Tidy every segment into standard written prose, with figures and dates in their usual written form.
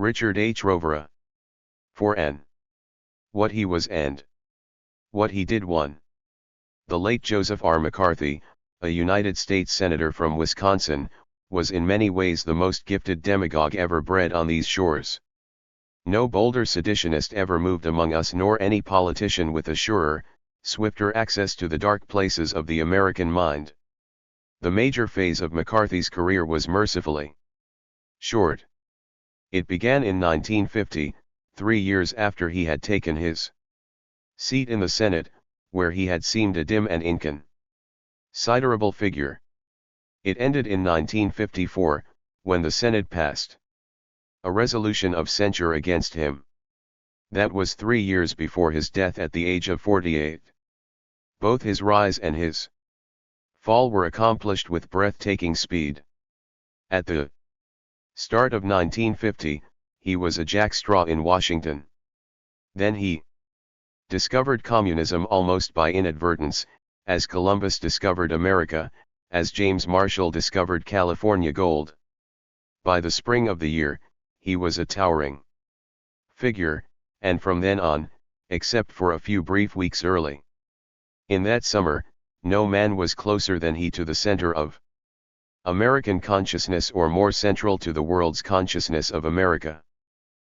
Richard H. Rovere. 4n. What he was and what he did. 1. The late Joseph R. McCarthy, a United States Senator from Wisconsin, was in many ways the most gifted demagogue ever bred on these shores. No bolder seditionist ever moved among us, nor any politician with a surer, swifter access to the dark places of the American mind. The major phase of McCarthy's career was mercifully short. It began in 1950, 3 years after he had taken his seat in the Senate, where he had seemed a dim and inconsiderable figure. It ended in 1954, when the Senate passed a resolution of censure against him. That was 3 years before his death at the age of 48. Both his rise and his fall were accomplished with breathtaking speed. At the start of 1950, he was a jackstraw in Washington. Then he discovered communism almost by inadvertence, as Columbus discovered America, as James Marshall discovered California gold. By the spring of the year, he was a towering figure, and from then on, except for a few brief weeks early in that summer, no man was closer than he to the center of American consciousness, or more central to the world's consciousness of America.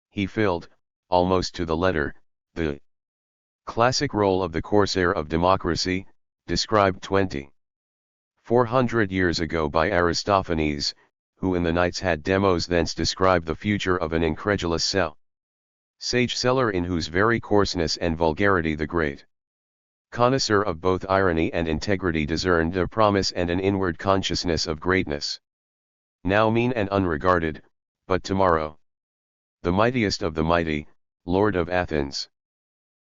He filled, almost to the letter, the classic role of the corsair of democracy, described 2,400 years ago by Aristophanes, who in the Knights had demos thence described the future of an incredulous sage seller, in whose very coarseness and vulgarity the great connoisseur of both irony and integrity discerned a promise and an inward consciousness of greatness. Now mean and unregarded, but tomorrow the mightiest of the mighty, Lord of Athens,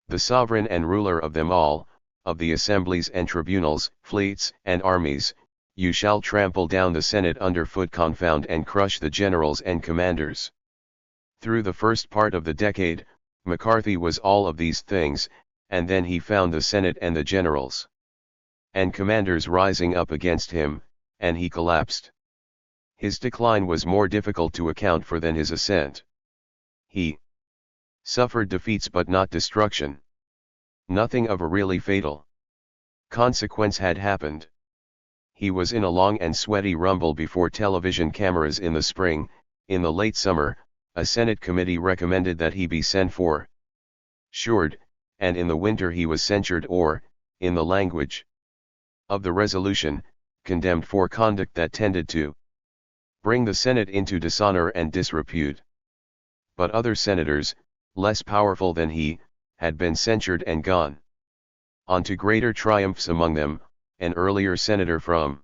the sovereign and ruler of them all, of the assemblies and tribunals, fleets and armies, you shall trample down the Senate underfoot, confound and crush the generals and commanders. Through the first part of the decade, McCarthy was all of these things, and then he found the Senate and the generals and commanders rising up against him, and he collapsed. His decline was more difficult to account for than his ascent. He suffered defeats but not destruction. Nothing of a really fatal consequence had happened. He was in a long and sweaty rumble before television cameras in the spring. In the late summer, a Senate committee recommended that he be sent for shured, and in the winter he was censured, or, in the language of the resolution, condemned for conduct that tended to bring the Senate into dishonor and disrepute. But other senators, less powerful than he, had been censured and gone on to greater triumphs, among them, an earlier senator from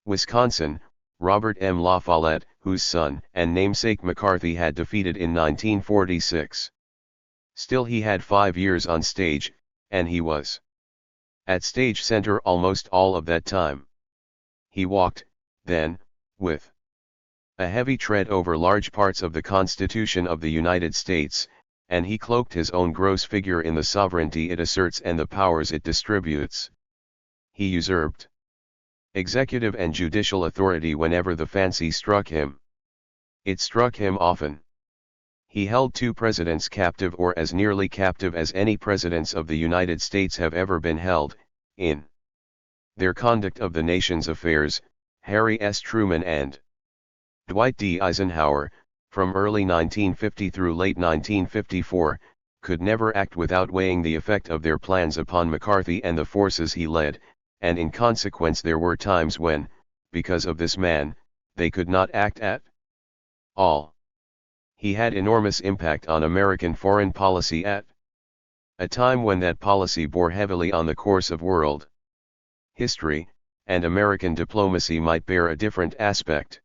Wisconsin, Robert M. La Follette, whose son and namesake McCarthy had defeated in 1946. Still, he had 5 years on stage, and he was at stage center almost all of that time. He walked, then, with a heavy tread over large parts of the Constitution of the United States, and he cloaked his own gross figure in the sovereignty it asserts and the powers it distributes. He usurped executive and judicial authority whenever the fancy struck him. It struck him often. He held 2 presidents captive, or as nearly captive as any presidents of the United States have ever been held, in their conduct of the nation's affairs, Harry S. Truman and Dwight D. Eisenhower, from early 1950 through late 1954, could never act without weighing the effect of their plans upon McCarthy and the forces he led, and in consequence there were times when, because of this man, they could not act at all. He had enormous impact on American foreign policy at a time when that policy bore heavily on the course of world history, and American diplomacy might bear a different aspect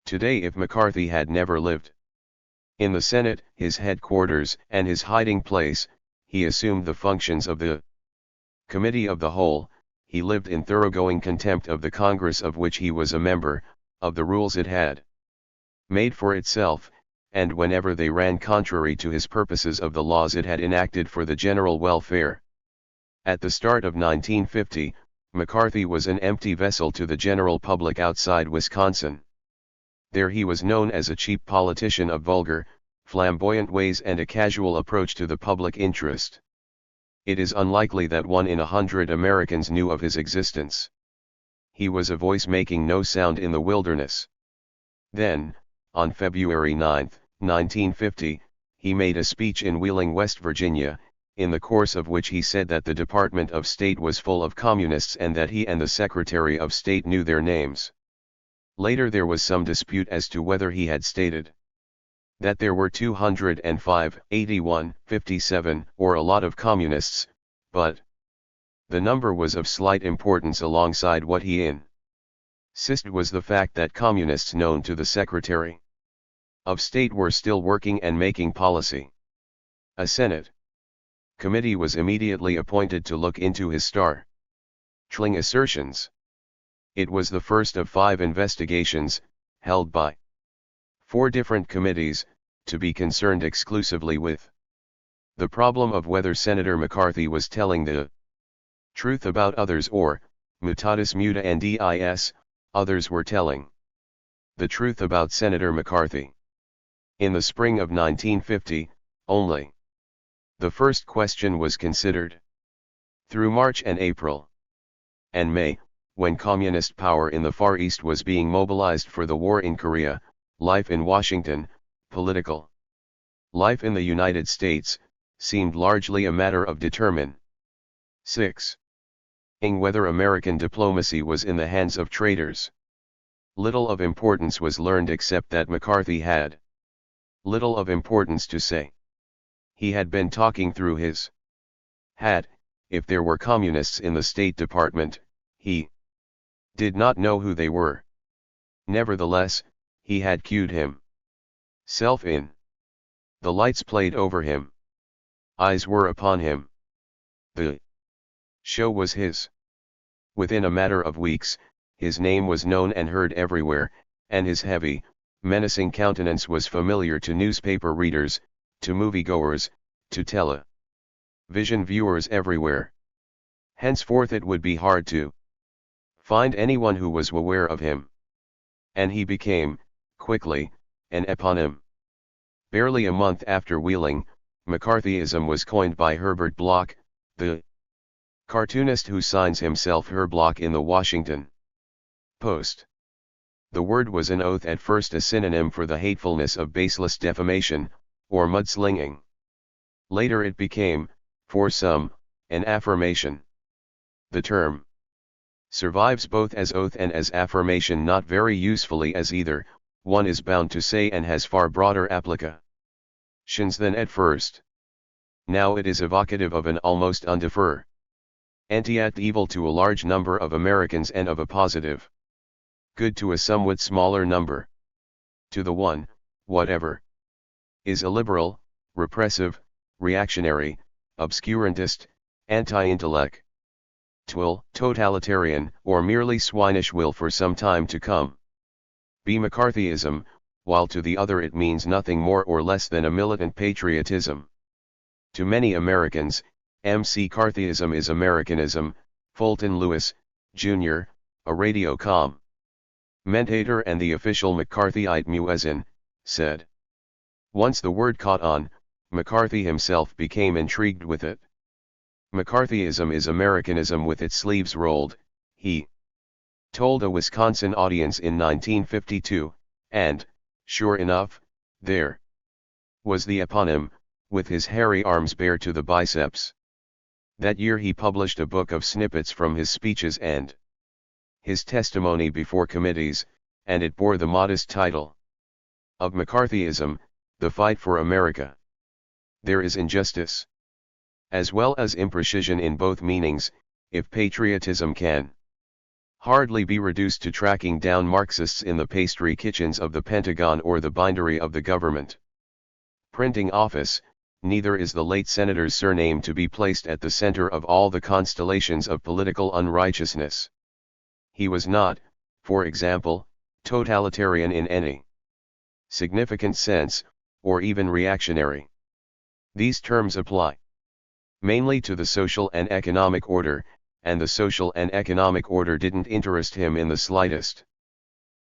today if McCarthy had never lived in the Senate, his headquarters and his hiding place. He assumed the functions of the Committee of the Whole. He lived in thoroughgoing contempt of the Congress of which he was a member, of the rules it had made for itself, and whenever they ran contrary to his purposes, of the laws it had enacted for the general welfare. At the start of 1950, McCarthy was an empty vessel to the general public outside Wisconsin. There he was known as a cheap politician of vulgar, flamboyant ways and a casual approach to the public interest. It is unlikely that 1 in 100 Americans knew of his existence. He was a voice making no sound in the wilderness. Then, on February 9, 1950, he made a speech in Wheeling, West Virginia, in the course of which he said that the Department of State was full of communists and that he and the Secretary of State knew their names. Later there was some dispute as to whether he had stated that there were 205, 81, 57, or a lot of communists, but the number was of slight importance alongside what he insisted was the fact that communists known to the Secretary of State were still working and making policy. A Senate committee was immediately appointed to look into his startling assertions. It was the first of 5 investigations, held by 4 different committees, to be concerned exclusively with the problem of whether Senator McCarthy was telling the truth about others or, mutatis mutandis, others were telling the truth about Senator McCarthy. In the spring of 1950, only the first question was considered. Through March and April and May, when communist power in the Far East was being mobilized for the war in Korea, life in Washington, political life in the United States, seemed largely a matter of determining whether American diplomacy was in the hands of traitors. Little of importance was learned except that McCarthy had little of importance to say. He had been talking through his hat. If there were communists in the State Department, he did not know who they were. Nevertheless, he had cued himself in. The lights played over him. Eyes were upon him. The show was his. Within a matter of weeks, his name was known and heard everywhere, and his heavy, menacing countenance was familiar to newspaper readers, to moviegoers, to television viewers everywhere. Henceforth it would be hard to find anyone who was aware of him. And he became, quickly, an eponym. Barely a month after Wheeling, McCarthyism was coined by Herbert Bloch, the cartoonist who signs himself Her Bloch in the Washington Post. The word was an oath, at first a synonym for the hatefulness of baseless defamation, or mudslinging. Later it became, for some, an affirmation. The term survives both as oath and as affirmation, not very usefully as either, one is bound to say, and has far broader applications than at first. Now it is evocative of an almost undifferentiated evil to a large number of Americans and of a positive good to a somewhat smaller number. To the one, whatever is illiberal, repressive, reactionary, obscurantist, anti-intellectual, totalitarian, or merely swinish will for some time to come be McCarthyism, while to the other it means nothing more or less than a militant patriotism. To many Americans, McCarthyism is Americanism. Fulton Lewis, Jr., a radio commentator and the official McCarthyite muezzin, said. Once the word caught on, McCarthy himself became intrigued with it. McCarthyism is Americanism with its sleeves rolled, he told a Wisconsin audience in 1952, and, sure enough, there was the eponym, with his hairy arms bare to the biceps. That year he published a book of snippets from his speeches and his testimony before committees, and it bore the modest title of McCarthyism, The Fight for America. There is injustice, as well as imprecision in both meanings, if patriotism can hardly be reduced to tracking down Marxists in the pastry kitchens of the Pentagon or the bindery of the government printing office. Neither is the late senator's surname to be placed at the center of all the constellations of political unrighteousness. He was not, for example, totalitarian in any significant sense, or even reactionary. These terms apply mainly to the social and economic order, and the social and economic order didn't interest him in the slightest.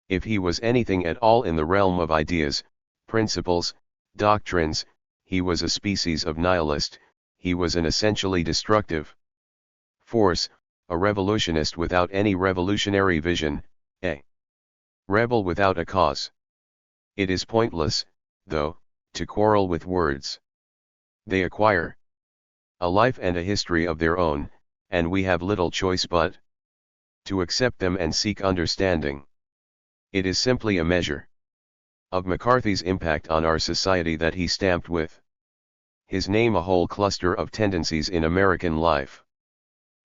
If he was anything at all in the realm of ideas, principles, doctrines, he was a species of nihilist. He was an essentially destructive force, a revolutionist without any revolutionary vision, a rebel without a cause. It is pointless, though, to quarrel with words. They acquire a life and a history of their own, and we have little choice but to accept them and seek understanding. It is simply a measure of McCarthy's impact on our society that he stamped with his name a whole cluster of tendencies in American life.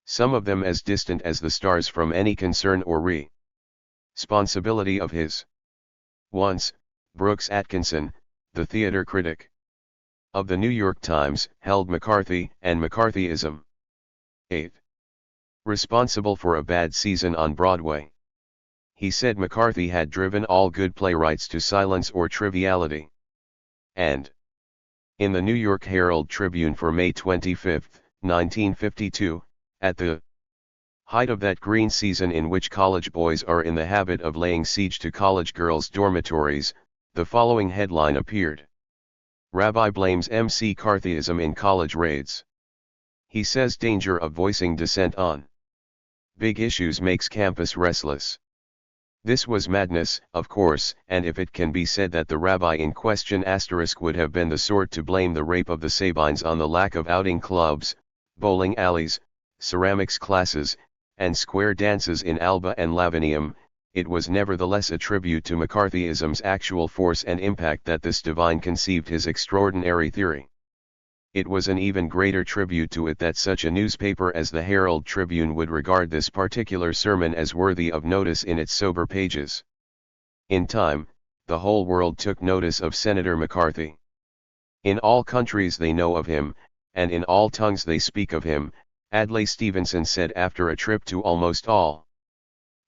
Some of them as distant as the stars from any concern or responsibility of his. Once, Brooks Atkinson, the theater critic of the New York Times, held McCarthy and McCarthyism 8. responsible for a bad season on Broadway. He said McCarthy had driven all good playwrights to silence or triviality. And in the New York Herald Tribune for May 25, 1952, at the height of that green season in which college boys are in the habit of laying siege to college girls' dormitories, the following headline appeared. Rabbi blames McCarthyism in college raids. He says danger of voicing dissent on big issues makes campus restless. This was madness, of course, and if it can be said that the rabbi in question would have been the sort to blame the rape of the Sabines on the lack of outing clubs, bowling alleys, ceramics classes, and square dances in Alba and Lavinium, it was nevertheless a tribute to McCarthyism's actual force and impact that this divine conceived his extraordinary theory. It was an even greater tribute to it that such a newspaper as the Herald Tribune would regard this particular sermon as worthy of notice in its sober pages. In time, the whole world took notice of Senator McCarthy. In all countries they know of him, and in all tongues they speak of him, Adlai Stevenson said after a trip to almost all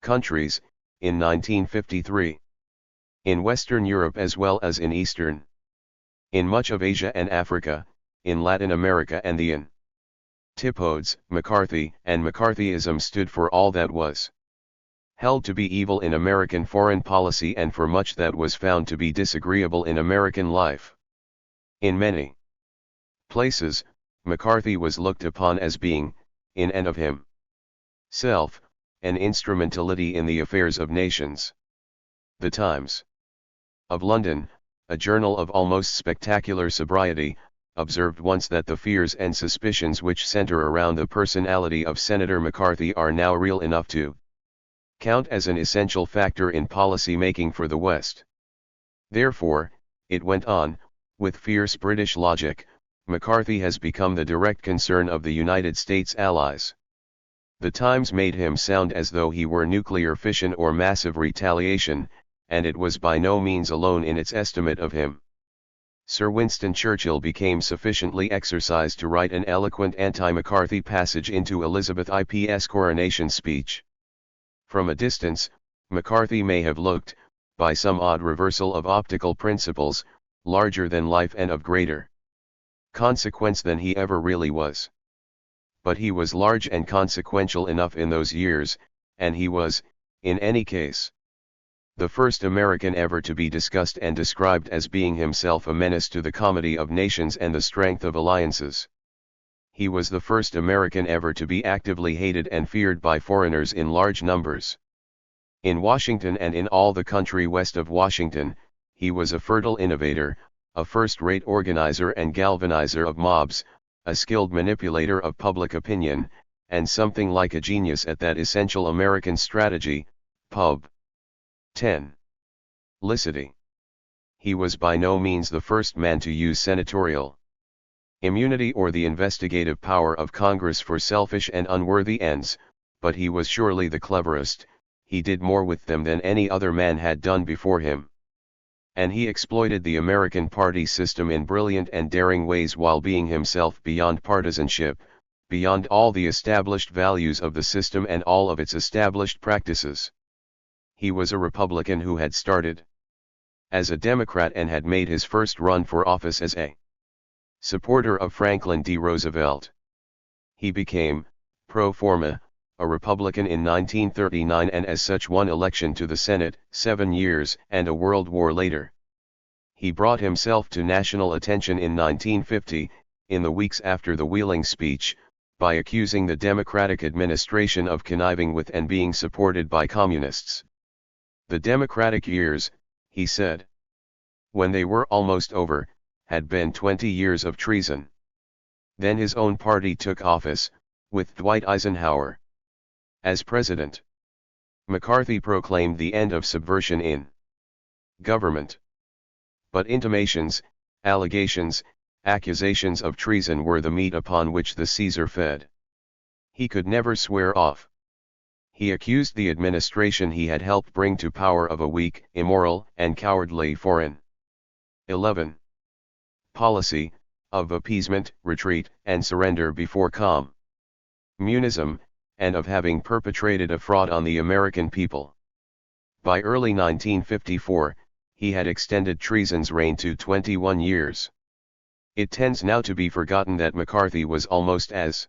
countries, in 1953. In Western Europe as well as in Eastern. In much of Asia and Africa, in Latin America and the antipodes, McCarthy and McCarthyism stood for all that was held to be evil in American foreign policy and for much that was found to be disagreeable in American life. In many places, McCarthy was looked upon as being, in and of himself, an instrumentality in the affairs of nations. The Times of London, a journal of almost spectacular sobriety, observed once that the fears and suspicions which center around the personality of Senator McCarthy are now real enough to count as an essential factor in policy making for the West. Therefore, it went on, with fierce British logic, McCarthy has become the direct concern of the United States allies. The Times made him sound as though he were nuclear fission or massive retaliation, and it was by no means alone in its estimate of him. Sir Winston Churchill became sufficiently exercised to write an eloquent anti-McCarthy passage into Elizabeth I's coronation speech. From a distance, McCarthy may have looked, by some odd reversal of optical principles, larger than life and of greater consequence than he ever really was. But he was large and consequential enough in those years, and he was, in any case, the first American ever to be discussed and described as being himself a menace to the comity of nations and the strength of alliances. He was the first American ever to be actively hated and feared by foreigners in large numbers. In Washington and in all the country west of Washington, he was a fertile innovator, a first-rate organizer and galvanizer of mobs, a skilled manipulator of public opinion, and something like a genius at that essential American strategy, pub. 10. Licity. He was by no means the first man to use senatorial immunity or the investigative power of Congress for selfish and unworthy ends, but he was surely the cleverest. He did more with them than any other man had done before him. And he exploited the American party system in brilliant and daring ways while being himself beyond partisanship, beyond all the established values of the system and all of its established practices. He was a Republican who had started as a Democrat and had made his first run for office as a supporter of Franklin D. Roosevelt. He became, pro forma, a Republican in 1939 and as such won election to the Senate 7 years and a World War later. He brought himself to national attention in 1950, in the weeks after the Wheeling speech, by accusing the Democratic administration of conniving with and being supported by communists. The Democratic years, he said, when they were almost over, had been 20 years of treason. Then his own party took office, with Dwight Eisenhower as president. McCarthy proclaimed the end of subversion in government. But intimations, allegations, accusations of treason were the meat upon which the Caesar fed. He could never swear off. He accused the administration he had helped bring to power of a weak, immoral, and cowardly foreign 11. policy, of appeasement, retreat, and surrender before communism, and of having perpetrated a fraud on the American people. By early 1954, he had extended treason's reign to 21 years. It tends now to be forgotten that McCarthy was almost as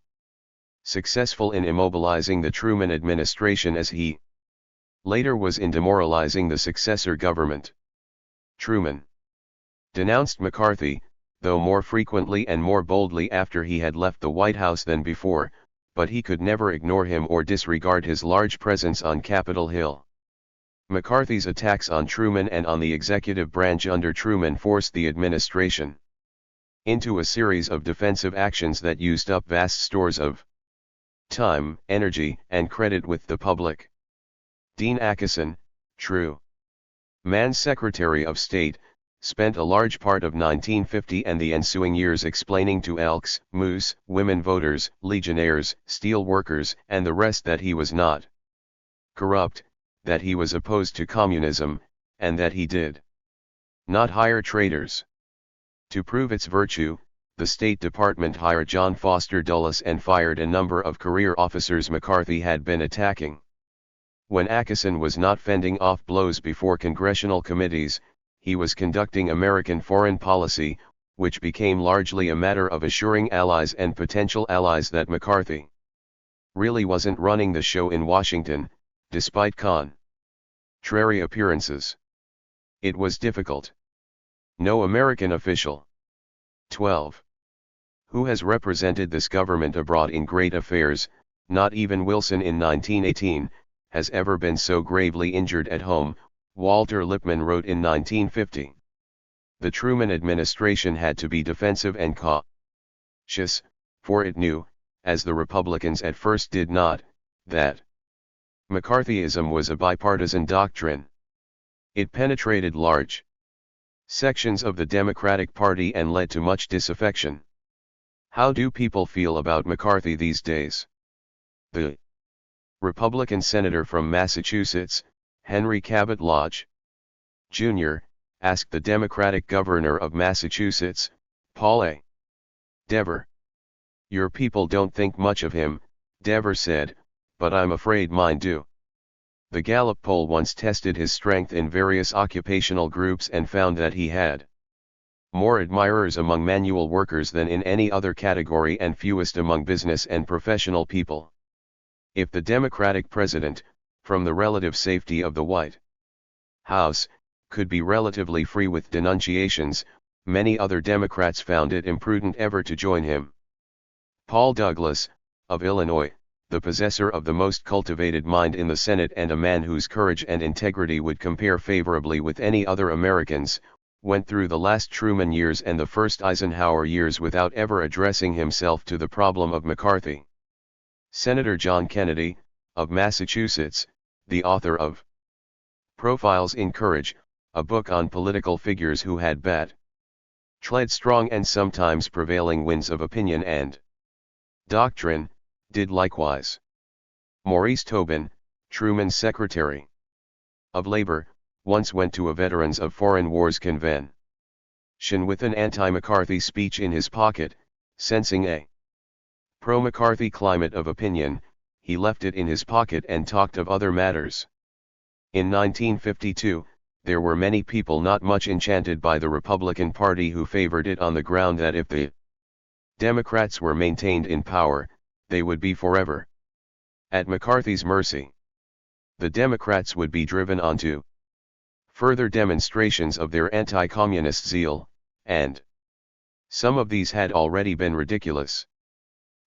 successful in immobilizing the Truman administration as he later was in demoralizing the successor government. Truman denounced McCarthy, though more frequently and more boldly after he had left the White House than before, but he could never ignore him or disregard his large presence on Capitol Hill. McCarthy's attacks on Truman and on the executive branch under Truman forced the administration into a series of defensive actions that used up vast stores of time, energy, and credit with the public. Dean Acheson, Truman's Secretary of State, spent a large part of 1950 and the ensuing years explaining to Elks, Moose, women voters, legionnaires, steel workers, and the rest that he was not corrupt, that he was opposed to communism, and that he did not hire traitors. To prove its virtue, the State Department hired John Foster Dulles and fired a number of career officers McCarthy had been attacking. When Acheson was not fending off blows before congressional committees, he was conducting American foreign policy, which became largely a matter of assuring allies and potential allies that McCarthy really wasn't running the show in Washington, despite contrary appearances. It was difficult. No American official 12. who has represented this government abroad in great affairs, not even Wilson in 1918, has ever been so gravely injured at home, Walter Lippmann wrote in 1950. The Truman administration had to be defensive and cautious, for it knew, as the Republicans at first did not, that McCarthyism was a bipartisan doctrine. It penetrated large sections of the Democratic Party and led to much disaffection. How do people feel about McCarthy these days? The Republican senator from Massachusetts, Henry Cabot Lodge, Jr., asked the Democratic governor of Massachusetts, Paul A. Dever. Your people don't think much of him, Dever said, but I'm afraid mine do. The Gallup poll once tested his strength in various occupational groups and found that he had more admirers among manual workers than in any other category and fewest among business and professional people. If the Democratic president, from the relative safety of the White House, could be relatively free with denunciations, many other Democrats found it imprudent ever to join him. Paul Douglas, of Illinois, the possessor of the most cultivated mind in the Senate and a man whose courage and integrity would compare favorably with any other Americans, went through the last Truman years and the first Eisenhower years without ever addressing himself to the problem of McCarthy. Senator John Kennedy, of Massachusetts, the author of Profiles in Courage, a book on political figures who had tread strong and sometimes prevailing winds of opinion and doctrine, did likewise. Maurice Tobin, Truman's Secretary of Labor, once went to a Veterans of Foreign Wars convention with an anti-McCarthy speech in his pocket, sensing a pro-McCarthy climate of opinion, he left it in his pocket and talked of other matters. In 1952, there were many people not much enchanted by the Republican Party who favored it on the ground that if the Democrats were maintained in power, they would be forever At McCarthy's mercy, the Democrats would be driven on to further demonstrations of their anti-communist zeal, and some of these had already been ridiculous.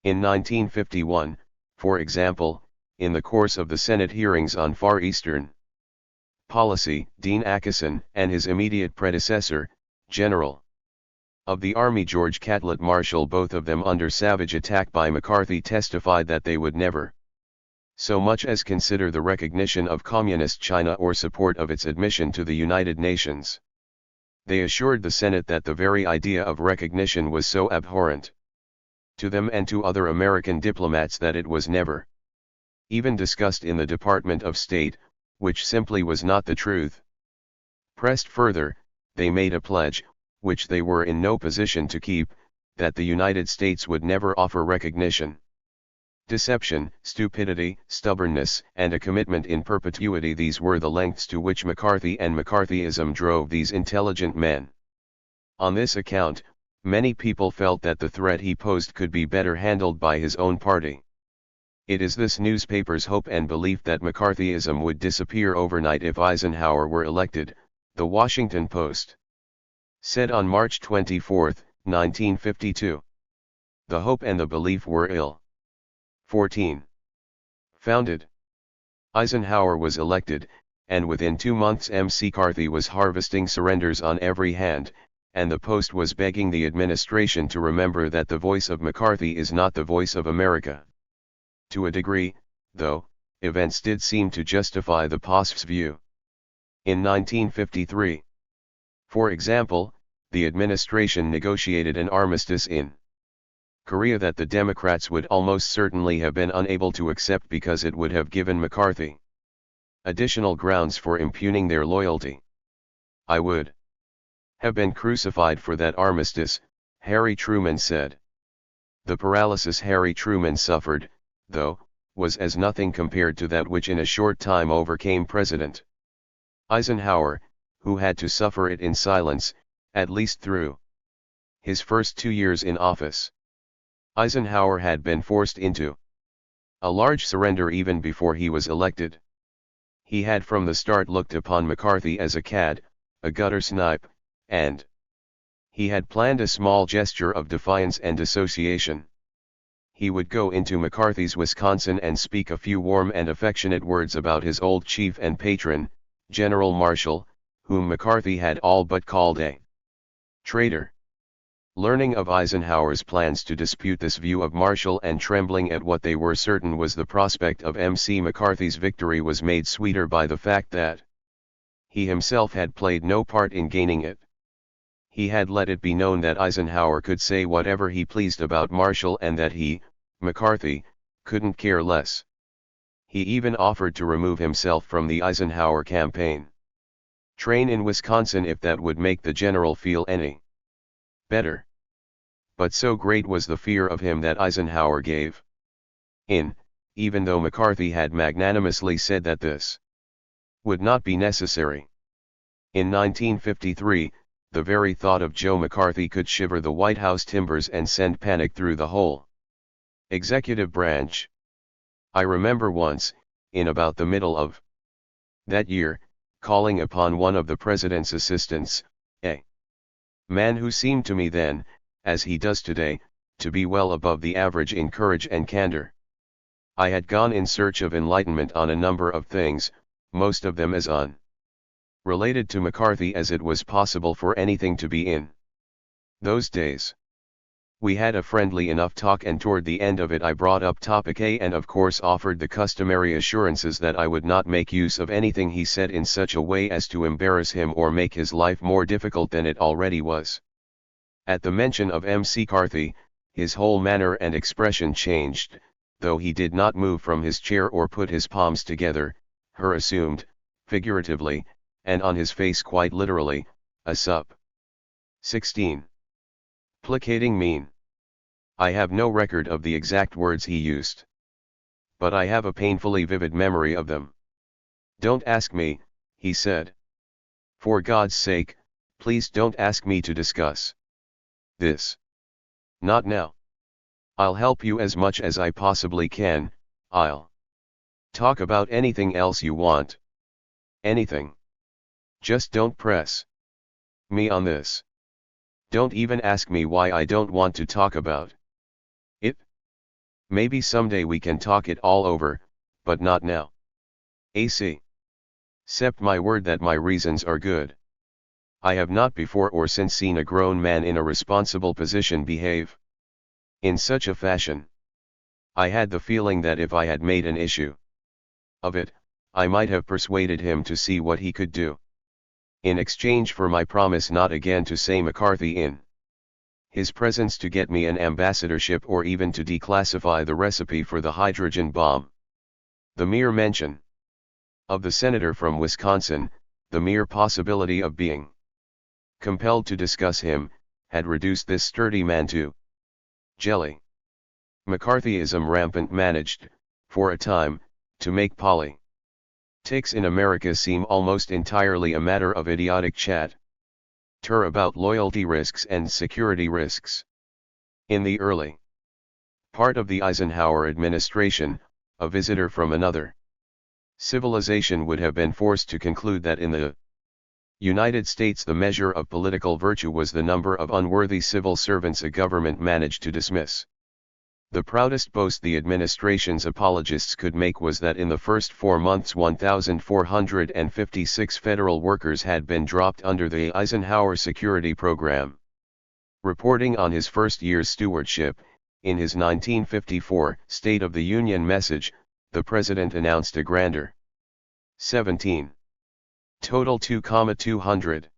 In 1951, for example, in the course of the Senate hearings on Far Eastern policy, Dean Acheson and his immediate predecessor, General of the Army George Catlett Marshall, both of them under savage attack by McCarthy, testified that they would never so much as consider the recognition of Communist China or support of its admission to the United Nations. They assured the Senate that the very idea of recognition was so abhorrent to them and to other American diplomats that it was never even discussed in the Department of State, which simply was not the truth. Pressed further, they made a pledge, which they were in no position to keep, that the United States would never offer recognition. Deception, stupidity, stubbornness, and a commitment in perpetuity, these were the lengths to which McCarthy and McCarthyism drove these intelligent men. On this account, many people felt that the threat he posed could be better handled by his own party. It is this newspaper's hope and belief that McCarthyism would disappear overnight if Eisenhower were elected, The Washington Post said on March 24, 1952. The hope and the belief were ill 14. Founded. Eisenhower was elected, and within 2 months McCarthy was harvesting surrenders on every hand, and the Post was begging the administration to remember that the voice of McCarthy is not the voice of America. To a degree, though, events did seem to justify the Post's view. In 1953, for example, the administration negotiated an armistice in Korea that the Democrats would almost certainly have been unable to accept because it would have given McCarthy additional grounds for impugning their loyalty. I would have been crucified for that armistice, Harry Truman said. The paralysis Harry Truman suffered, though, was as nothing compared to that which in a short time overcame President Eisenhower, who had to suffer it in silence, at least through his first 2 years in office. Eisenhower had been forced into a large surrender even before he was elected. He had from the start looked upon McCarthy as a cad, a gutter snipe, and he had planned a small gesture of defiance and dissociation. He would go into McCarthy's Wisconsin and speak a few warm and affectionate words about his old chief and patron, General Marshall, whom McCarthy had all but called a traitor. Learning of Eisenhower's plans to dispute this view of Marshall and trembling at what they were certain was the prospect of McCarthy's victory was made sweeter by the fact that he himself had played no part in gaining it. He had let it be known that Eisenhower could say whatever he pleased about Marshall and that he, McCarthy, couldn't care less. He even offered to remove himself from the Eisenhower campaign train in Wisconsin if that would make the general feel any better. But so great was the fear of him that Eisenhower gave in, even though McCarthy had magnanimously said that this would not be necessary. In 1953, the very thought of Joe McCarthy could shiver the White House timbers and send panic through the whole executive branch. I remember once, in about the middle of that year, calling upon one of the president's assistants, a man who seemed to me then, as he does today, to be well above the average in courage and candor. I had gone in search of enlightenment on a number of things, most of them as related to McCarthy as it was possible for anything to be in those days. We had a friendly enough talk, and toward the end of it I brought up topic A and of course offered the customary assurances that I would not make use of anything he said in such a way as to embarrass him or make his life more difficult than it already was. At the mention of McCarthy, his whole manner and expression changed, though he did not move from his chair or put his palms together, her assumed, figuratively, and on his face quite literally, a sup. 16. Placating mien. I have no record of the exact words he used, but I have a painfully vivid memory of them. "Don't ask me," he said. "For God's sake, please don't ask me to discuss this. Not now. I'll help you as much as I possibly can, I'll Talk about anything else you want. Anything. Just don't press me on this. Don't even ask me why I don't want to talk about it. Maybe someday we can talk it all over, but not now. AC. Accept my word that my reasons are good. I have not before or since seen a grown man in a responsible position behave in such a fashion. I had the feeling that if I had made an issue of it, I might have persuaded him to see what he could do. In exchange for my promise not again to say McCarthy in his presence to get me an ambassadorship or even to declassify the recipe for the hydrogen bomb. The mere mention of the senator from Wisconsin, the mere possibility of being compelled to discuss him, had reduced this sturdy man to jelly. McCarthyism rampant managed, for a time, to make politics in America seem almost entirely a matter of idiotic chatter about loyalty risks and security risks. In the early part of the Eisenhower administration, a visitor from another civilization would have been forced to conclude that in the United States the measure of political virtue was the number of unworthy civil servants a government managed to dismiss. The proudest boast the administration's apologists could make was that in the first 4 months 1,456 federal workers had been dropped under the Eisenhower security program. Reporting on his first year's stewardship, in his 1954 State of the Union message, the president announced a grander 17. Total 2,200.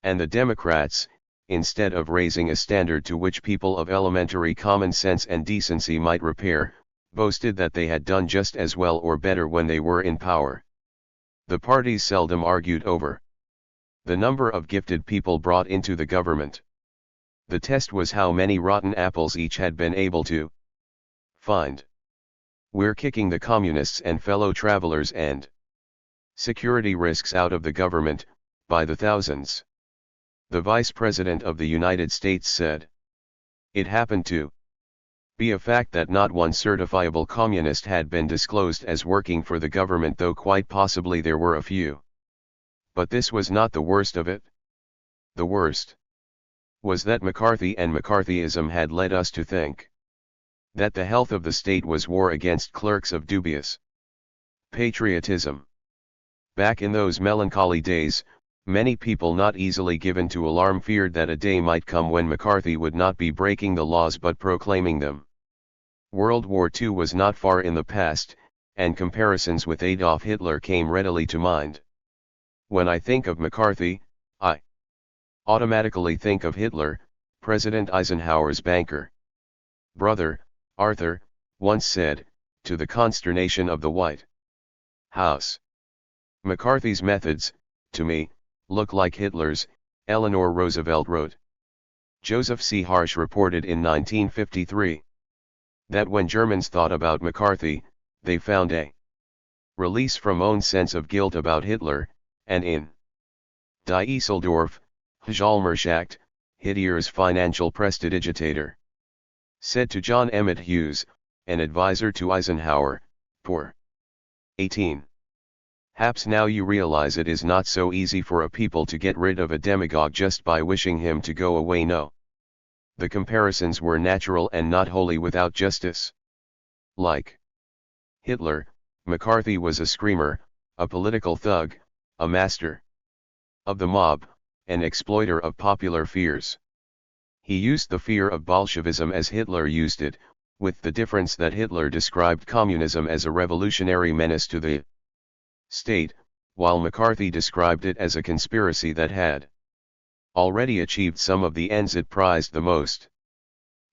And the Democrats, instead of raising a standard to which people of elementary common sense and decency might repair, boasted that they had done just as well or better when they were in power. The parties seldom argued over the number of gifted people brought into the government. The test was how many rotten apples each had been able to find. We're kicking the communists and fellow travelers and security risks out of the government, by the thousands. The Vice President of the United States said. It happened to be a fact that not one certifiable communist had been disclosed as working for the government, though quite possibly there were a few. But this was not the worst of it. The worst was that McCarthy and McCarthyism had led us to think that the health of the state was war against clerks of dubious patriotism. Back in those melancholy days, many people not easily given to alarm feared that a day might come when McCarthy would not be breaking the laws but proclaiming them. World War II was not far in the past, and comparisons with Adolf Hitler came readily to mind. When I think of McCarthy, I automatically think of Hitler, President Eisenhower's banker brother, Arthur, once said, to the consternation of the White House. McCarthy's methods, to me, look like Hitler's, Eleanor Roosevelt wrote. Joseph C. Harsh reported in 1953 that when Germans thought about McCarthy, they found a release from own sense of guilt about Hitler, and in Die Eseldorf, Hjalmarschaft, Hitler's financial prestidigitator, said to John Emmett Hughes, an advisor to Eisenhower, Poor 18. Haps now you realize it is not so easy for a people to get rid of a demagogue just by wishing him to go away. No. The comparisons were natural and not wholly without justice. Like Hitler, McCarthy was a screamer, a political thug, a master of the mob, an exploiter of popular fears. He used the fear of Bolshevism as Hitler used it, with the difference that Hitler described communism as a revolutionary menace to the state, while McCarthy described it as a conspiracy that had already achieved some of the ends it prized the most.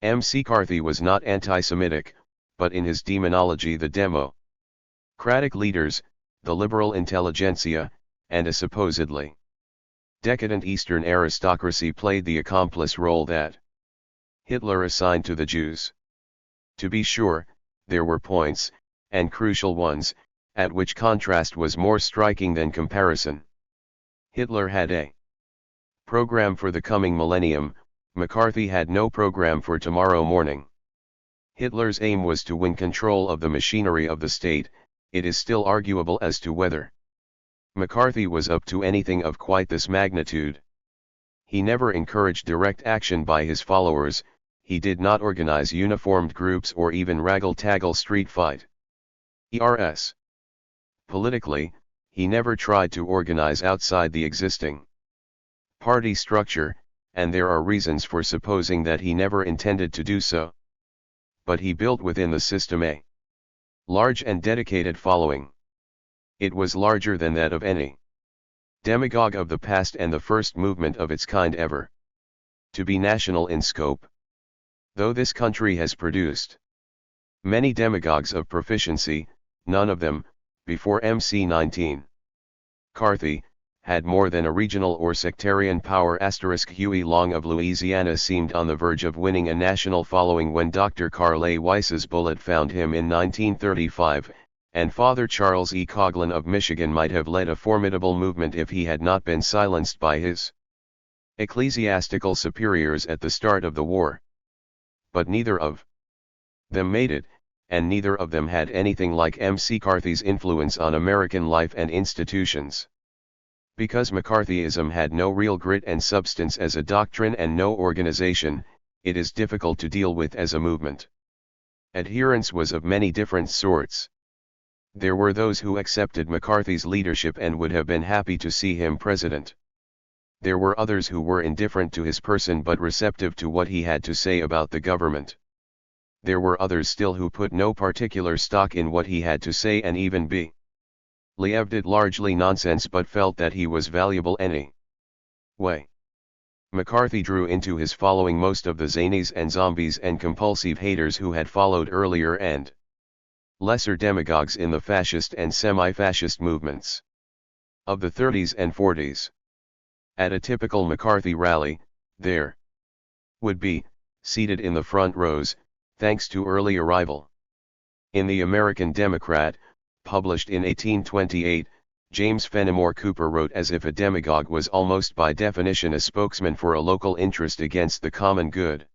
McCarthy was not anti-Semitic, but in his demonology the Democratic leaders, the liberal intelligentsia, and a supposedly decadent Eastern aristocracy played the accomplice role that Hitler assigned to the Jews. To be sure, there were points, and crucial ones, at which contrast was more striking than comparison. Hitler had a program for the coming millennium, McCarthy had no program for tomorrow morning. Hitler's aim was to win control of the machinery of the state, it is still arguable as to whether McCarthy was up to anything of quite this magnitude. He never encouraged direct action by his followers, he did not organize uniformed groups or even raggle-taggle street fight. ERS. Politically, he never tried to organize outside the existing party structure, and there are reasons for supposing that he never intended to do so. But he built within the system a large and dedicated following. It was larger than that of any demagogue of the past and the first movement of its kind ever to be national in scope. Though this country has produced many demagogues of proficiency, none of them, before MC-19 McCarthy, had more than a regional or sectarian power. Huey Long of Louisiana seemed on the verge of winning a national following when Dr. Carl A. Weiss's bullet found him in 1935, and Father Charles E. Coughlin of Michigan might have led a formidable movement if he had not been silenced by his ecclesiastical superiors at the start of the war. But neither of them made it, and neither of them had anything like MC McCarthy's influence on American life and institutions. Because McCarthyism had no real grit and substance as a doctrine and no organization, it is difficult to deal with as a movement. Adherence was of many different sorts. There were those who accepted McCarthy's leadership and would have been happy to see him president. There were others who were indifferent to his person but receptive to what he had to say about the government. There were others still who put no particular stock in what he had to say and even believed it largely nonsense but felt that he was valuable anyway. McCarthy drew into his following most of the zanies and zombies and compulsive haters who had followed earlier and lesser demagogues in the fascist and semi-fascist movements of the 30s and 40s. At a typical McCarthy rally, there would be, seated in the front rows, thanks to early arrival. In the American Democrat, published in 1828, James Fenimore Cooper wrote as if a demagogue was almost by definition a spokesman for a local interest against the common good.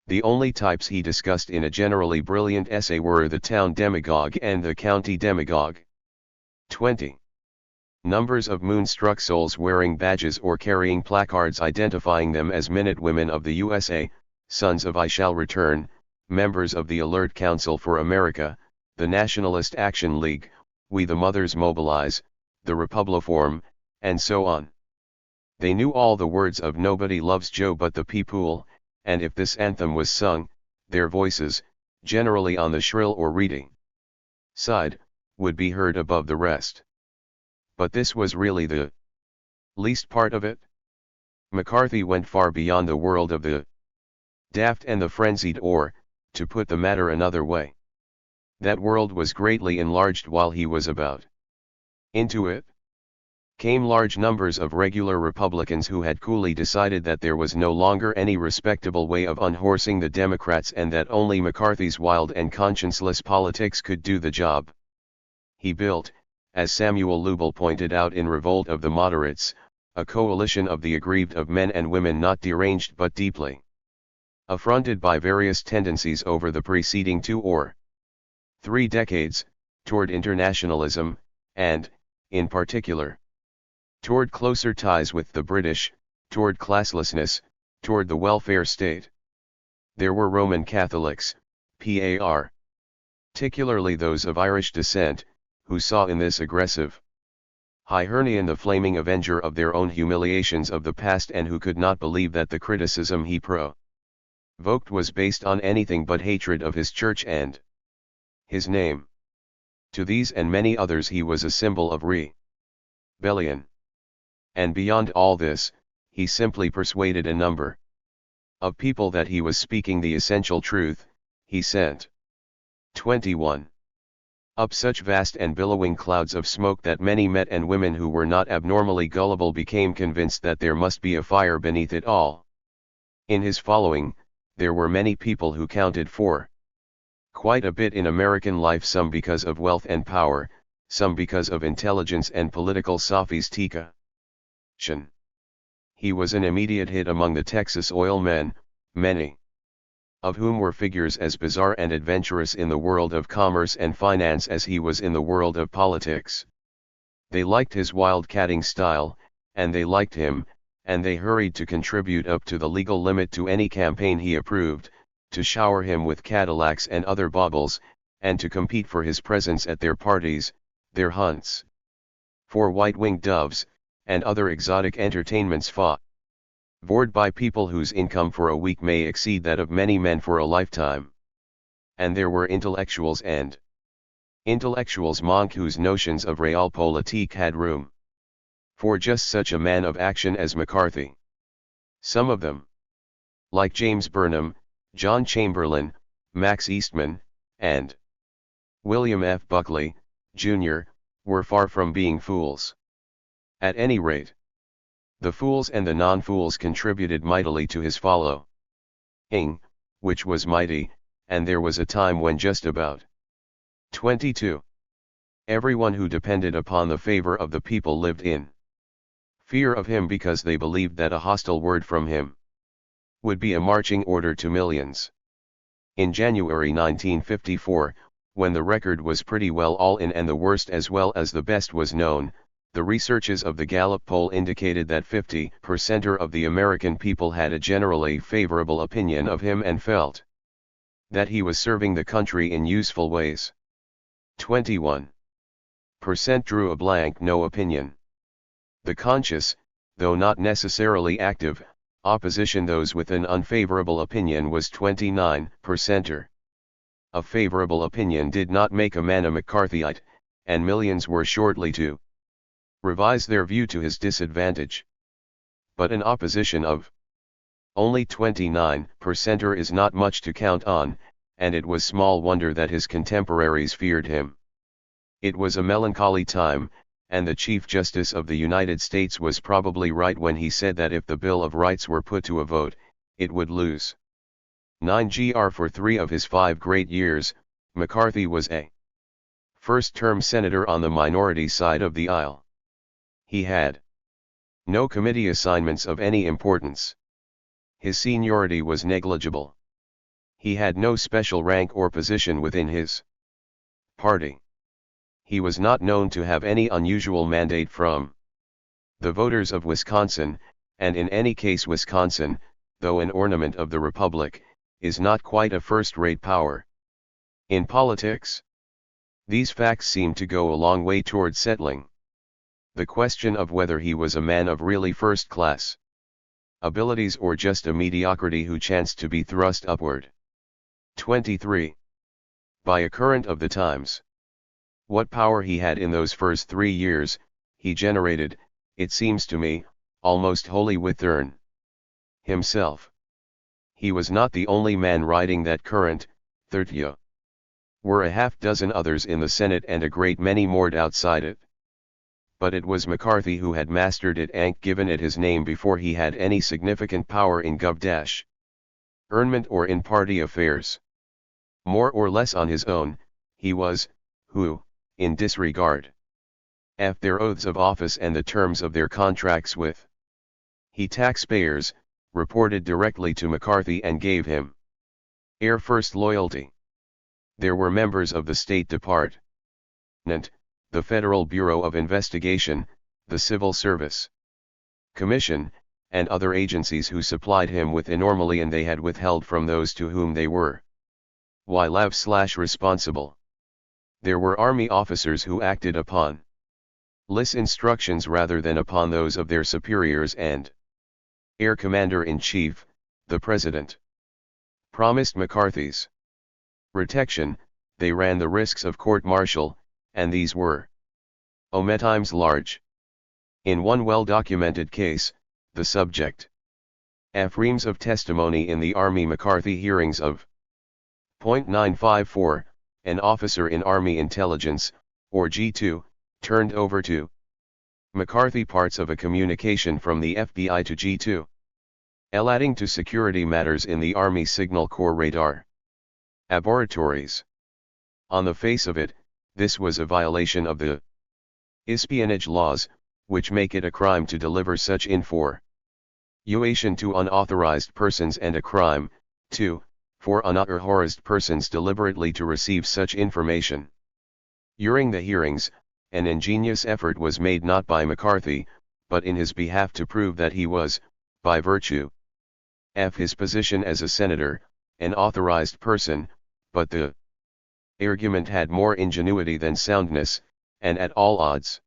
The only types he discussed in a generally brilliant essay were the town demagogue and the county demagogue. 20. Numbers of moonstruck souls wearing badges or carrying placards identifying them as Minutewomen of the USA, Sons of I Shall Return, members of the Alert Council for America, the Nationalist Action League, We the Mothers Mobilize, the Republiform, and so on. They knew all the words of Nobody Loves Joe but the People, and if this anthem was sung, their voices, generally on the shrill or reedy side, would be heard above the rest. But this was really the least part of it. McCarthy went far beyond the world of the daft and the frenzied, or, to put the matter another way, that world was greatly enlarged while he was about. Into it came large numbers of regular Republicans who had coolly decided that there was no longer any respectable way of unhorsing the Democrats and that only McCarthy's wild and conscienceless politics could do the job. He built, as Samuel Lubell pointed out in Revolt of the Moderates, a coalition of the aggrieved of men and women not deranged but deeply affronted by various tendencies over the preceding 2 or 3 decades, toward internationalism, and, in particular, toward closer ties with the British, toward classlessness, toward the welfare state. There were Roman Catholics, particularly those of Irish descent, who saw in this aggressive Hibernian the flaming avenger of their own humiliations of the past and who could not believe that the criticism he provoked was based on anything but hatred of his church and his name. To these and many others he was a symbol of rebellion. And beyond all this, he simply persuaded a number of people that he was speaking the essential truth. He sent 21. Up such vast and billowing clouds of smoke that many men and women who were not abnormally gullible became convinced that there must be a fire beneath it all. In his following, there were many people who counted for quite a bit in American life, some because of wealth and power, some because of intelligence and political sophistication. He was an immediate hit among the Texas oil men, many of whom were figures as bizarre and adventurous in the world of commerce and finance as he was in the world of politics. They liked his wildcatting style, and they liked him, and they hurried to contribute up to the legal limit to any campaign he approved, to shower him with Cadillacs and other baubles, and to compete for his presence at their parties, their hunts, for white-winged doves, and other exotic entertainments favored by people whose income for a week may exceed that of many men for a lifetime. And there were intellectuals and intellectuals monk whose notions of realpolitik had room for just such a man of action as McCarthy. Some of them, like James Burnham, John Chamberlain, Max Eastman, and William F. Buckley, Jr., were far from being fools. At any rate, the fools and the non-fools contributed mightily to his following, which was mighty, and there was a time when just about 22. Everyone who depended upon the favor of the people lived in fear of him because they believed that a hostile word from him would be a marching order to millions. In January 1954, when the record was pretty well all in and the worst as well as the best was known, the researches of the Gallup poll indicated that 50% of the American people had a generally favorable opinion of him and felt that he was serving the country in useful ways. 21% drew a blank no opinion. The conscious, though not necessarily active, opposition those with an unfavorable opinion was 29%. A favorable opinion did not make a man a McCarthyite, and millions were shortly to revise their view to his disadvantage. But an opposition of only 29% is not much to count on, and it was small wonder that his contemporaries feared him. It was a melancholy time, and the Chief Justice of the United States was probably right when he said that if the Bill of Rights were put to a vote, it would lose 9-GR for 3 of his 5 great years. McCarthy was a first-term senator on the minority side of the aisle. He had no committee assignments of any importance. His seniority was negligible. He had no special rank or position within his party. He was not known to have any unusual mandate from the voters of Wisconsin, and in any case Wisconsin, though an ornament of the Republic, is not quite a first-rate power. In politics, these facts seem to go a long way toward settling the question of whether he was a man of really first-class abilities or just a mediocrity who chanced to be thrust upward. 23. By a current of the times. What power he had in those first 3 years, he generated, it seems to me, almost wholly within himself. He was not the only man riding that current. There were a half-dozen others in the Senate and a great many more outside it. But it was McCarthy who had mastered it and given it his name before he had any significant power in government or in party affairs. More or less on his own, he was, who, in disregard of their oaths of office and the terms of their contracts with taxpayers, reported directly to McCarthy and gave him air first loyalty. There were members of the State Department, the Federal Bureau of Investigation, the Civil Service Commission, and other agencies who supplied him with enormously and they had withheld from those to whom they were responsible. There were army officers who acted upon List's instructions rather than upon those of their superiors, and Air Commander-in-Chief, the President, promised McCarthy's protection. They ran the risks of court-martial, and these were oftentimes large. In one well-documented case, the subject of reams of testimony in the Army McCarthy hearings of .954, an officer in Army Intelligence, or G2, turned over to McCarthy parts of a communication from the FBI to G2, relating to security matters in the Army Signal Corps radar laboratories. On the face of it, this was a violation of the espionage laws, which make it a crime to deliver such information to unauthorized persons and a crime, too, for unauthorized persons deliberately to receive such information. During the hearings, an ingenious effort was made not by McCarthy, but in his behalf to prove that he was, by virtue of his position as a senator, an authorized person, but the argument had more ingenuity than soundness, and at all odds.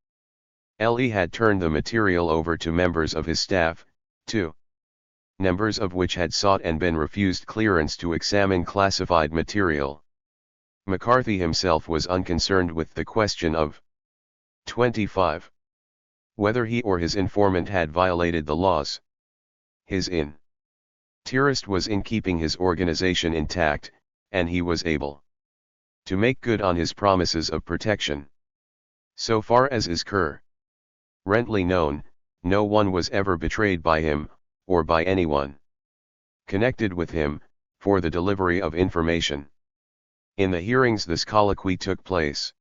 He had turned the material over to members of his staff, too, members of which had sought and been refused clearance to examine classified material. McCarthy himself was unconcerned with the question of 25. Whether he or his informant had violated the laws. His interest was in keeping his organization intact, and he was able to make good on his promises of protection. So far as is currently known, no one was ever betrayed by him, or by anyone connected with him, for the delivery of information. In the hearings this colloquy took place.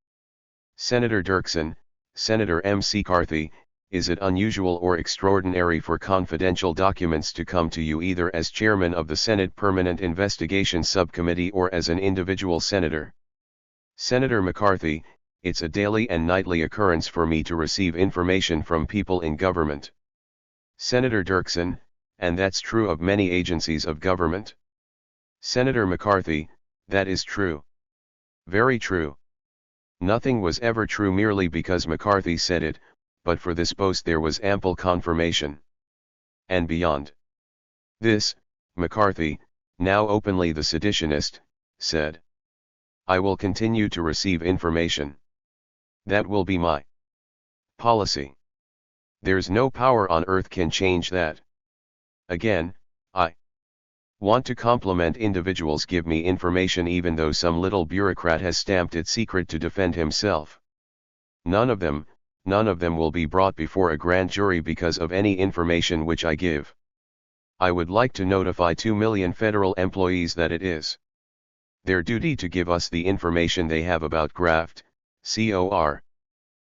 Senator Dirksen, Senator McCarthy, is it unusual or extraordinary for confidential documents to come to you either as chairman of the Senate Permanent Investigation Subcommittee or as an individual senator? Senator McCarthy, it's a daily and nightly occurrence for me to receive information from people in government. Senator Dirksen, and that's true of many agencies of government. Senator McCarthy, that is true. Very true. Nothing was ever true merely because McCarthy said it, but for this boast there was ample confirmation. And beyond this, McCarthy, now openly the seditionist, said, I will continue to receive information. That will be my policy. There's no power on earth can change that. Again, I want to compliment individuals give me information even though some little bureaucrat has stamped it secret to defend himself. None of them will be brought before a grand jury because of any information which I give. I would like to notify 2 million federal employees that it is their duty to give us the information they have about graft,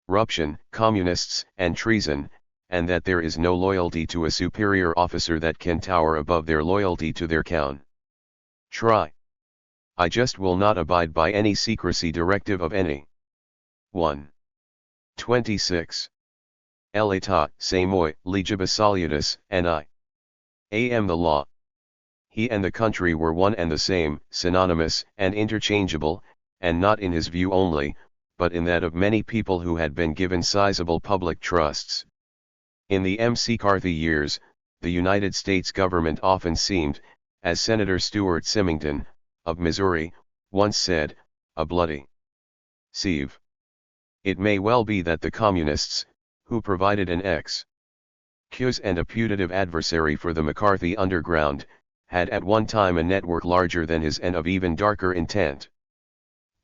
corruption, communists, and treason, and that there is no loyalty to a superior officer that can tower above their loyalty to their try. I just will not abide by any secrecy directive of any 1. 26. L'État, c'est moi, legibus salutis, and I am the law. He and the country were one and the same, synonymous and interchangeable, and not in his view only, but in that of many people who had been given sizable public trusts. In the McCarthy years, the United States government often seemed, as Senator Stuart Symington, of Missouri, once said, a bloody sieve. It may well be that the communists, who provided an excuse and a putative adversary for the McCarthy underground, had at one time a network larger than his and of even darker intent.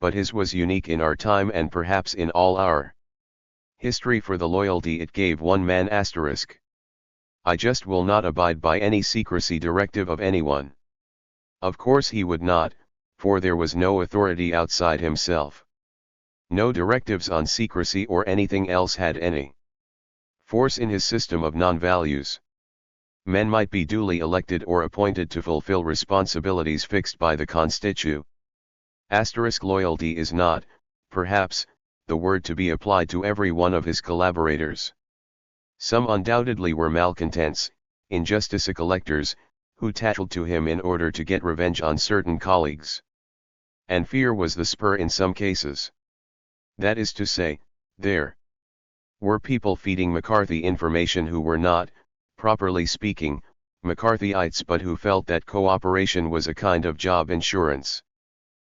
But his was unique in our time and perhaps in all our history for the loyalty it gave one man asterisk. I just will not abide by any secrecy directive of anyone. Of course he would not, for there was no authority outside himself. No directives on secrecy or anything else had any force in his system of non-values. Men might be duly elected or appointed to fulfill responsibilities fixed by the Constitution. Loyalty is not, perhaps, the word to be applied to every one of his collaborators. Some undoubtedly were malcontents, injusticious electors, who tattled to him in order to get revenge on certain colleagues. And fear was the spur in some cases. That is to say, there were people feeding McCarthy information who were not, properly speaking, McCarthyites but who felt that cooperation was a kind of job insurance.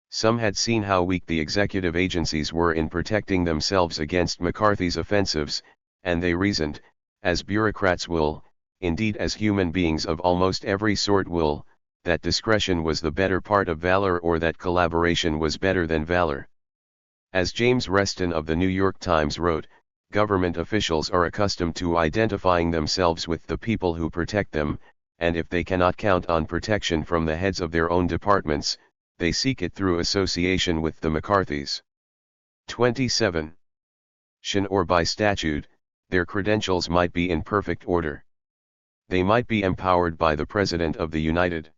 Some had seen how weak the executive agencies were in protecting themselves against McCarthy's offensives, and they reasoned, as bureaucrats will, indeed as human beings of almost every sort will, that discretion was the better part of valor or that collaboration was better than valor. As James Reston of the New York Times wrote, government officials are accustomed to identifying themselves with the people who protect them, and if they cannot count on protection from the heads of their own departments, they seek it through association with the McCarthys. 27. Or by statute, their credentials might be in perfect order. They might be empowered by the President of the United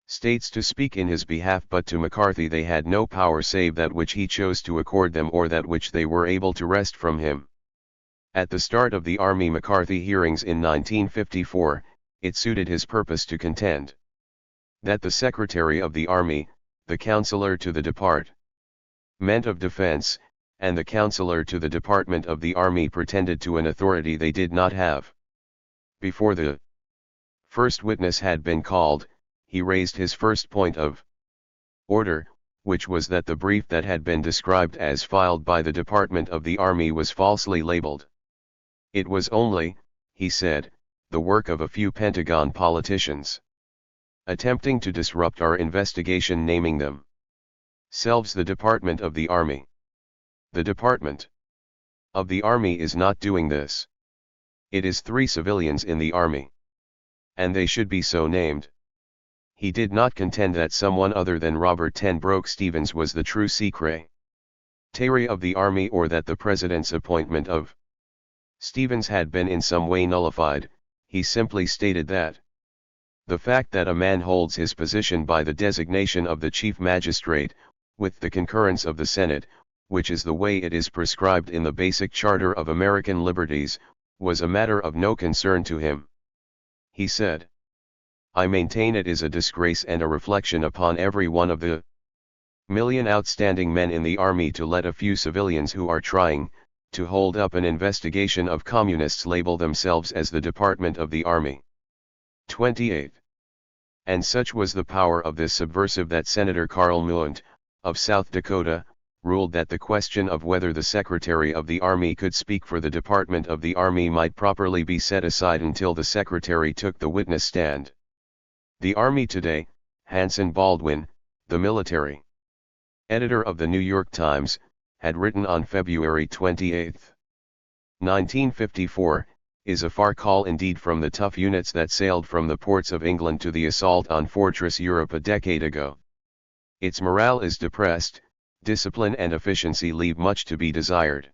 states to speak in his behalf, but to McCarthy they had no power save that which he chose to accord them or that which they were able to wrest from him. At the start of the Army McCarthy hearings in 1954, it suited his purpose to contend that the Secretary of the Army, the Counselor to the Department of Defense, and the Counselor to the Department of the Army pretended to an authority they did not have. Before the first witness had been called, he raised his first point of order, which was that the brief that had been described as filed by the Department of the Army was falsely labeled. It was only, he said, the work of a few Pentagon politicians attempting to disrupt our investigation, naming themselves the Department of the Army. The Department of the Army is not doing this. It is 3 civilians in the Army. And they should be so named. He did not contend that someone other than Robert Ten Broek Stevens was the true Secretary of the Army, or that the President's appointment of Stevens had been in some way nullified. He simply stated that the fact that a man holds his position by the designation of the Chief Magistrate, with the concurrence of the Senate, which is the way it is prescribed in the Basic Charter of American Liberties, was a matter of no concern to him. He said, "I maintain it is a disgrace and a reflection upon every one of the million outstanding men in the Army to let a few civilians who are trying to hold up an investigation of communists label themselves as the Department of the Army." 28. And such was the power of this subversive that Senator Carl Muent, of South Dakota, ruled that the question of whether the Secretary of the Army could speak for the Department of the Army might properly be set aside until the Secretary took the witness stand. The Army Today, Hanson Baldwin, the military editor of the New York Times, had written on February 28, 1954, is a far call indeed from the tough units that sailed from the ports of England to the assault on Fortress Europe a decade ago. Its morale is depressed, discipline and efficiency leave much to be desired.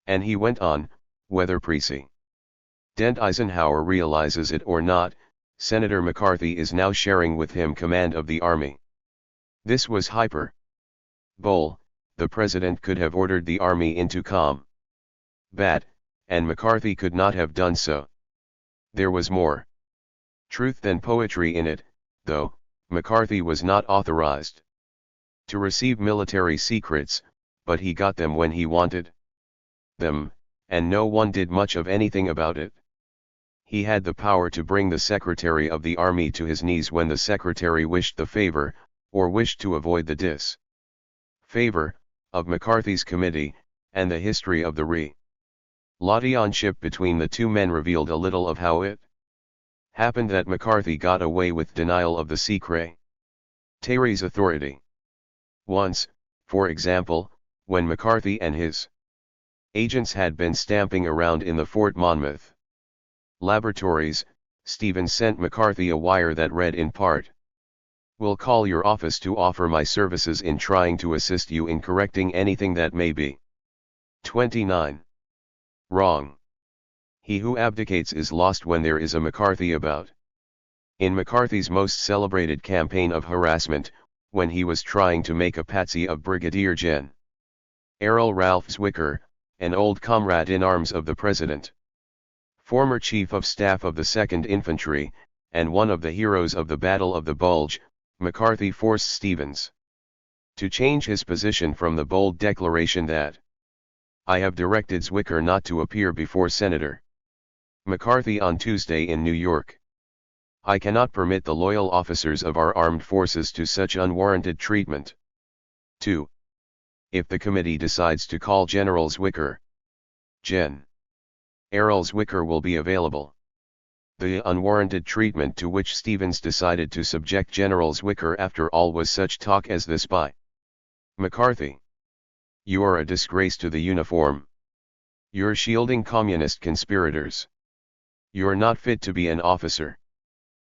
And he went on, whether President Eisenhower realizes it or not, Senator McCarthy is now sharing with him command of the Army. This was hyperbole. The President could have ordered the Army into combat, and McCarthy could not have done so. There was more truth than poetry in it, though. McCarthy was not authorized to receive military secrets, but he got them when he wanted them, and no one did much of anything about it. He had the power to bring the Secretary of the Army to his knees when the Secretary wished the favor, or wished to avoid the disfavor, of McCarthy's committee, and the history of the relationship between the two men revealed a little of how it happened that McCarthy got away with denial of the Secretary's authority. Once, for example, when McCarthy and his agents had been stamping around in the Fort Monmouth laboratories, Stevens sent McCarthy a wire that read in part, "Will call your office to offer my services in trying to assist you in correcting anything that may be 29 wrong. He who abdicates is lost when there is a McCarthy about." In McCarthy's most celebrated campaign of harassment, when he was trying to make a patsy of Brigadier Gen. Ralph Zwicker, an old comrade in arms of the President, former Chief of Staff of the 2nd Infantry, and one of the heroes of the Battle of the Bulge, McCarthy forced Stevens to change his position from the bold declaration that, "I have directed Zwicker not to appear before Senator McCarthy on Tuesday in New York. I cannot permit the loyal officers of our armed forces to such unwarranted treatment." 2. If the committee decides to call General Zwicker, Gen. Zwicker will be available. The unwarranted treatment to which Stevens decided to subject General Zwicker after all was such talk as this by McCarthy. "You are a disgrace to the uniform. You're shielding communist conspirators. You're not fit to be an officer.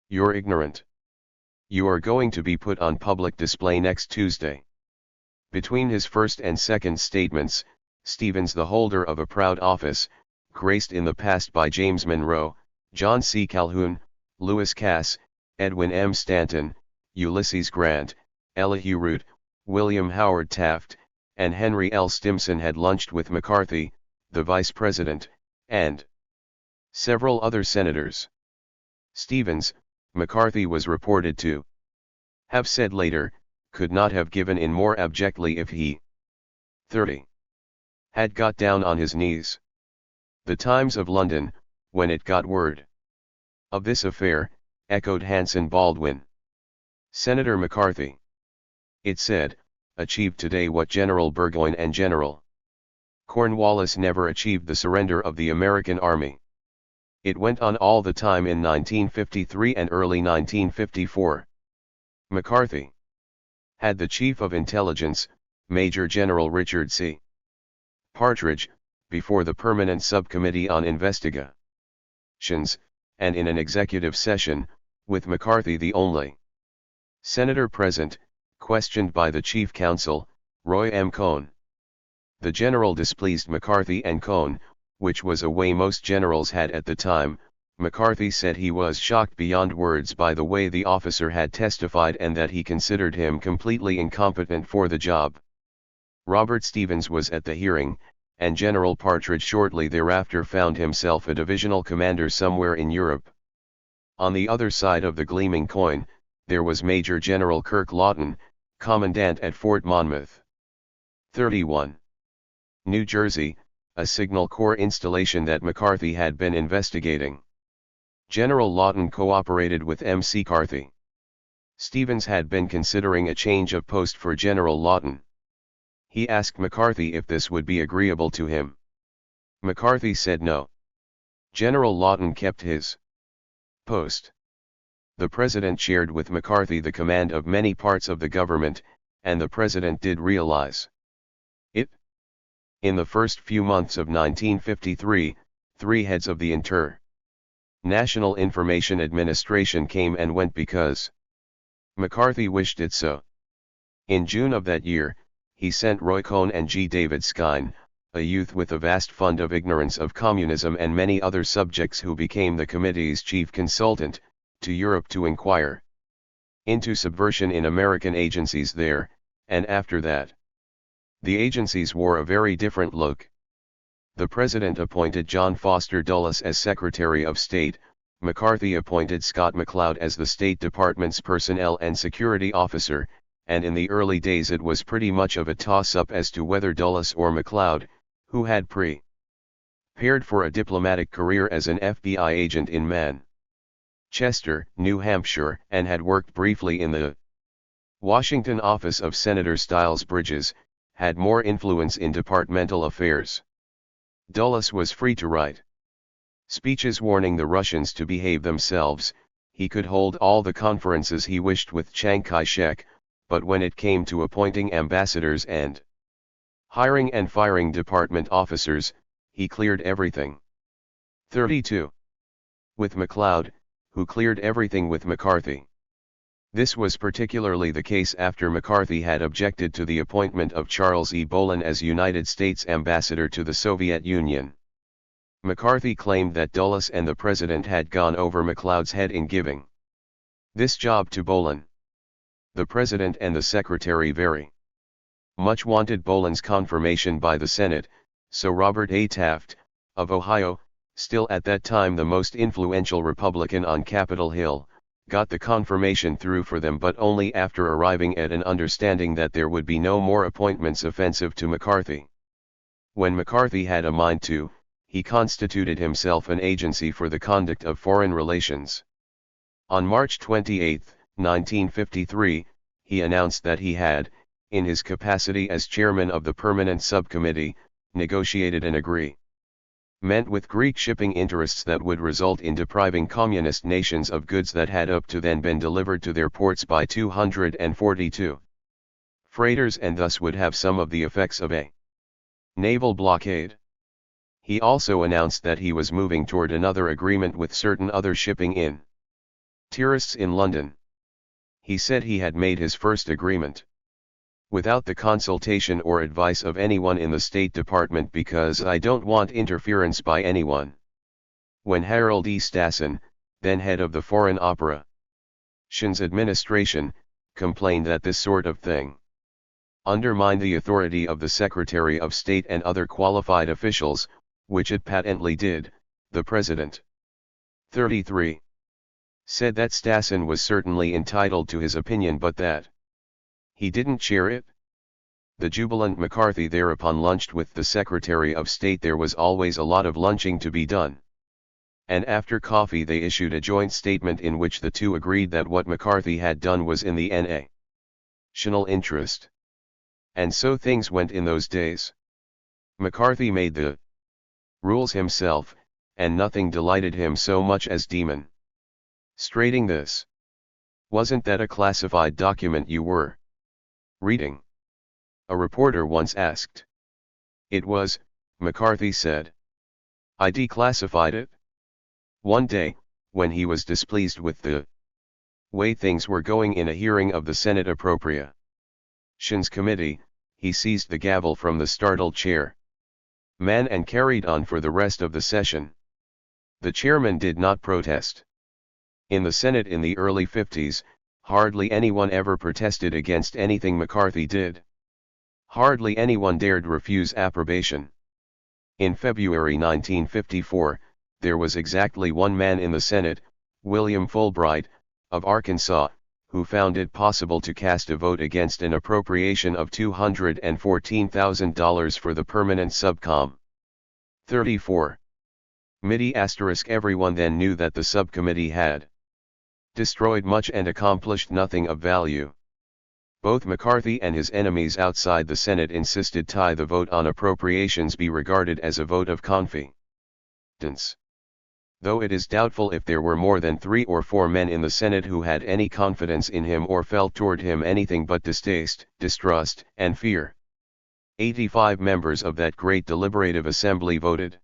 You're ignorant. You are going to be put on public display next Tuesday." Between his first and second statements, Stevens, the holder of a proud office, graced in the past by James Monroe, John C. Calhoun, Lewis Cass, Edwin M. Stanton, Ulysses Grant, Elihu Root, William Howard Taft, and Henry L. Stimson had lunched with McCarthy, the vice president, and several other senators. Stevens, McCarthy was reported to have said later, could not have given in more abjectly if he 30 had got down on his knees. The Times of London, when it got word of this affair, echoed Hanson Baldwin. Senator McCarthy, it said, achieved today what General Burgoyne and General Cornwallis never achieved: the surrender of the American army. It went on all the time in 1953 and early 1954. McCarthy had the Chief of Intelligence, Major General Richard C. Partridge, before the Permanent Subcommittee on Investigations, and in an executive session, with McCarthy the only senator present, questioned by the Chief Counsel, Roy M. Cohn. The general displeased McCarthy and Cohn, which was a way most generals had at the time. McCarthy said he was shocked beyond words by the way the officer had testified and that he considered him completely incompetent for the job. Robert Stevens was at the hearing, and General Partridge shortly thereafter found himself a divisional commander somewhere in Europe. On the other side of the gleaming coin, there was Major General Kirk Lawton, Commandant at Fort Monmouth. 31. New Jersey, a Signal Corps installation that McCarthy had been investigating. General Lawton cooperated with M.C. Carthy. Stevens had been considering a change of post for General Lawton. He asked McCarthy if this would be agreeable to him. McCarthy said no. General Lawton kept his post. The President shared with McCarthy the command of many parts of the government, and the President did realize it. In the first few months of 1953, 3 heads of the National Information Administration came and went because McCarthy wished it so. In June of that year, he sent Roy Cohn and G. David Skine, a youth with a vast fund of ignorance of communism and many other subjects who became the committee's chief consultant, to Europe to inquire into subversion in American agencies there, and after that, the agencies wore a very different look. The President appointed John Foster Dulles as Secretary of State. McCarthy appointed Scott McLeod as the State Department's Personnel and Security Officer, and in the early days it was pretty much of a toss-up as to whether Dulles or McLeod, who had prepared for a diplomatic career as an FBI agent in Manchester, New Hampshire, and had worked briefly in the Washington office of Senator Styles Bridges, had more influence in departmental affairs. Dulles was free to write speeches warning the Russians to behave themselves. He could hold all the conferences he wished with Chiang Kai-shek, but when it came to appointing ambassadors and hiring and firing department officers, he cleared everything. 32. With McLeod, who cleared everything with McCarthy. This was particularly the case after McCarthy had objected to the appointment of Charles E. Bolin as United States ambassador to the Soviet Union. McCarthy claimed that Dulles and the President had gone over McLeod's head in giving this job to Bolin. The President and the Secretary very much wanted Bolin's confirmation by the Senate, so Robert A. Taft, of Ohio, still at that time the most influential Republican on Capitol Hill, got the confirmation through for them, but only after arriving at an understanding that there would be no more appointments offensive to McCarthy. When McCarthy had a mind to, he constituted himself an agency for the conduct of foreign relations. On March 28, 1953, he announced that he had, in his capacity as chairman of the Permanent Subcommittee, negotiated an agreement with Greek shipping interests that would result in depriving communist nations of goods that had up to then been delivered to their ports by 242 freighters, and thus would have some of the effects of a naval blockade. He also announced that he was moving toward another agreement with certain other shipping interests in London. He said he had made his first agreement without the consultation or advice of anyone in the State Department because I don't want interference by anyone. When Harold E. Stassen, then head of the Foreign Opera Shin's administration complained that this sort of thing undermined the authority of the Secretary of State and other qualified officials, which it patently did. The President 33 said that Stassen was certainly entitled to his opinion but that he didn't share it. The jubilant McCarthy thereupon lunched with the Secretary of State. There was always a lot of lunching to be done. And after coffee they issued a joint statement in which the two agreed that what McCarthy had done was in the national interest. And so things went in those days. McCarthy made the rules himself, and nothing delighted him so much as demonstrating this. "Wasn't that a classified document you were reading?" a reporter once asked. "It was," McCarthy said. "I declassified it." One day, when he was displeased with the way things were going in a hearing of the Senate Appropriations Committee, he seized the gavel from the startled chairman and carried on for the rest of the session. The chairman did not protest. In the Senate in the early 50s, hardly anyone ever protested against anything McCarthy did. Hardly anyone dared refuse approbation. In February 1954, there was exactly one man in the Senate, William Fulbright, of Arkansas, who found it possible to cast a vote against an appropriation of $214,000 for the permanent subcom. 34. Committee *. Everyone then knew that the subcommittee had destroyed much and accomplished nothing of value. Both McCarthy and his enemies outside the Senate insisted the vote on appropriations be regarded as a vote of confidence. Though it is doubtful if there were more than 3 or 4 men in the Senate who had any confidence in him or felt toward him anything but distaste, distrust, and fear. 85 members of that great deliberative assembly voted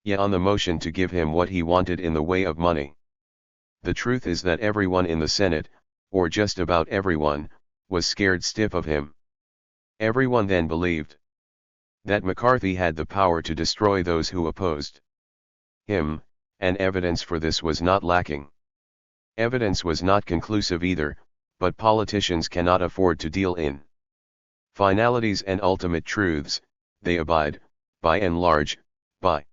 "yeah" on the motion to give him what he wanted in the way of money. The truth is that everyone in the Senate, or just about everyone, was scared stiff of him. Everyone then believed that McCarthy had the power to destroy those who opposed him, and evidence for this was not lacking. Evidence was not conclusive either, but politicians cannot afford to deal in finalities and ultimate truths. They abide, by and large, by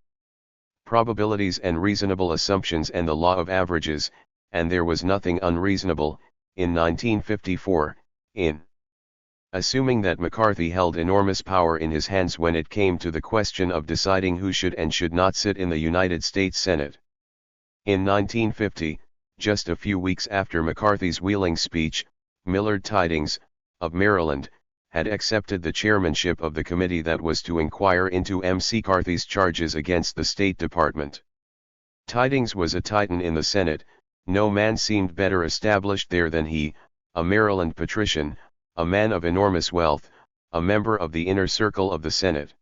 probabilities and reasonable assumptions and the law of averages, and there was nothing unreasonable, in 1954, in assuming that McCarthy held enormous power in his hands when it came to the question of deciding who should and should not sit in the United States Senate. In 1950, just a few weeks after McCarthy's Wheeling speech, Millard Tydings, of Maryland, had accepted the chairmanship of the committee that was to inquire into McCarthy's charges against the State Department. Tydings was a titan in the Senate. No man seemed better established there than he, a Maryland patrician, a man of enormous wealth, a member of the inner circle of the Senate.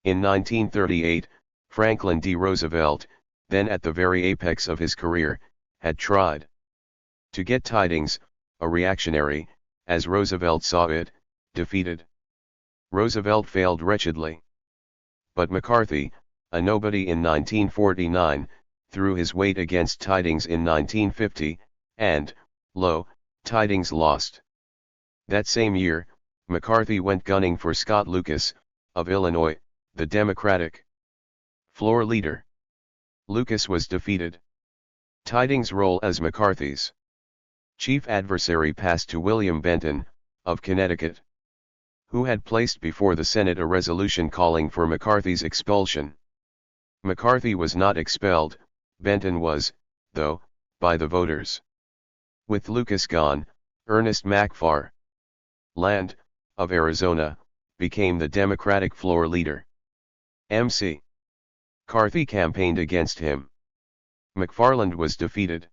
In 1938, Franklin D. Roosevelt, then at the very apex of his career, had tried to get Tydings, a reactionary, as Roosevelt saw it, defeated. Roosevelt failed wretchedly. But McCarthy, a nobody in 1949, threw his weight against Tydings in 1950, and, lo, Tydings lost. That same year, McCarthy went gunning for Scott Lucas, of Illinois, the Democratic floor leader. Lucas was defeated. Tydings' role as McCarthy's chief adversary passed to William Benton, of Connecticut, who had placed before the Senate a resolution calling for McCarthy's expulsion. McCarthy was not expelled, Benton was, though, by the voters. With Lucas gone, Ernest McFarland, of Arizona, became the Democratic floor leader. McCarthy campaigned against him. McFarland was defeated.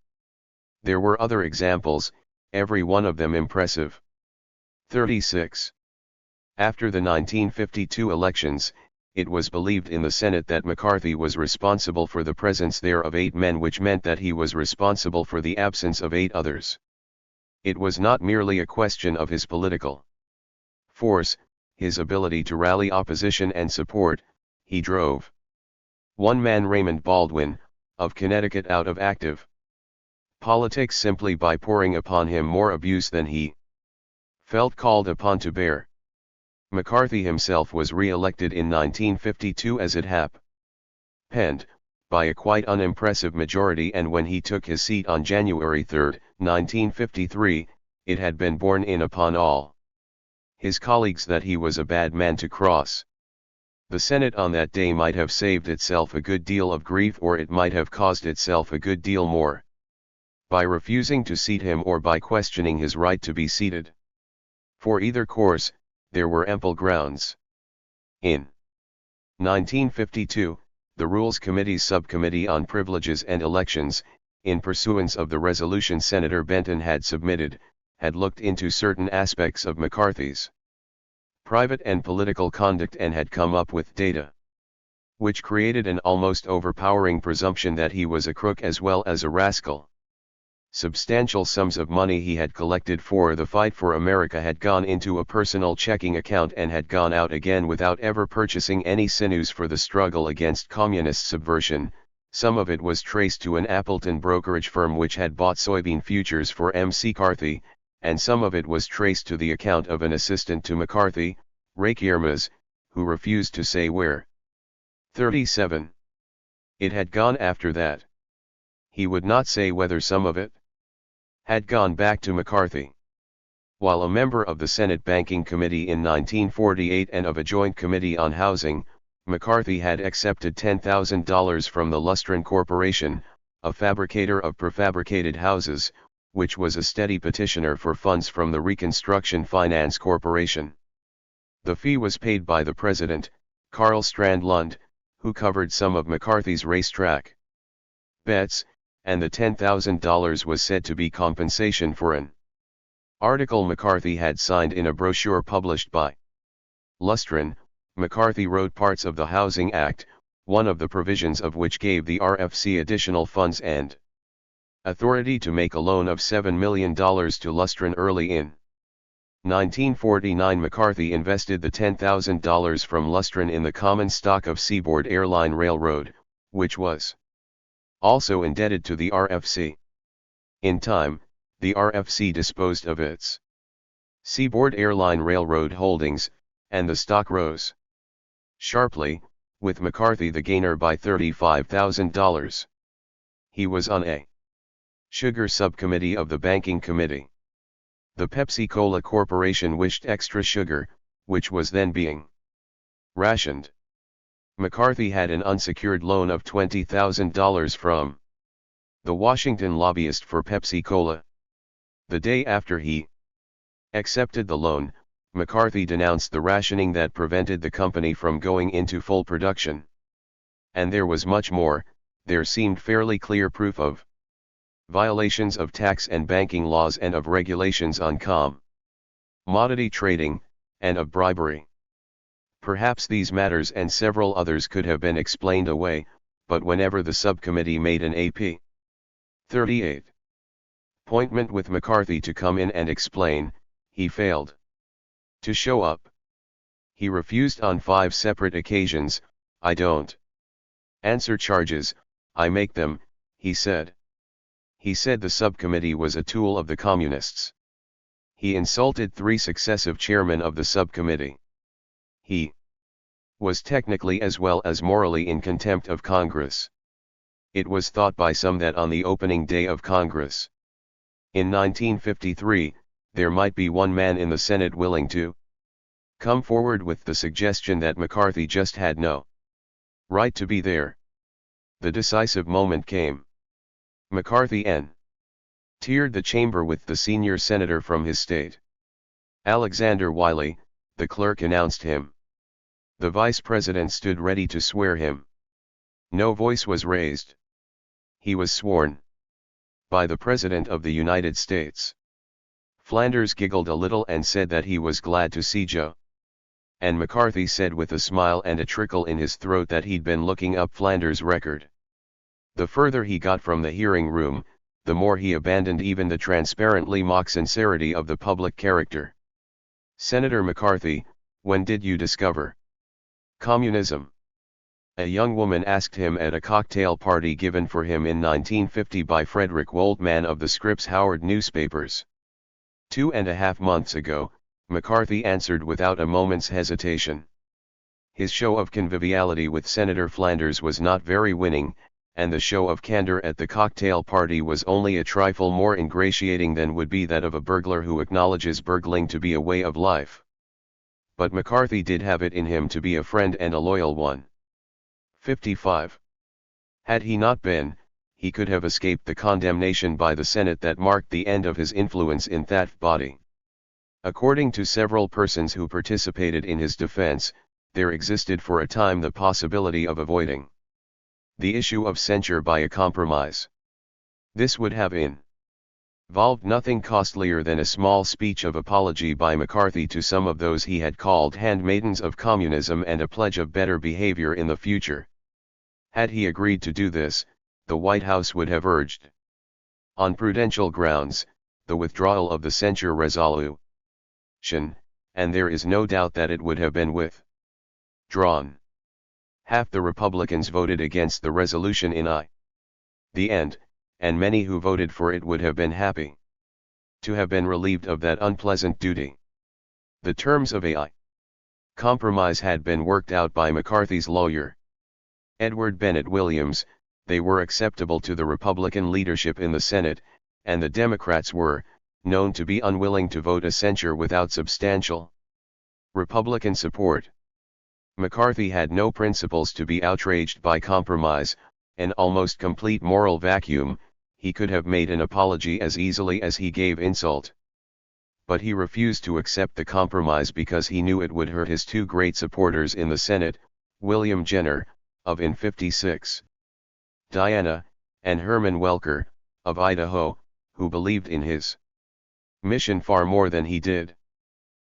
There were other examples, every one of them impressive. 36. After the 1952 elections, it was believed in the Senate that McCarthy was responsible for the presence there of 8 men, which meant that he was responsible for the absence of 8 others. It was not merely a question of his political force, his ability to rally opposition and support. He drove one man, Raymond Baldwin, of Connecticut, out of active politics simply by pouring upon him more abuse than he felt called upon to bear. McCarthy himself was re-elected in 1952 as it happened, by a quite unimpressive majority, and when he took his seat on January 3, 1953, it had been borne in upon all his colleagues that he was a bad man to cross. The Senate on that day might have saved itself a good deal of grief, or it might have caused itself a good deal more, by refusing to seat him or by questioning his right to be seated. For either course, there were ample grounds. In 1952, the Rules Committee's Subcommittee on Privileges and Elections, in pursuance of the resolution Senator Benton had submitted, had looked into certain aspects of McCarthy's private and political conduct and had come up with data which created an almost overpowering presumption that he was a crook as well as a rascal. Substantial sums of money he had collected for the fight for America had gone into a personal checking account and had gone out again without ever purchasing any sinews for the struggle against communist subversion. Some of it was traced to an Appleton brokerage firm which had bought soybean futures for McCarthy, and some of it was traced to the account of an assistant to McCarthy, Ray Kiermaz, who refused to say where. 37. It had gone after that. He would not say whether some of it had gone back to McCarthy. While a member of the Senate Banking Committee in 1948 and of a Joint Committee on Housing, McCarthy had accepted $10,000 from the Lustron Corporation, a fabricator of prefabricated houses, which was a steady petitioner for funds from the Reconstruction Finance Corporation. The fee was paid by the president, Carl Strand Lund, who covered some of McCarthy's racetrack bets, and the $10,000 was said to be compensation for an article McCarthy had signed in a brochure published by Lustron. McCarthy wrote parts of the Housing Act, one of the provisions of which gave the RFC additional funds and authority to make a loan of $7 million to Lustron early in 1949. McCarthy invested the $10,000 from Lustron in the common stock of Seaboard Airline Railroad, which was also indebted to the RFC. In time, the RFC disposed of its Seaboard Airline Railroad holdings, and the stock rose sharply, with McCarthy the gainer by $35,000. He was on a sugar subcommittee of the Banking Committee. The Pepsi-Cola Corporation wished extra sugar, which was then being rationed. McCarthy had an unsecured loan of $20,000 from the Washington lobbyist for Pepsi-Cola. The day after he accepted the loan, McCarthy denounced the rationing that prevented the company from going into full production. And there was much more. There seemed fairly clear proof of violations of tax and banking laws and of regulations on commodity trading, and of bribery. Perhaps these matters and several others could have been explained away, but whenever the subcommittee made an AP 38 appointment with McCarthy to come in and explain, he failed to show up. He refused on 5 separate occasions. "I don't answer charges, I make them," he said. He said the subcommittee was a tool of the communists. He insulted 3 successive chairmen of the subcommittee. He was technically as well as morally in contempt of Congress. It was thought by some that on the opening day of Congress in 1953, there might be one man in the Senate willing to come forward with the suggestion that McCarthy just had no right to be there. The decisive moment came. McCarthy entered the chamber with the senior senator from his state. Alexander Wiley, the clerk, announced him. The vice president stood ready to swear him. No voice was raised. He was sworn by the President of the United States. Flanders giggled a little and said that he was glad to see Joe. And McCarthy said with a smile and a trickle in his throat that he'd been looking up Flanders' record. The further he got from the hearing room, the more he abandoned even the transparently mock sincerity of the public character. "Senator McCarthy, when did you discover communism?" a young woman asked him at a cocktail party given for him in 1950 by Frederick Waldman of the Scripps Howard newspapers. 2.5 months ago, McCarthy answered without a moment's hesitation. His show of conviviality with Senator Flanders was not very winning, and the show of candor at the cocktail party was only a trifle more ingratiating than would be that of a burglar who acknowledges burgling to be a way of life. But McCarthy did have it in him to be a friend and a loyal one. 55. Had he not been, he could have escaped the condemnation by the Senate that marked the end of his influence in that body. According to several persons who participated in his defense, there existed for a time the possibility of avoiding the issue of censure by a compromise. This would have involved nothing costlier than a small speech of apology by McCarthy to some of those he had called handmaidens of communism and a pledge of better behavior in the future. Had he agreed to do this, the White House would have urged, on prudential grounds, the withdrawal of the censure resolution, and there is no doubt that it would have been withdrawn. Half the Republicans voted against the resolution in the end, and many who voted for it would have been happy to have been relieved of that unpleasant duty. The terms of a compromise had been worked out by McCarthy's lawyer, Edward Bennett Williams. They were acceptable to the Republican leadership in the Senate, and the Democrats were known to be unwilling to vote a censure without substantial Republican support. McCarthy had no principles to be outraged by compromise, an almost complete moral vacuum. He could have made an apology as easily as he gave insult. But he refused to accept the compromise because he knew it would hurt his two great supporters in the Senate, William Jenner, of in 56, Diana, and Herman Welker, of Idaho, who believed in his mission far more than he did.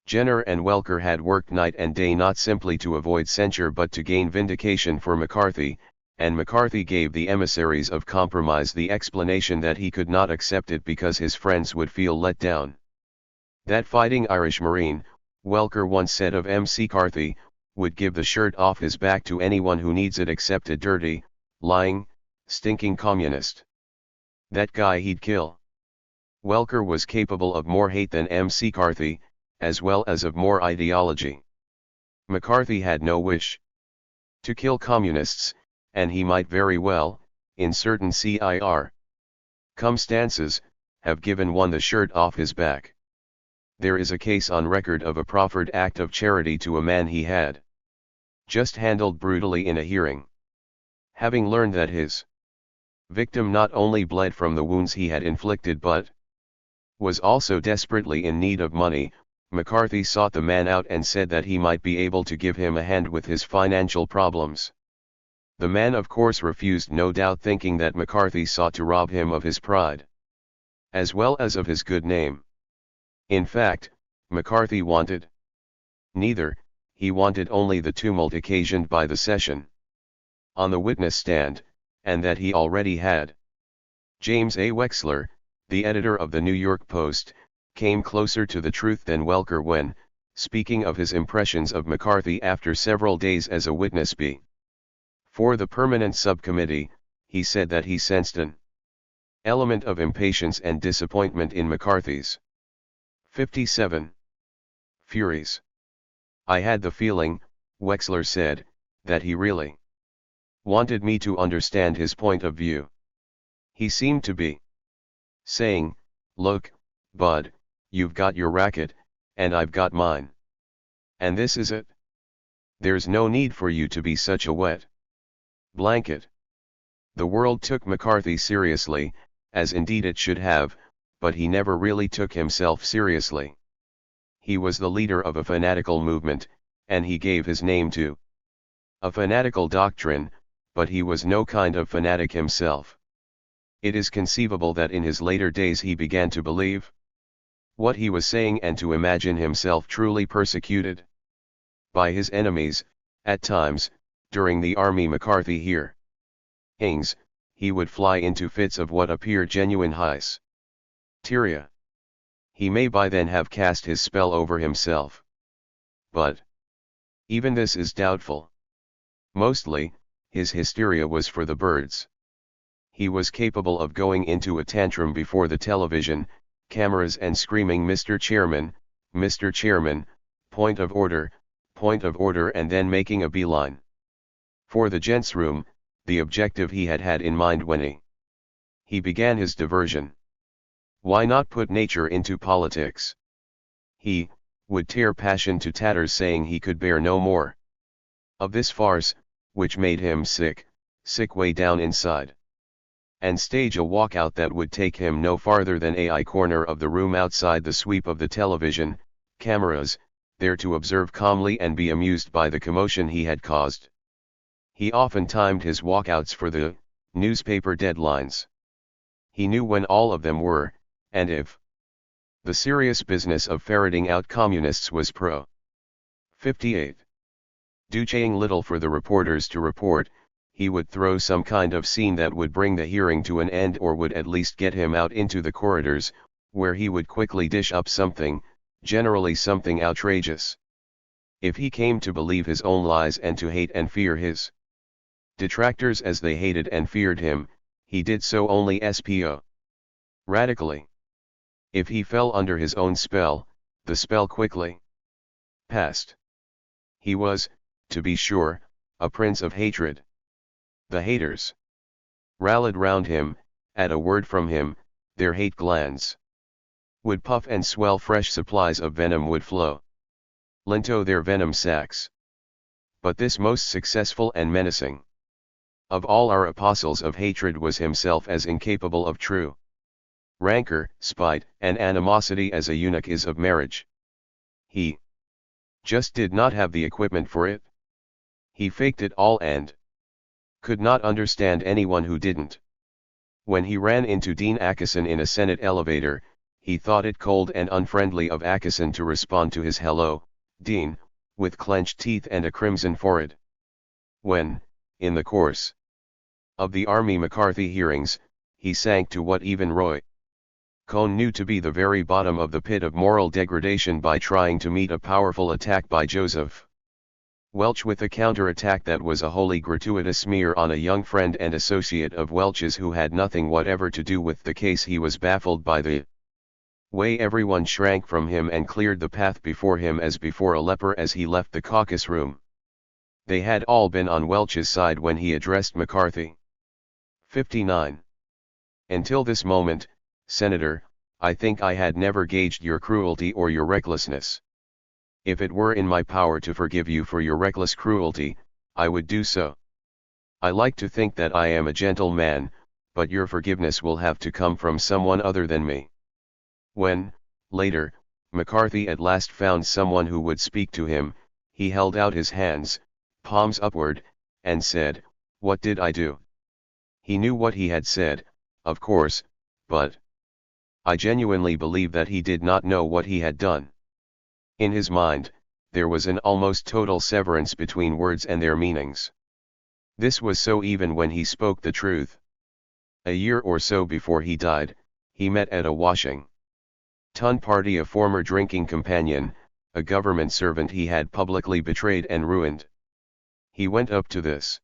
Jenner and Welker had worked night and day not simply to avoid censure but to gain vindication for McCarthy, and McCarthy gave the emissaries of compromise the explanation that he could not accept it because his friends would feel let down. That fighting Irish Marine, Welker once said of McCarthy, would give the shirt off his back to anyone who needs it except a dirty, lying, stinking communist. That guy he'd kill. Welker was capable of more hate than McCarthy, as well as of more ideology. McCarthy had no wish to kill communists, and he might very well, in certain circumstances, have given one the shirt off his back. There is a case on record of a proffered act of charity to a man he had just handled brutally in a hearing. Having learned that his victim not only bled from the wounds he had inflicted but was also desperately in need of money, McCarthy sought the man out and said that he might be able to give him a hand with his financial problems. The man of course refused, no doubt thinking that McCarthy sought to rob him of his pride, as well as of his good name. In fact, McCarthy wanted neither. He wanted only the tumult occasioned by the session on the witness stand, and that he already had. James A. Wexler, the editor of the New York Post, came closer to the truth than Welker when, speaking of his impressions of McCarthy after several days as a witness before the permanent subcommittee, he said that he sensed an element of impatience and disappointment in McCarthy's 57 furies. I had the feeling, Wexler said, that he really wanted me to understand his point of view. He seemed to be saying, look, bud, you've got your racket, and I've got mine. And this is it. There's no need for you to be such a wet blanket. The world took McCarthy seriously, as indeed it should have, but he never really took himself seriously. He was the leader of a fanatical movement, and he gave his name to a fanatical doctrine, but he was no kind of fanatic himself. It is conceivable that in his later days he began to believe what he was saying and to imagine himself truly persecuted by his enemies. At times, during the Army McCarthy hearings, he would fly into fits of what appeared genuine hysteria. He may by then have cast his spell over himself. But even this is doubtful. Mostly, his hysteria was for the birds. He was capable of going into a tantrum before the television, cameras and screaming Mr. Chairman, point of order, and then making a beeline for the gents' room, the objective he had had in mind when he began his diversion. Why not put nature into politics? He would tear passion to tatters, saying he could bear no more of this farce, which made him sick way down inside, and stage a walkout that would take him no farther than a corner of the room outside the sweep of the television cameras, there to observe calmly and be amused by the commotion he had caused. He often timed his walkouts for the newspaper deadlines. He knew when all of them were, and if the serious business of ferreting out communists was pro. 58. Doing little for the reporters to report, he would throw some kind of scene that would bring the hearing to an end, or would at least get him out into the corridors, where he would quickly dish up something, generally something outrageous. If he came to believe his own lies and to hate and fear his detractors as they hated and feared him, he did so only spo radically. If he fell under his own spell, the spell quickly passed. He was, to be sure, a prince of hatred. The haters rallied round him, at a word from him, their hate glands would puff and swell, fresh supplies of venom would flow lento their venom sacs. But this most successful and menacing of all our apostles of hatred was himself as incapable of true rancor, spite, and animosity as a eunuch is of marriage. He just did not have the equipment for it. He faked it all and could not understand anyone who didn't. When he ran into Dean Acheson in a Senate elevator, he thought it cold and unfriendly of Acheson to respond to his "Hello, Dean," with clenched teeth and a crimson forehead. When, in the course of the Army McCarthy hearings, he sank to what even Roy Cohn knew to be the very bottom of the pit of moral degradation by trying to meet a powerful attack by Joseph Welch with a counter-attack that was a wholly gratuitous smear on a young friend and associate of Welch's who had nothing whatever to do with the case. He was baffled by the way everyone shrank from him and cleared the path before him as before a leper as he left the caucus room. They had all been on Welch's side when he addressed McCarthy. 59. Until this moment, Senator, I think I had never gauged your cruelty or your recklessness. If it were in my power to forgive you for your reckless cruelty, I would do so. I like to think that I am a gentle man, but your forgiveness will have to come from someone other than me. When, later, McCarthy at last found someone who would speak to him, he held out his hands, palms upward, and said, "What did I do?" He knew what he had said, of course, but I genuinely believe that he did not know what he had done. In his mind, there was an almost total severance between words and their meanings. This was so even when he spoke the truth. A year or so before he died, he met at a Washington party a former drinking companion, a government servant he had publicly betrayed and ruined. He went up to this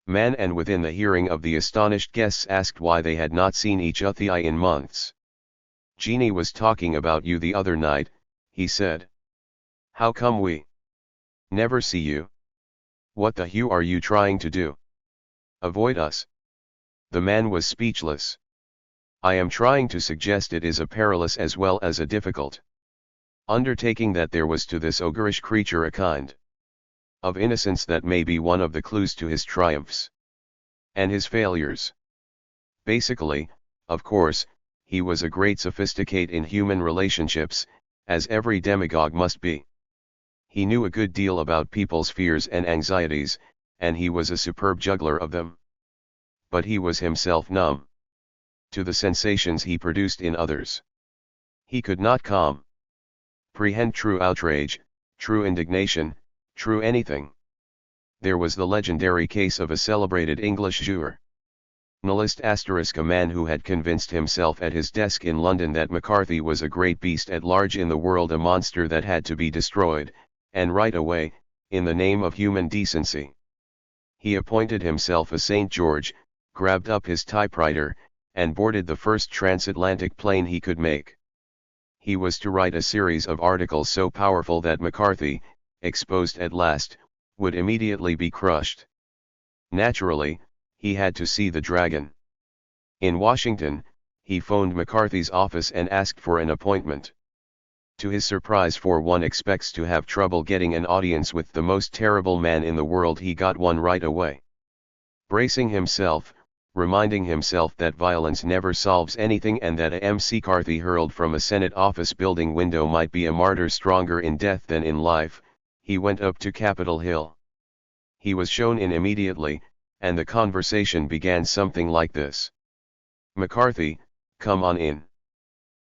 man and within the hearing of the astonished guests asked why they had not seen each other in months. "Jeannie was talking about you the other night," he said. "How come we never see you? What the hell are you trying to do? Avoid us?" The man was speechless. "I am trying to suggest it is a perilous as well as a difficult undertaking, that there was to this ogreish creature a kind of innocence that may be one of the clues to his triumphs and his failures. Basically, of course, he was a great sophisticate in human relationships, as every demagogue must be. He knew a good deal about people's fears and anxieties, and he was a superb juggler of them. But he was himself numb to the sensations he produced in others. He could not comprehend true outrage, true indignation, true anything. There was the legendary case of a celebrated English journalist *, a man who had convinced himself at his desk in London that McCarthy was a great beast at large in the world, a monster that had to be destroyed, and right away, in the name of human decency. He appointed himself a St. George, grabbed up his typewriter, and boarded the first transatlantic plane he could make. He was to write a series of articles so powerful that McCarthy, exposed at last, would immediately be crushed. Naturally, he had to see the dragon. In Washington, he phoned McCarthy's office and asked for an appointment. To his surprise, for one expects to have trouble getting an audience with the most terrible man in the world, he got one right away. Bracing himself, reminding himself that violence never solves anything and that a McCarthy hurled from a Senate office building window might be a martyr stronger in death than in life, he went up to Capitol Hill. He was shown in immediately, and the conversation began something like this. "McCarthy, come on in.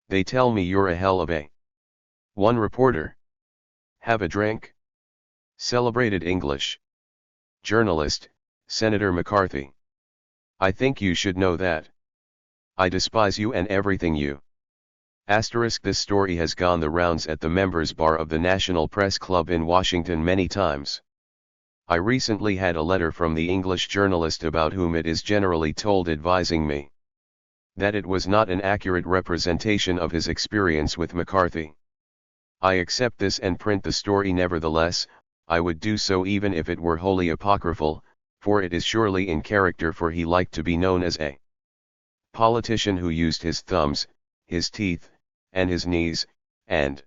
They tell me you're a hell of a one reporter. Have a drink?" Celebrated English. Journalist, Senator McCarthy. "I think you should know that. I despise you and everything you." This story has gone the rounds at the members' bar of the National Press Club in Washington many times. I recently had a letter from the English journalist about whom it is generally told advising me that it was not an accurate representation of his experience with McCarthy. I accept this and print the story nevertheless. I would do so even if it were wholly apocryphal, for it is surely in character, for he liked to be known as a politician who used his thumbs, his teeth, and his knees, and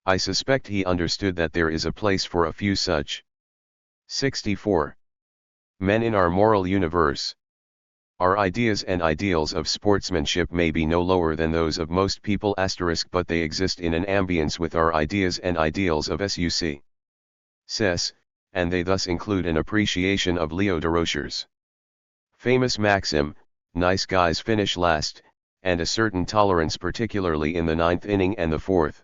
I suspect he understood that there is a place for a few such 64 men in our moral universe. Our ideas and ideals of sportsmanship may be no lower than those of most people *, but they exist in an ambience with our ideas and ideals of success, and they thus include an appreciation of Leo Durocher's famous maxim, "Nice guys finish last," and a certain tolerance particularly in the 9th inning and the 4th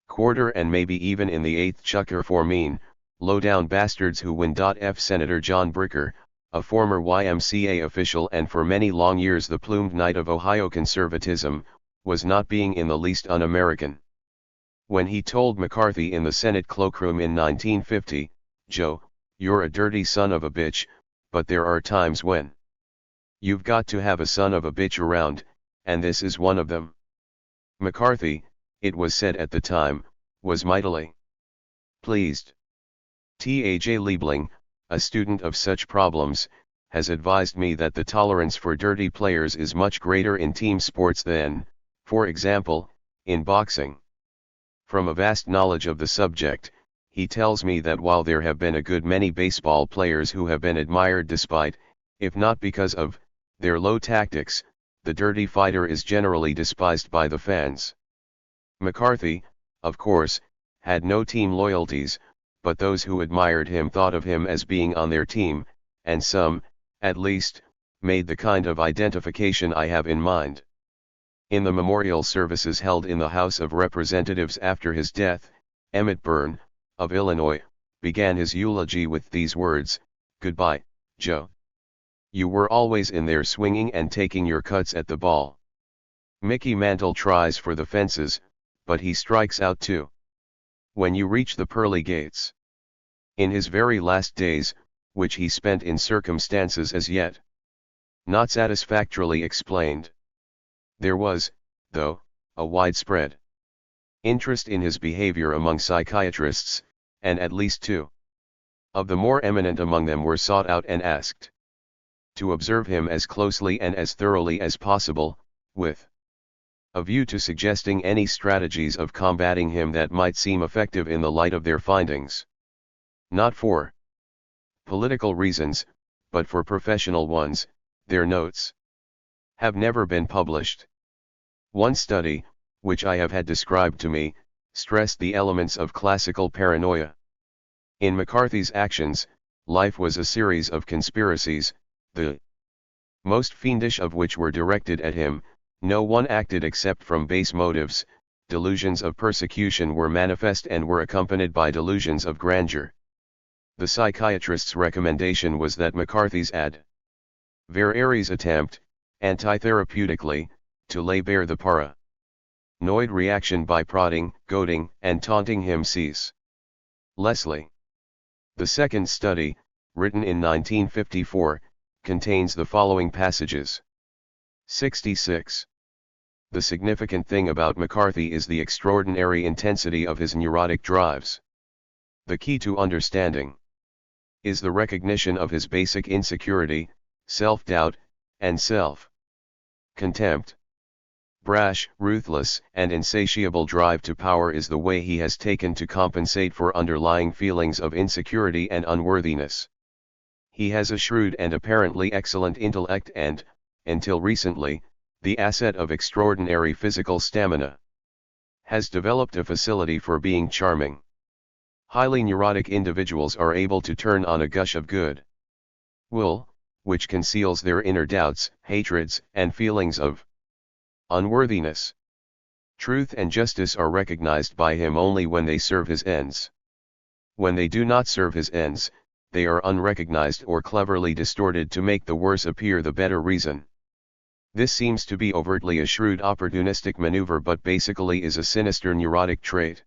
quarter, and maybe even in the 8th chukker, for mean, low-down bastards who win. Senator John Bricker, a former YMCA official and for many long years the plumed knight of Ohio conservatism, was not being in the least un-American. When he told McCarthy in the Senate cloakroom in 1950, "Joe, you're a dirty son of a bitch, but there are times when you've got to have a son of a bitch around, and this is one of them." McCarthy, it was said at the time, was mightily pleased. T.J. Liebling, a student of such problems, has advised me that the tolerance for dirty players is much greater in team sports than, for example, in boxing. From a vast knowledge of the subject, he tells me that while there have been a good many baseball players who have been admired despite, if not because of, their low tactics, the dirty fighter is generally despised by the fans. McCarthy, of course, had no team loyalties, but those who admired him thought of him as being on their team, and some, at least, made the kind of identification I have in mind. In the memorial services held in the House of Representatives after his death, Emmett Byrne, of Illinois, began his eulogy with these words, "Goodbye, Joe. You were always in there swinging and taking your cuts at the ball. Mickey Mantle tries for the fences, but he strikes out too. When you reach the pearly gates." In his very last days, which he spent in circumstances as yet not satisfactorily explained, there was, though, a widespread interest in his behavior among psychiatrists, and at least two of the more eminent among them were sought out and asked to observe him as closely and as thoroughly as possible, with a view to suggesting any strategies of combating him that might seem effective in the light of their findings. Not for political reasons, but for professional ones. Their notes have never been published. One study, which I have had described to me, stressed the elements of classical paranoia. In McCarthy's actions, life was a series of conspiracies, the most fiendish of which were directed at him. No one acted except from base motives. Delusions of persecution were manifest and were accompanied by delusions of grandeur. The psychiatrist's recommendation was that McCarthy's adversaries attempt, antitherapeutically, to lay bare the paranoid reaction by prodding, goading, and taunting him cease. Leslie. The second study, written in 1954, contains the following passages. 66. The significant thing about McCarthy is the extraordinary intensity of his neurotic drives. The key to understanding is the recognition of his basic insecurity, self-doubt, and self-contempt. Brash, ruthless, and insatiable drive to power is the way he has taken to compensate for underlying feelings of insecurity and unworthiness. He has a shrewd and apparently excellent intellect and, until recently, the asset of extraordinary physical stamina. Has developed a facility for being charming. Highly neurotic individuals are able to turn on a gush of good will, which conceals their inner doubts, hatreds, and feelings of unworthiness. Truth and justice are recognized by him only when they serve his ends. When they do not serve his ends, they are unrecognized or cleverly distorted to make the worse appear the better reason. This seems to be overtly a shrewd opportunistic maneuver, but basically is a sinister neurotic trait.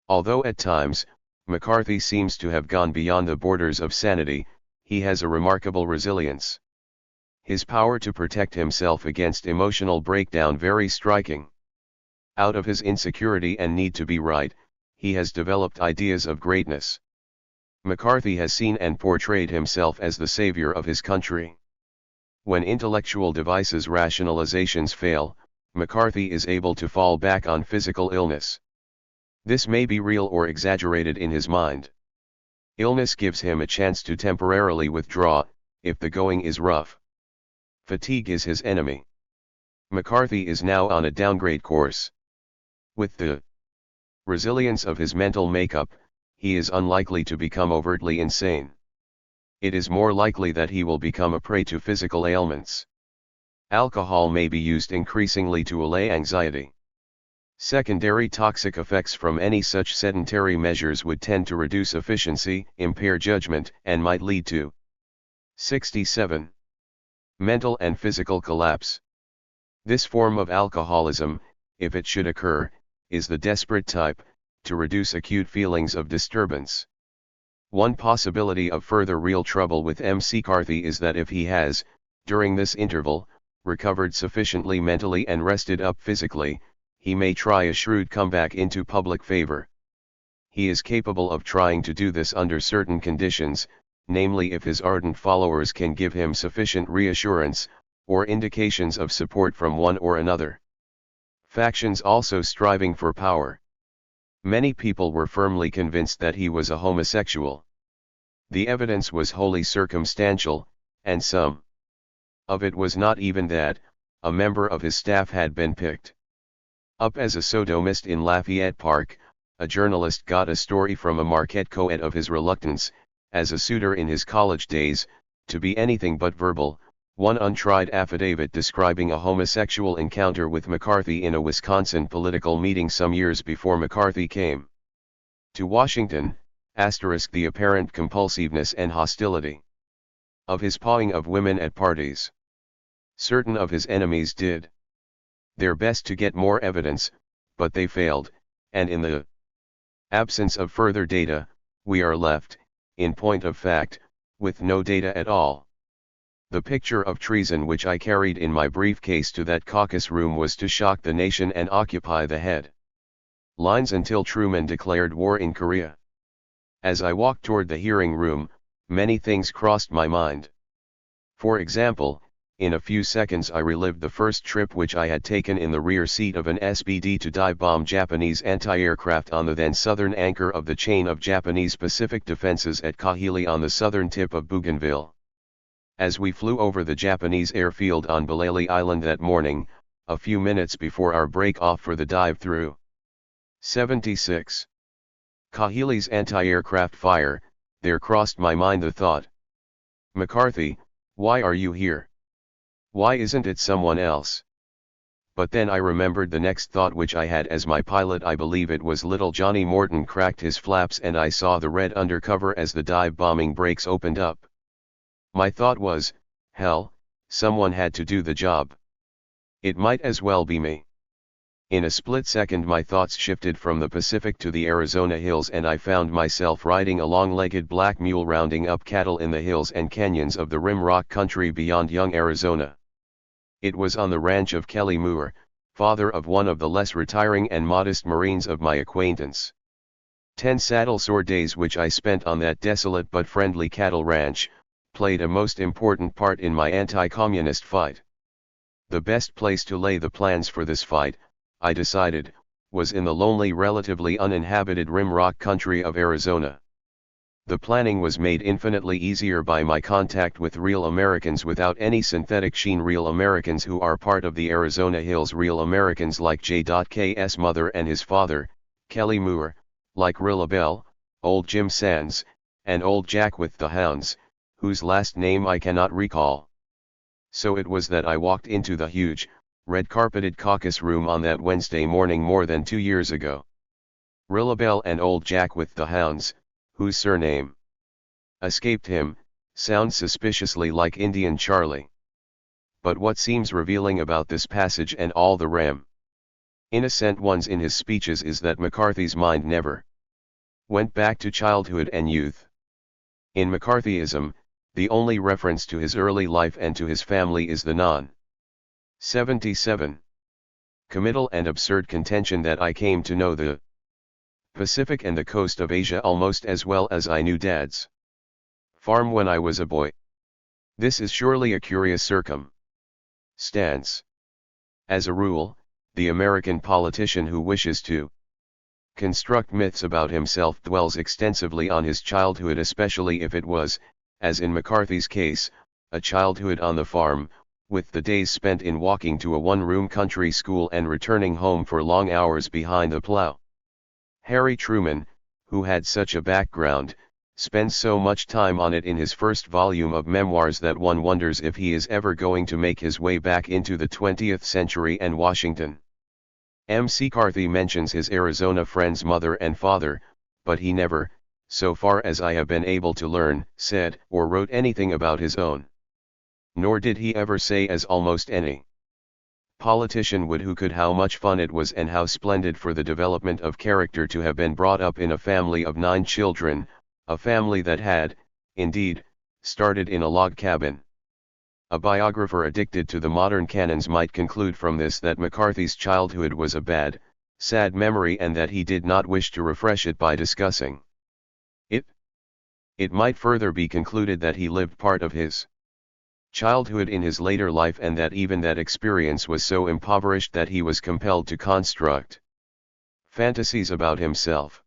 Although at times, McCarthy seems to have gone beyond the borders of sanity, he has a remarkable resilience. His power to protect himself against emotional breakdown very striking. Out of his insecurity and need to be right, he has developed ideas of greatness. McCarthy has seen and portrayed himself as the savior of his country. When intellectual devices rationalizations fail, McCarthy is able to fall back on physical illness. This may be real or exaggerated in his mind. Illness gives him a chance to temporarily withdraw, if the going is rough. Fatigue is his enemy. McCarthy is now on a downgrade course. With the resilience of his mental makeup, he is unlikely to become overtly insane. It is more likely that he will become a prey to physical ailments. Alcohol may be used increasingly to allay anxiety. Secondary toxic effects from any such sedentary measures would tend to reduce efficiency, impair judgment, and might lead to 67. Mental and physical collapse. This form of alcoholism, if it should occur, is the desperate type, to reduce acute feelings of disturbance. One possibility of further real trouble with McCarthy is that if he has, during this interval, recovered sufficiently mentally and rested up physically, he may try a shrewd comeback into public favor. He is capable of trying to do this under certain conditions, namely if his ardent followers can give him sufficient reassurance, or indications of support from one or another. Factions also striving for power. Many people were firmly convinced that he was a homosexual. The evidence was wholly circumstantial, and some of it was not even that. A member of his staff had been picked up as a sodomist in Lafayette Park. A journalist got a story from a Marquette co-ed of his reluctance, as a suitor in his college days, to be anything but verbal. One untried affidavit describing a homosexual encounter with McCarthy in a Wisconsin political meeting some years before McCarthy came to Washington, the apparent compulsiveness and hostility of his pawing of women at parties. Certain of his enemies did their best to get more evidence, but they failed, and in the absence of further data, we are left, in point of fact, with no data at all. The picture of treason which I carried in my briefcase to that caucus room was to shock the nation and occupy the headlines until Truman declared war in Korea. As I walked toward the hearing room, many things crossed my mind. For example, in a few seconds I relived the first trip which I had taken in the rear seat of an SBD to dive bomb Japanese anti-aircraft on the then southern anchor of the chain of Japanese Pacific defenses at Kahili on the southern tip of Bougainville. As we flew over the Japanese airfield on Balali Island that morning, a few minutes before our break off for the dive through 76. Kahili's anti-aircraft fire, there crossed my mind the thought, McCarthy, why are you here? Why isn't it someone else? But then I remembered the next thought which I had as my pilot. I believe it was little Johnny Morton cracked his flaps and I saw the red undercover as the dive bombing brakes opened up. My thought was, hell, someone had to do the job. It might as well be me. In a split second my thoughts shifted from the Pacific to the Arizona hills, and I found myself riding a long-legged black mule rounding up cattle in the hills and canyons of the Rim Rock country beyond Young, Arizona. It was on the ranch of Kelly Moore, father of one of the less retiring and modest Marines of my acquaintance. 10 saddle-sore days which I spent on that desolate but friendly cattle ranch, played a most important part in my anti-communist fight. The best place to lay the plans for this fight, I decided, was in the lonely, relatively uninhabited Rim Rock country of Arizona. The planning was made infinitely easier by my contact with real Americans without any synthetic sheen, real Americans who are part of the Arizona hills, real Americans like J.K.'s mother and his father, Kelly Moore, like Rilla Bell, old Jim Sands, and old Jack with the hounds, whose last name I cannot recall. So it was that I walked into the huge, red-carpeted caucus room on that Wednesday morning more than 2 years ago. Rilla Bell and old Jack with the hounds, whose surname escaped him, sounds suspiciously like Indian Charlie. But what seems revealing about this passage and all the innocent ones in his speeches is that McCarthy's mind never went back to childhood and youth. In McCarthyism, the only reference to his early life and to his family is the non-77 committal and absurd contention that I came to know the Pacific and the coast of Asia almost as well as I knew Dad's farm when I was a boy. This is surely a curious circumstance. As a rule, the American politician who wishes to construct myths about himself dwells extensively on his childhood, especially if it was, as in McCarthy's case, a childhood on the farm, with the days spent in walking to a one-room country school and returning home for long hours behind the plow. Harry Truman, who had such a background, spends so much time on it in his first volume of memoirs that one wonders if he is ever going to make his way back into the 20th century and Washington. McCarthy mentions his Arizona friend's mother and father, but he never, so far as I have been able to learn, said or wrote anything about his own. Nor did he ever say, as almost any politician would who could, how much fun it was and how splendid for the development of character to have been brought up in a family of 9 children, a family that had, indeed, started in a log cabin. A biographer addicted to the modern canons might conclude from this that McCarthy's childhood was a bad, sad memory and that he did not wish to refresh it by discussing it. It might further be concluded that he lived part of his childhood in his later life and that even that experience was so impoverished that he was compelled to construct fantasies about himself.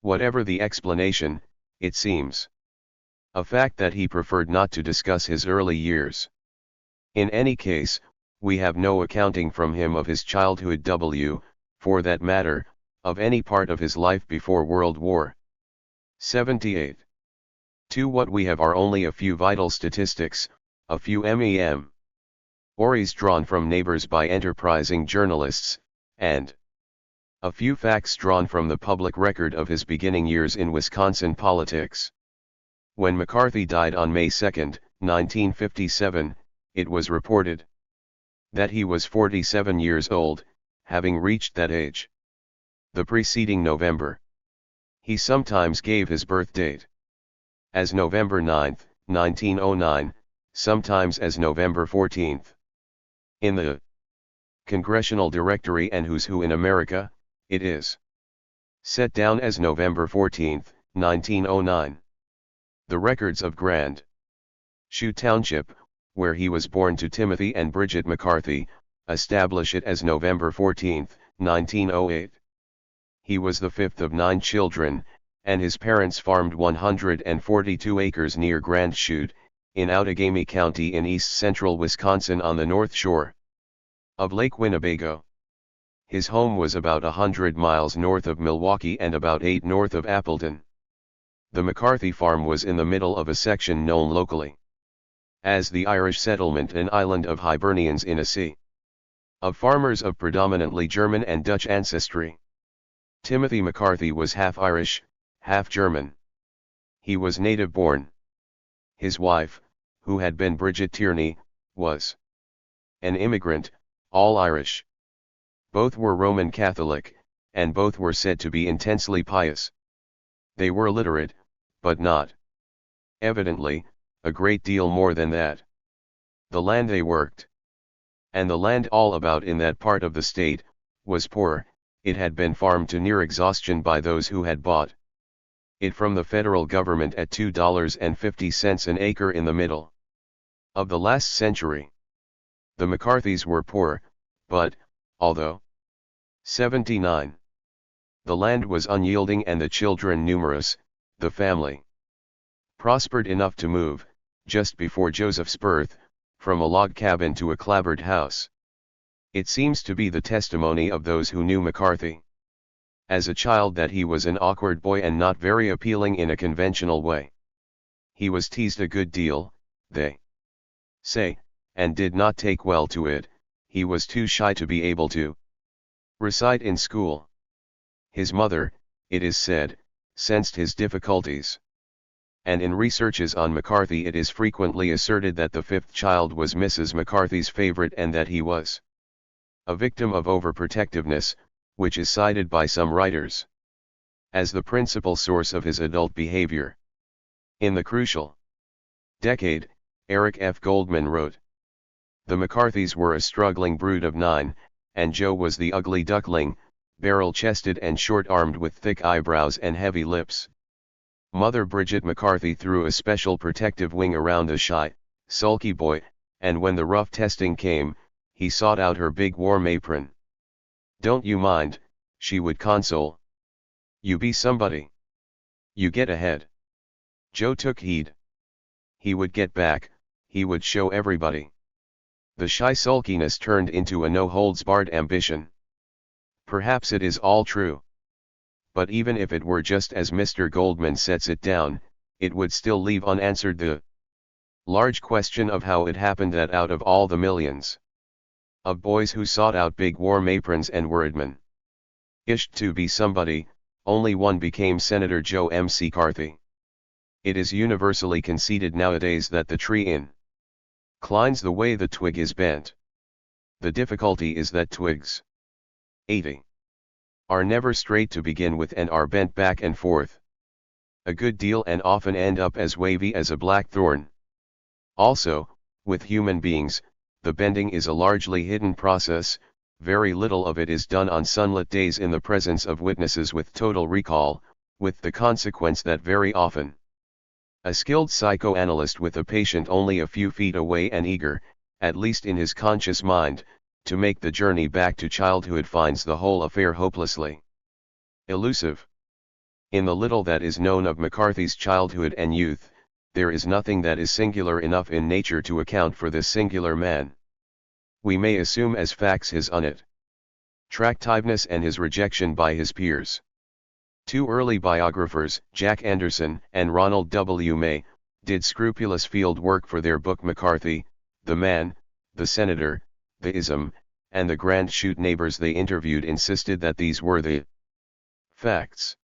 Whatever the explanation, it seems a fact that he preferred not to discuss his early years. In any case, we have no accounting from him of his childhood for that matter, of any part of his life before World War 78. To what we have are only a few vital statistics, a few memories drawn from neighbors by enterprising journalists, and a few facts drawn from the public record of his beginning years in Wisconsin politics. When McCarthy died on May 2, 1957, it was reported that he was 47 years old, having reached that age the preceding November. He sometimes gave his birth date as November 9, 1909, sometimes as November 14. In the Congressional Directory and Who's Who in America, it is set down as November 14, 1909. The records of Grand Chute Township, where he was born to Timothy and Bridget McCarthy, establish it as November 14, 1908. He was the 5th of 9 children, and his parents farmed 142 acres near Grand Chute, in Outagamie County in east-central Wisconsin on the north shore of Lake Winnebago. His home was about 100 miles north of Milwaukee and about 8 north of Appleton. The McCarthy farm was in the middle of a section known locally as the Irish Settlement, an island of Hibernians in a sea of farmers of predominantly German and Dutch ancestry. Timothy McCarthy was half Irish, half German. He was native-born. His wife, who had been Bridget Tierney, was an immigrant, all Irish. Both were Roman Catholic, and both were said to be intensely pious. They were literate, but not, evidently, a great deal more than that. The land they worked, and the land all about in that part of the state, was poor. It had been farmed to near exhaustion by those who had bought it from the federal government at $2.50 an acre in the middle of the last century. The McCarthys were poor, but, although 79, the land was unyielding and the children numerous, the family prospered enough to move, just before Joseph's birth, from a log cabin to a clapboard house. It seems to be the testimony of those who knew McCarthy as a child that he was an awkward boy and not very appealing in a conventional way. He was teased a good deal, they say, and did not take well to it. He was too shy to be able to recite in school. His mother, it is said, sensed his difficulties. And in researches on McCarthy it is frequently asserted that the fifth child was Mrs. McCarthy's favorite and that he was a victim of overprotectiveness, which is cited by some writers as the principal source of his adult behavior. In the crucial decade, Eric F. Goldman wrote, "The McCarthys were a struggling brood of 9, and Joe was the ugly duckling, barrel-chested and short-armed with thick eyebrows and heavy lips. Mother Bridget McCarthy threw a special protective wing around the shy, sulky boy, and when the rough testing came, he sought out her big warm apron. 'Don't you mind,' she would console. 'You be somebody. You get ahead.' Joe took heed. He would get back, he would show everybody." The shy sulkiness turned into a no-holds-barred ambition. Perhaps it is all true. But even if it were just as Mr. Goldman sets it down, it would still leave unanswered the large question of how it happened that out of all the millions of boys who sought out big warm aprons and were admonished to be somebody, only one became Senator Joe M. C. McCarthy. It is universally conceded nowadays that the tree inclines the way the twig is bent. The difficulty is that twigs 80 are never straight to begin with and are bent back and forth a good deal and often end up as wavy as a blackthorn. Also, with human beings, the bending is a largely hidden process. Very little of it is done on sunlit days in the presence of witnesses with total recall, with the consequence that very often a skilled psychoanalyst with a patient only a few feet away and eager, at least in his conscious mind, to make the journey back to childhood finds the whole affair hopelessly elusive. In the little that is known of McCarthy's childhood and youth, there is nothing that is singular enough in nature to account for this singular man. We may assume as facts his unattractiveness and his rejection by his peers. Two early biographers, Jack Anderson and Ronald W. May, did scrupulous field work for their book McCarthy, the Man, the Senator, the Ism, and the Grand Chute neighbors they interviewed insisted that these were the facts.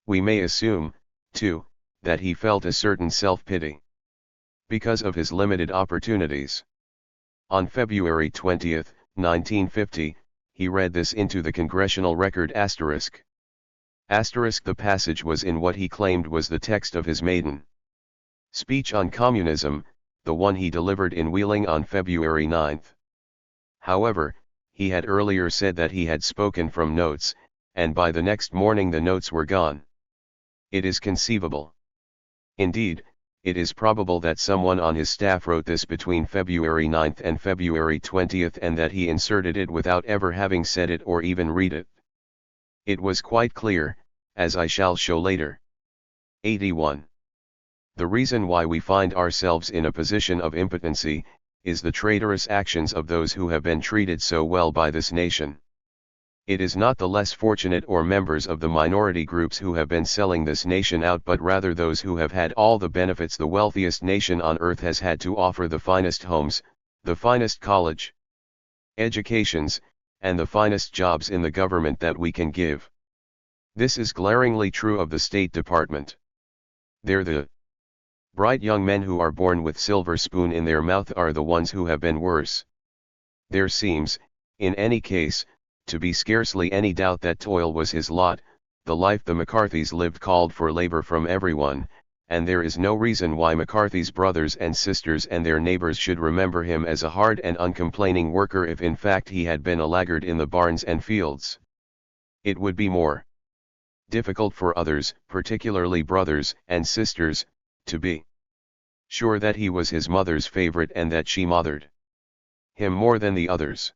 We may assume, too, that he felt a certain self-pity because of his limited opportunities. On February 20, 1950, he read this into the Congressional Record ****. The passage was in what he claimed was the text of his maiden speech on communism, the one he delivered in Wheeling on February 9. However, he had earlier said that he had spoken from notes, and by the next morning the notes were gone. It is conceivable. Indeed, it is probable that someone on his staff wrote this between February 9 and February 20 and that he inserted it without ever having said it or even read it. It was quite clear, as I shall show later. 81. The reason why we find ourselves in a position of impotency, is the traitorous actions of those who have been treated so well by this nation. It is not the less fortunate or members of the minority groups who have been selling this nation out, but rather those who have had all the benefits the wealthiest nation on earth has had to offer: the finest homes, the finest college educations, and the finest jobs in the government that we can give. This is glaringly true of the State Department. They're the bright young men who are born with silver spoon in their mouth are the ones who have been worse. There seems, in any case, to be scarcely any doubt that toil was his lot. The life the McCarthys lived called for labor from everyone, and there is no reason why McCarthy's brothers and sisters and their neighbors should remember him as a hard and uncomplaining worker if in fact he had been a laggard in the barns and fields. It would be more difficult for others, particularly brothers and sisters, to be sure that he was his mother's favorite and that she mothered him more than the others.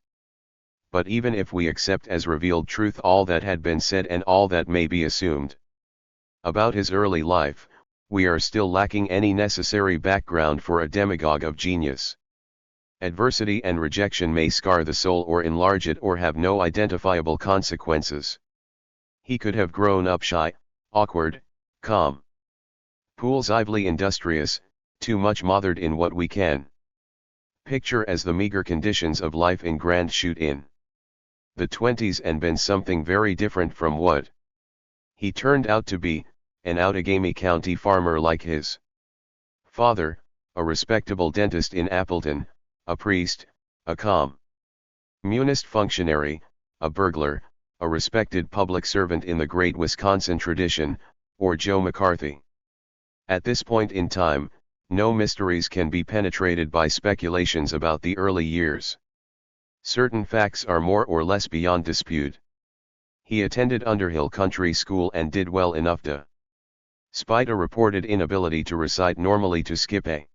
But even if we accept as revealed truth all that had been said and all that may be assumed about his early life, we are still lacking any necessary background for a demagogue of genius. Adversity and rejection may scar the soul or enlarge it or have no identifiable consequences. He could have grown up shy, awkward, calm, poolsively industrious, too much mothered in what we can picture as the meager conditions of life in Grand Chute in the 20s and been something very different from what he turned out to be, an Outagamie County farmer like his father, a respectable dentist in Appleton, a priest, a communist functionary, a burglar, a respected public servant in the great Wisconsin tradition, or Joe McCarthy. At this point in time, no mysteries can be penetrated by speculations about the early years. Certain facts are more or less beyond dispute. He attended Underhill Country School and did well enough despite a reported inability to recite normally to skip a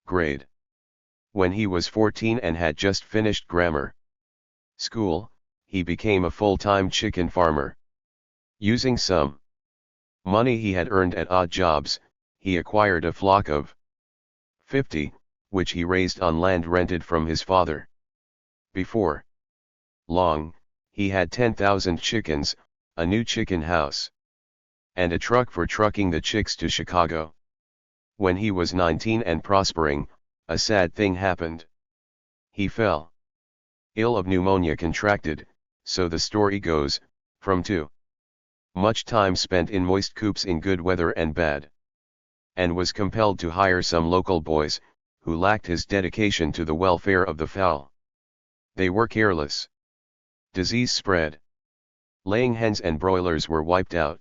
grade. When he was 14 and had just finished grammar school, he became a full-time chicken farmer. Using some money he had earned at odd jobs, he acquired a flock of 50, which he raised on land rented from his father. Before long, he had 10,000 chickens, a new chicken house, and a truck for trucking the chicks to Chicago. When he was 19 and prospering, a sad thing happened. He fell ill of pneumonia contracted, so the story goes, from too much time spent in moist coops in good weather and bad, and was compelled to hire some local boys, who lacked his dedication to the welfare of the fowl. They were careless. Disease spread. Laying hens and broilers were wiped out.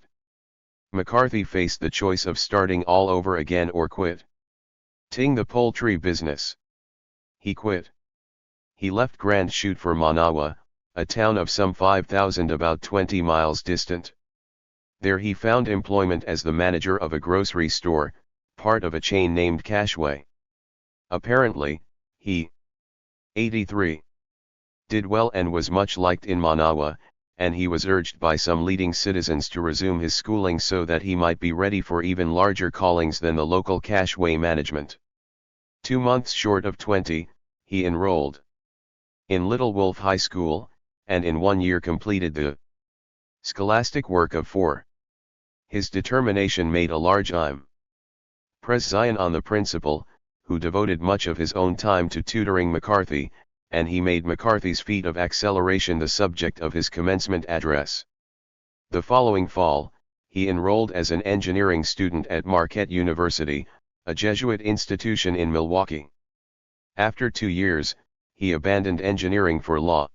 McCarthy faced the choice of starting all over again or quitting the poultry business. He quit. He left Grand Chute for Manawa, a town of some 5,000 about 20 miles distant. There he found employment as the manager of a grocery store, part of a chain named Cashway. Apparently, he, 83, did well and was much liked in Manawa, and he was urged by some leading citizens to resume his schooling so that he might be ready for even larger callings than the local Cashway management. 2 months short of 20, he enrolled in Little Wolf High School, and in 1 year completed the scholastic work of 4. His determination made a large impression on the principal, who devoted much of his own time to tutoring McCarthy, and he made McCarthy's feat of acceleration the subject of his commencement address. The following fall, he enrolled as an engineering student at Marquette University, a Jesuit institution in Milwaukee. After 2 years, he abandoned engineering for law.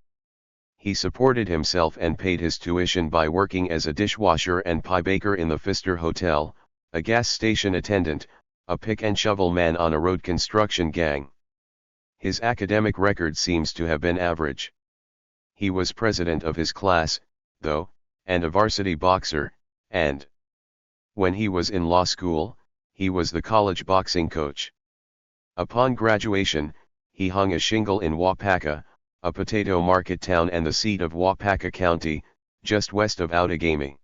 He supported himself and paid his tuition by working as a dishwasher and pie baker in the Pfister Hotel, a gas station attendant, a pick and shovel man on a road construction gang. His academic record seems to have been average. He was president of his class, though, and a varsity boxer, and when he was in law school, he was the college boxing coach. Upon graduation, he hung a shingle in Waupaca, a potato market town and the seat of Waupaca County, just west of Outagamie.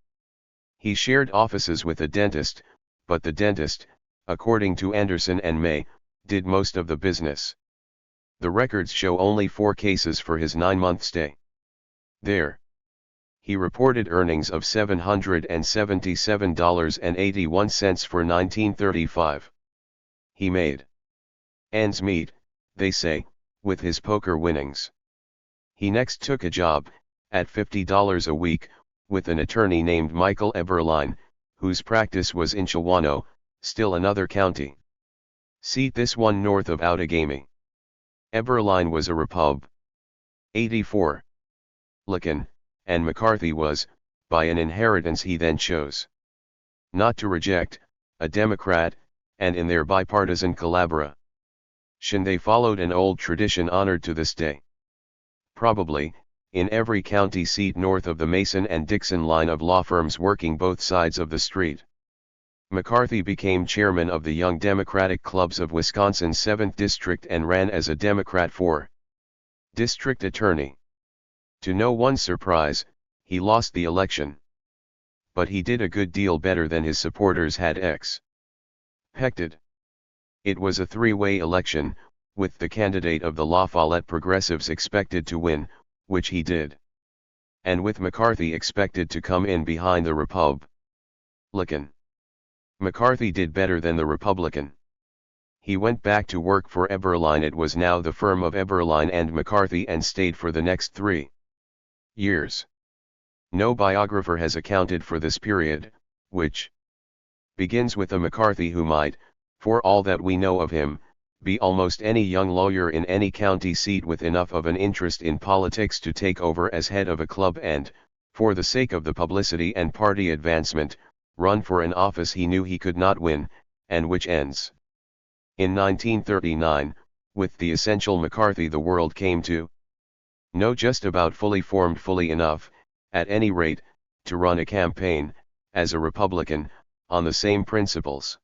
He shared offices with a dentist, but the dentist, according to Anderson and May, did most of the business. The records show only 4 cases for his 9-month stay there. He reported earnings of $777.81 for 1935. He made ends meet, they say, with his poker winnings. He next took a job, at $50 a week, with an attorney named Michael Eberline, whose practice was in Chawano, still another county seat, this one north of Outagamie. Eberline was a Repub. 84. Lincoln, and McCarthy was, by an inheritance he then chose not to reject, a Democrat, and in their bipartisan collaboration they followed an old tradition honored to this day. Probably, in every county seat north of the Mason and Dixon line of law firms working both sides of the street, McCarthy became chairman of the Young Democratic Clubs of Wisconsin's 7th District and ran as a Democrat for district attorney. To no one's surprise, he lost the election. But he did a good deal better than his supporters had expected. It was a three-way election, with the candidate of the La Follette Progressives expected to win, which he did. And with McCarthy expected to come in behind the Republican. McCarthy did better than the Republican. He went back to work for Eberline. It was now the firm of Eberline and McCarthy, and stayed for the next 3 years. No biographer has accounted for this period, which begins with a McCarthy who might, for all that we know of him, be almost any young lawyer in any county seat with enough of an interest in politics to take over as head of a club and, for the sake of the publicity and party advancement, run for an office he knew he could not win, and which ends in 1939, with the essential McCarthy the world came to know just about fully formed, fully enough, at any rate, to run a campaign, as a Republican, on the same principles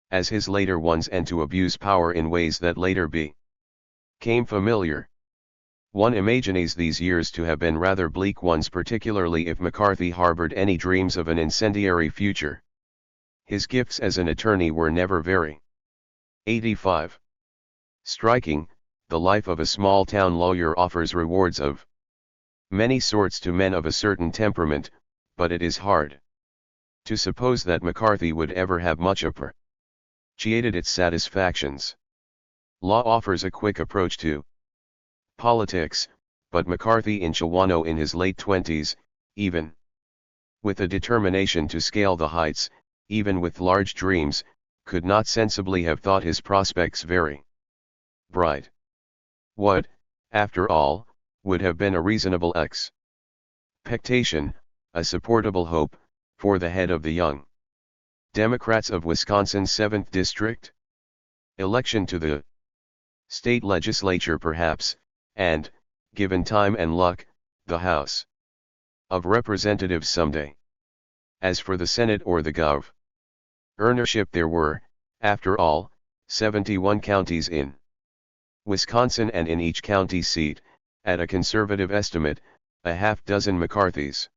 as his later ones, and to abuse power in ways that later became familiar. One imagines these years to have been rather bleak ones, particularly if McCarthy harbored any dreams of an incendiary future. His gifts as an attorney were never very 85. Striking. The life of a small-town lawyer offers rewards of many sorts to men of a certain temperament, but it is hard to suppose that McCarthy would ever have much appreciated its satisfactions. Law offers a quick approach to politics, but McCarthy in Chawano in his late 20s, even with a determination to scale the heights, even with large dreams, could not sensibly have thought his prospects very bright. What, after all, would have been a reasonable expectation, a supportable hope, for the head of the Young Democrats of Wisconsin's 7th District? Election to the state legislature perhaps, and, given time and luck, the House of Representatives someday. As for the Senate or the governorship, there were, after all, 71 counties in Wisconsin, and in each county seat, at a conservative estimate, a half-dozen McCarthys.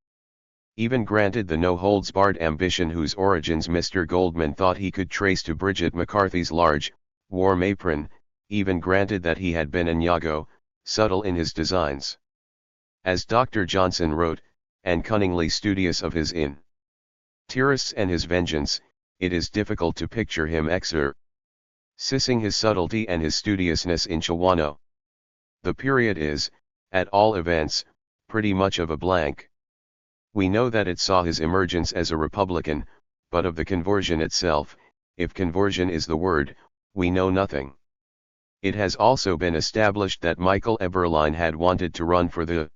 Even granted the no-holds-barred ambition whose origins Mr. Goldman thought he could trace to Bridget McCarthy's large, warm apron, even granted that he had been Iago, subtle in his designs, as Dr. Johnson wrote, and cunningly studious of his interests and his vengeance, it is difficult to picture him exercising his subtlety and his studiousness in Chawano. The period is, at all events, pretty much of a blank. We know that it saw his emergence as a Republican, but of the conversion itself, if conversion is the word, we know nothing. It has also been established that Michael Eberline had wanted to run for the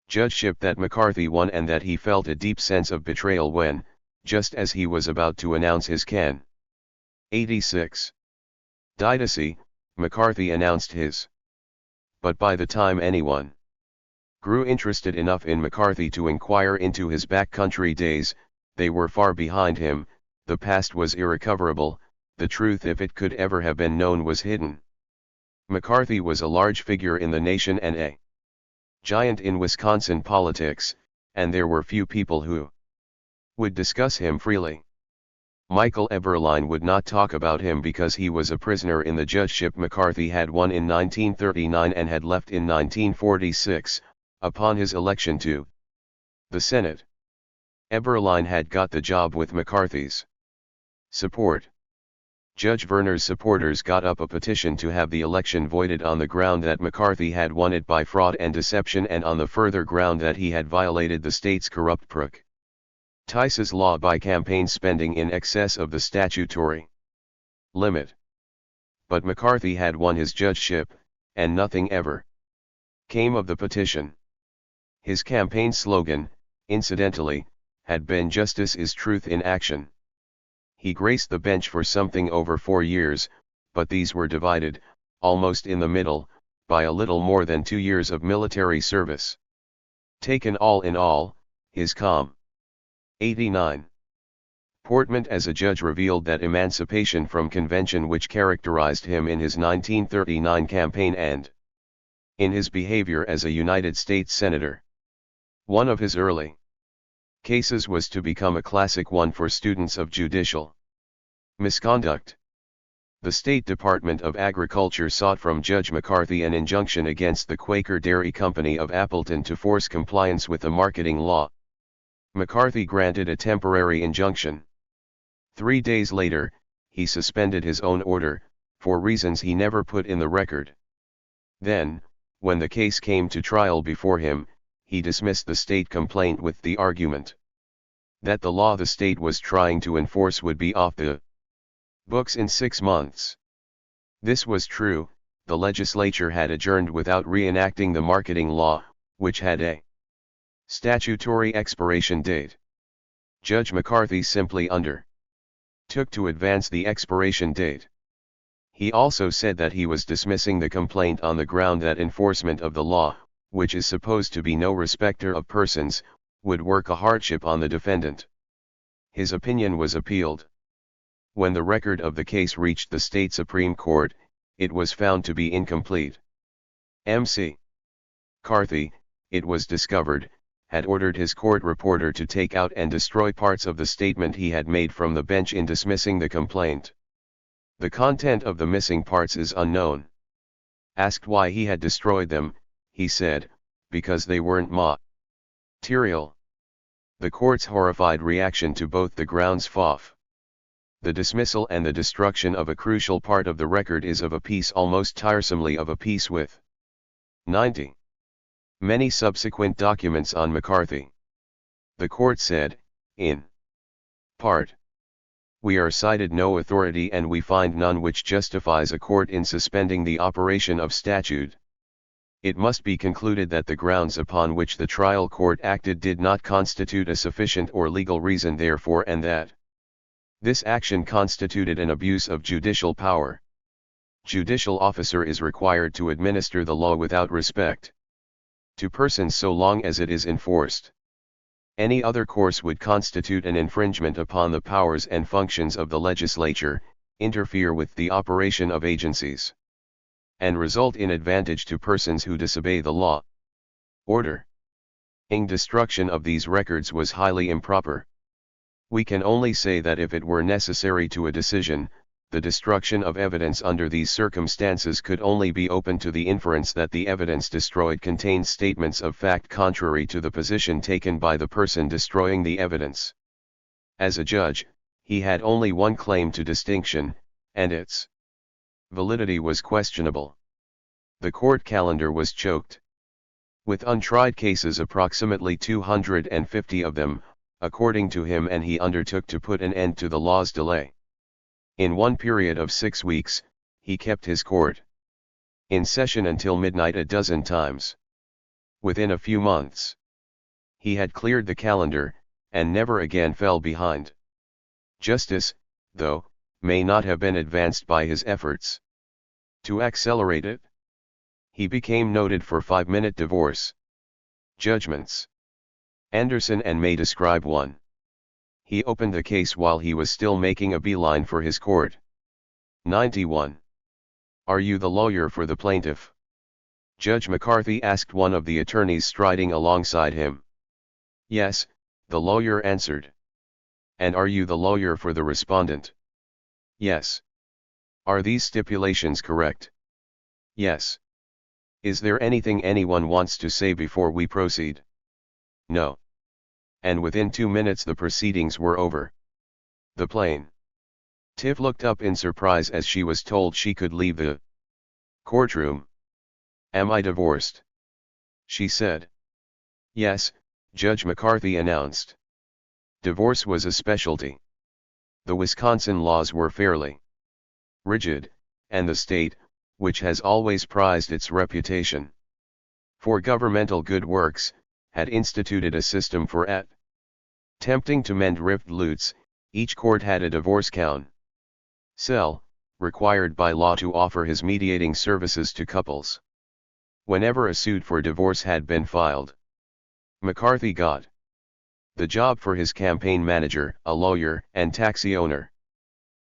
judgeship that McCarthy won, and that he felt a deep sense of betrayal when, just as he was about to announce his can. 86. Candidacy, McCarthy announced his. But by the time anyone grew interested enough in McCarthy to inquire into his backcountry days, they were far behind him. The past was irrecoverable, the truth, if it could ever have been known, was hidden. McCarthy was a large figure in the nation and a giant in Wisconsin politics, and there were few people who would discuss him freely. Michael Eberline would not talk about him because he was a prisoner in the judgeship McCarthy had won in 1939 and had left in 1946, upon his election to the Senate. Eberline had got the job with McCarthy's support. Judge Verner's supporters got up a petition to have the election voided on the ground that McCarthy had won it by fraud and deception, and on the further ground that he had violated the state's corrupt practices law by campaign spending in excess of the statutory limit. But McCarthy had won his judgeship, and nothing ever came of the petition. His campaign slogan, incidentally, had been "Justice is Truth in Action." He graced the bench for something over 4 years, but these were divided, almost in the middle, by a little more than 2 years of military service. Taken all in all, his calm, 89. Portment as a judge revealed that emancipation from convention which characterized him in his 1939 campaign and in his behavior as a United States Senator. One of his early cases was to become a classic one for students of judicial misconduct. The State Department of Agriculture sought from Judge McCarthy an injunction against the Quaker Dairy Company of Appleton to force compliance with the marketing law. McCarthy granted a temporary injunction. 3 days later, he suspended his own order, for reasons he never put in the record. Then, when the case came to trial before him, he dismissed the state complaint with the argument that the law the state was trying to enforce would be off the books in 6 months. This was true. The legislature had adjourned without reenacting the marketing law, which had a statutory expiration date. Judge McCarthy simply undertook to advance the expiration date. He also said that he was dismissing the complaint on the ground that enforcement of the law, which is supposed to be no respecter of persons, would work a hardship on the defendant. His opinion was appealed. When the record of the case reached the state Supreme Court, it was found to be incomplete. McCarthy, it was discovered, had ordered his court reporter to take out and destroy parts of the statement he had made from the bench in dismissing the complaint. The content of the missing parts is unknown. Asked why he had destroyed them, he said, because they weren't material. The court's horrified reaction to both the grounds for the dismissal and the destruction of a crucial part of the record is of a piece almost tiresomely of a piece with 90. Many subsequent documents on McCarthy. The court said, in part, "We are cited no authority and we find none which justifies a court in suspending the operation of statute. It must be concluded that the grounds upon which the trial court acted did not constitute a sufficient or legal reason therefore and that this action constituted an abuse of judicial power. Judicial officer is required to administer the law without respect to persons so long as it is enforced. Any other course would constitute an infringement upon the powers and functions of the legislature, interfere with the operation of agencies, and result in advantage to persons who disobey the law. Ordering destruction of these records was highly improper. We can only say that if it were necessary to a decision, the destruction of evidence under these circumstances could only be open to the inference that the evidence destroyed contained statements of fact contrary to the position taken by the person destroying the evidence. As a judge, he had only one claim to distinction, and its validity was questionable. The court calendar was choked with untried cases, approximately 250 of them, according to him, and he undertook to put an end to the law's delay. In one period of 6 weeks, he kept his court in session until midnight a dozen times. Within a few months, he had cleared the calendar, and never again fell behind. Justice, though, may not have been advanced by his efforts to accelerate it. He became noted for 5-minute divorce judgments. Anderson and May describe one. He opened the case while he was still making a beeline for his court. 91. Are you the lawyer for the plaintiff? Judge McCarthy asked one of the attorneys striding alongside him. Yes, the lawyer answered. And are you the lawyer for the respondent? Yes. Are these stipulations correct? Yes. Is there anything anyone wants to say before we proceed? No. And within 2 minutes the proceedings were over. The plaintiff looked up in surprise as she was told she could leave the courtroom. Am I divorced? She said. Yes, Judge McCarthy announced. Divorce was a specialty. The Wisconsin laws were fairly rigid, and the state, which has always prized its reputation for governmental good works, had instituted a system for attempting to mend rift lutes. Each court had a divorce counsel, required by law to offer his mediating services to couples. Whenever a suit for divorce had been filed, McCarthy got the job for his campaign manager, a lawyer and taxi owner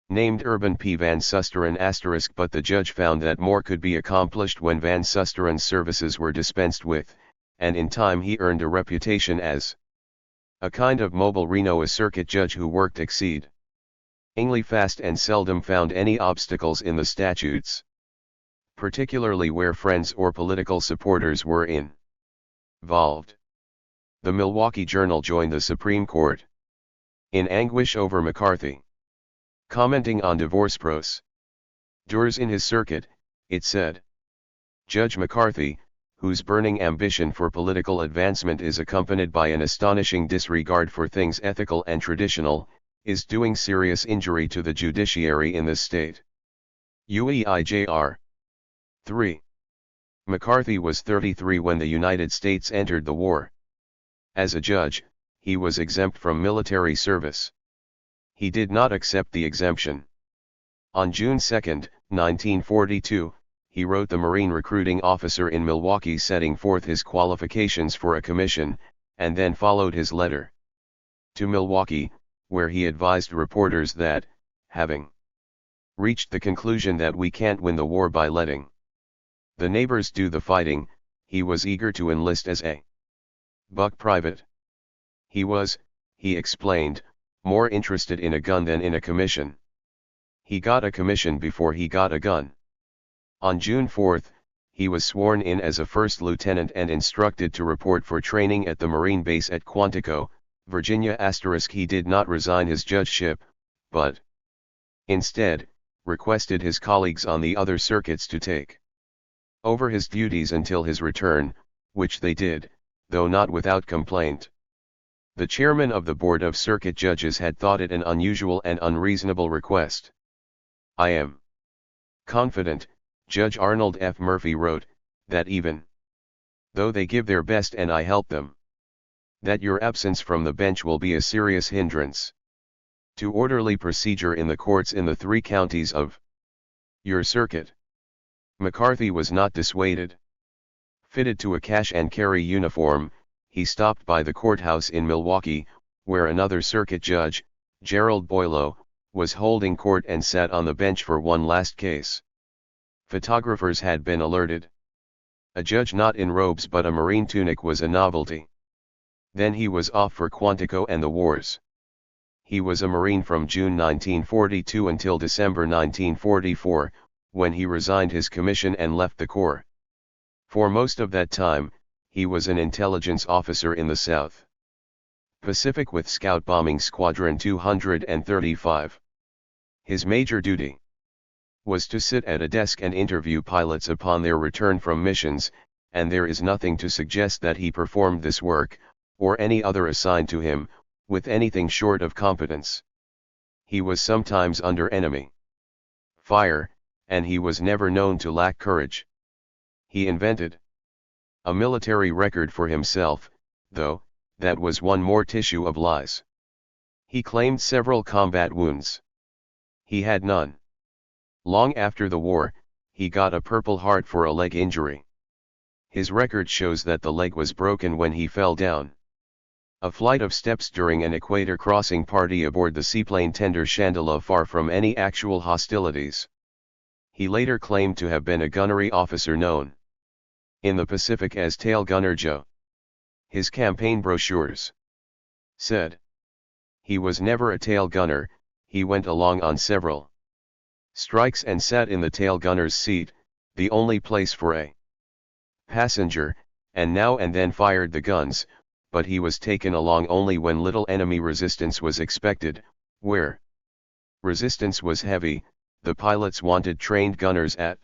named Urban P. Van Susteren *, but the judge found that more could be accomplished when Van Susteren's services were dispensed with, and in time he earned a reputation as a kind of mobile Reno circuit judge who worked exceedingly fast and seldom found any obstacles in the statutes, particularly where friends or political supporters were involved. The Milwaukee Journal joined the Supreme Court in anguish over McCarthy. Commenting on divorce procedures in his circuit, it said, "Judge McCarthy, whose burning ambition for political advancement is accompanied by an astonishing disregard for things ethical and traditional, is doing serious injury to the judiciary in this state." UEIJR 3. McCarthy was 33 when the United States entered the war. As a judge, he was exempt from military service. He did not accept the exemption. On June 2, 1942, he wrote the Marine recruiting officer in Milwaukee setting forth his qualifications for a commission, and then followed his letter to Milwaukee, where he advised reporters that, having reached the conclusion that we can't win the war by letting the neighbors do the fighting, he was eager to enlist as a buck private. He was, he explained, more interested in a gun than in a commission. He got a commission before he got a gun. On June 4, he was sworn in as a first lieutenant and instructed to report for training at the Marine base at Quantico, Virginia *. He did not resign his judgeship, but instead, requested his colleagues on the other circuits to take over his duties until his return, which they did, though not without complaint. The chairman of the Board of Circuit Judges had thought it an unusual and unreasonable request. "I am confident," Judge Arnold F. Murphy wrote, "that even though they give their best and I help them, that your absence from the bench will be a serious hindrance to orderly procedure in the courts in the 3 counties of your circuit." McCarthy was not dissuaded. Fitted to a cash-and-carry uniform, he stopped by the courthouse in Milwaukee, where another circuit judge, Gerald Boileau, was holding court and sat on the bench for one last case. Photographers had been alerted. A judge not in robes but a Marine tunic was a novelty. Then he was off for Quantico and the wars. He was a Marine from June 1942 until December 1944, when he resigned his commission and left the Corps. For most of that time, he was an intelligence officer in the South Pacific with Scout Bombing Squadron 235. His major duty was to sit at a desk and interview pilots upon their return from missions, and there is nothing to suggest that he performed this work, or any other assigned to him, with anything short of competence. He was sometimes under enemy fire, and he was never known to lack courage. He invented a military record for himself, though, that was one more tissue of lies. He claimed several combat wounds. He had none. Long after the war, he got a Purple Heart for a leg injury. His record shows that the leg was broken when he fell down a flight of steps during an equator crossing party aboard the seaplane tender Chandela, far from any actual hostilities. He later claimed to have been a gunnery officer known in the Pacific as Tail Gunner Joe. His campaign brochures said he was never a tail gunner. He went along on several strikes and sat in the tail gunner's seat, the only place for a passenger, and now and then fired the guns, but he was taken along only when little enemy resistance was expected. Where resistance was heavy, the pilots wanted trained gunners at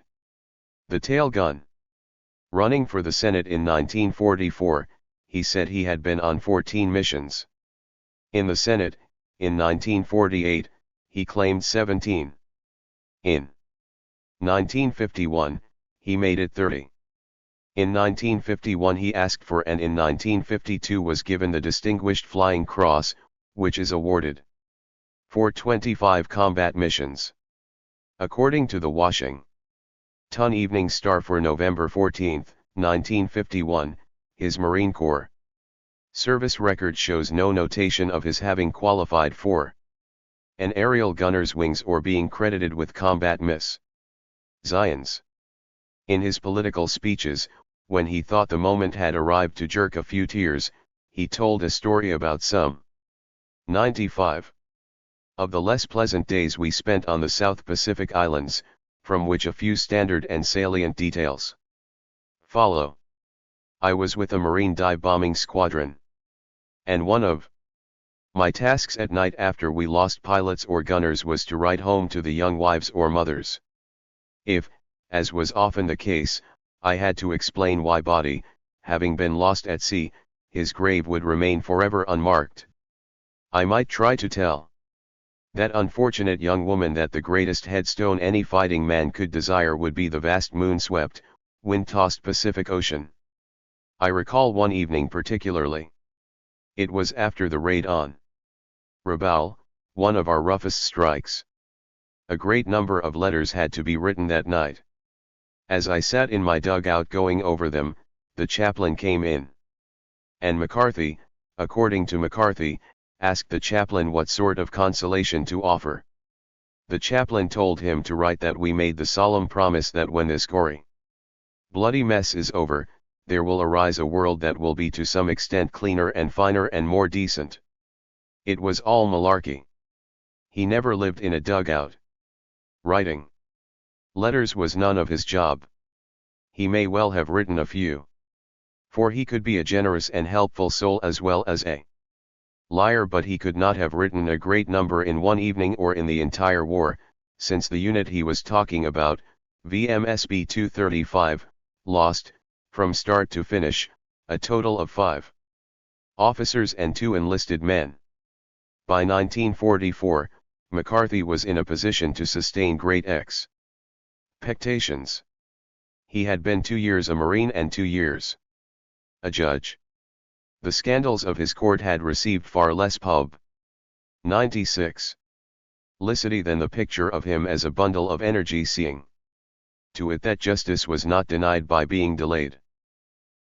the tail gun. Running for the Senate in 1944, he said he had been on 14 missions. In the Senate, in 1948, he claimed 17. In 1951, he made it 30. In 1951 he asked for and in 1952 was given the Distinguished Flying Cross, which is awarded for 25 combat missions. According to the Washington Evening Star for November 14, 1951, his Marine Corps service record shows no notation of his having qualified for an aerial gunner's wings or being credited with combat missions. In his political speeches, when he thought the moment had arrived to jerk a few tears, he told a story about some 95 of the less pleasant days we spent on the South Pacific Islands, from which a few standard and salient details follow. I was with a Marine dive bombing squadron, and one of my tasks at night after we lost pilots or gunners was to write home to the young wives or mothers. If, as was often the case, I had to explain why body, having been lost at sea, his grave would remain forever unmarked, I might try to tell that unfortunate young woman that the greatest headstone any fighting man could desire would be the vast moon-swept, wind-tossed Pacific Ocean. I recall one evening particularly. It was after the raid on Rabaul, one of our roughest strikes. A great number of letters had to be written that night. As I sat in my dugout going over them, the chaplain came in. And McCarthy, according to McCarthy, asked the chaplain what sort of consolation to offer. The chaplain told him to write that we made the solemn promise that when this gory, bloody mess is over, there will arise a world that will be to some extent cleaner and finer and more decent. It was all malarkey. He never lived in a dugout. Writing letters was none of his job. He may well have written a few, for he could be a generous and helpful soul as well as a liar, but he could not have written a great number in one evening or in the entire war, since the unit he was talking about, VMSB 235, lost, from start to finish, a total of 5 officers and 2 enlisted men. By 1944, McCarthy was in a position to sustain great expectations. He had been 2 years a Marine and 2 years a judge. The scandals of his court had received far less publicity than the picture of him as a bundle of energy, seeing to it that justice was not denied by being delayed.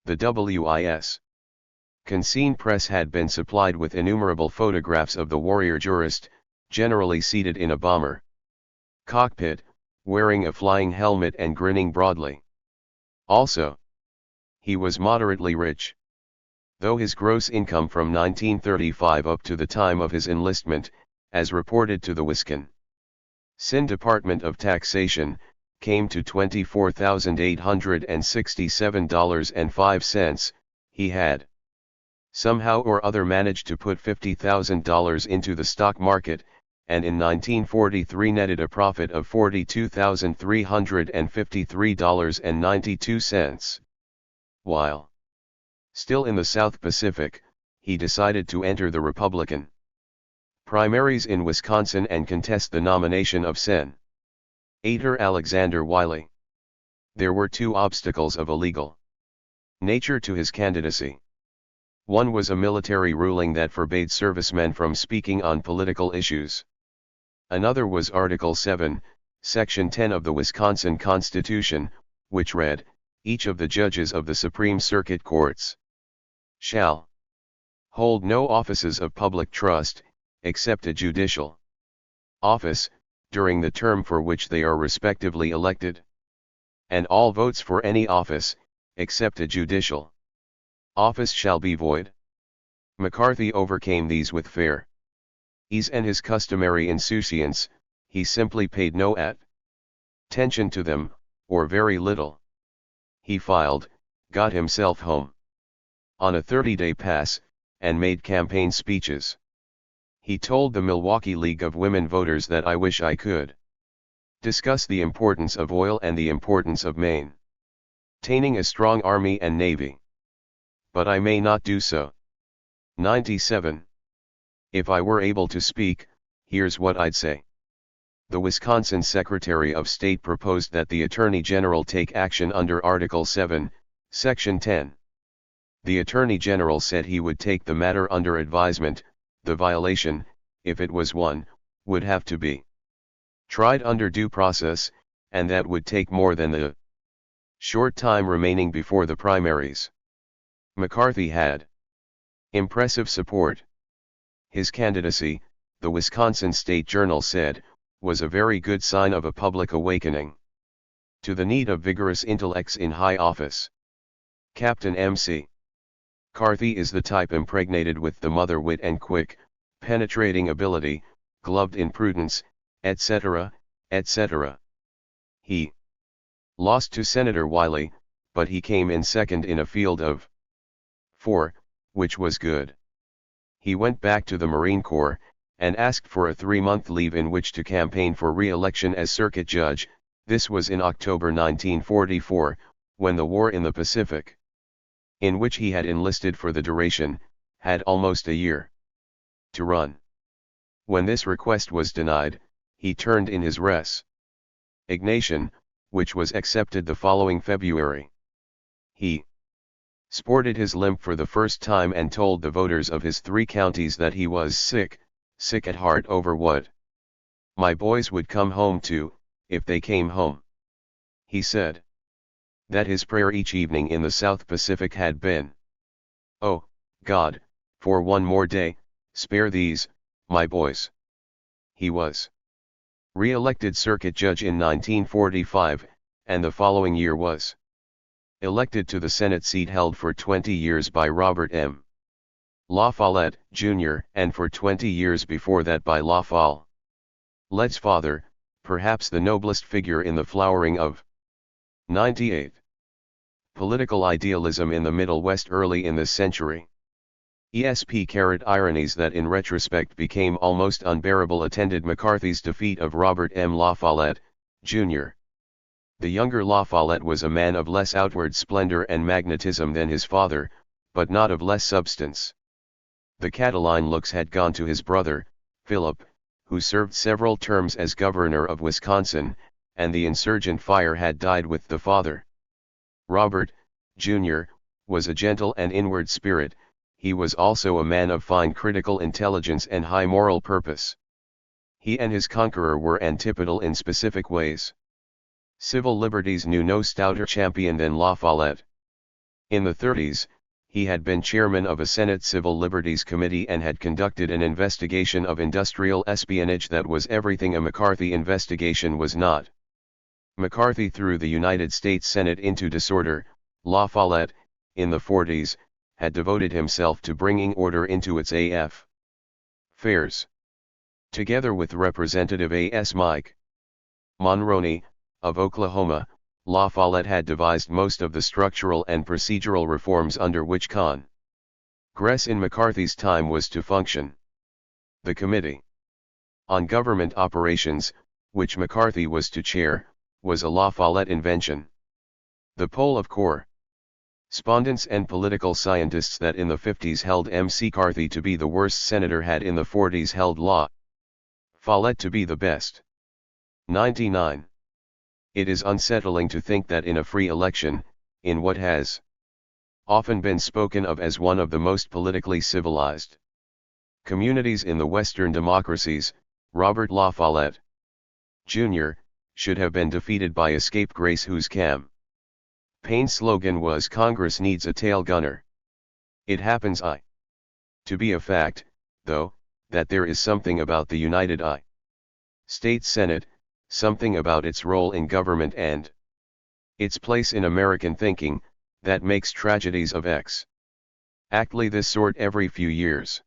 The Wisconsin press had been supplied with innumerable photographs of the warrior jurist, generally seated in a bomber cockpit, wearing a flying helmet and grinning broadly. Also, he was moderately rich. Though his gross income from 1935 up to the time of his enlistment, as reported to the Wisconsin Department of Taxation, came to $24,867.05, he had somehow or other managed to put $50,000 into the stock market, and in 1943 netted a profit of $42,353.92. While still in the South Pacific, he decided to enter the Republican primaries in Wisconsin and contest the nomination of Senator Alexander Wiley. There were 2 obstacles of a legal nature to his candidacy. One was a military ruling that forbade servicemen from speaking on political issues. Another was Article 7, Section 10 of the Wisconsin Constitution, which read, "Each of the judges of the Supreme Circuit Courts shall hold no offices of public trust, except a judicial office, during the term for which they are respectively elected. And all votes for any office, except a judicial office, shall be void." McCarthy overcame these with fair ease and his customary insouciance. He simply paid no attention to them, or very little. He filed, got himself home on a 30-day pass, and made campaign speeches. He told the Milwaukee League of Women Voters that I wish I could discuss the importance of oil and the importance of maintaining a strong army and navy. But I may not do so. 97. If I were able to speak, here's what I'd say. The Wisconsin Secretary of State proposed that the Attorney General take action under Article 7, Section 10. The Attorney General said he would take the matter under advisement. The violation, if it was one, would have to be tried under due process, and that would take more than the short time remaining before the primaries. McCarthy had impressive support. His candidacy, the Wisconsin State Journal said, was a very good sign of a public awakening to the need of vigorous intellects in high office. Captain M.C. McCarthy is the type impregnated with the mother wit and quick, penetrating ability, gloved in prudence, etc., etc. He lost to Senator Wiley, but he came in second in a field of 4, which was good. He went back to the Marine Corps, and asked for a 3-month leave in which to campaign for re-election as circuit judge. This was in October 1944, when the war in the Pacific, in which he had enlisted for the duration, had almost a year to run. When this request was denied, he turned in his resignation, which was accepted the following February. He sported his limp for the first time and told the voters of his 3 counties that he was sick at heart over what my boys would come home to, if they came home. He said that his prayer each evening in the South Pacific had been, "Oh, God, for one more day, spare these, my boys." He was re-elected circuit judge in 1945, and the following year was elected to the Senate seat held for 20 years by Robert M. La Follette, Jr., and for 20 years before that by La Follette's father, perhaps the noblest figure in the flowering of 98. Political idealism in the Middle West early in this century. Ironies that in retrospect became almost unbearable attended McCarthy's defeat of Robert M. La Follette, Jr. The younger La Follette was a man of less outward splendor and magnetism than his father, but not of less substance. The Cataline looks had gone to his brother, Philip, who served several terms as governor of Wisconsin, and the insurgent fire had died with the father. Robert, Jr., was a gentle and inward spirit. He was also a man of fine critical intelligence and high moral purpose. He and his conqueror were antipodal in specific ways. Civil liberties knew no stouter champion than La Follette. In the 30s, he had been chairman of a Senate Civil Liberties Committee and had conducted an investigation of industrial espionage that was everything a McCarthy investigation was not. McCarthy threw the United States Senate into disorder. La Follette, in the 40s, had devoted himself to bringing order into its affairs. Together with Representative A.S. Mike Monroney, of Oklahoma, La Follette had devised most of the structural and procedural reforms under which Congress in McCarthy's time was to function. The Committee on Government Operations, which McCarthy was to chair, was a La Follette invention. The poll of correspondents and political scientists that in the 50s held M.C. McCarthy to be the worst senator had in the 40s held La Follette to be the best. 99. It is unsettling to think that in a free election, in what has often been spoken of as one of the most politically civilized communities in the Western democracies, Robert La Follette, Jr., should have been defeated by a scapegrace whose campaign slogan was "Congress needs a tail gunner." It happens to be a fact, though, that there is something about the United States Senate, something about its role in government and its place in American thinking, that makes tragedies of exactly this sort every few years.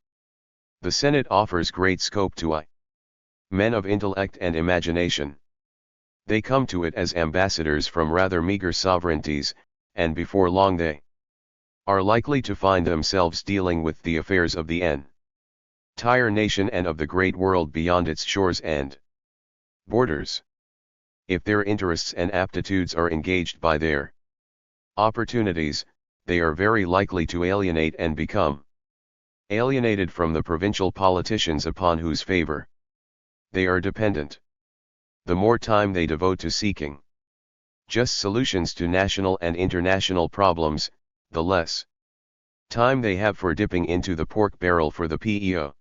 The Senate offers great scope to men of intellect and imagination. They come to it as ambassadors from rather meager sovereignties, and before long they are likely to find themselves dealing with the affairs of the entire nation and of the great world beyond its shores and borders. If their interests and aptitudes are engaged by their opportunities, they are very likely to alienate and become alienated from the provincial politicians upon whose favor they are dependent. The more time they devote to seeking just solutions to national and international problems, the less time they have for dipping into the pork barrel for the PEO.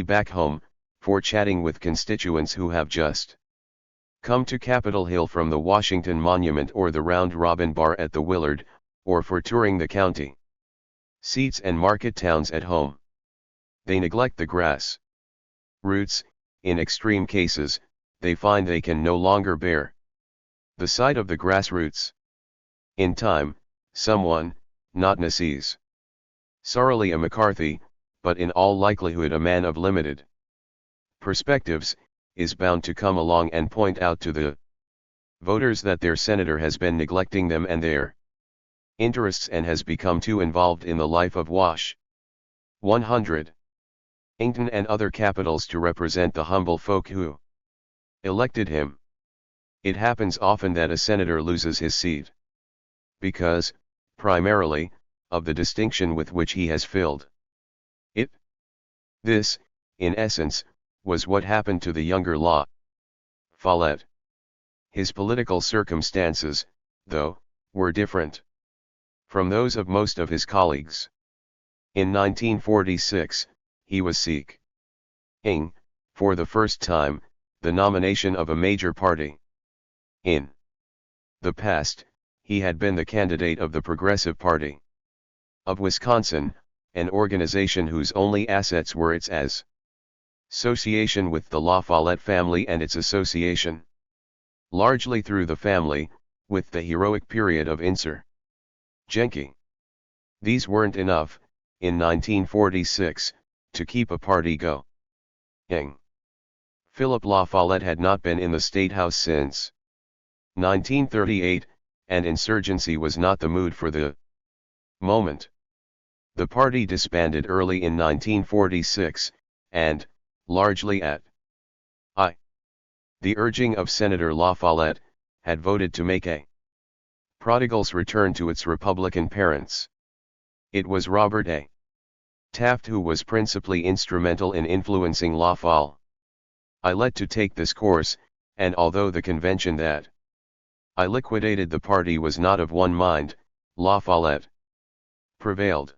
Back home, for chatting with constituents who have just come to Capitol Hill from the Washington Monument or the Round Robin Bar at the Willard, or for touring the county seats and market towns at home. They neglect the grass roots. In extreme cases, they find they can no longer bear the sight of the grassroots. In time, someone, not necessarily a McCarthy, but in all likelihood a man of limited perspectives, is bound to come along and point out to the voters that their senator has been neglecting them and their interests and has become too involved in the life of Wash 100. Ington and other capitals to represent the humble folk who elected him. It happens often that a senator loses his seat because, primarily, of the distinction with which he has filled it. This, in essence, was what happened to the younger La Follette. His political circumstances, though, were different from those of most of his colleagues. In 1946, he was seeking, for the first time, the nomination of a major party. In the past, he had been the candidate of the Progressive Party of Wisconsin, an organization whose only assets were its association with the La Follette family and its association, largely through the family, with the heroic period of insurgency. These weren't enough, in 1946, to keep a party going. Philip La Follette had not been in the State House since 1938, and insurgency was not the mood for the moment. The party disbanded early in 1946, and, largely at the urging of Senator La Follette, had voted to make a prodigal's return to its Republican parents. It was Robert A. Taft who was principally instrumental in influencing La Follette to take this course, and although the convention that liquidated the party was not of one mind, La Follette prevailed.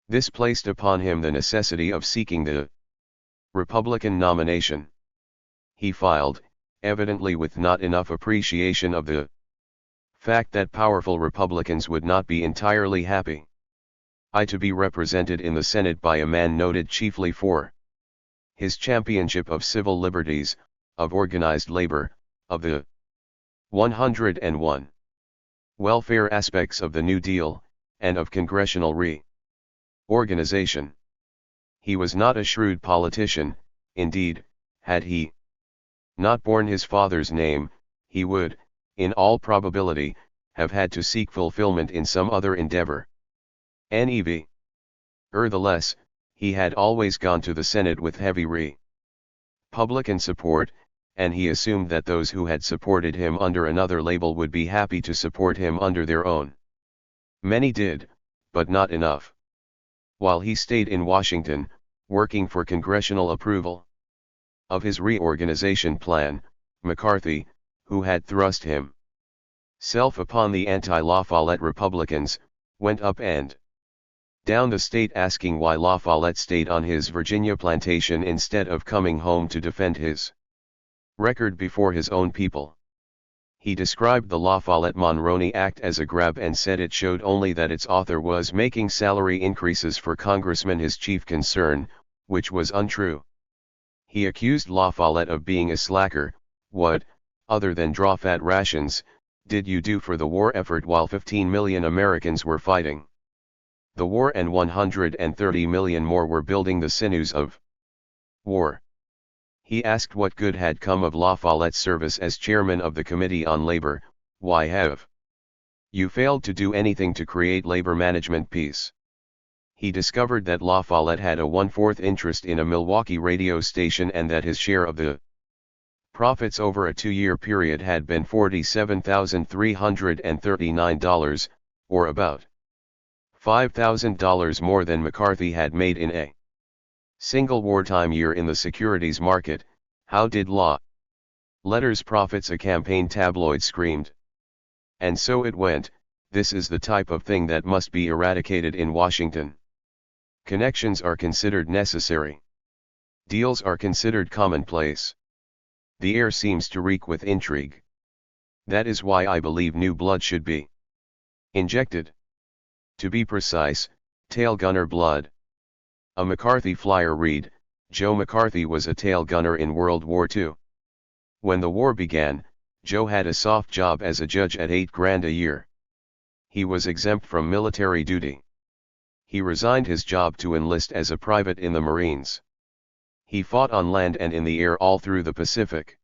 This placed upon him the necessity of seeking the Republican nomination. He filed, evidently with not enough appreciation of the fact that powerful Republicans would not be entirely happy to be represented in the Senate by a man noted chiefly for his championship of civil liberties, of organized labor, of the 101 welfare aspects of the New Deal, and of congressional reorganization. He was not a shrewd politician. Indeed, had he not borne his father's name, he would, in all probability, have had to seek fulfillment in some other endeavor. Nevertheless, he had always gone to the Senate with heavy Republican support, and he assumed that those who had supported him under another label would be happy to support him under their own. Many did, but not enough. While he stayed in Washington, working for congressional approval of his reorganization plan, McCarthy, who had thrust himself upon the anti-La Follette Republicans, went up and down the state asking why La Follette stayed on his Virginia plantation instead of coming home to defend his record before his own people. He described the La Follette-Monroney Act as a grab and said it showed only that its author was making salary increases for congressmen his chief concern, which was untrue. He accused La Follette of being a slacker. What, other than draw fat rations, did you do for the war effort while 15 million Americans were fighting the war and 130 million more were building the sinews of war? He asked what good had come of La Follette's service as chairman of the Committee on Labor. Why have you failed to do anything to create labor management peace? He discovered that La Follette had a 1/4 interest in a Milwaukee radio station and that his share of the profits over a 2-year period had been $47,339, or about $5,000 more than McCarthy had made in a single wartime year in the securities market. How did La Letters profits, a campaign tabloid screamed. And so it went. This is the type of thing that must be eradicated in Washington. Connections are considered necessary. Deals are considered commonplace. The air seems to reek with intrigue. That is why I believe new blood should be injected. To be precise, tail gunner blood. A McCarthy flyer read, Joe McCarthy was a tail gunner in World War II. When the war began, Joe had a soft job as a judge at $8,000 a year. He was exempt from military duty. He resigned his job to enlist as a private in the Marines. He fought on land and in the air all through the Pacific.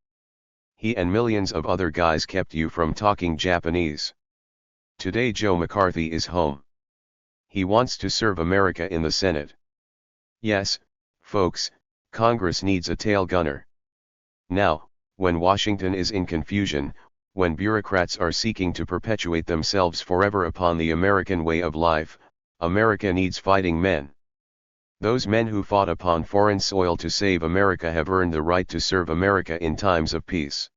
He and millions of other guys kept you from talking Japanese. Today Joe McCarthy is home. He wants to serve America in the Senate. Yes, folks, Congress needs a tail gunner. Now, when Washington is in confusion, when bureaucrats are seeking to perpetuate themselves forever upon the American way of life, America needs fighting men. Those men who fought upon foreign soil to save America have earned the right to serve America in times of peace.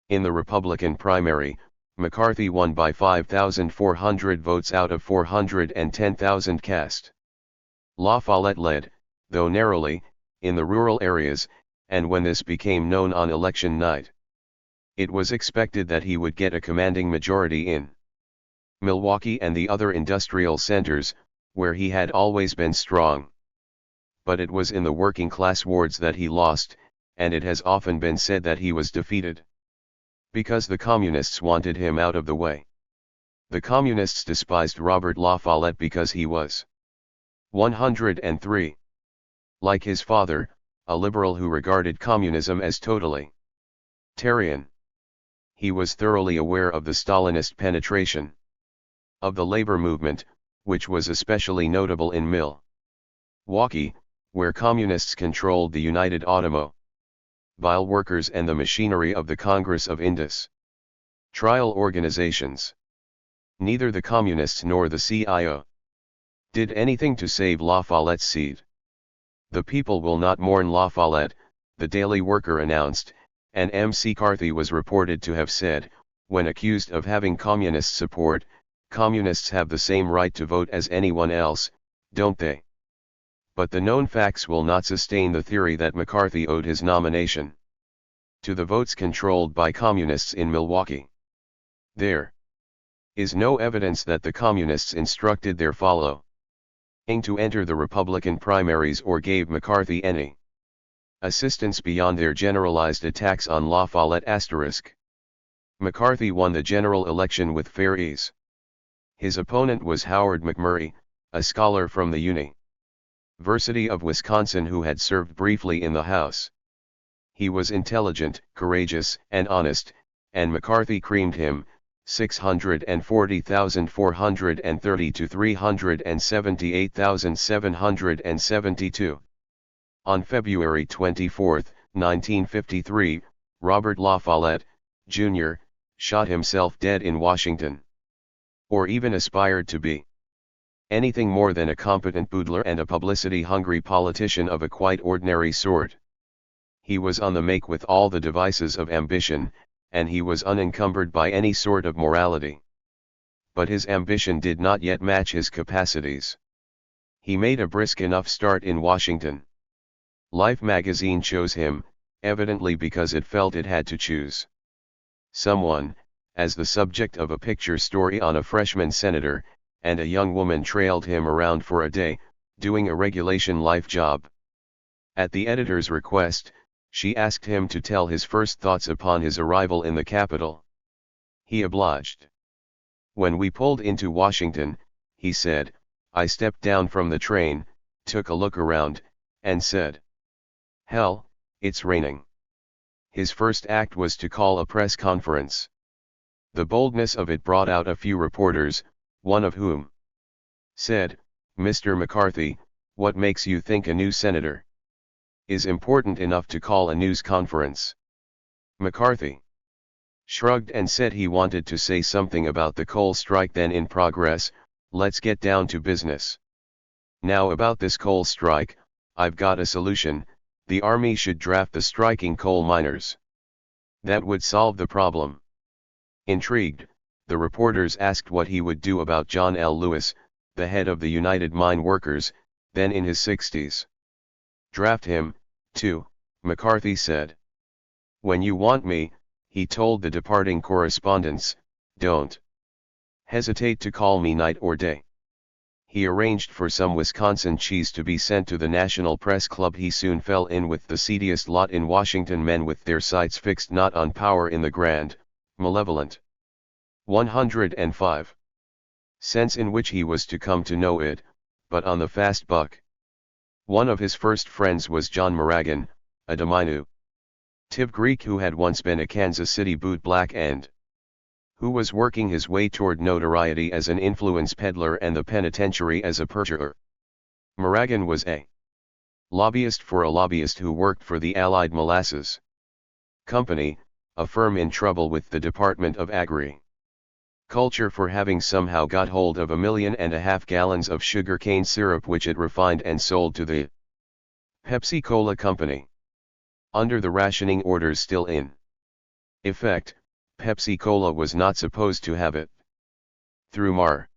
In the Republican primary, McCarthy won by 5,400 votes out of 410,000 cast. La Follette led, though narrowly, in the rural areas, and when this became known on election night, it was expected that he would get a commanding majority in Milwaukee and the other industrial centers, where he had always been strong. But it was in the working class wards that he lost, and it has often been said that he was defeated because the communists wanted him out of the way. The communists despised Robert La Follette because he was 103. Like his father, a liberal who regarded communism as totally totalitarian. He was thoroughly aware of the Stalinist penetration of the labor movement, which was especially notable in Milwaukee, where communists controlled the United Automobile Workers and the machinery of the Congress of Industrial Organizations. Neither the communists nor the CIO did anything to save La Follette's seat. The people will not mourn La Follette, the Daily Worker announced, and McCarthy was reported to have said, when accused of having communist support, communists have the same right to vote as anyone else, don't they? But the known facts will not sustain the theory that McCarthy owed his nomination to the votes controlled by communists in Milwaukee. There is no evidence that the communists instructed their following to enter the Republican primaries or gave McCarthy any assistance beyond their generalized attacks on La Follette *. McCarthy won the general election with fair ease. His opponent was Howard McMurray, a scholar from the University of Wisconsin who had served briefly in the House. He was intelligent, courageous, and honest, and McCarthy creamed him, 640,430 to 378,772. On February 24, 1953, Robert La Follette, Jr., shot himself dead in Washington. Or even aspired to be anything more than a competent boodler and a publicity-hungry politician of a quite ordinary sort. He was on the make with all the devices of ambition, and he was unencumbered by any sort of morality. But his ambition did not yet match his capacities. He made a brisk enough start in Washington. Life magazine chose him, evidently because it felt it had to choose someone, as the subject of a picture story on a freshman senator, and a young woman trailed him around for a day, doing a regulation life job. At the editor's request, she asked him to tell his first thoughts upon his arrival in the capital. He obliged. When we pulled into Washington, he said, I stepped down from the train, took a look around, and said, hell, it's raining. His first act was to call a press conference. The boldness of it brought out a few reporters, one of whom said, Mr. McCarthy, what makes you think a new senator is important enough to call a news conference? McCarthy shrugged and said he wanted to say something about the coal strike then in progress. Let's get down to business. Now about this coal strike, I've got a solution. The Army should draft the striking coal miners. That would solve the problem. Intrigued, the reporters asked what he would do about John L. Lewis, the head of the United Mine Workers, then in his 60s. Draft him, too, McCarthy said. When you want me, he told the departing correspondents, don't hesitate to call me night or day. He arranged for some Wisconsin cheese to be sent to the National Press Club. He soon fell in with the seediest lot in Washington, men with their sights fixed not on power in the grand, malevolent 105 sense in which he was to come to know it, but on the fast buck. One of his first friends was John Moragan, a diminutive Greek who had once been a Kansas City bootblack and who was working his way toward notoriety as an influence peddler and the penitentiary as a perjurer. Moragan was a lobbyist for a lobbyist who worked for the Allied Molasses Company, a firm in trouble with the Department of Agriculture for having somehow got hold of 1.5 million gallons of sugar cane syrup which it refined and sold to the Pepsi-Cola Company. Under the rationing orders still in effect, Pepsi-Cola was not supposed to have it. Through Mar.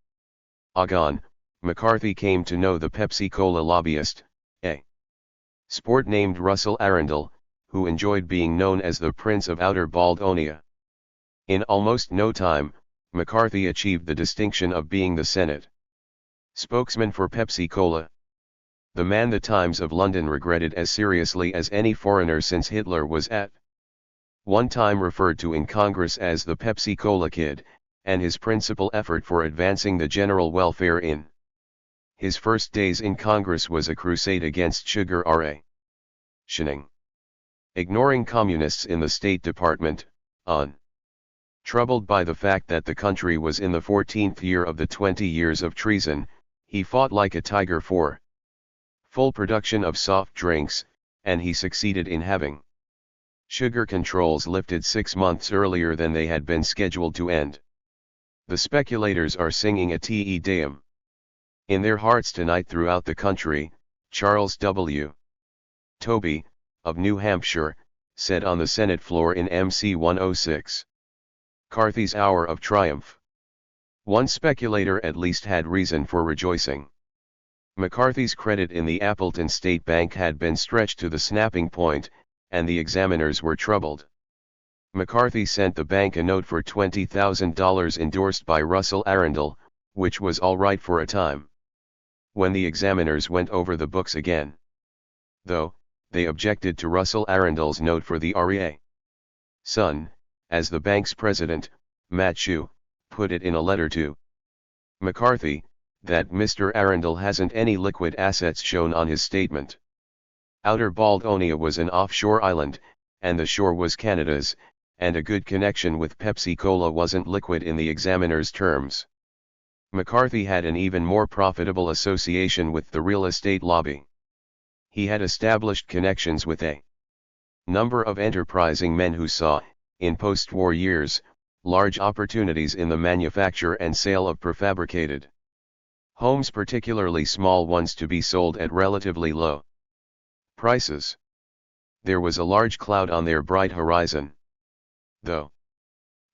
Agon, McCarthy came to know the Pepsi-Cola lobbyist, a sport named Russell Arundel, who enjoyed being known as the Prince of Outer Baldonia. In almost no time, McCarthy achieved the distinction of being the Senate spokesman for Pepsi-Cola. The man the Times of London regretted as seriously as any foreigner since Hitler was at one time referred to in Congress as the Pepsi-Cola Kid, and his principal effort for advancing the general welfare in his first days in Congress was a crusade against sugar rationing. Ignoring communists in the State Department, troubled by the fact that the country was in the 14th year of the 20 years of treason, he fought like a tiger for full production of soft drinks, and he succeeded in having sugar controls lifted 6 months earlier than they had been scheduled to end. The speculators are singing a Te Deum in their hearts tonight throughout the country, Charles W. Tobey, of New Hampshire, said on the Senate floor in MC 106. McCarthy's hour of triumph. One speculator at least had reason for rejoicing. McCarthy's credit in the Appleton State Bank had been stretched to the snapping point, and the examiners were troubled. McCarthy sent the bank a note for $20,000 endorsed by Russell Arundel, which was all right for a time. When the examiners went over the books again, though, they objected to Russell Arundel's note for the REA. Son, as the bank's president, Matt Shue, put it in a letter to McCarthy, that Mr. Arundel hasn't any liquid assets shown on his statement. Outer Baldonia was an offshore island, and the shore was Canada's, and a good connection with Pepsi-Cola wasn't liquid in the examiner's terms. McCarthy had an even more profitable association with the real estate lobby. He had established connections with a number of enterprising men who saw, in post-war years, large opportunities in the manufacture and sale of prefabricated homes, particularly small ones, to be sold at relatively low prices. There was a large cloud on their bright horizon, though.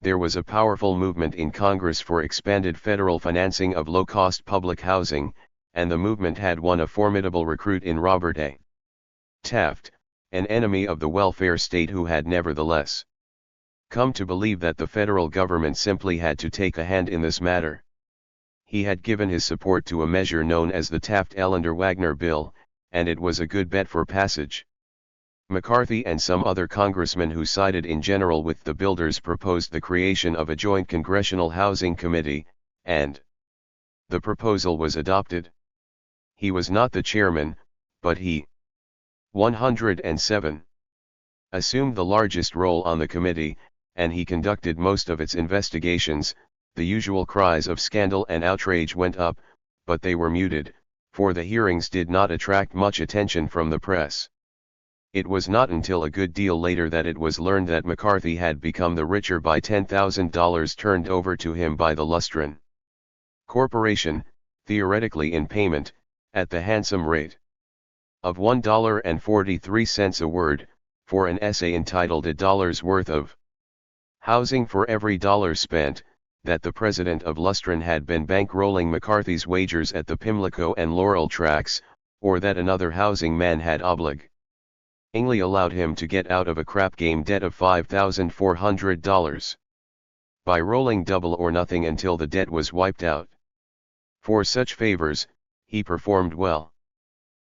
There was a powerful movement in Congress for expanded federal financing of low-cost public housing, and the movement had won a formidable recruit in Robert A. Taft, an enemy of the welfare state who had nevertheless come to believe that the federal government simply had to take a hand in this matter. He had given his support to a measure known as the Taft-Ellender-Wagner Bill, and it was a good bet for passage. McCarthy and some other congressmen who sided in general with the builders proposed the creation of a joint congressional housing committee, and the proposal was adopted. He was not the chairman, but he 107 assumed the largest role on the committee, and he conducted most of its investigations. The usual cries of scandal and outrage went up, but they were muted, for the hearings did not attract much attention from the press. It was not until a good deal later that it was learned that McCarthy had become the richer by $10,000 turned over to him by the Lustron Corporation, theoretically in payment, at the handsome rate of $1.43 a word, for an essay entitled "A Dollar's Worth of Housing for every dollar spent, that the president of Lustran had been bankrolling McCarthy's wagers at the Pimlico and Laurel tracks, or that another housing man had obligingly allowed him to get out of a crap game debt of $5,400. By rolling double or nothing until the debt was wiped out. For such favors, he performed well.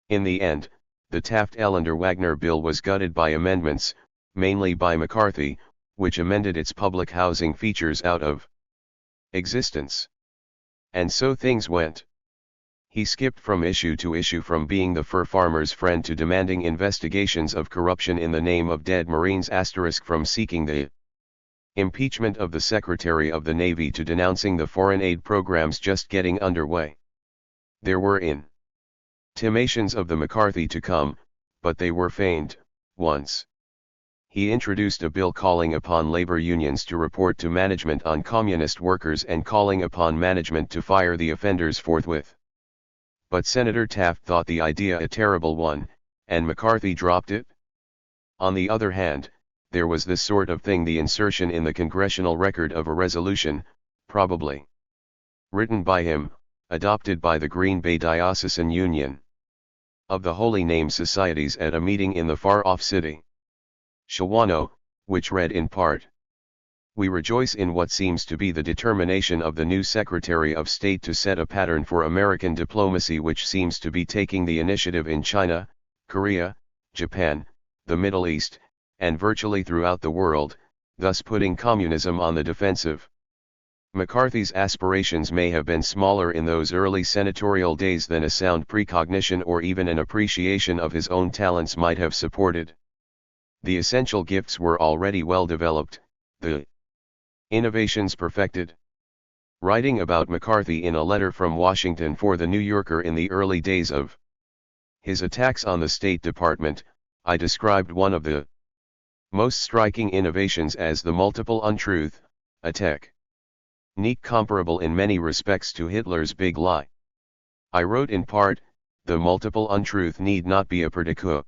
In the end, the Taft-Ellender-Wagner bill was gutted by amendments, mainly by McCarthy, which amended its public housing features out of existence. And so things went. He skipped from issue to issue, from being the fur farmer's friend to demanding investigations of corruption in the name of dead Marines *, from seeking the impeachment of the Secretary of the Navy to denouncing the foreign aid programs just getting underway. There were intimations of the McCarthy to come, but they were feigned. Once he introduced a bill calling upon labor unions to report to management on communist workers and calling upon management to fire the offenders forthwith. But Senator Taft thought the idea a terrible one, and McCarthy dropped it. On the other hand, there was this sort of thing, the insertion in the congressional record of a resolution, probably written by him, adopted by the Green Bay Diocesan Union of the Holy Name Societies at a meeting in the far-off city Shawano, which read in part, "We rejoice in what seems to be the determination of the new Secretary of State to set a pattern for American diplomacy which seems to be taking the initiative in China, Korea, Japan, the Middle East, and virtually throughout the world, thus putting communism on the defensive." McCarthy's aspirations may have been smaller in those early senatorial days than a sound precognition or even an appreciation of his own talents might have supported. The essential gifts were already well developed, the innovations perfected. Writing about McCarthy in a letter from Washington for the New Yorker in the early days of his attacks on the State Department, I described one of the most striking innovations as the multiple untruth, a technique comparable in many respects to Hitler's big lie. I wrote in part, the multiple untruth need not be a particularly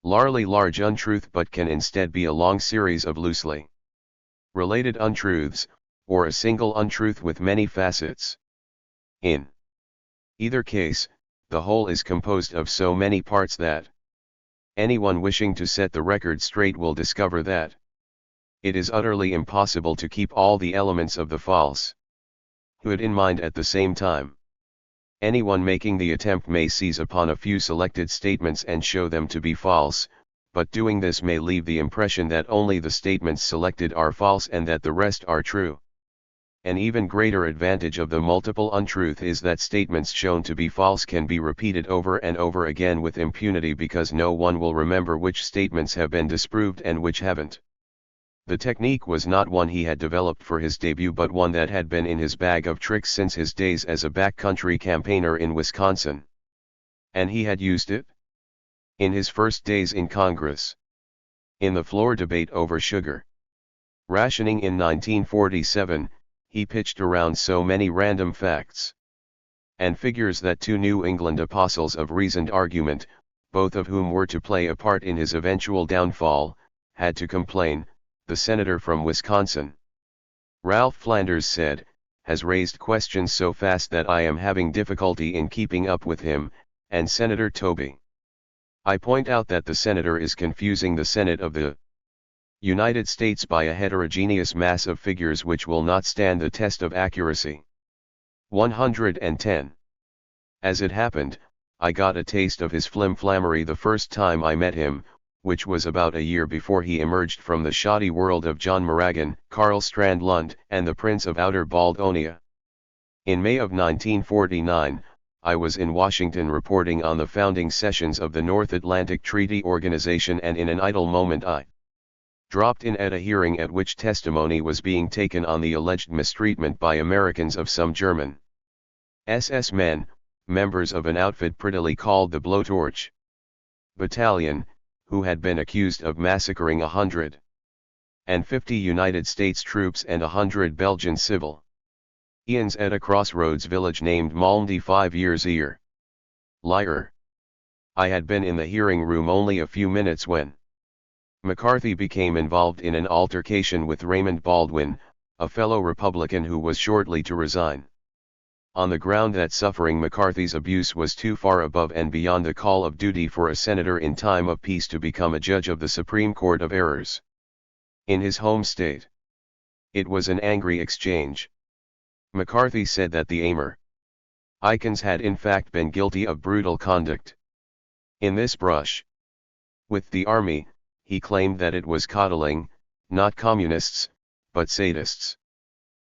large untruth but can instead be a long series of loosely related untruths, or a single untruth with many facets. In either case, the whole is composed of so many parts that anyone wishing to set the record straight will discover that it is utterly impossible to keep all the elements of the falsehood in mind at the same time. Anyone making the attempt may seize upon a few selected statements and show them to be false, but doing this may leave the impression that only the statements selected are false and that the rest are true. An even greater advantage of the multiple untruth is that statements shown to be false can be repeated over and over again with impunity, because no one will remember which statements have been disproved and which haven't. The technique was not one he had developed for his debut, but one that had been in his bag of tricks since his days as a backcountry campaigner in Wisconsin. And he had used it in his first days in Congress. In the floor debate over sugar rationing in 1947, he pitched around so many random facts and figures that two New England apostles of reasoned argument, both of whom were to play a part in his eventual downfall, had to complain. The senator from Wisconsin, Ralph Flanders said, has raised questions so fast that I am having difficulty in keeping up with him, and Senator Toby. I point out that the senator is confusing the Senate of the United States by a heterogeneous mass of figures which will not stand the test of accuracy. 110. As it happened, I got a taste of his flim-flammery the first time I met him, which was about a year before he emerged from the shoddy world of John Moragan, Karl Strand Lund, and the Prince of Outer Baldonia. In May of 1949, I was in Washington reporting on the founding sessions of the North Atlantic Treaty Organization, and in an idle moment I dropped in at a hearing at which testimony was being taken on the alleged mistreatment by Americans of some German SS men, members of an outfit prettily called the Blowtorch Battalion, who had been accused of massacring 150 United States troops and 100 Belgian civilians at a crossroads village named Malmedy 5 years earlier. Liar. I had been in the hearing room only a few minutes when McCarthy became involved in an altercation with Raymond Baldwin, a fellow Republican who was shortly to resign. On the ground that suffering McCarthy's abuse was too far above and beyond the call of duty for a senator in time of peace to become a judge of the Supreme Court of Errors in his home state. It was an angry exchange. McCarthy said that the Icons had in fact been guilty of brutal conduct. In this brush with the army, he claimed that it was coddling, not communists, but sadists.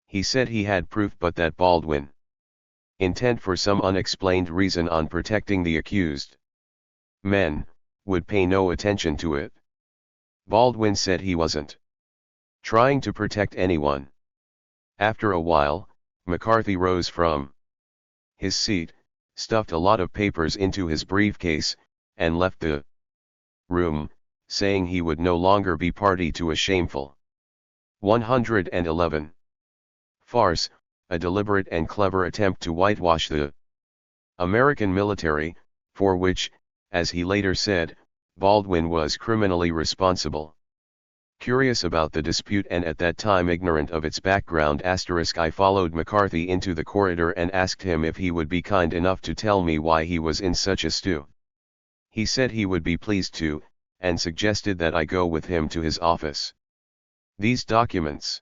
He said he had proof but that Baldwin, intent for some unexplained reason on protecting the accused men, would pay no attention to it. Baldwin said he wasn't trying to protect anyone. After a while, McCarthy rose from his seat, stuffed a lot of papers into his briefcase, and left the room, saying he would no longer be party to a shameful 111 farce, a deliberate and clever attempt to whitewash the American military, for which, as he later said, Baldwin was criminally responsible. Curious about the dispute and at that time ignorant of its background I followed McCarthy into the corridor and asked him if he would be kind enough to tell me why he was in such a stew. He said he would be pleased to, and suggested that I go with him to his office. These documents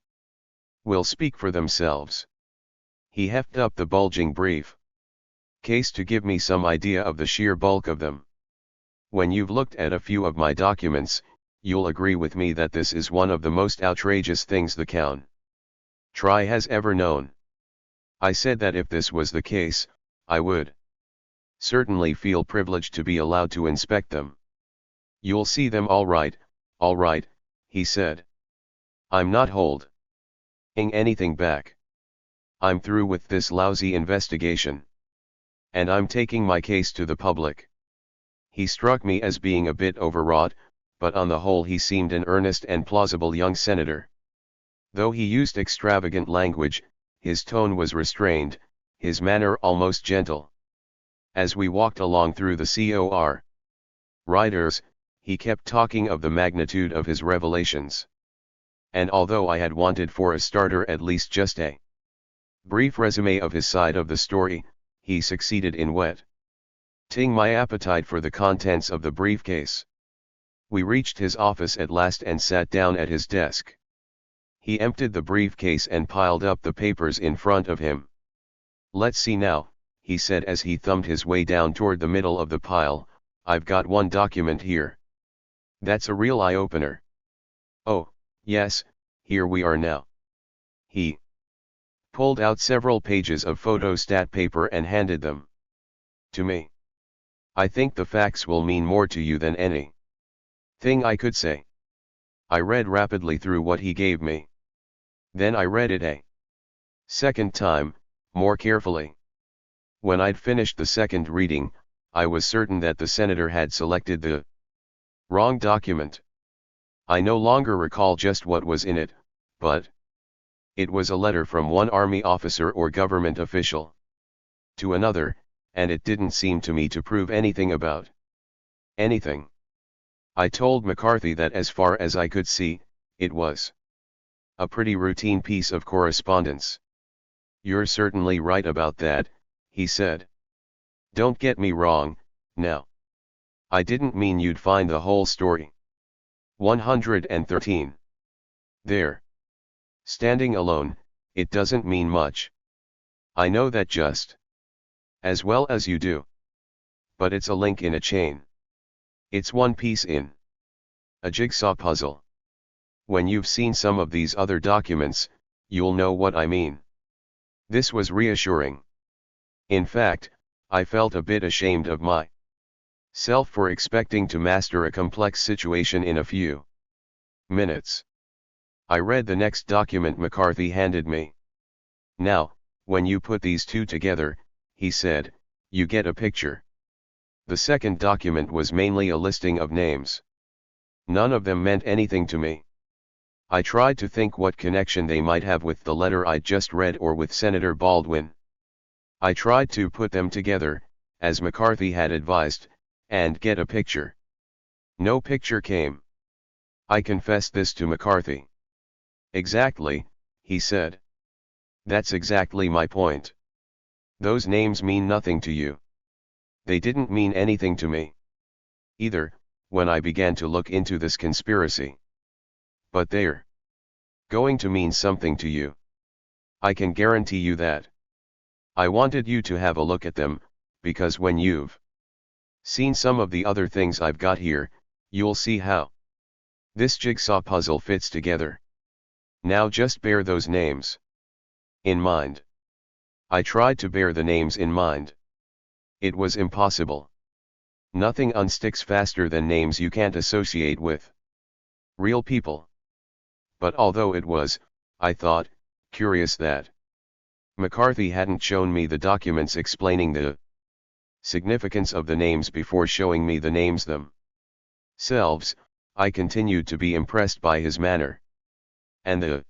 will speak for themselves. He hefted up the bulging brief case to give me some idea of the sheer bulk of them. When you've looked at a few of my documents, you'll agree with me that this is one of the most outrageous things the country has ever known. I said that if this was the case, I would certainly feel privileged to be allowed to inspect them. You'll see them all right, he said. I'm not holding anything back. I'm through with this lousy investigation. And I'm taking my case to the public. He struck me as being a bit overwrought, but on the whole he seemed an earnest and plausible young senator. Though he used extravagant language, his tone was restrained, his manner almost gentle. As we walked along through the COR riders, he kept talking of the magnitude of his revelations. And although I had wanted for a starter at least just a brief resume of his side of the story, he succeeded in whetting my appetite for the contents of the briefcase. We reached his office at last and sat down at his desk. He emptied the briefcase and piled up the papers in front of him. Let's see now, he said as he thumbed his way down toward the middle of the pile. I've got one document here. That's a real eye-opener. Oh, yes, here we are now. He pulled out several pages of photostat paper and handed them to me. I think the facts will mean more to you than anything I could say. I read rapidly through what he gave me. Then I read it a second time, more carefully. When I'd finished the second reading, I was certain that the senator had selected the wrong document. I no longer recall just what was in it, but it was a letter from one army officer or government official to another, and it didn't seem to me to prove anything about anything. I told McCarthy that as far as I could see, it was a pretty routine piece of correspondence. You're certainly right about that, he said. Don't get me wrong, now. I didn't mean you'd find the whole story. 113. There. Standing alone, it doesn't mean much. I know that just as well as you do. But it's a link in a chain. It's one piece in a jigsaw puzzle. When you've seen some of these other documents, you'll know what I mean. This was reassuring. In fact, I felt a bit ashamed of myself for expecting to master a complex situation in a few minutes. I read the next document McCarthy handed me. Now, when you put these two together, he said, you get a picture. The second document was mainly a listing of names. None of them meant anything to me. I tried to think what connection they might have with the letter I'd just read or with Senator Baldwin. I tried to put them together, as McCarthy had advised, and get a picture. No picture came. I confessed this to McCarthy. Exactly, he said. That's exactly my point. Those names mean nothing to you. They didn't mean anything to me either, when I began to look into this conspiracy. But they're going to mean something to you. I can guarantee you that. I wanted you to have a look at them, because when you've seen some of the other things I've got here, you'll see how this jigsaw puzzle fits together. Now just bear those names in mind. I tried to bear the names in mind. It was impossible. Nothing unsticks faster than names you can't associate with real people. But although it was, I thought, curious that McCarthy hadn't shown me the documents explaining the significance of the names before showing me the names themselves, I continued to be impressed by his manner. And the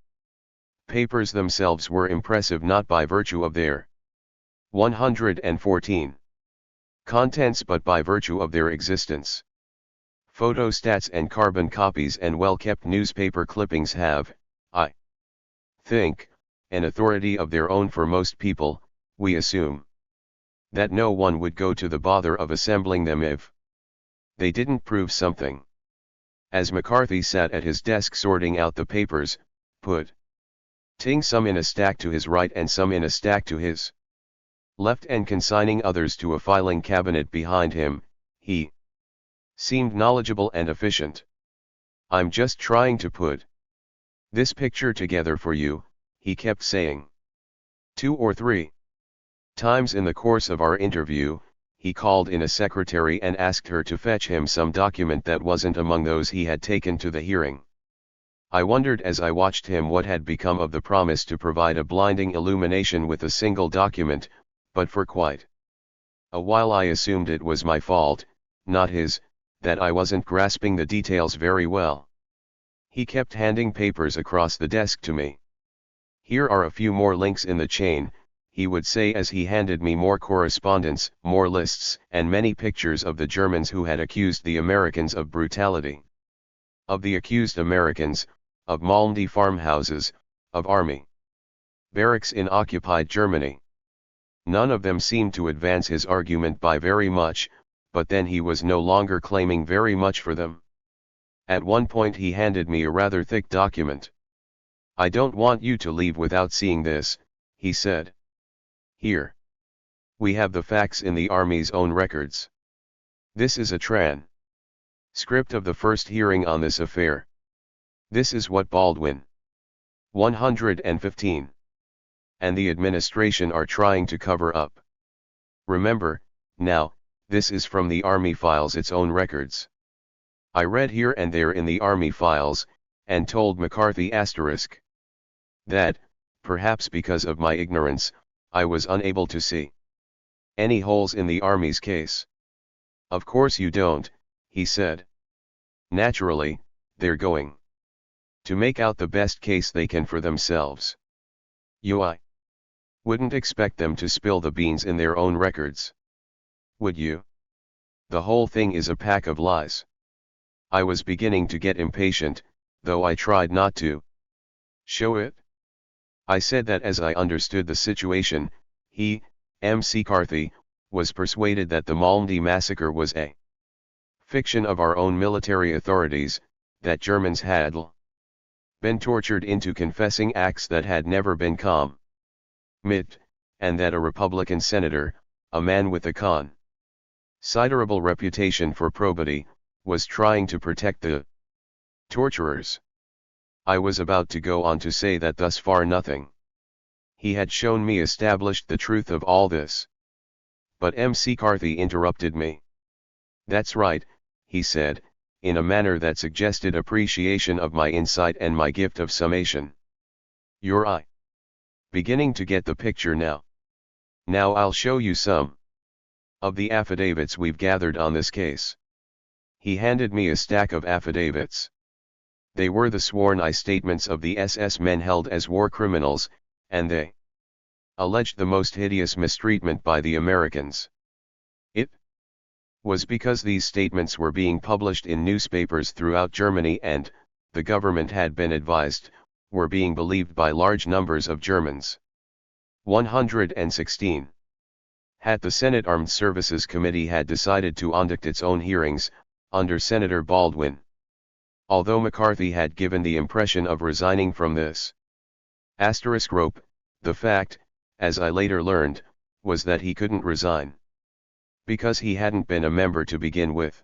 papers themselves were impressive not by virtue of their 114 contents but by virtue of their existence. Photostats and carbon copies and well-kept newspaper clippings have, I think, an authority of their own for most people. We assume that no one would go to the bother of assembling them if they didn't prove something. As McCarthy sat at his desk sorting out the papers, putting some in a stack to his right and some in a stack to his left and consigning others to a filing cabinet behind him, he seemed knowledgeable and efficient. I'm just trying to put this picture together for you, he kept saying. 2 or 3 times in the course of our interview, he called in a secretary and asked her to fetch him some document that wasn't among those he had taken to the hearing. I wondered as I watched him what had become of the promise to provide a blinding illumination with a single document, but for quite a while I assumed it was my fault, not his, that I wasn't grasping the details very well. He kept handing papers across the desk to me. Here are a few more links in the chain, he would say as he handed me more correspondence, more lists, and many pictures of the Germans who had accused the Americans of brutality. Of the accused Americans, of Malmedy farmhouses, of army barracks in occupied Germany. None of them seemed to advance his argument by very much, but then he was no longer claiming very much for them. At one point he handed me a rather thick document. I don't want you to leave without seeing this, he said. Here. We have the facts in the Army's own records. This is a transcript of the first hearing on this affair. This is what Baldwin 115 and the administration are trying to cover up. Remember, now, this is from the Army files, its own records. I read here and there in the Army files, and told McCarthy that, perhaps because of my ignorance, I was unable to see any holes in the Army's case. Of course you don't, he said. Naturally, they're going to make out the best case they can for themselves. I wouldn't expect them to spill the beans in their own records. Would you? The whole thing is a pack of lies. I was beginning to get impatient, though I tried not to show it. I said that as I understood the situation, he, McCarthy, was persuaded that the Malmedy massacre was a fiction of our own military authorities, that Germans had been tortured into confessing acts that had never been committed, and that a Republican senator, a man with a considerable reputation for probity, was trying to protect the torturers. I was about to go on to say that thus far nothing he had shown me established the truth of all this. But McCarthy interrupted me. That's right, he said, in a manner that suggested appreciation of my insight and my gift of summation. You're beginning to get the picture now. Now I'll show you some of the affidavits we've gathered on this case. He handed me a stack of affidavits. They were the sworn statements of the SS men held as war criminals, and they alleged the most hideous mistreatment by the Americans. It was because these statements were being published in newspapers throughout Germany and, the government had been advised, were being believed by large numbers of Germans. 116. Had the Senate Armed Services Committee had decided to conduct its own hearings, under Senator Baldwin. Although McCarthy had given the impression of resigning from this. Rope, the fact, as I later learned, was that he couldn't resign. Because he hadn't been a member to begin with.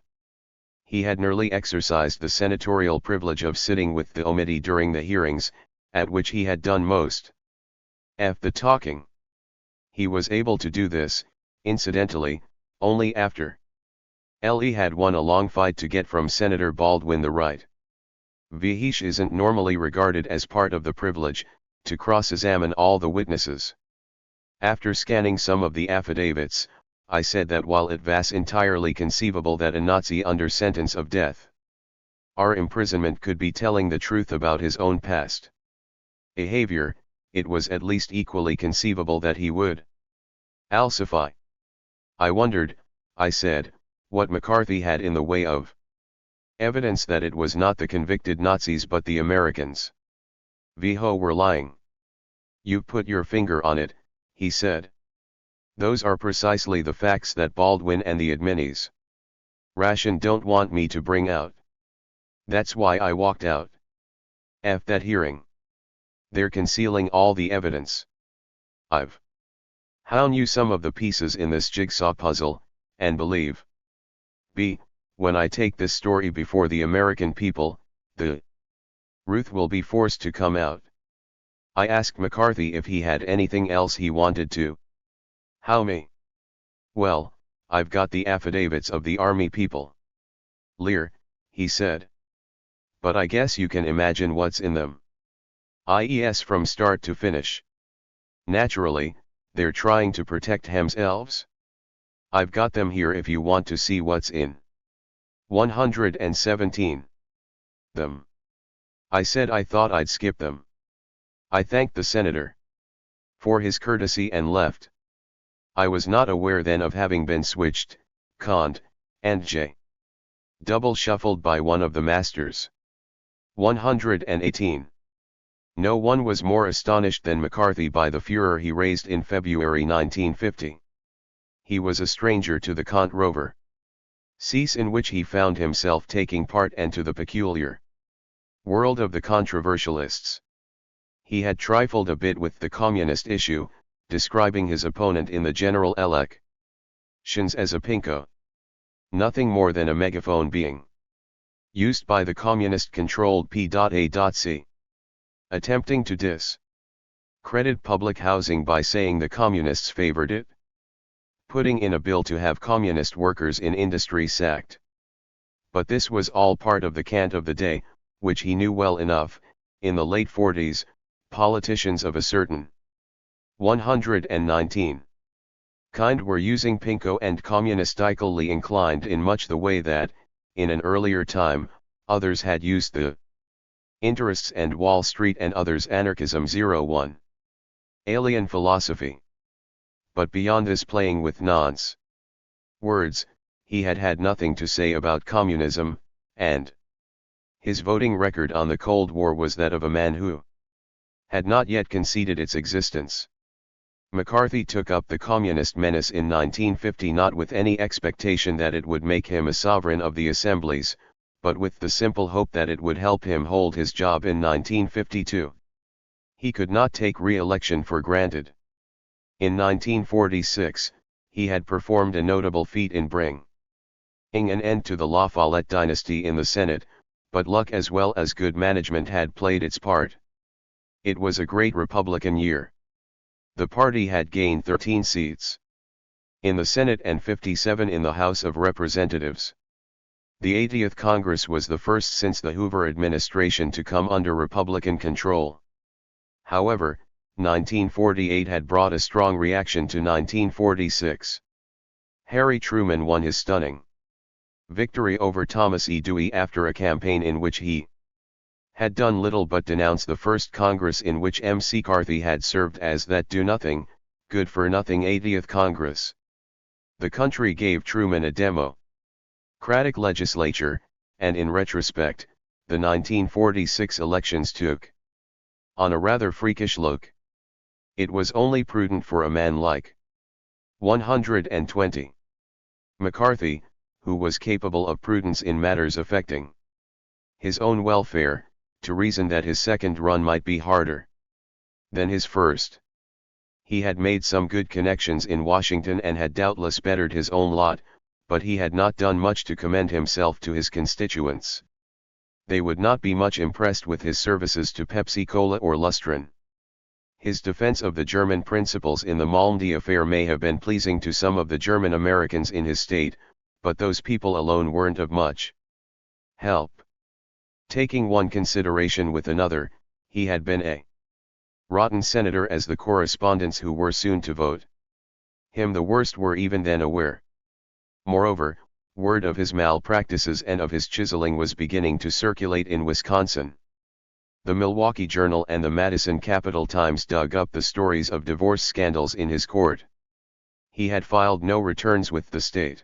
He had nearly exercised the senatorial privilege of sitting with the committee during the hearings, at which he had done most of the talking. He was able to do this, incidentally, only after he had won a long fight to get from Senator Baldwin the right. Vihich isn't normally regarded as part of the privilege, to cross-examine all the witnesses. After scanning some of the affidavits, I said that while it was entirely conceivable that a Nazi under sentence of death or imprisonment could be telling the truth about his own past behavior, it was at least equally conceivable that he would falsify. I wondered, I said, what McCarthy had in the way of evidence that it was not the convicted Nazis but the Americans who were lying. "You put your finger on it," he said. "Those are precisely the facts that Baldwin and the adminis ration don't want me to bring out. That's why I walked out of that hearing. They're concealing all the evidence. I've found you some of the pieces in this jigsaw puzzle, and believe me, when I take this story before the American people, the truth will be forced to come out." I asked McCarthy if he had anything else he wanted to how me. "Well, I've got the affidavits of the army people. Lear," he said. "But I guess you can imagine what's in them. Yes, from start to finish. Naturally, they're trying to protect themselves. I've got them here if you want to see what's in 117. Them." I said I thought I'd skip them. I thanked the senator for his courtesy and left. I was not aware then of having been switched, conned, and double shuffled by one of the masters. 118. No one was more astonished than McCarthy by the furor he raised in February 1950. He was a stranger to the Kant Rovere cease in which he found himself taking part and to the peculiar world of the controversialists. He had trifled a bit with the communist issue, describing his opponent in the general elections as a pinko. Nothing more than a megaphone being used by the communist-controlled P.A.C. Attempting to discredit public housing by saying the communists favored it. Putting in a bill to have communist workers in industry sacked. But this was all part of the cant of the day, which he knew well enough. In the late 40s, politicians of a certain 119 kind were using pinko and communistically inclined in much the way that, in an earlier time, others had used the interests and Wall Street and others anarchism 01. Alien philosophy. But beyond this playing with nonce words, he had had nothing to say about communism, and his voting record on the Cold War was that of a man who had not yet conceded its existence. McCarthy took up the communist menace in 1950 not with any expectation that it would make him a sovereign of the assemblies, but with the simple hope that it would help him hold his job in 1952. He could not take re-election for granted. In 1946, he had performed a notable feat in bringing an end to the La Follette dynasty in the Senate, but luck as well as good management had played its part. It was a great Republican year. The party had gained 13 seats in the Senate and 57 in the House of Representatives. The 80th Congress was the first since the Hoover administration to come under Republican control. However, 1948 had brought a strong reaction to 1946. Harry Truman won his stunning victory over Thomas E. Dewey after a campaign in which he had done little but denounce the first Congress in which McCarthy had served as that do-nothing, good-for-nothing 80th Congress. The country gave Truman a democratic legislature, and in retrospect, the 1946 elections took on a rather freakish look. It was only prudent for a man like 120 McCarthy, who was capable of prudence in matters affecting his own welfare, to reason that his second run might be harder than his first. He had made some good connections in Washington and had doubtless bettered his own lot, but he had not done much to commend himself to his constituents. They would not be much impressed with his services to Pepsi-Cola or Lustron. His defense of the German principles in the Malmedy affair may have been pleasing to some of the German Americans in his state, but those people alone weren't of much help. Taking one consideration with another, he had been a rotten senator, as the correspondents who were soon to vote him the worst were even then aware. Moreover, word of his malpractices and of his chiseling was beginning to circulate in Wisconsin. The Milwaukee Journal and the Madison Capital Times dug up the stories of divorce scandals in his court. He had filed no returns with the state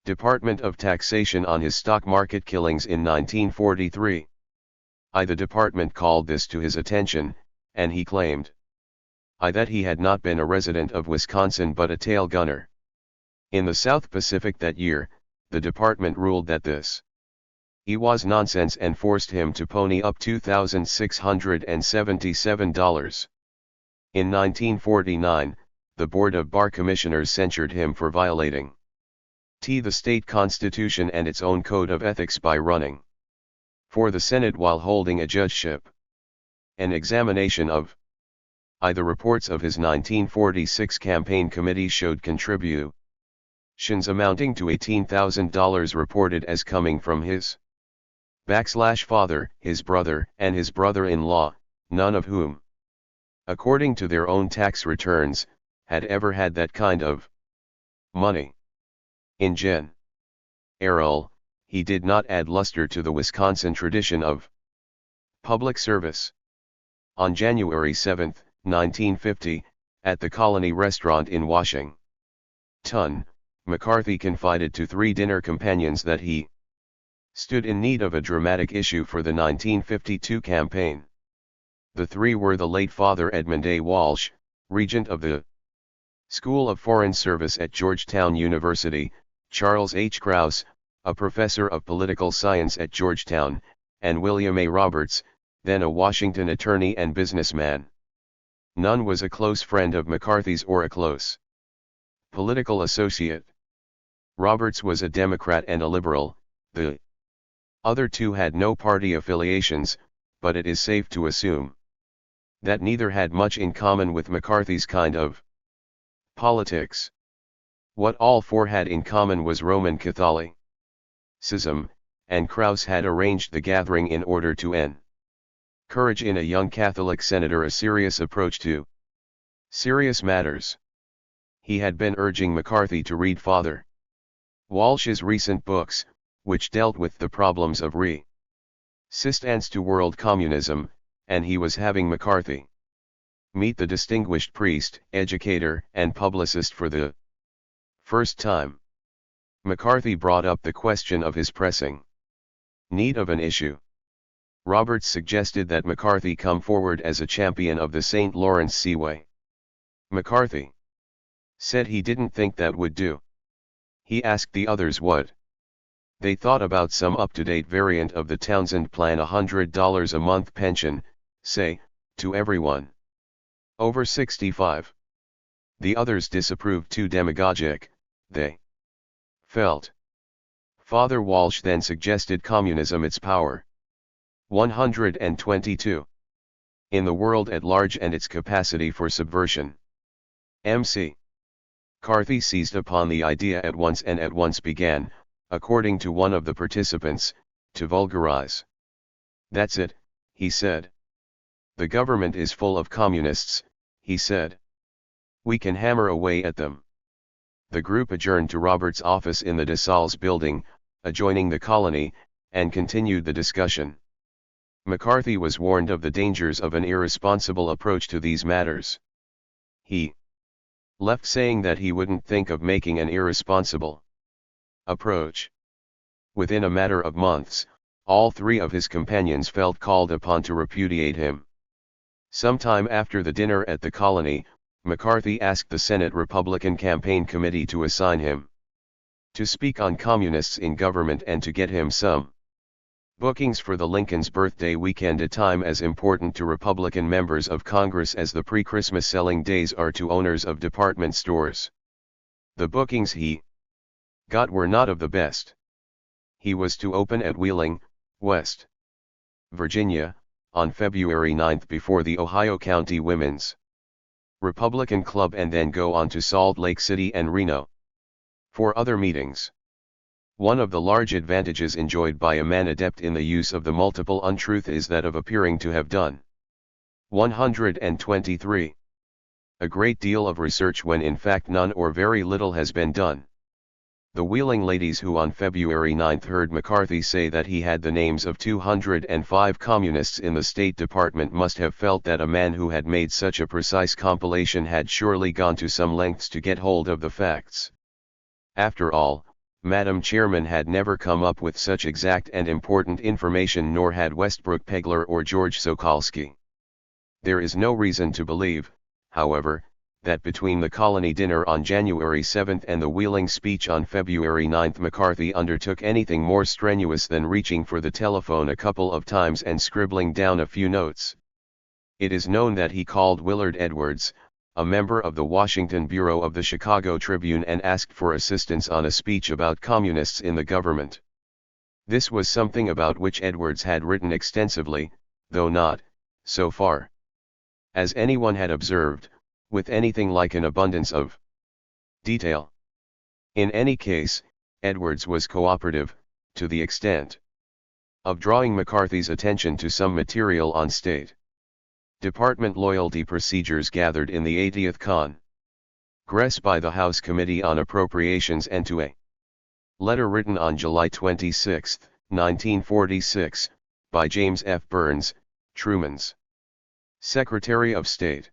Department of Taxation on his stock market killings in 1943. The department called this to his attention, and he claimed that he had not been a resident of Wisconsin but a tail gunner in the South Pacific that year. The department ruled that this was nonsense and forced him to pony up $2,677. In 1949, the Board of Bar Commissioners censured him for violating the state constitution and its own code of ethics by running for the Senate while holding a judgeship. An examination of the reports of his 1946 campaign committee showed contributions amounting to $18,000 reported as coming from his father, his brother, and his brother-in-law, none of whom, according to their own tax returns, had ever had that kind of money. In general, he did not add luster to the Wisconsin tradition of public service. On January 7, 1950, at the Colony Restaurant in Washington, McCarthy confided to 3 dinner companions that he stood in need of a dramatic issue for the 1952 campaign. The 3 were the late Father Edmund A. Walsh, regent of the School of Foreign Service at Georgetown University, Charles H. Krause, a professor of political science at Georgetown, and William A. Roberts, then a Washington attorney and businessman. None was a close friend of McCarthy's or a close political associate. Roberts was a Democrat and a liberal. The other 2 had no party affiliations, but it is safe to assume that neither had much in common with McCarthy's kind of politics. What all 4 had in common was Roman Catholicism, and Krause had arranged the gathering in order to encourage in a young Catholic senator a serious approach to serious matters. He had been urging McCarthy to read Father Walsh's recent books, which dealt with the problems of resistance to world communism, and he was having McCarthy meet the distinguished priest, educator, and publicist for the first time. McCarthy brought up the question of his pressing need of an issue. Roberts suggested that McCarthy come forward as a champion of the St. Lawrence Seaway. McCarthy said he didn't think that would do. He asked the others what they thought about some up-to-date variant of the Townsend Plan, $100 a month pension, say, to everyone over 65. The others disapproved, too demagogic, they felt. Father Walsh then suggested communism its power. 122. In the world at large and its capacity for subversion. M.C. McCarthy seized upon the idea at once and at once began, according to one of the participants, to vulgarize. That's it, he said. The government is full of communists, he said. We can hammer away at them. The group adjourned to Roberts' office in the DeSales building, adjoining the Colony, and continued the discussion. McCarthy was warned of the dangers of an irresponsible approach to these matters. He left saying that he wouldn't think of making an irresponsible approach. Within a matter of months, All three of his companions felt called upon to repudiate him. Sometime after the dinner at the colony, McCarthy asked the Senate Republican Campaign Committee to assign him to speak on communists in government and to get him some bookings for the Lincoln's birthday weekend, a time as important to Republican members of Congress as the pre-Christmas selling days are to owners of department stores. The bookings he got were not of the best. He was to open at Wheeling, West Virginia, on February 9 before the Ohio County Women's Republican Club and then go on to Salt Lake City and Reno for other meetings. One of the large advantages enjoyed by a man adept in the use of the multiple untruth is that of appearing to have done 123. A great deal of research when in fact none or very little has been done. The Wheeling ladies who on February 9 heard McCarthy say that he had the names of 205 communists in the State Department must have felt that a man who had made such a precise compilation had surely gone to some lengths to get hold of the facts. After all, Madam Chairman had never come up with such exact and important information, nor had Westbrook Pegler or George Sokolsky. There is no reason to believe, however, that between the colony dinner on January 7 and the Wheeling speech on February 9 McCarthy undertook anything more strenuous than reaching for the telephone a couple of times and scribbling down a few notes. It is known that he called Willard Edwards, a member of the Washington bureau of the Chicago Tribune, and asked for assistance on a speech about communists in the government. This was something about which Edwards had written extensively, though not, so far as anyone had observed, with anything like an abundance of detail. In any case, Edwards was cooperative, to the extent of drawing McCarthy's attention to some material on State Department loyalty procedures gathered in the 80th Congress by the House Committee on Appropriations and to a letter written on July 26, 1946, by James F. Burns, Truman's Secretary of State.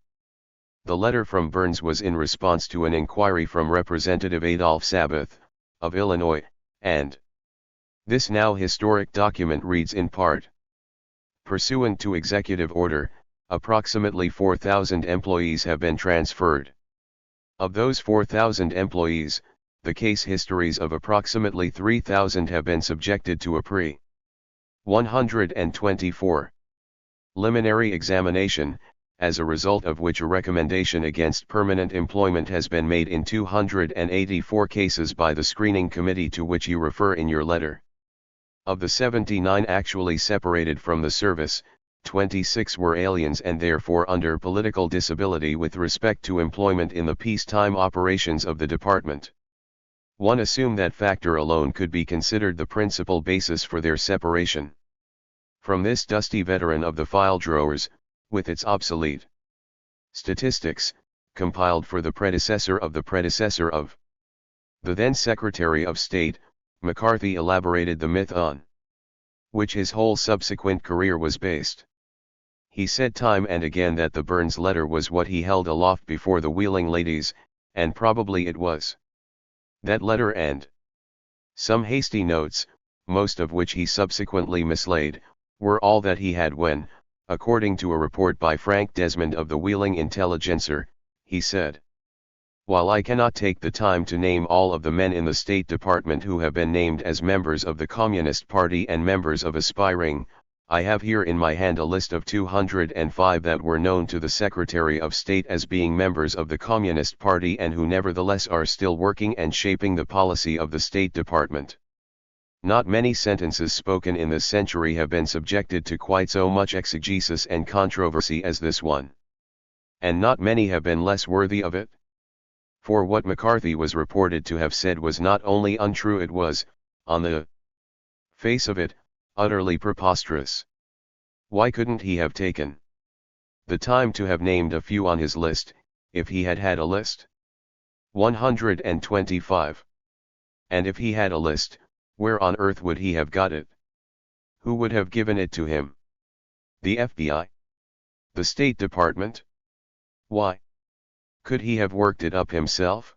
The letter from Burns was in response to an inquiry from Representative Adolph Sabath, of Illinois, and this now historic document reads in part: pursuant to executive order, approximately 4,000 employees have been transferred. Of those 4,000 employees, the case histories of approximately 3,000 have been subjected to a pre-124 preliminary examination, as a result of which a recommendation against permanent employment has been made in 284 cases by the screening committee to which you refer in your letter. Of the 79 actually separated from the service, 26 were aliens and therefore under political disability with respect to employment in the peacetime operations of the department. One assumed that factor alone could be considered the principal basis for their separation from this dusty veteran of the file drawers, with its obsolete statistics, compiled for the predecessor of the then Secretary of State. McCarthy elaborated the myth on which his whole subsequent career was based. He said time and again that the Burns letter was what he held aloft before the Wheeling ladies, and probably it was. That letter and some hasty notes, most of which he subsequently mislaid, were all that he had when, according to a report by Frank Desmond of the Wheeling Intelligencer, he said, "While I cannot take the time to name all of the men in the State Department who have been named as members of the Communist Party and members of aspiring, I have here in my hand a list of 205 that were known to the Secretary of State as being members of the Communist Party and who nevertheless are still working and shaping the policy of the State Department. Not many sentences spoken in this century have been subjected to quite so much exegesis and controversy as this one. And not many have been less worthy of it. For what McCarthy was reported to have said was not only untrue, it was, on the face of it, utterly preposterous. Why couldn't he have taken the time to have named a few on his list, if he had had a list? 125. And if he had a list, where on earth would he have got it? Who would have given it to him? The FBI? The State Department? Why? Could he have worked it up himself?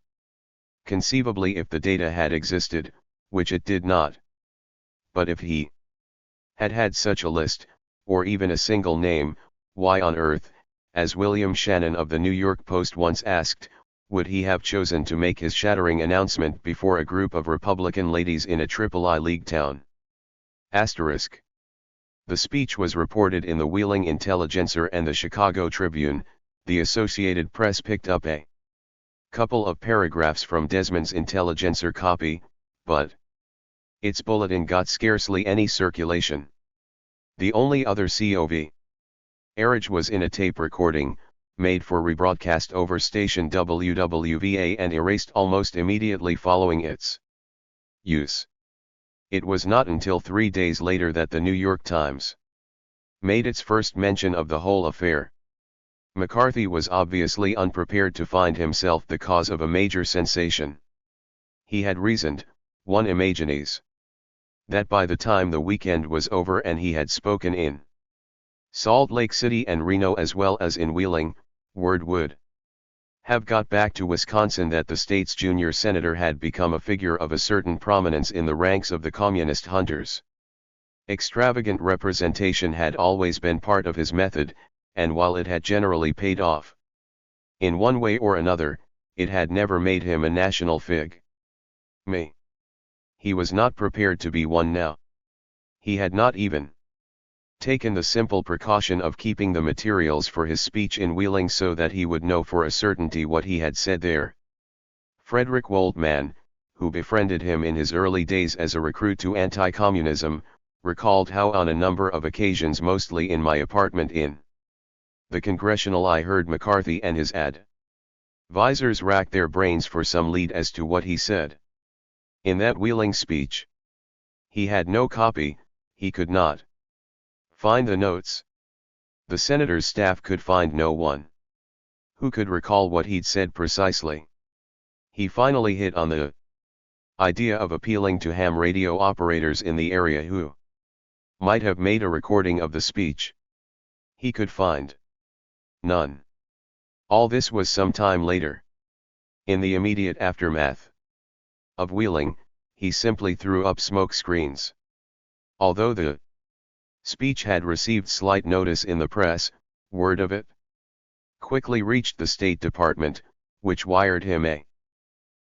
Conceivably, if the data had existed, which it did not. But if he had such a list, or even a single name, why on earth, as William Shannon of the New York Post once asked, would he have chosen to make his shattering announcement before a group of Republican ladies in a Triple-I League town? Asterisk. The speech was reported in the Wheeling Intelligencer and the Chicago Tribune. The Associated Press picked up a couple of paragraphs from Desmond's Intelligencer copy, but its bulletin got scarcely any circulation. The only other coverage was in a tape recording, made for rebroadcast over station WWVA and erased almost immediately following its use. It was not until 3 days later that the New York Times made its first mention of the whole affair. McCarthy was obviously unprepared to find himself the cause of a major sensation. He had reasoned, one imagines, that by the time the weekend was over and he had spoken in Salt Lake City and Reno as well as in Wheeling, word would have got back to Wisconsin that the state's junior senator had become a figure of a certain prominence in the ranks of the communist hunters. Extravagant representation had always been part of his method, and while it had generally paid off in one way or another, it had never made him a national figure. He was not prepared to be one now. He had not even taken the simple precaution of keeping the materials for his speech in Wheeling so that he would know for a certainty what he had said there. Frederick Waldman, who befriended him in his early days as a recruit to anti-communism, recalled how on a number of occasions, mostly in my apartment in the Congressional, I heard McCarthy and his advisors rack their brains for some lead as to what he said. In that Wheeling speech, he had no copy, he could not find the notes. The senator's staff could find no one who could recall what he'd said precisely. He finally hit on the idea of appealing to ham radio operators in the area who might have made a recording of the speech. He could find none. All this was some time later. In the immediate aftermath of Wheeling, he simply threw up smoke screens. Although the speech had received slight notice in the press, word of it quickly reached the State Department, which wired him a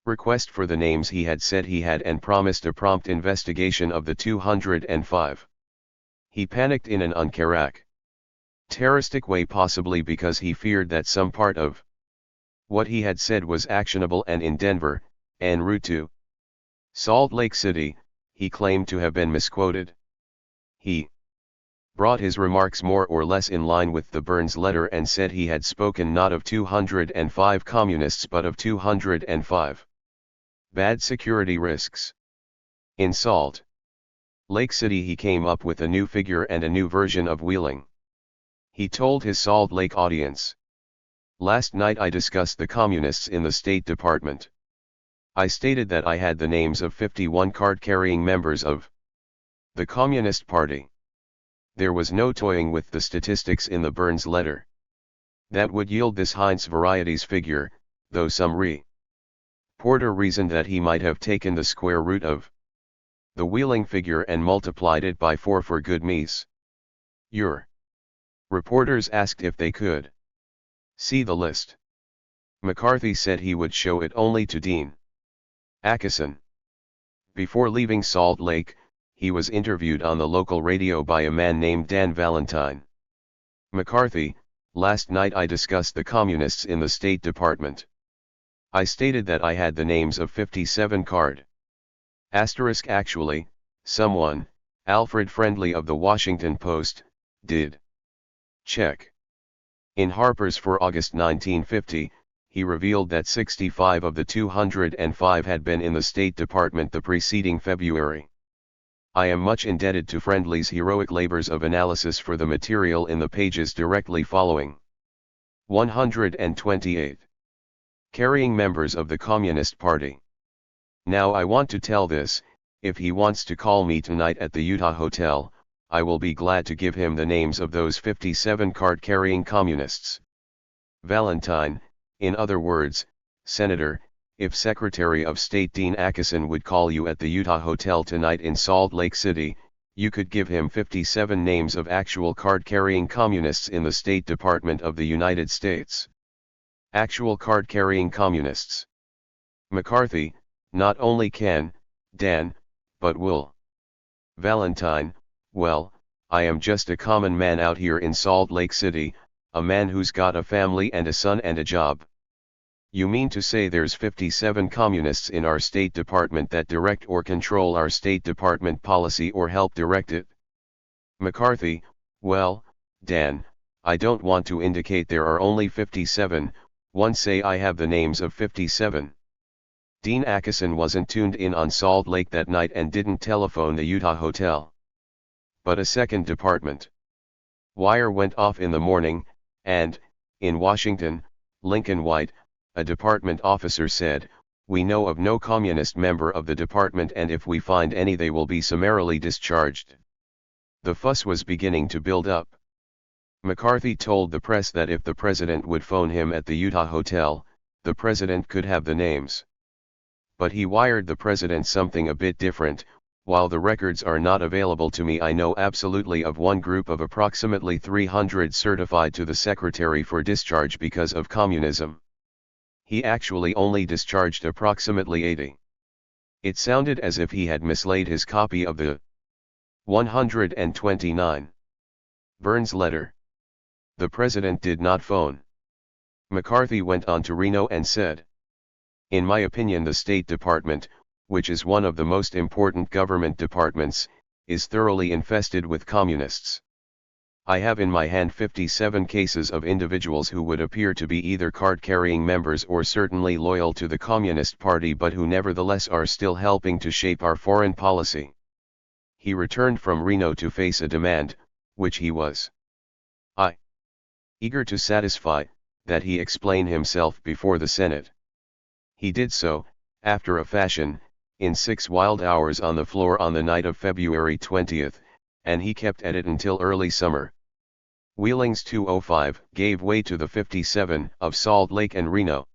request for the names he had said he had and promised a prompt investigation of the 205. He panicked in an uncharacteristic way, possibly because he feared that some part of what he had said was actionable, and in Denver, en route to Salt Lake City, he claimed to have been misquoted. He brought his remarks more or less in line with the Burns letter and said he had spoken not of 205 communists but of 205 bad security risks. In Salt Lake City he came up with a new figure and a new version of Wheeling. He told his Salt Lake audience, "Last night I discussed the communists in the State Department. I stated that I had the names of 51 card-carrying members of the Communist Party. There was no toying with the statistics in the Burns letter. That would yield this Heinz Varieties figure, though some reporter reasoned that he might have taken the square root of the Wheeling figure and multiplied it by 4 for good measure. Your reporters asked if they could see the list. McCarthy said he would show it only to Dean Acheson. Before leaving Salt Lake, he was interviewed on the local radio by a man named Dan Valentine. McCarthy, last night I discussed the communists in the State Department. I stated that I had the names of 57 card. Actually, someone, Alfred Friendly of the Washington Post, did check. In Harper's for August 1950, he revealed that 65 of the 205 had been in the State Department the preceding February. I am much indebted to Friendly's heroic labors of analysis for the material in the pages directly following. 128. Carrying members of the Communist Party. Now I want to tell this, if he wants to call me tonight at the Utah Hotel, I will be glad to give him the names of those 57 card-carrying communists. Valentine, in other words, Senator, if Secretary of State Dean Acheson would call you at the Utah Hotel tonight in Salt Lake City, You could give him 57 names of actual card-carrying communists in the State Department of the United States. Actual card-carrying communists. McCarthy, not only can, Dan, but will. Valentine, well, I am just a common man out here in Salt Lake City, a man who's got a family and a son and a job. You mean to say there's 57 communists in our State Department that direct or control our State Department policy or help direct it? McCarthy, well, Dan, I don't want to indicate there are only 57, one say I have the names of 57. Dean Acheson wasn't tuned in on Salt Lake that night and didn't telephone the Utah hotel. But a second department wire went off in the morning, and, in Washington, Lincoln White, a department officer said, "We know of no communist member of the department, and if we find any they will be summarily discharged." The fuss was beginning to build up. McCarthy told the press that if the president would phone him at the Utah hotel, the president could have the names. But he wired the president something a bit different. "While the records are not available to me, I know absolutely of one group of approximately 300 certified to the secretary for discharge because of communism." He actually only discharged approximately 80. It sounded as if he had mislaid his copy of the 129 Burns letter. The president did not phone. McCarthy went on to Reno and said, "In my opinion, the State Department, which is one of the most important government departments, is thoroughly infested with communists. I have in my hand 57 cases of individuals who would appear to be either card-carrying members or certainly loyal to the Communist Party, but who nevertheless are still helping to shape our foreign policy." He returned from Reno to face a demand, which he was eager to satisfy, that he explain himself before the Senate. He did so, after a fashion, in 6 wild hours on the floor on the night of February 20th, and he kept at it until early summer. Wheeling's 205 gave way to the 57 of Salt Lake and Reno.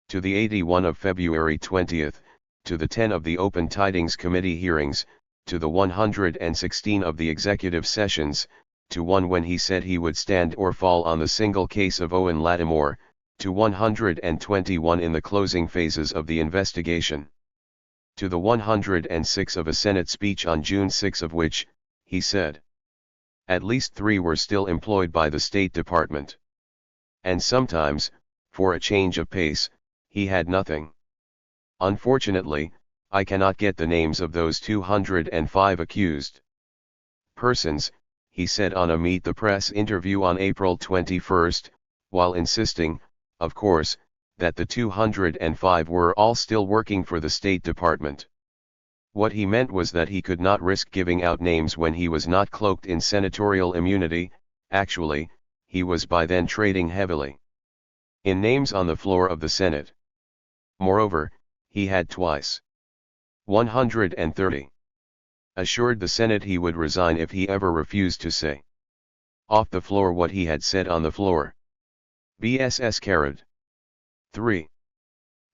To the 81 of February 20th, to the 10 of the Open Tidings Committee hearings, to the 116 of the executive sessions, to one when he said he would stand or fall on the single case of Owen Lattimore, to 121 in the closing phases of the investigation. To the 106 of a Senate speech on June 6, of which, he said, at least 3 were still employed by the State Department. And sometimes, for a change of pace, he had nothing. Unfortunately, I cannot get the names of those 205 accused persons, he said on a Meet the Press interview on April 21, while insisting, of course, that the 205 were all still working for the State Department. What he meant was that he could not risk giving out names when he was not cloaked in senatorial immunity. Actually, he was by then trading heavily in names on the floor of the Senate. Moreover, he had twice 130 assured the Senate he would resign if he ever refused to say off the floor what he had said on the floor. BSS carried. 3.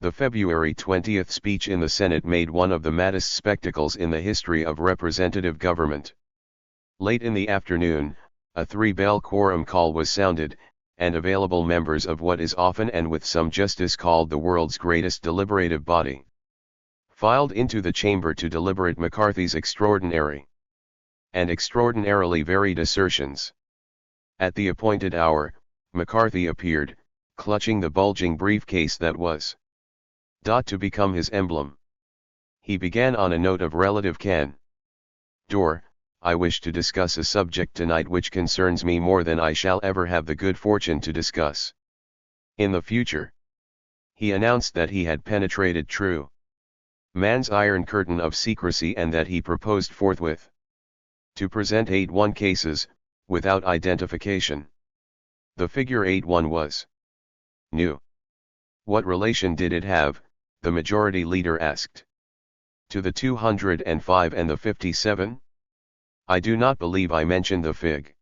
The February 20th speech in the Senate made one of the maddest spectacles in the history of representative government. Late in the afternoon, a 3-bell quorum call was sounded, and available members of what is often and with some justice called the world's greatest deliberative body filed into the chamber to deliberate McCarthy's extraordinary and extraordinarily varied assertions. At the appointed hour, McCarthy appeared, clutching the bulging briefcase that was to become his emblem. He began on a note of relative candor. "I wish to discuss a subject tonight which concerns me more than I shall ever have the good fortune to discuss in the future." He announced that he had penetrated true man's iron curtain of secrecy and that he proposed forthwith to present 81 cases, without identification. The figure 81 was new. What relation did it have, the majority leader asked, to the 205 and the 57? "I do not believe I mentioned the fig.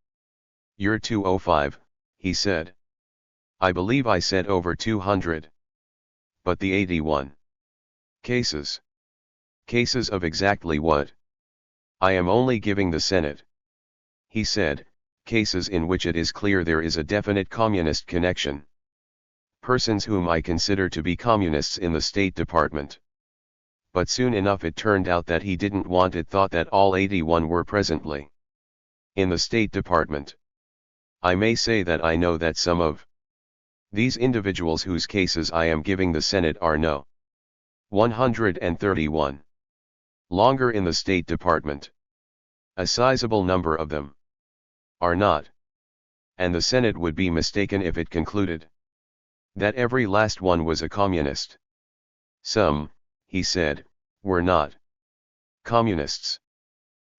You're 205, he said. "I believe I said over 200. But the 81 cases. Cases of exactly what? I am only giving the Senate, he said, cases in which it is clear there is a definite communist connection. Persons whom I consider to be communists in the State Department. But soon enough it turned out that he didn't want it thought that all 81 were presently in the State Department. I may say that I know that some of these individuals whose cases I am giving the Senate are no 131 longer in the State Department. A sizable number of them are not. And the Senate would be mistaken if it concluded that every last one was a communist. Some, he said, were not communists.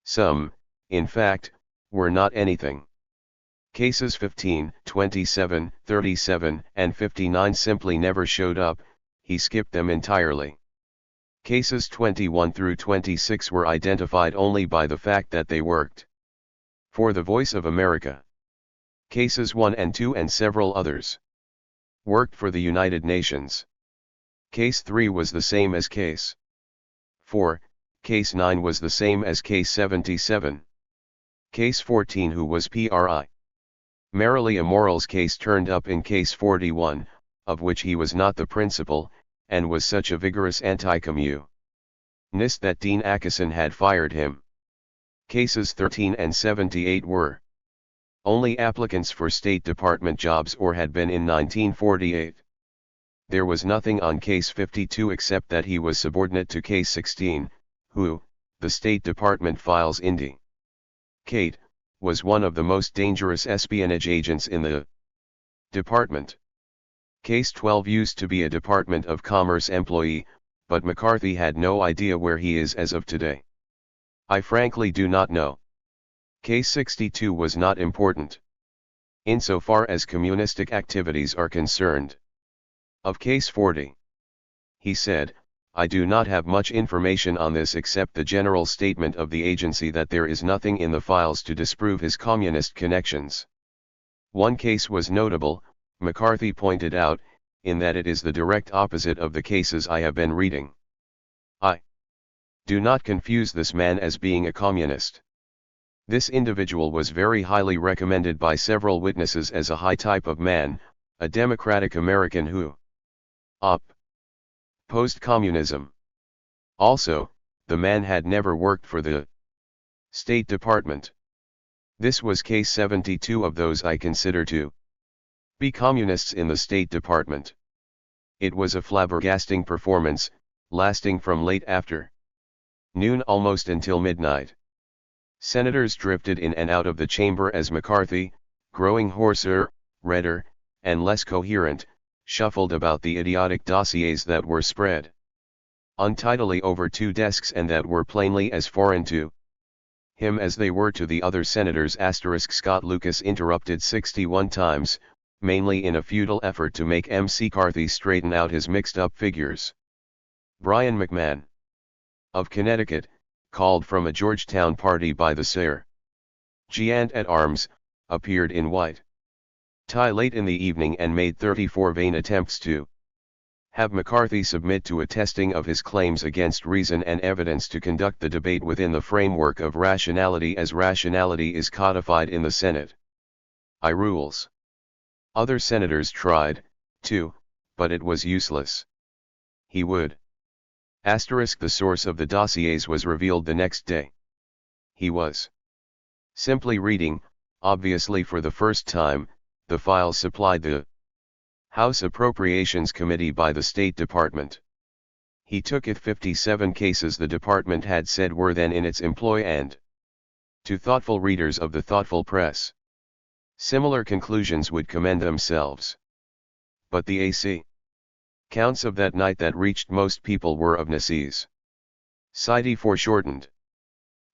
Some, in fact, were not anything. Cases 15, 27, 37, and 59 simply never showed up, he skipped them entirely. Cases 21 through 26 were identified only by the fact that they worked for the Voice of America. Cases 1 and 2 and several others worked for the United Nations. Case 3 was the same as Case 4, Case 9 was the same as Case 77. Case 14 who was Pri. Merrily a morals case turned up in Case 41, of which he was not the principal, and was such a vigorous anti-communist that Dean Acheson had fired him. Cases 13 and 78 were only applicants for State Department jobs or had been in 1948. There was nothing on Case 52 except that he was subordinate to Case 16, who, the State Department files indicate, was one of the most dangerous espionage agents in the department. Case 12 used to be a Department of Commerce employee, but McCarthy had no idea where he is as of today. I frankly do not know. Case 62 was not important insofar as communistic activities are concerned. Of Case 40, he said, I do not have much information on this except the general statement of the agency that there is nothing in the files to disprove his communist connections. One case was notable, McCarthy pointed out, in that it is the direct opposite of the cases I have been reading. I do not confuse this man as being a communist. This individual was very highly recommended by several witnesses as a high type of man, a democratic American who opposed communism. Also, the man had never worked for the State Department. This was Case 72 of those I consider to be communists in the State Department. It was a flabbergasting performance, lasting from late afternoon almost until midnight. Senators drifted in and out of the chamber as McCarthy, growing hoarser, redder, and less coherent, shuffled about the idiotic dossiers that were spread untidily over two desks and that were plainly as foreign to him as they were to the other senators. Scott Lucas interrupted 61 times, mainly in a futile effort to make McCarthy straighten out his mixed-up figures. Brian McMahon of Connecticut, called from a Georgetown party by the Sergeant at Arms, appeared in white tie late in the evening and made 34 vain attempts to have McCarthy submit to a testing of his claims against reason and evidence to conduct the debate within the framework of rationality as rationality is codified in the Senate rules. Other senators tried, too, but it was useless. He would. The source of the dossiers was revealed the next day. He was simply reading, obviously for the first time, the files supplied the House Appropriations Committee by the State Department. He took it 57 cases the department had said were then in its employ and, to thoughtful readers of the thoughtful press, similar conclusions would commend themselves. But the AC counts of that night that reached most people were of necessity foreshortened.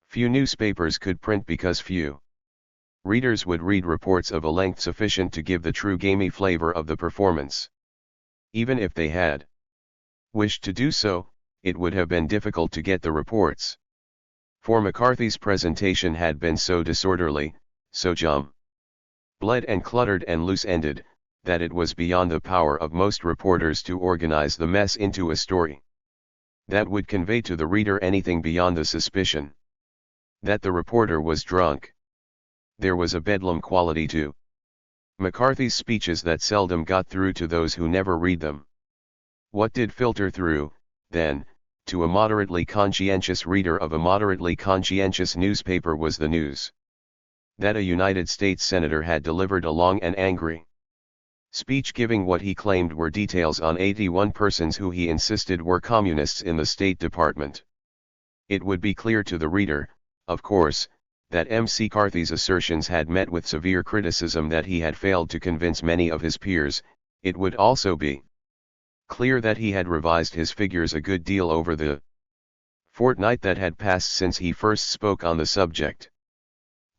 Few newspapers could print because few readers would read reports of a length sufficient to give the true gamey flavor of the performance. Even if they had wished to do so, it would have been difficult to get the reports. For McCarthy's presentation had been so disorderly, so jumbled and cluttered and loose-ended, that it was beyond the power of most reporters to organize the mess into a story that would convey to the reader anything beyond the suspicion That the reporter was drunk. There was a bedlam quality to McCarthy's speeches that seldom got through to those who never read them. What did filter through, then, to a moderately conscientious reader of a moderately conscientious newspaper was the news that a United States senator had delivered a long and angry speech giving what he claimed were details on 81 persons who he insisted were communists in the State Department. It would be clear to the reader, of course, that McCarthy's assertions had met with severe criticism, that he had failed to convince many of his peers. It would also be clear that he had revised his figures a good deal over the fortnight that had passed since he first spoke on the subject.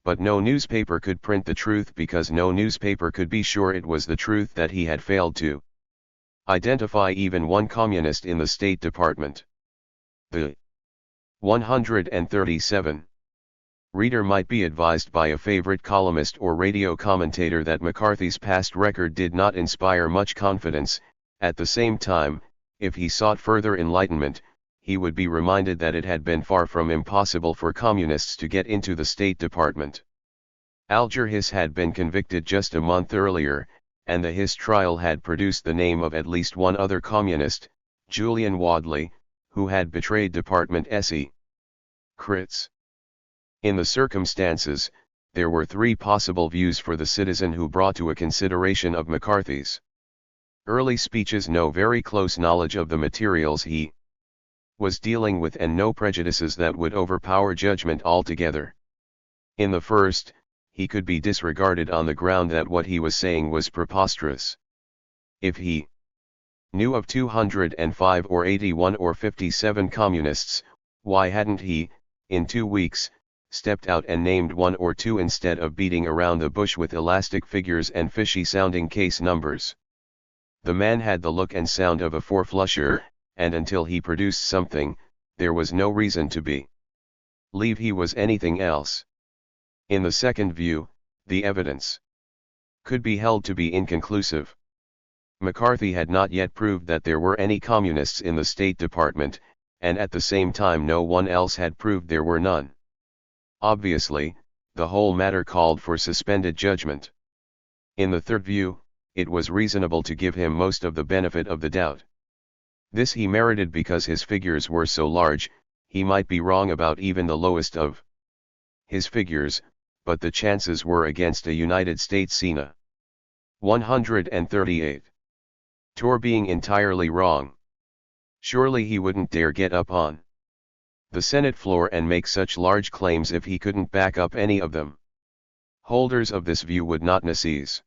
But no newspaper could print the truth, because no newspaper could be sure it was the truth that he had failed to identify even one communist in the State Department. The 137. Reader might be advised by a favorite columnist or radio commentator that McCarthy's past record did not inspire much confidence. At the same time, if he sought further enlightenment, he would be reminded that it had been far from impossible for communists to get into the State Department. Alger Hiss had been convicted just a month earlier, and the Hiss trial had produced the name of at least one other communist, Julian Wadley, who had betrayed Department Crits. In the circumstances, there were three possible views for the citizen who brought to a consideration of McCarthy's early speeches no very close knowledge of the materials he was dealing with, and no prejudices that would overpower judgment altogether. In the first, he could be disregarded on the ground that what he was saying was preposterous. If he knew of 205 or 81 or 57 communists, why hadn't he, in 2 weeks, stepped out and named one or two instead of beating around the bush with elastic figures and fishy-sounding case numbers? The man had the look and sound of a four-flusher, and until he produced something, there was no reason to believe he was anything else. In the second view, the evidence could be held to be inconclusive. McCarthy had not yet proved that there were any communists in the State Department, and at the same time no one else had proved there were none. Obviously, the whole matter called for suspended judgment. In the third view, it was reasonable to give him most of the benefit of the doubt. This he merited because his figures were so large. He might be wrong about even the lowest of his figures, but the chances were against a United States Sena. 138. Tor being entirely wrong. Surely he wouldn't dare get up on the Senate floor and make such large claims if he couldn't back up any of them. Holders of this view would not necessarily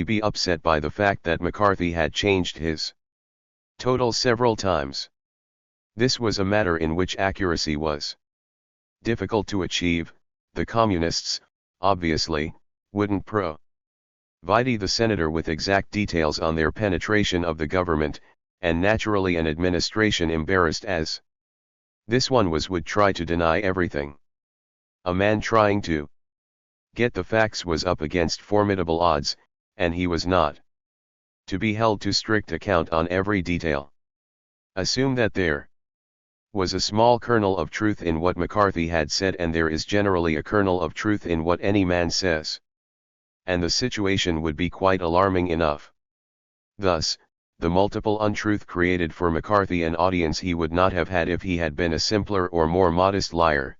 be upset by the fact that McCarthy had changed his total several times. This was a matter in which accuracy was difficult to achieve. The communists, obviously, wouldn't provide the senator with exact details on their penetration of the government, and naturally an administration embarrassed as this one was would try to deny everything. A man trying to get the facts was up against formidable odds, and he was not to be held to strict account on every detail. Assume that there was a small kernel of truth in what McCarthy had said, and there is generally a kernel of truth in what any man says, and the situation would be quite alarming enough. Thus, the multiple untruth created for McCarthy an audience he would not have had if he had been a simpler or more modest liar.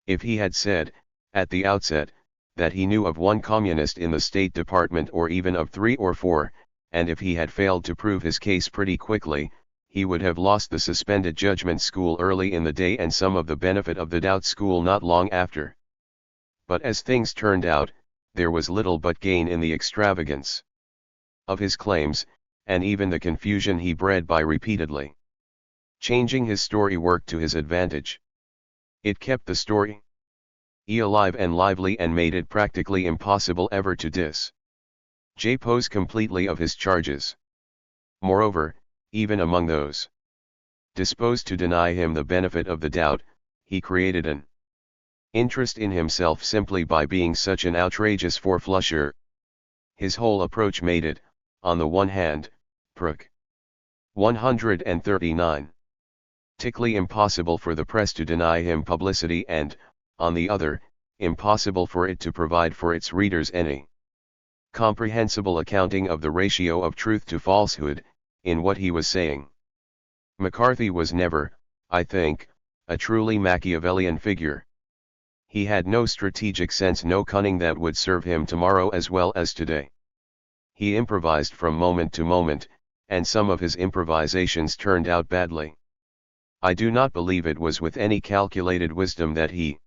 If he had said, at the outset, that he knew of one communist in the State Department or even of 3 or 4, and if he had failed to prove his case pretty quickly, he would have lost the suspended judgment school early in the day and some of the benefit of the doubt school not long after. But as things turned out, there was little but gain in the extravagance of his claims, and even the confusion he bred by repeatedly changing his story worked to his advantage. It kept the story alive and lively and made it practically impossible ever to dispose completely of his charges. Moreover, even among those disposed to deny him the benefit of the doubt, he created an interest in himself simply by being such an outrageous four-flusher. His whole approach made it, on the one hand, Proc. 139. practically impossible for the press to deny him publicity and, on the other, impossible for it to provide for its readers any comprehensible accounting of the ratio of truth to falsehood, in what he was saying. McCarthy was never, I think, a truly Machiavellian figure. He had no strategic sense, no cunning that would serve him tomorrow as well as today. He improvised from moment to moment, and some of his improvisations turned out badly. I do not believe it was with any calculated wisdom that he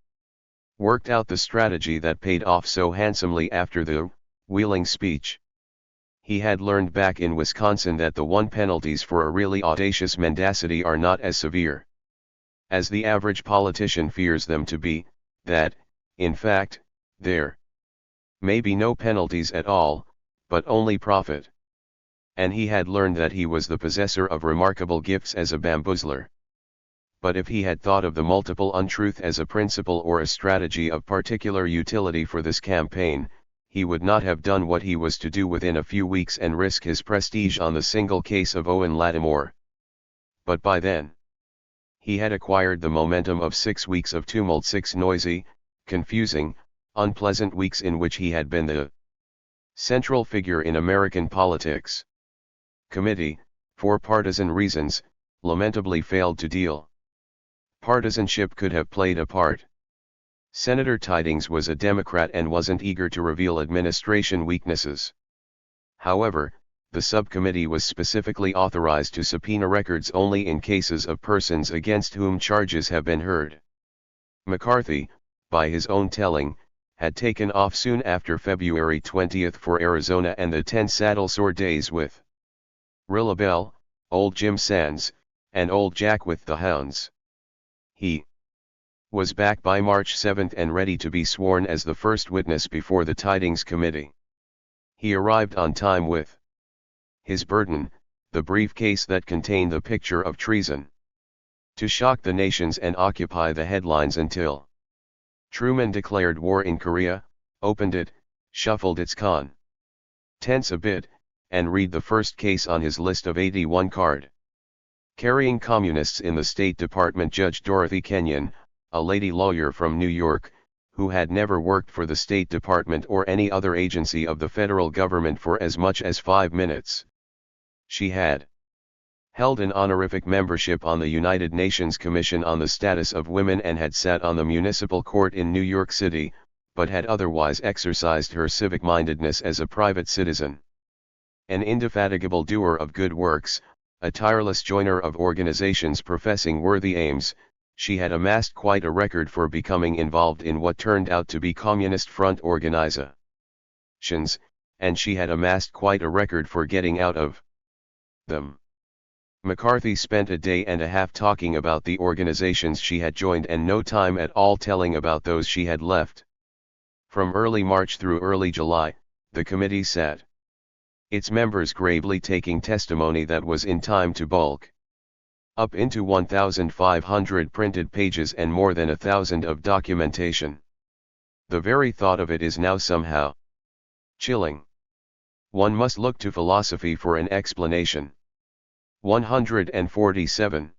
worked out the strategy that paid off so handsomely after the Wheeling speech. He had learned back in Wisconsin that the one penalties for a really audacious mendacity are not as severe as the average politician fears them to be, that, in fact, there may be no penalties at all, but only profit. And he had learned that he was the possessor of remarkable gifts as a bamboozler. But if he had thought of the multiple untruth as a principle or a strategy of particular utility for this campaign, he would not have done what he was to do within a few weeks and risk his prestige on the single case of Owen Lattimore. But by then, he had acquired the momentum of 6 weeks of tumult, 6 noisy, confusing, unpleasant weeks in which he had been the central figure in American politics. Committee, for partisan reasons, lamentably failed to deal. Partisanship could have played a part. Senator Tydings was a Democrat and wasn't eager to reveal administration weaknesses. However, the subcommittee was specifically authorized to subpoena records only in cases of persons against whom charges have been heard. McCarthy, by his own telling, had taken off soon after February 20 for Arizona and the 10 saddle-sore days with Rilla Bell, Old Jim Sands, and Old Jack with the hounds. He was back by March 7 and ready to be sworn as the first witness before the Tydings Committee. He arrived on time with his burden, the briefcase that contained the picture of treason. To shock the nations and occupy the headlines until Truman declared war in Korea, opened it, shuffled its contents a bit, and read the first case on his list of 81 card carrying communists in the State Department. Judge Dorothy Kenyon, a lady lawyer from New York, who had never worked for the State Department or any other agency of the federal government for as much as 5 minutes. She had held an honorific membership on the United Nations Commission on the Status of Women and had sat on the municipal court in New York City, but had otherwise exercised her civic-mindedness as a private citizen. An indefatigable doer of good works, a tireless joiner of organizations professing worthy aims, she had amassed quite a record for becoming involved in what turned out to be Communist Front organizations, and she had amassed quite a record for getting out of them. McCarthy spent a day and a half talking about the organizations she had joined and no time at all telling about those she had left. From early March through early July, the committee sat, its members gravely taking testimony that was in time to bulk up into 1,500 printed pages and more than 1,000 of documentation. The very thought of it is now somehow chilling. One must look to philosophy for an explanation. 147.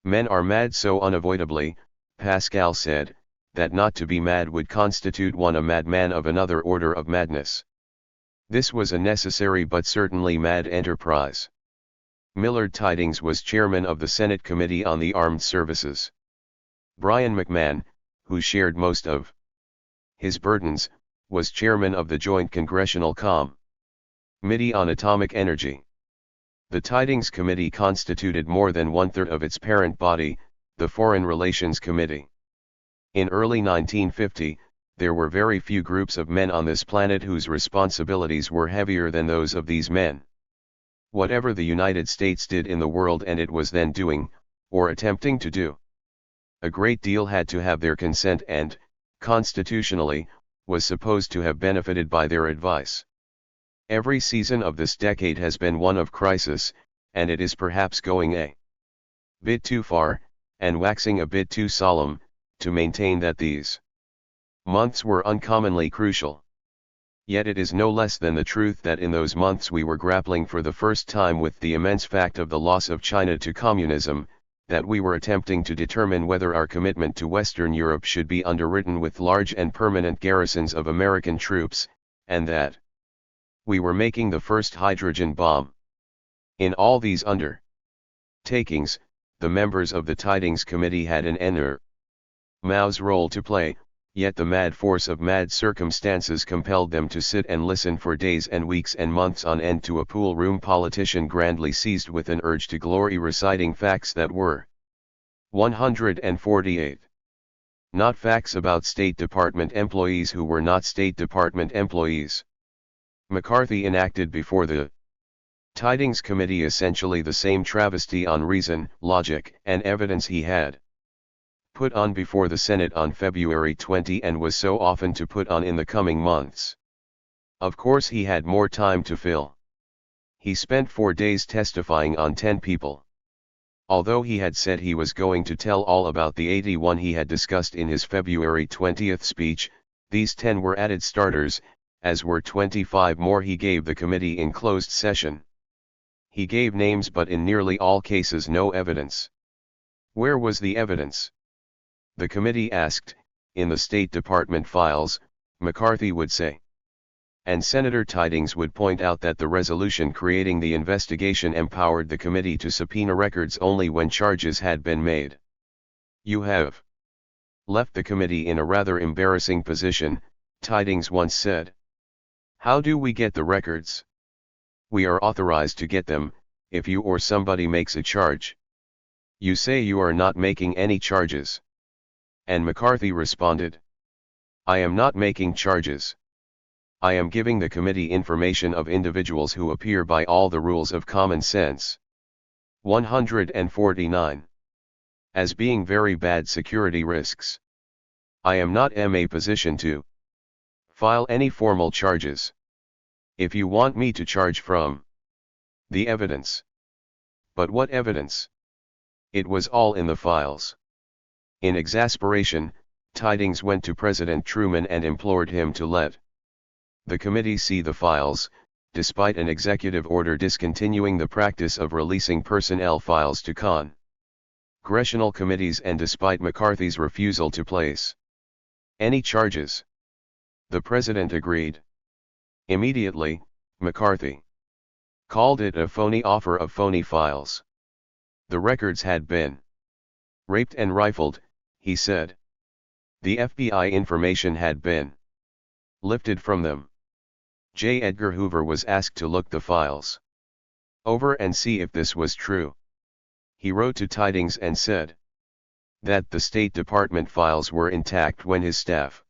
Men are mad so unavoidably, Pascal said, that not to be mad would constitute one a madman of another order of madness. This was a necessary but certainly mad enterprise. Millard Tydings was chairman of the Senate Committee on the Armed Services. Brian McMahon, who shared most of his burdens, was chairman of the Joint Congressional Committee on Atomic Energy. The Tydings Committee constituted more than one-third of its parent body, the Foreign Relations Committee. In early 1950, there were very few groups of men on this planet whose responsibilities were heavier than those of these men. Whatever the United States did in the world, and it was then doing, or attempting to do, a great deal had to have their consent and, constitutionally, was supposed to have benefited by their advice. Every season of this decade has been one of crisis, and it is perhaps going a bit too far, and waxing a bit too solemn, to maintain that these months were uncommonly crucial. Yet it is no less than the truth that in those months we were grappling for the first time with the immense fact of the loss of China to communism, that we were attempting to determine whether our commitment to Western Europe should be underwritten with large and permanent garrisons of American troops, and that we were making the first hydrogen bomb. In all these undertakings, the members of the Tidings Committee had an enormous role to play, yet the mad force of mad circumstances compelled them to sit and listen for days and weeks and months on end to a pool room politician grandly seized with an urge to glory reciting facts that were 148. Not facts about State Department employees who were not State Department employees. McCarthy enacted before the Tidings Committee essentially the same travesty on reason, logic, and evidence he had put on before the Senate on February 20 and was so often to put on in the coming months. Of course he had more time to fill. He spent 4 days testifying on 10 people. Although he had said he was going to tell all about the 81 he had discussed in his February 20 speech, these 10 were added starters, as were 25 more he gave the committee in closed session. He gave names but in nearly all cases no evidence. Where was the evidence? The committee asked. In the State Department files, McCarthy would say. And Senator Tidings would point out that the resolution creating the investigation empowered the committee to subpoena records only when charges had been made. You have left the committee in a rather embarrassing position, Tidings once said. How do we get the records? We are authorized to get them, if you or somebody makes a charge. You say you are not making any charges. And McCarthy responded. I am not making charges. I am giving the committee information of individuals who appear by all the rules of common sense. 149. As being very bad security risks. I am not in a position to file any formal charges. If you want me to charge from the evidence. But what evidence? It was all in the files. In exasperation, Tidings went to President Truman and implored him to let the committee see the files, despite an executive order discontinuing the practice of releasing personnel files to congressional committees and despite McCarthy's refusal to place any charges. The president agreed. Immediately, McCarthy called it a phony offer of phony files. The records had been raped and rifled, he said. The FBI information had been lifted from them. J. Edgar Hoover was asked to look the files over and see if this was true. He wrote to Tidings and said that the State Department files were intact when his staff,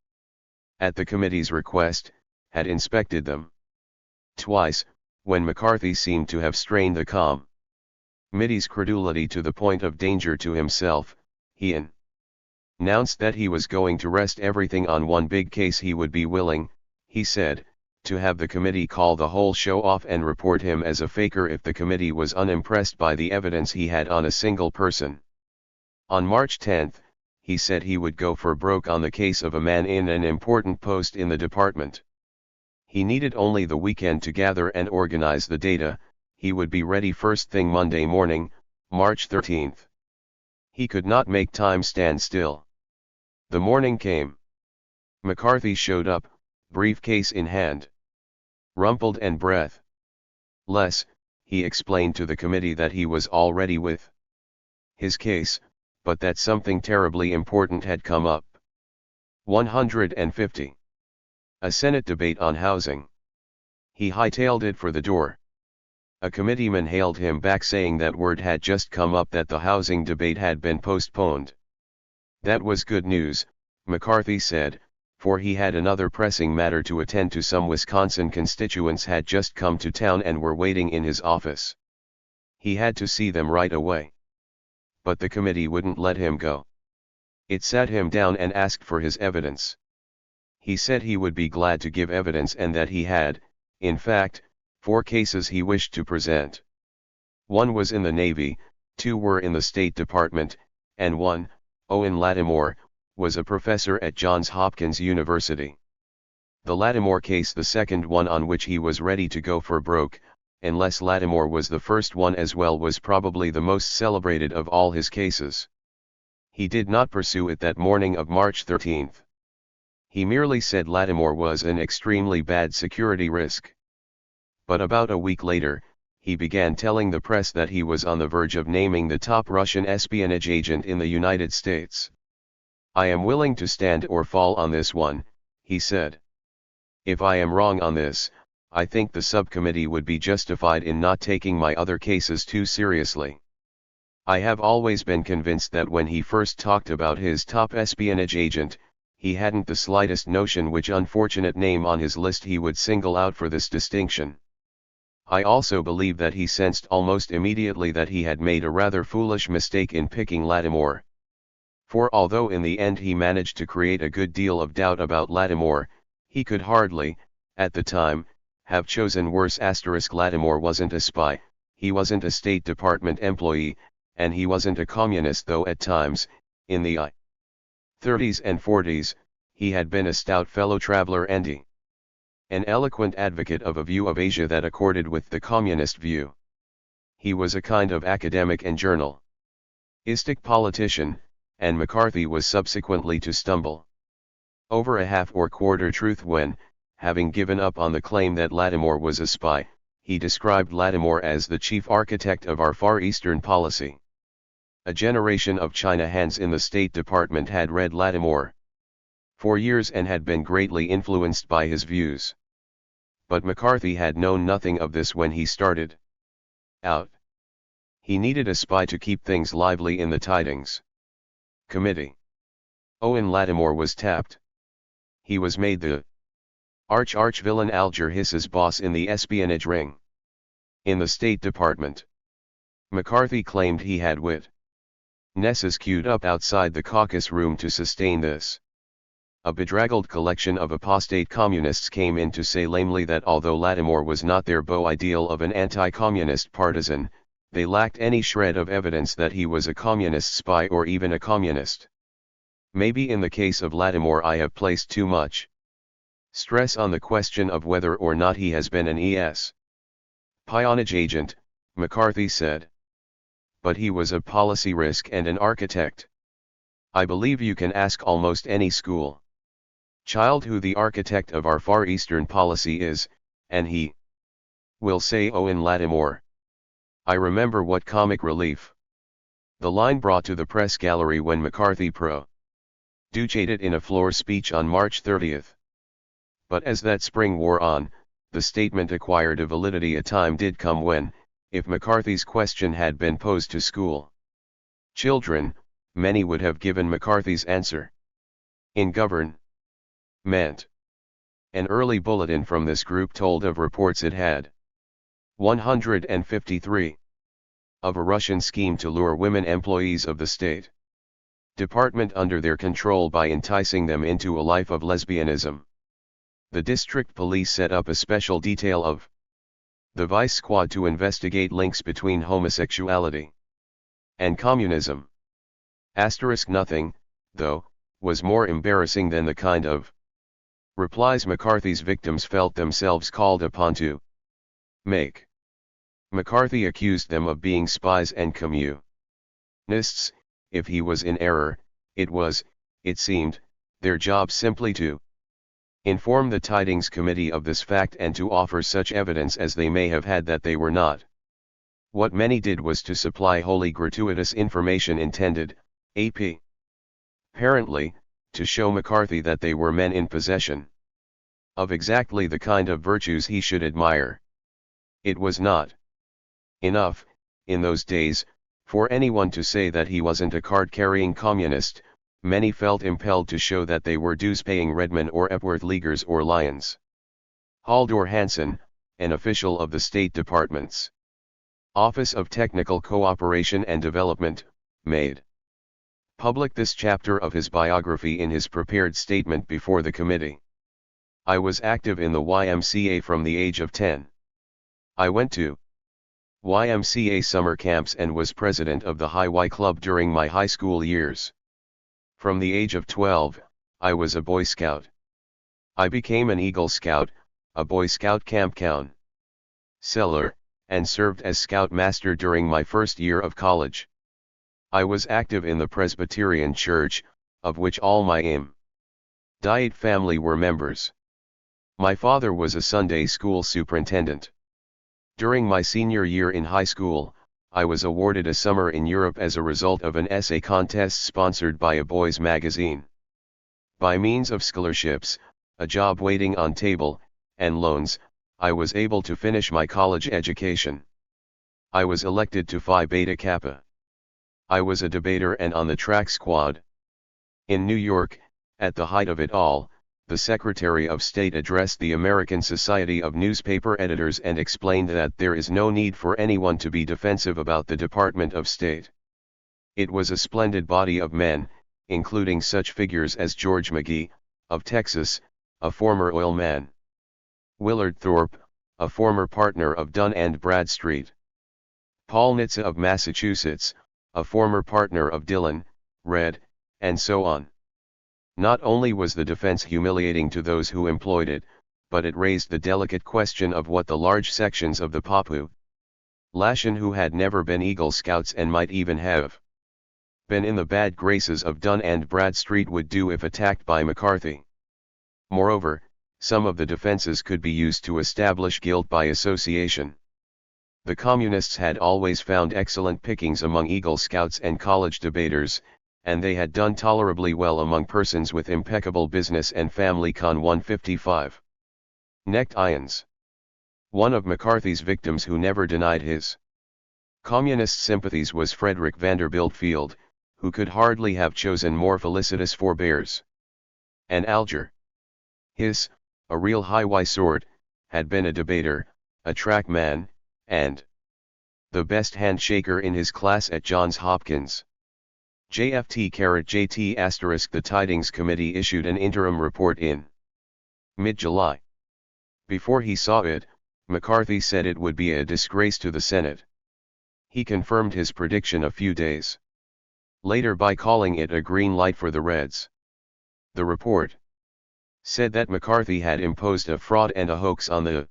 at the committee's request, had inspected them. Twice, when McCarthy seemed to have strained the committee's credulity to the point of danger to himself, he announced that he was going to rest everything on one big case. He would be willing, he said, to have the committee call the whole show off and report him as a faker if the committee was unimpressed by the evidence he had on a single person. On March 10, he said he would go for broke on the case of a man in an important post in the department. He needed only the weekend to gather and organize the data. He would be ready first thing Monday morning, March 13. He could not make time stand still. The morning came. McCarthy showed up, briefcase in hand. Rumpled and breathless, he explained to the committee that he was all ready with his case, but that something terribly important had come up. 150. A Senate debate on housing. He hightailed it for the door. A committeeman hailed him back saying that word had just come up that the housing debate had been postponed. That was good news, McCarthy said, for he had another pressing matter to attend to. Some Wisconsin constituents had just come to town and were waiting in his office. He had to see them right away. But the committee wouldn't let him go. It sat him down and asked for his evidence. He said he would be glad to give evidence and that he had, in fact, 4 cases he wished to present. 1 was in the Navy, 2 were in the State Department, and 1, Owen Lattimore, was a professor at Johns Hopkins University. The Lattimore case, the second one on which he was ready to go for broke, unless Lattimore was the first one as well, was probably the most celebrated of all his cases. He did not pursue it that morning of March 13. He merely said Lattimore was an extremely bad security risk. But about a week later, he began telling the press that he was on the verge of naming the top Russian espionage agent in the United States. "I am willing to stand or fall on this one," he said. "If I am wrong on this, I think the subcommittee would be justified in not taking my other cases too seriously. I have always been convinced that when he first talked about his top espionage agent, he hadn't the slightest notion which unfortunate name on his list he would single out for this distinction. I also believe that he sensed almost immediately that he had made a rather foolish mistake in picking Lattimore. For although in the end he managed to create a good deal of doubt about Lattimore, he could hardly, at the time, have chosen worse. Lattimore wasn't a spy, he wasn't a State Department employee, and he wasn't a communist, though at times, in the 30s and 40s, he had been a stout fellow traveler and an eloquent advocate of a view of Asia that accorded with the communist view. He was a kind of academic and journalistic politician, and McCarthy was subsequently to stumble over a half or quarter truth when, having given up on the claim that Lattimore was a spy, he described Lattimore as the chief architect of our Far Eastern policy. A generation of China hands in the State Department had read Lattimore for years and had been greatly influenced by his views. But McCarthy had known nothing of this when he started out. He needed a spy to keep things lively in the Tidings Committee. Owen Lattimore was tapped. He was made the arch-villain Alger Hiss's boss in the espionage ring. In the State Department, McCarthy claimed he had witnesses queued up outside the caucus room to sustain this. A bedraggled collection of apostate communists came in to say lamely that although Lattimore was not their beau ideal of an anti-communist partisan, they lacked any shred of evidence that he was a communist spy or even a communist. Maybe in the case of Lattimore I have placed too much stress on the question of whether or not he has been an espionage agent, McCarthy said. But he was a policy risk and an architect. I believe you can ask almost any school child who the architect of our Far Eastern policy is, and he will say Owen Lattimore. I remember what comic relief the line brought to the press gallery when McCarthy produced it in a floor speech on March 30. But as that spring wore on, the statement acquired a validity. A time did come when, if McCarthy's question had been posed to school children, many would have given McCarthy's answer. In government, an early bulletin from this group told of reports it had 153 of a Russian scheme to lure women employees of the State Department under their control by enticing them into a life of lesbianism. The district police set up a special detail of the Vice Squad to investigate links between homosexuality and communism. Nothing, though, was more embarrassing than the kind of replies McCarthy's victims felt themselves called upon to make. McCarthy accused them of being spies and communists. If he was in error, it was, it seemed, their job simply to inform the Tidings Committee of this fact and to offer such evidence as they may have had that they were not. What many did was to supply wholly gratuitous information intended, apparently, to show McCarthy that they were men in possession of exactly the kind of virtues he should admire. It was not enough, in those days, for anyone to say that he wasn't a card-carrying communist. Many felt impelled to show that they were dues-paying Redmen or Epworth Leaguers or Lions. Haldor Hansen, an official of the State Department's Office of Technical Cooperation and Development, made public this chapter of his biography in his prepared statement before the committee. I was active in the YMCA from the age of 10. I went to YMCA summer camps and was president of the High Y Club during my high school years. From the age of 12, I was a Boy Scout. I became an Eagle Scout, a Boy Scout camp counselor, and served as scoutmaster during my first year of college. I was active in the Presbyterian Church, of which all my immediate family were members. My father was a Sunday school superintendent. During my senior year in high school, I was awarded a summer in Europe as a result of an essay contest sponsored by a boys' magazine. By means of scholarships, a job waiting on table, and loans, I was able to finish my college education. I was elected to Phi Beta Kappa. I was a debater and on the track squad. In New York, at the height of it all, the Secretary of State addressed the American Society of Newspaper Editors and explained that there is no need for anyone to be defensive about the Department of State. It was a splendid body of men, including such figures as George McGee, of Texas, a former oil man; Willard Thorpe, a former partner of Dun & Bradstreet; Paul Nitze of Massachusetts, a former partner of Dillon, Red, and so on. Not only was the defense humiliating to those who employed it, but it raised the delicate question of what the large sections of the population who had never been Eagle Scouts and might even have been in the bad graces of Dun & Bradstreet would do if attacked by McCarthy. Moreover, some of the defenses could be used to establish guilt by association. The Communists had always found excellent pickings among Eagle Scouts and college debaters, and they had done tolerably well among persons with impeccable business and family. Con 155. Necked Irons. One of McCarthy's victims who never denied his communist sympathies was Frederick Vanderbilt Field, who could hardly have chosen more felicitous forebears. An Alger. His, a real high sort, had been a debater, a track man, and the best handshaker in his class at Johns Hopkins. JFT:JT*. The Tidings Committee issued an interim report in mid-July. Before he saw it, McCarthy said it would be a disgrace to the Senate. He confirmed his prediction a few days later by calling it a green light for the Reds. The report said that McCarthy had imposed a fraud and a hoax on the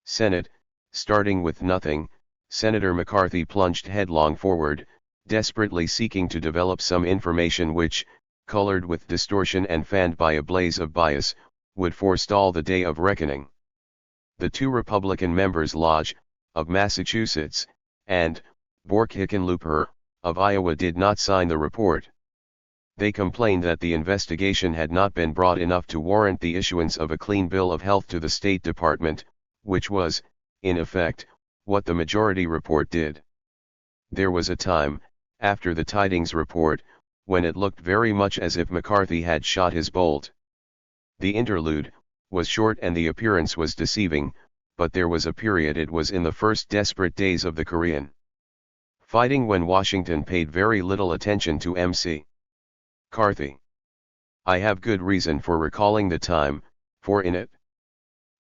Senate. Starting with nothing, Senator McCarthy plunged headlong forward, desperately seeking to develop some information which, colored with distortion and fanned by a blaze of bias, would forestall the day of reckoning. The two Republican members Lodge, of Massachusetts, and Bork-Hickenlooper, of Iowa did not sign the report. They complained that the investigation had not been broad enough to warrant the issuance of a clean bill of health to the State Department, which was, in effect, what the majority report did. There was a time, after the Tidings report, when it looked very much as if McCarthy had shot his bolt. The interlude was short and the appearance was deceiving, but there was a period, it was in the first desperate days of the Korean fighting, when Washington paid very little attention to McCarthy. I have good reason for recalling the time, for in it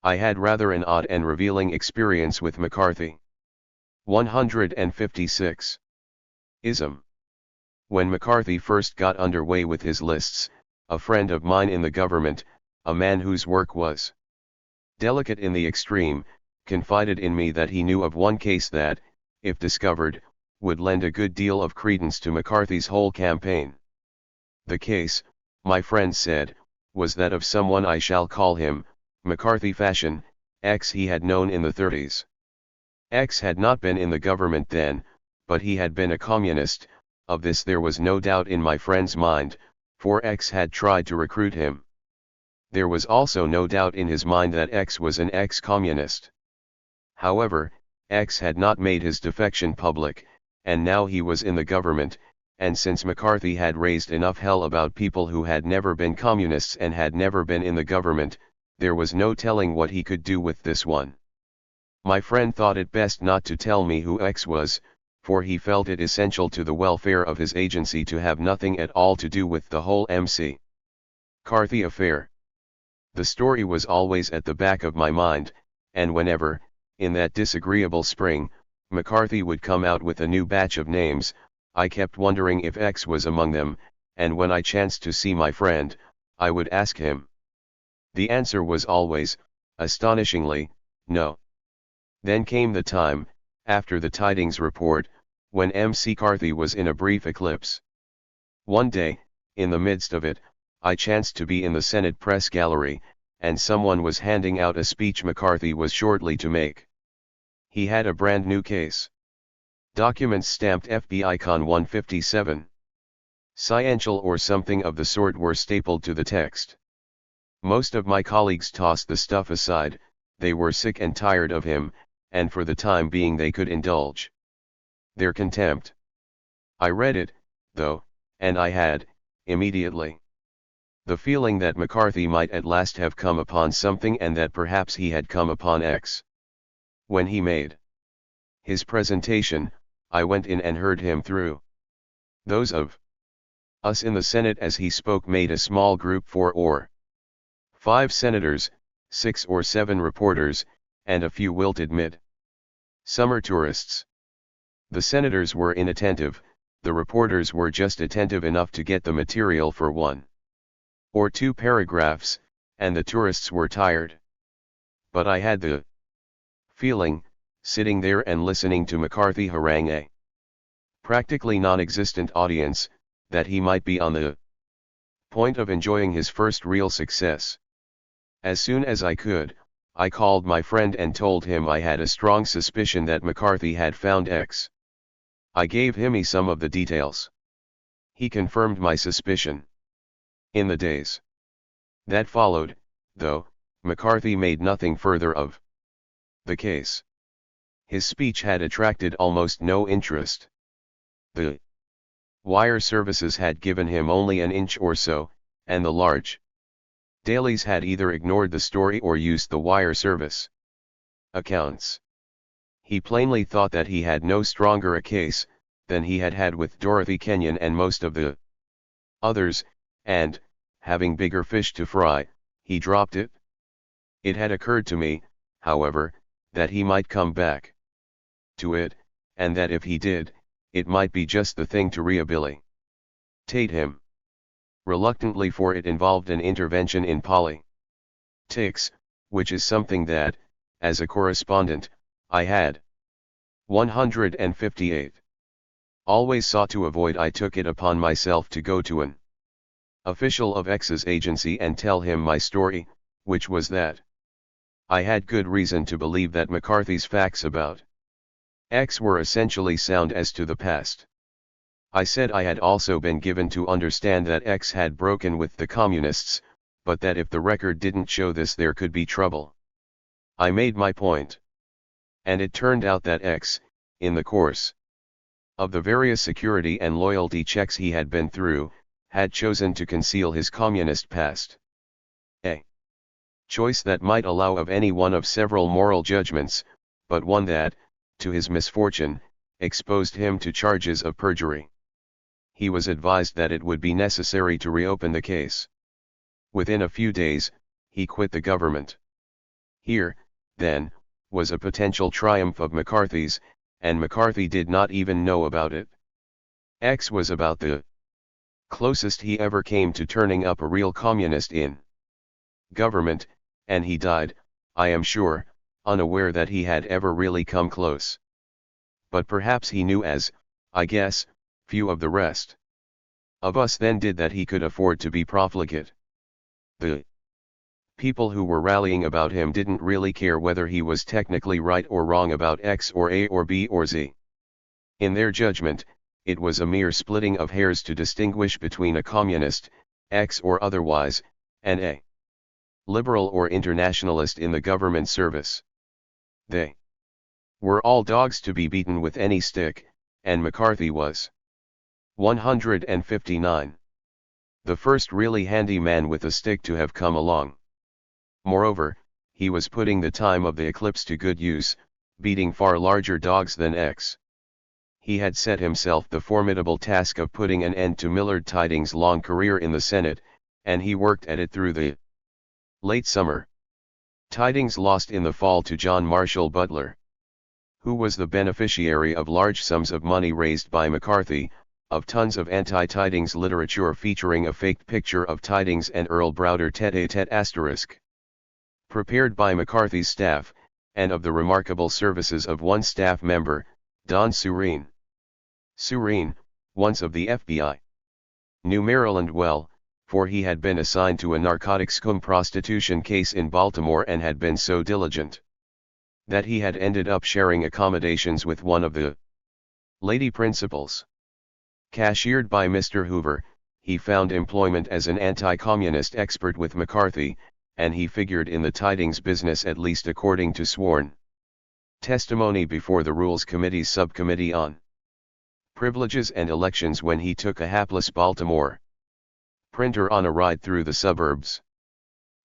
I had rather an odd and revealing experience with McCarthy. 156. Ism. When McCarthy first got underway with his lists, a friend of mine in the government, a man whose work was delicate in the extreme, confided in me that he knew of one case that, if discovered, would lend a good deal of credence to McCarthy's whole campaign. The case, my friend said, was that of someone, I shall call him, McCarthy fashion, X he had known in the 30s. X had not been in the government then, but he had been a communist. Of this there was no doubt in my friend's mind, for X had tried to recruit him. There was also no doubt in his mind that X was an ex-communist. However, X had not made his defection public, and now he was in the government, and since McCarthy had raised enough hell about people who had never been communists and had never been in the government, there was no telling what he could do with this one. My friend thought it best not to tell me who X was, for he felt it essential to the welfare of his agency to have nothing at all to do with the whole McCarthy affair. The story was always at the back of my mind, and whenever, in that disagreeable spring, McCarthy would come out with a new batch of names, I kept wondering if X was among them, and when I chanced to see my friend, I would ask him. The answer was always, astonishingly, no. Then came the time, After the tidings report, when McCarthy was in a brief eclipse. One day, in the midst of it, I chanced to be in the Senate press gallery, and someone was handing out a speech McCarthy was shortly to make. He had a brand new case. Documents stamped FBI Con 157. Sciential or something of the sort were stapled to the text. Most of my colleagues tossed the stuff aside, they were sick and tired of him, and for the time being they could indulge their contempt. I read it, though, and I had, immediately, the feeling that McCarthy might at last have come upon something and that perhaps he had come upon X. When he made his presentation, I went in and heard him through. Those of us in the Senate as he spoke made a small group, 4 or 5 senators, 6 or 7 reporters, and a few wilted mid-summer tourists. The senators were inattentive, the reporters were just attentive enough to get the material for 1 or 2 paragraphs, and the tourists were tired. But I had the feeling, sitting there and listening to McCarthy harangue a practically non-existent audience, that he might be on the point of enjoying his first real success. As soon as I could, I called my friend and told him I had a strong suspicion that McCarthy had found X. I gave him some of the details. He confirmed my suspicion. In the days that followed, though, McCarthy made nothing further of the case. His speech had attracted almost no interest. The wire services had given him only an inch or so, and the large dailies had either ignored the story or used the wire service accounts. He plainly thought that he had no stronger a case than he had had with Dorothy Kenyon and most of the others, and, having bigger fish to fry, he dropped it. It had occurred to me, however, that he might come back to it, and that if he did, it might be just the thing to rehabilitate him. Reluctantly, for it involved an intervention in politics, which is something that, as a correspondent, I had 158 always sought to avoid. I took it upon myself to go to an official of X's agency and tell him my story, which was that I had good reason to believe that McCarthy's facts about X were essentially sound as to the past. I said I had also been given to understand that X had broken with the communists, but that if the record didn't show this there could be trouble. I made my point. And it turned out that X, in the course of the various security and loyalty checks he had been through, had chosen to conceal his communist past. A choice that might allow of any one of several moral judgments, but one that, to his misfortune, exposed him to charges of perjury. He was advised that it would be necessary to reopen the case. Within a few days, he quit the government. Here, then, was a potential triumph of McCarthy's, and McCarthy did not even know about it. X was about the closest he ever came to turning up a real communist in government, and he died, I am sure, unaware that he had ever really come close. But perhaps he knew, as, I guess, few of the rest of us then did, that he could afford to be profligate. The people who were rallying about him didn't really care whether he was technically right or wrong about X or A or B or Z. In their judgment, it was a mere splitting of hairs to distinguish between a communist, X or otherwise, and a liberal or internationalist in the government service. They were all dogs to be beaten with any stick, and McCarthy was 159. The first really handy man with a stick to have come along. Moreover, he was putting the time of the eclipse to good use, beating far larger dogs than X. He had set himself the formidable task of putting an end to Millard Tydings' long career in the Senate, and he worked at it through the late summer. Tydings lost in the fall to John Marshall Butler, who was the beneficiary of large sums of money raised by McCarthy, of tons of anti-Tydings literature featuring a faked picture of Tydings and Earl Browder tete-a-tete *, prepared by McCarthy's staff, and of the remarkable services of one staff member, Don Surene. Surene, once of the FBI, knew Maryland well, for he had been assigned to a narcotics cum prostitution case in Baltimore and had been so diligent that he had ended up sharing accommodations with one of the lady principals. Cashiered by Mr. Hoover, he found employment as an anti-communist expert with McCarthy, and he figured in the tidings business at least according to sworn testimony before the Rules Committee's subcommittee on Privileges and Elections when he took a hapless Baltimore printer on a ride through the suburbs.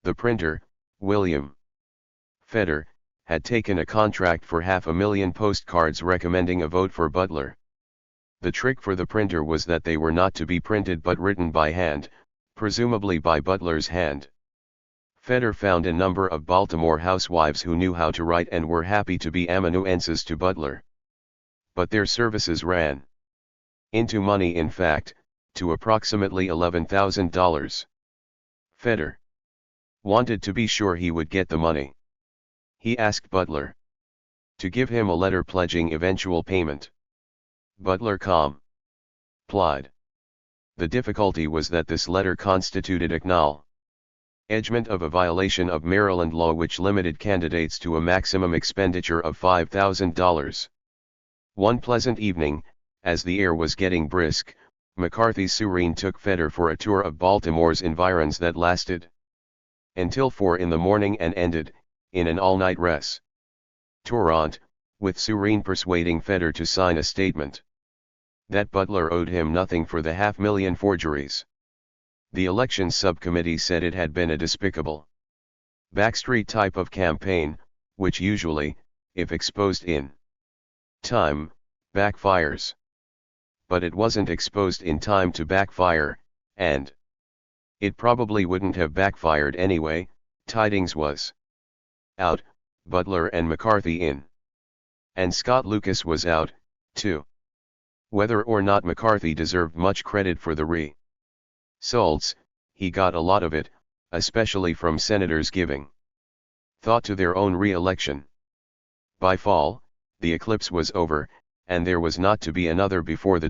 The printer, William Feder, had taken a contract for 500,000 postcards recommending a vote for Butler. The trick for the printer was that they were not to be printed but written by hand, presumably by Butler's hand. Feder found a number of Baltimore housewives who knew how to write and were happy to be amanuenses to Butler. But their services ran into money, in fact, to approximately $11,000. Feder wanted to be sure he would get the money. He asked Butler to give him a letter pledging eventual payment. Butler complied. The difficulty was that this letter constituted acknowledgment of a violation of Maryland law which limited candidates to a maximum expenditure of $5,000. One pleasant evening, as the air was getting brisk, McCarthy Surene took Feder for a tour of Baltimore's environs that lasted until 4 in the morning and ended in an all-night restaurant, with Surene persuading Feder to sign a statement that Butler owed him nothing for the 500,000 forgeries. The elections subcommittee said it had been a despicable backstreet type of campaign, which usually, if exposed in time, backfires. But it wasn't exposed in time to backfire, and it probably wouldn't have backfired anyway. Tidings was out, Butler and McCarthy in. And Scott Lucas was out, too. Whether or not McCarthy deserved much credit for the results, he got a lot of it, especially from senators giving thought to their own re-election. By fall, the eclipse was over, and there was not to be another before the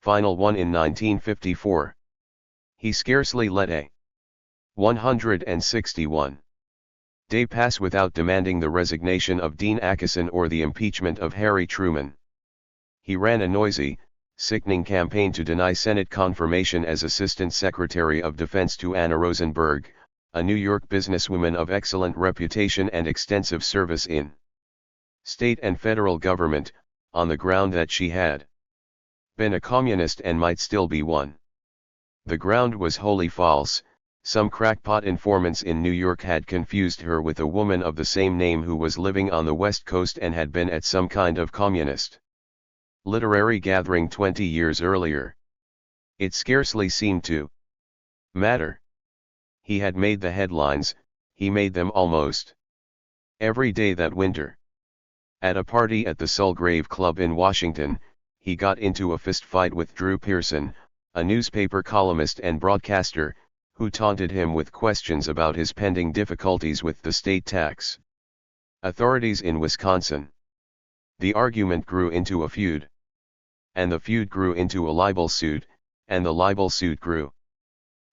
final one in 1954. He scarcely let a 161-day pass without demanding the resignation of Dean Acheson or the impeachment of Harry Truman. He ran a noisy, sickening campaign to deny Senate confirmation as Assistant Secretary of Defense to Anna Rosenberg, a New York businesswoman of excellent reputation and extensive service in state and federal government, on the ground that she had been a communist and might still be one. The ground was wholly false. Some crackpot informants in New York had confused her with a woman of the same name who was living on the West Coast and had been at some kind of communist literary gathering 20 years earlier. It scarcely seemed to matter. He had made the headlines, he made them almost every day that winter. At a party at the Sulgrave Club in Washington, he got into a fistfight with Drew Pearson, a newspaper columnist and broadcaster, who taunted him with questions about his pending difficulties with the state tax authorities in Wisconsin. The argument grew into a feud. And the feud grew into a libel suit, and the libel suit grew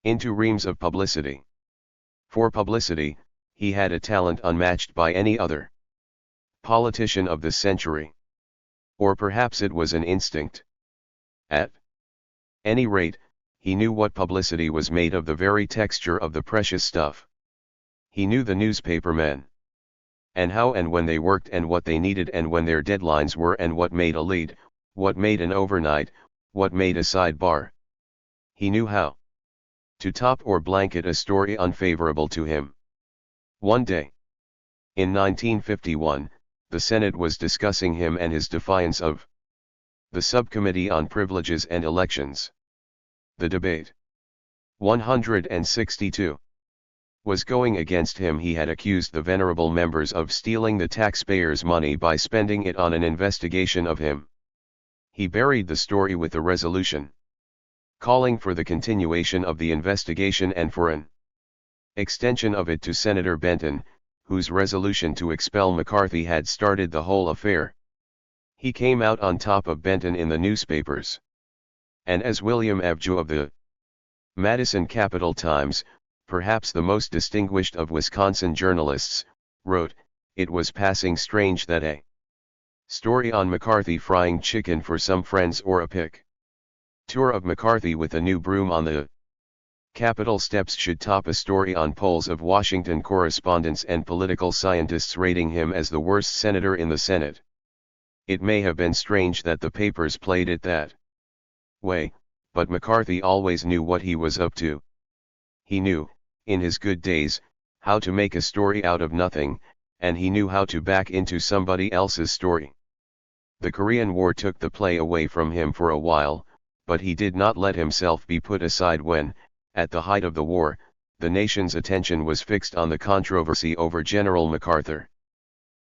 into reams of publicity. For publicity, he had a talent unmatched by any other politician of the century. Or perhaps it was an instinct. At any rate, he knew what publicity was made of, the very texture of the precious stuff. He knew the newspapermen, and how and when they worked and what they needed and when their deadlines were and what made a lead, what made an overnight, what made a sidebar. He knew how to top or blanket a story unfavorable to him. One day, in 1951, the Senate was discussing him and his defiance of the Subcommittee on Privileges and Elections. The debate, 162, was going against him. He had accused the venerable members of stealing the taxpayers' money by spending it on an investigation of him. He buried the story with a resolution calling for the continuation of the investigation and for an extension of it to Senator Benton, whose resolution to expel McCarthy had started the whole affair. He came out on top of Benton in the newspapers. And as William F. Joe of the Madison Capital Times, perhaps the most distinguished of Wisconsin journalists, wrote, it was passing strange that a story on McCarthy frying chicken for some friends or a tour of McCarthy with a new broom on the Capitol steps should top a story on polls of Washington correspondents and political scientists rating him as the worst senator in the Senate. It may have been strange that the papers played it that way, but McCarthy always knew what he was up to. He knew, in his good days, how to make a story out of nothing, and he knew how to back into somebody else's story. The Korean War took the play away from him for a while, but he did not let himself be put aside when, at the height of the war, the nation's attention was fixed on the controversy over General MacArthur.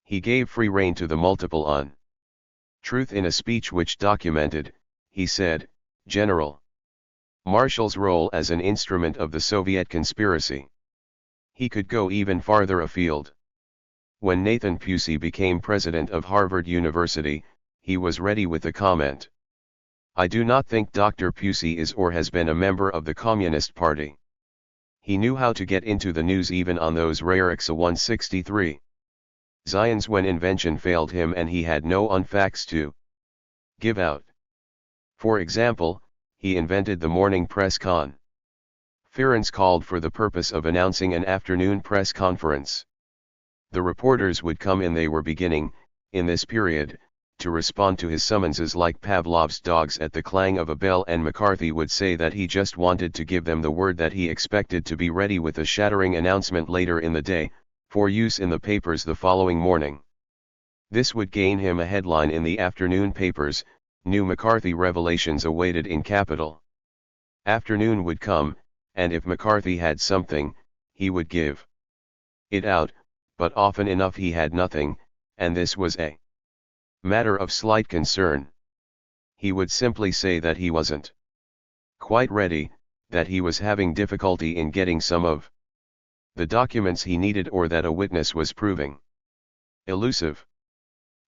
He gave free rein to the multiple truth in a speech which documented, he said, General Marshall's role as an instrument of the Soviet conspiracy. He could go even farther afield. When Nathan Pusey became president of Harvard University, he was ready with the comment, I do not think Dr. Pusey is or has been a member of the Communist Party. He knew how to get into the news even on those rare XA 163 Zions when invention failed him and he had no unfacts to give out. For example, he invented the morning press conference called for the purpose of announcing an afternoon press conference. The reporters would come in. They were beginning, in this period, to respond to his summonses like Pavlov's dogs at the clang of a bell, and McCarthy would say that he just wanted to give them the word that he expected to be ready with a shattering announcement later in the day, for use in the papers the following morning. This would gain him a headline in the afternoon papers. New McCarthy revelations awaited in Capitol. Afternoon would come, and if McCarthy had something, he would give it out, but often enough he had nothing, and this was a matter of slight concern. He would simply say that he wasn't quite ready, that he was having difficulty in getting some of the documents he needed, or that a witness was proving elusive.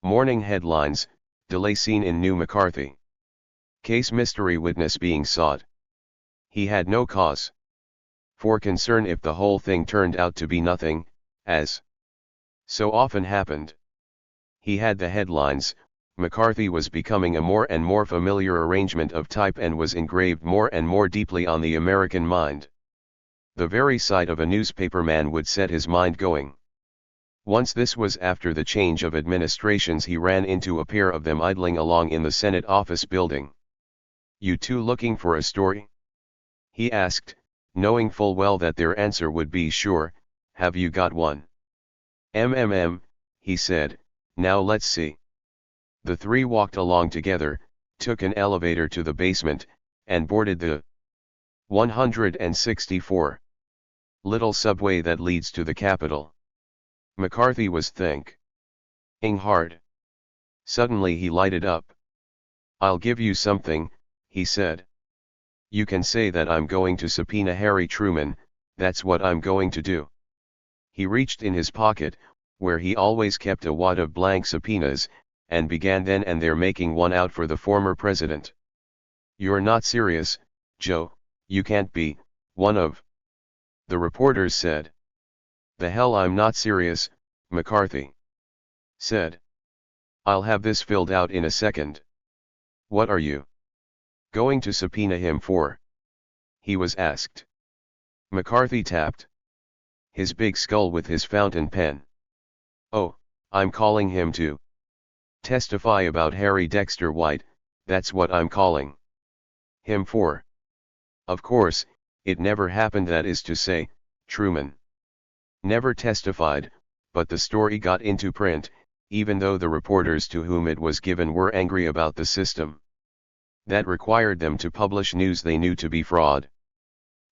Morning headlines, delay seen in New McCarthy case, mystery witness being sought. He had no cause for concern if the whole thing turned out to be nothing, as so often happened. He had the headlines. McCarthy was becoming a more and more familiar arrangement of type and was engraved more and more deeply on the American mind. The very sight of a newspaperman would set his mind going. Once, this was after the change of administrations, he ran into a pair of them idling along in the Senate office building. You two looking for a story? He asked, knowing full well that their answer would be sure. Have you got one? He said, now let's see. The three walked along together, took an elevator to the basement, and boarded the 164 little subway that leads to the Capitol. McCarthy was thinking hard. Suddenly he lighted up. I'll give you something, he said. You can say that I'm going to subpoena Harry Truman. That's what I'm going to do. He reached in his pocket, where he always kept a wad of blank subpoenas, and began then and there making one out for the former president. You're not serious, Joe, you can't be, one of the reporters said. The hell I'm not serious, McCarthy said. I'll have this filled out in a second. What are you going to subpoena him for? He was asked. McCarthy tapped his big skull with his fountain pen. Oh, I'm calling him to testify about Harry Dexter White, that's what I'm calling him for. Of course, it never happened, that is to say, Truman never testified, but the story got into print, even though the reporters to whom it was given were angry about the system that required them to publish news they knew to be fraud.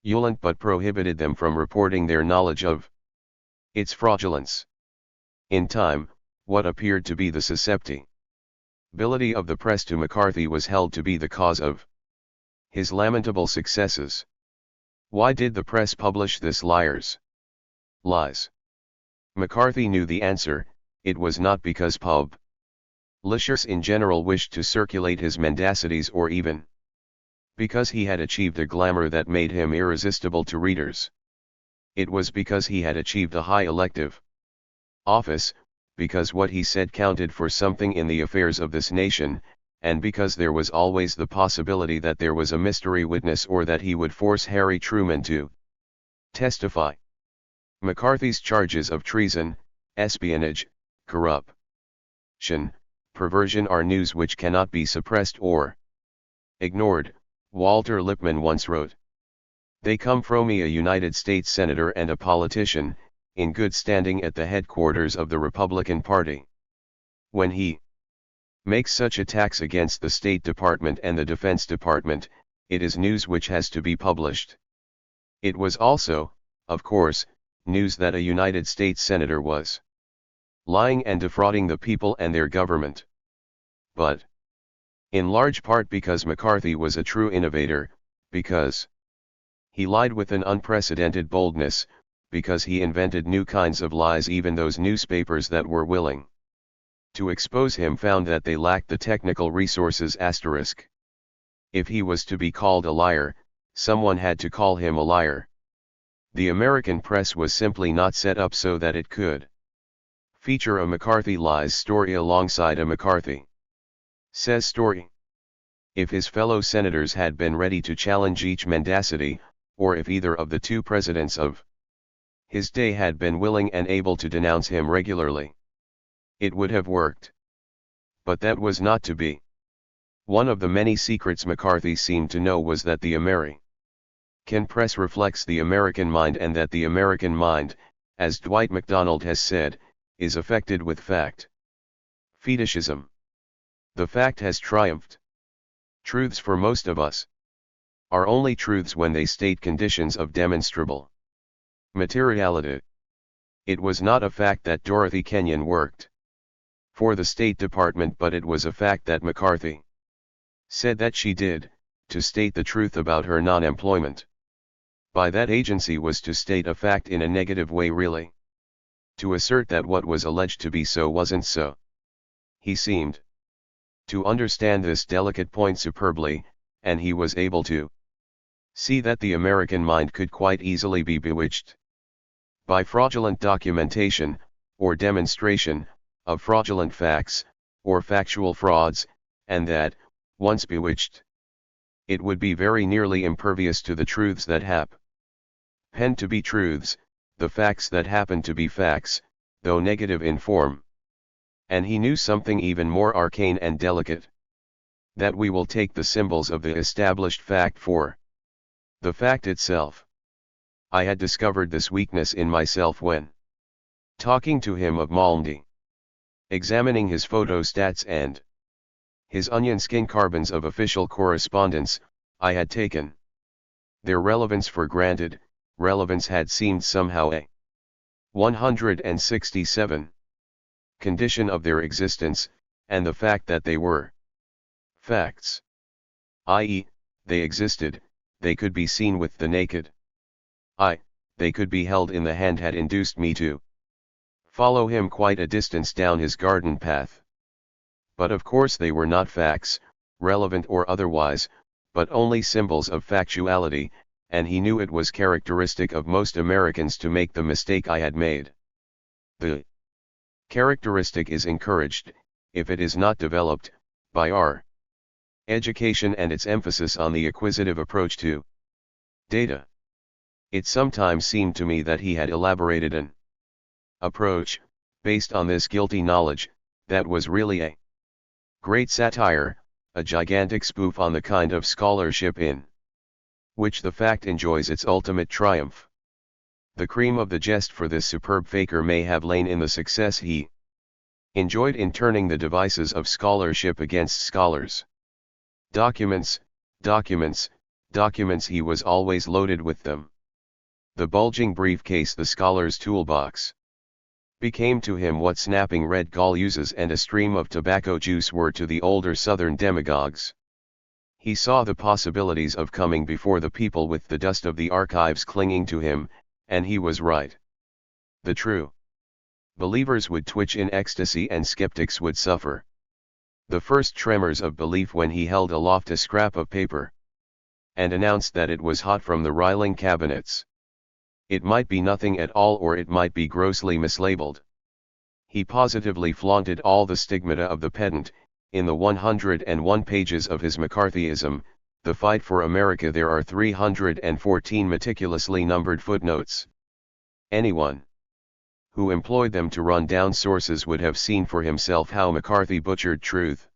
But prohibited them from reporting their knowledge of its fraudulence. In time, what appeared to be the susceptibility of the press to McCarthy was held to be the cause of his lamentable successes. Why did the press publish this lies? McCarthy knew the answer. It was not because publishers in general wished to circulate his mendacities or even because he had achieved a glamour that made him irresistible to readers. It was because he had achieved a high elective office, because what he said counted for something in the affairs of this nation, and because there was always the possibility that there was a mystery witness or that he would force Harry Truman to testify. McCarthy's charges of treason, espionage, corruption, perversion are news which cannot be suppressed or ignored, Walter Lippmann once wrote. They come from me, a United States Senator and a politician, in good standing at the headquarters of the Republican Party. When he makes such attacks against the State Department and the Defense Department, it is news which has to be published. It was also, of course, news that a United States Senator was lying and defrauding the people and their government. But in large part because McCarthy was a true innovator, because he lied with an unprecedented boldness, because he invented new kinds of lies. Even those newspapers that were willing to expose him found that they lacked the technical resources. If he was to be called a liar, someone had to call him a liar. The American press was simply not set up so that it could feature a McCarthy lies story alongside a McCarthy says story. If his fellow senators had been ready to challenge each mendacity, or if either of the two presidents of his day had been willing and able to denounce him regularly, it would have worked. But that was not to be. One of the many secrets McCarthy seemed to know was that the American press reflects the American mind, and that the American mind, as Dwight MacDonald has said, is affected with fact fetishism. The fact has triumphed. Truths for most of us are only truths when they state conditions of demonstrable materiality. It was not a fact that Dorothy Kenyon worked for the State Department, but it was a fact that McCarthy said that she did, to state the truth about her non-employment by that agency was to state a fact in a negative way, really. To assert that what was alleged to be so wasn't so. He seemed to understand this delicate point superbly, and he was able to see that the American mind could quite easily be bewitched by fraudulent documentation, or demonstration, of fraudulent facts, or factual frauds, and that, once bewitched, it would be very nearly impervious to the truths that happen to be truths, the facts that happen to be facts, though negative in form. And he knew something even more arcane and delicate. That we will take the symbols of the established fact for the fact itself. I had discovered this weakness in myself when talking to him of Malmedy, examining his photostats and his onion skin carbons of official correspondence. I had taken their relevance for granted. Relevance had seemed somehow a 167 condition of their existence, and the fact that they were facts, i.e., they existed, they could be seen with the naked eye, they could be held in the hand, had induced me to follow him quite a distance down his garden path. But of course they were not facts, relevant or otherwise, but only symbols of factuality, and he knew it was characteristic of most Americans to make the mistake I had made. The characteristic is encouraged, if it is not developed, by our education and its emphasis on the acquisitive approach to data. It sometimes seemed to me that he had elaborated an approach, based on this guilty knowledge, that was really a great satire, a gigantic spoof on the kind of scholarship in which the fact enjoys its ultimate triumph. The cream of the jest for this superb faker may have lain in the success he enjoyed in turning the devices of scholarship against scholars. Documents, documents, documents, he was always loaded with them. The bulging briefcase, the scholar's toolbox, became to him what snapping red gall uses and a stream of tobacco juice were to the older Southern demagogues. He saw the possibilities of coming before the people with the dust of the archives clinging to him, and he was right. The true Believers would twitch in ecstasy and skeptics would suffer the first tremors of belief when he held aloft a scrap of paper and announced that it was hot from the riling cabinets. It might be nothing at all, or it might be grossly mislabeled. He positively flaunted all the stigmata of the pedant. In the 101 pages of his McCarthyism, The Fight for America, there are 314 meticulously numbered footnotes. Anyone who employed them to run down sources would have seen for himself how McCarthy butchered truth.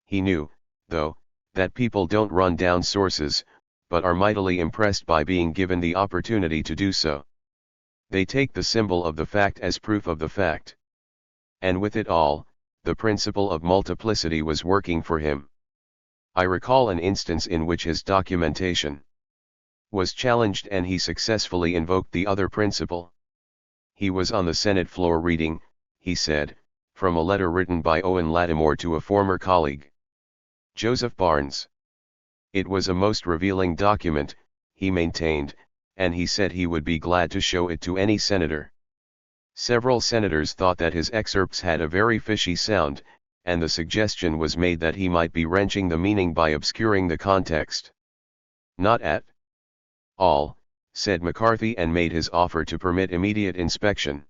He knew, though, that people don't run down sources, but are mightily impressed by being given the opportunity to do so. They take the symbol of the fact as proof of the fact. And with it all, the principle of multiplicity was working for him. I recall an instance in which his documentation was challenged and he successfully invoked the other principle. He was on the Senate floor reading, he said, from a letter written by Owen Lattimore to a former colleague, Joseph Barnes. It was a most revealing document, he maintained, and he said he would be glad to show it to any senator. Several senators thought that his excerpts had a very fishy sound, and the suggestion was made that he might be wrenching the meaning by obscuring the context. Not at all, said McCarthy, and made his offer to permit immediate inspection.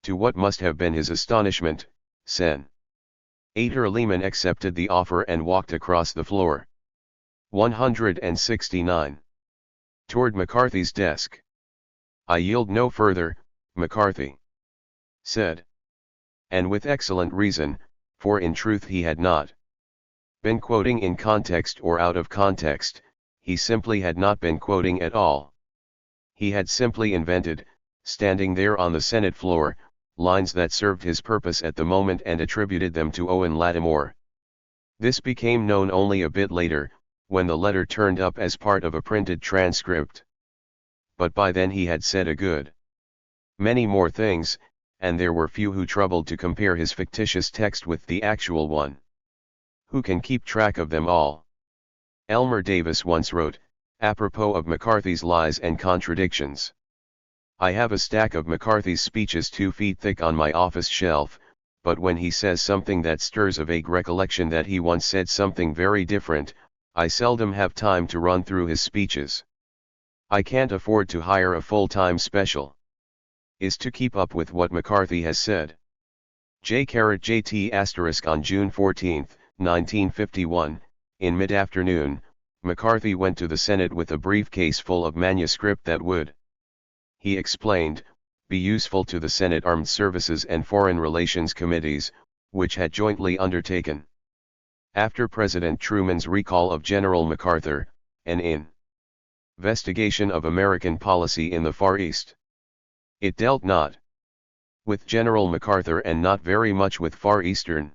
To what must have been his astonishment, Sen. Lehman accepted the offer and walked across the floor. 169. Toward McCarthy's desk. I yield no further, McCarthy said. And with excellent reason, for in truth he had not been quoting in context or out of context, he simply had not been quoting at all. He had simply invented, standing there on the Senate floor, lines that served his purpose at the moment and attributed them to Owen Lattimore. This became known only a bit later, when the letter turned up as part of a printed transcript. But by then he had said a good many more things, and there were few who troubled to compare his fictitious text with the actual one. Who can keep track of them all? Elmer Davis once wrote, apropos of McCarthy's lies and contradictions. I have a stack of McCarthy's speeches 2 feet thick on my office shelf, but when he says something that stirs a vague recollection that he once said something very different, I seldom have time to run through his speeches. I can't afford to hire a full-time special is to keep up with what McCarthy has said. JT** on June 14, 1951, in mid-afternoon, McCarthy went to the Senate with a briefcase full of manuscript that would, he explained, be useful to the Senate Armed Services and Foreign Relations Committees, which had jointly undertaken, after President Truman's recall of General MacArthur, an investigation of American policy in the Far East. It dealt not with General MacArthur and not very much with Far Eastern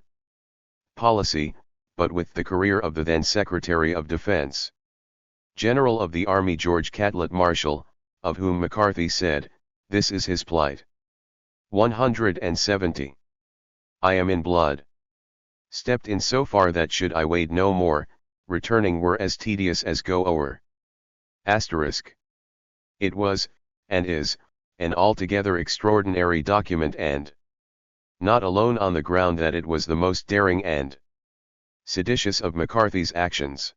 policy, but with the career of the then Secretary of Defense, General of the Army George Catlett Marshall, of whom McCarthy said, this is his plight. 170. I am in blood. Stepped in so far that should I wade no more, returning were as tedious as go o'er. Asterisk. It was, and is, an altogether extraordinary document, and not alone on the ground that it was the most daring and seditious of McCarthy's actions.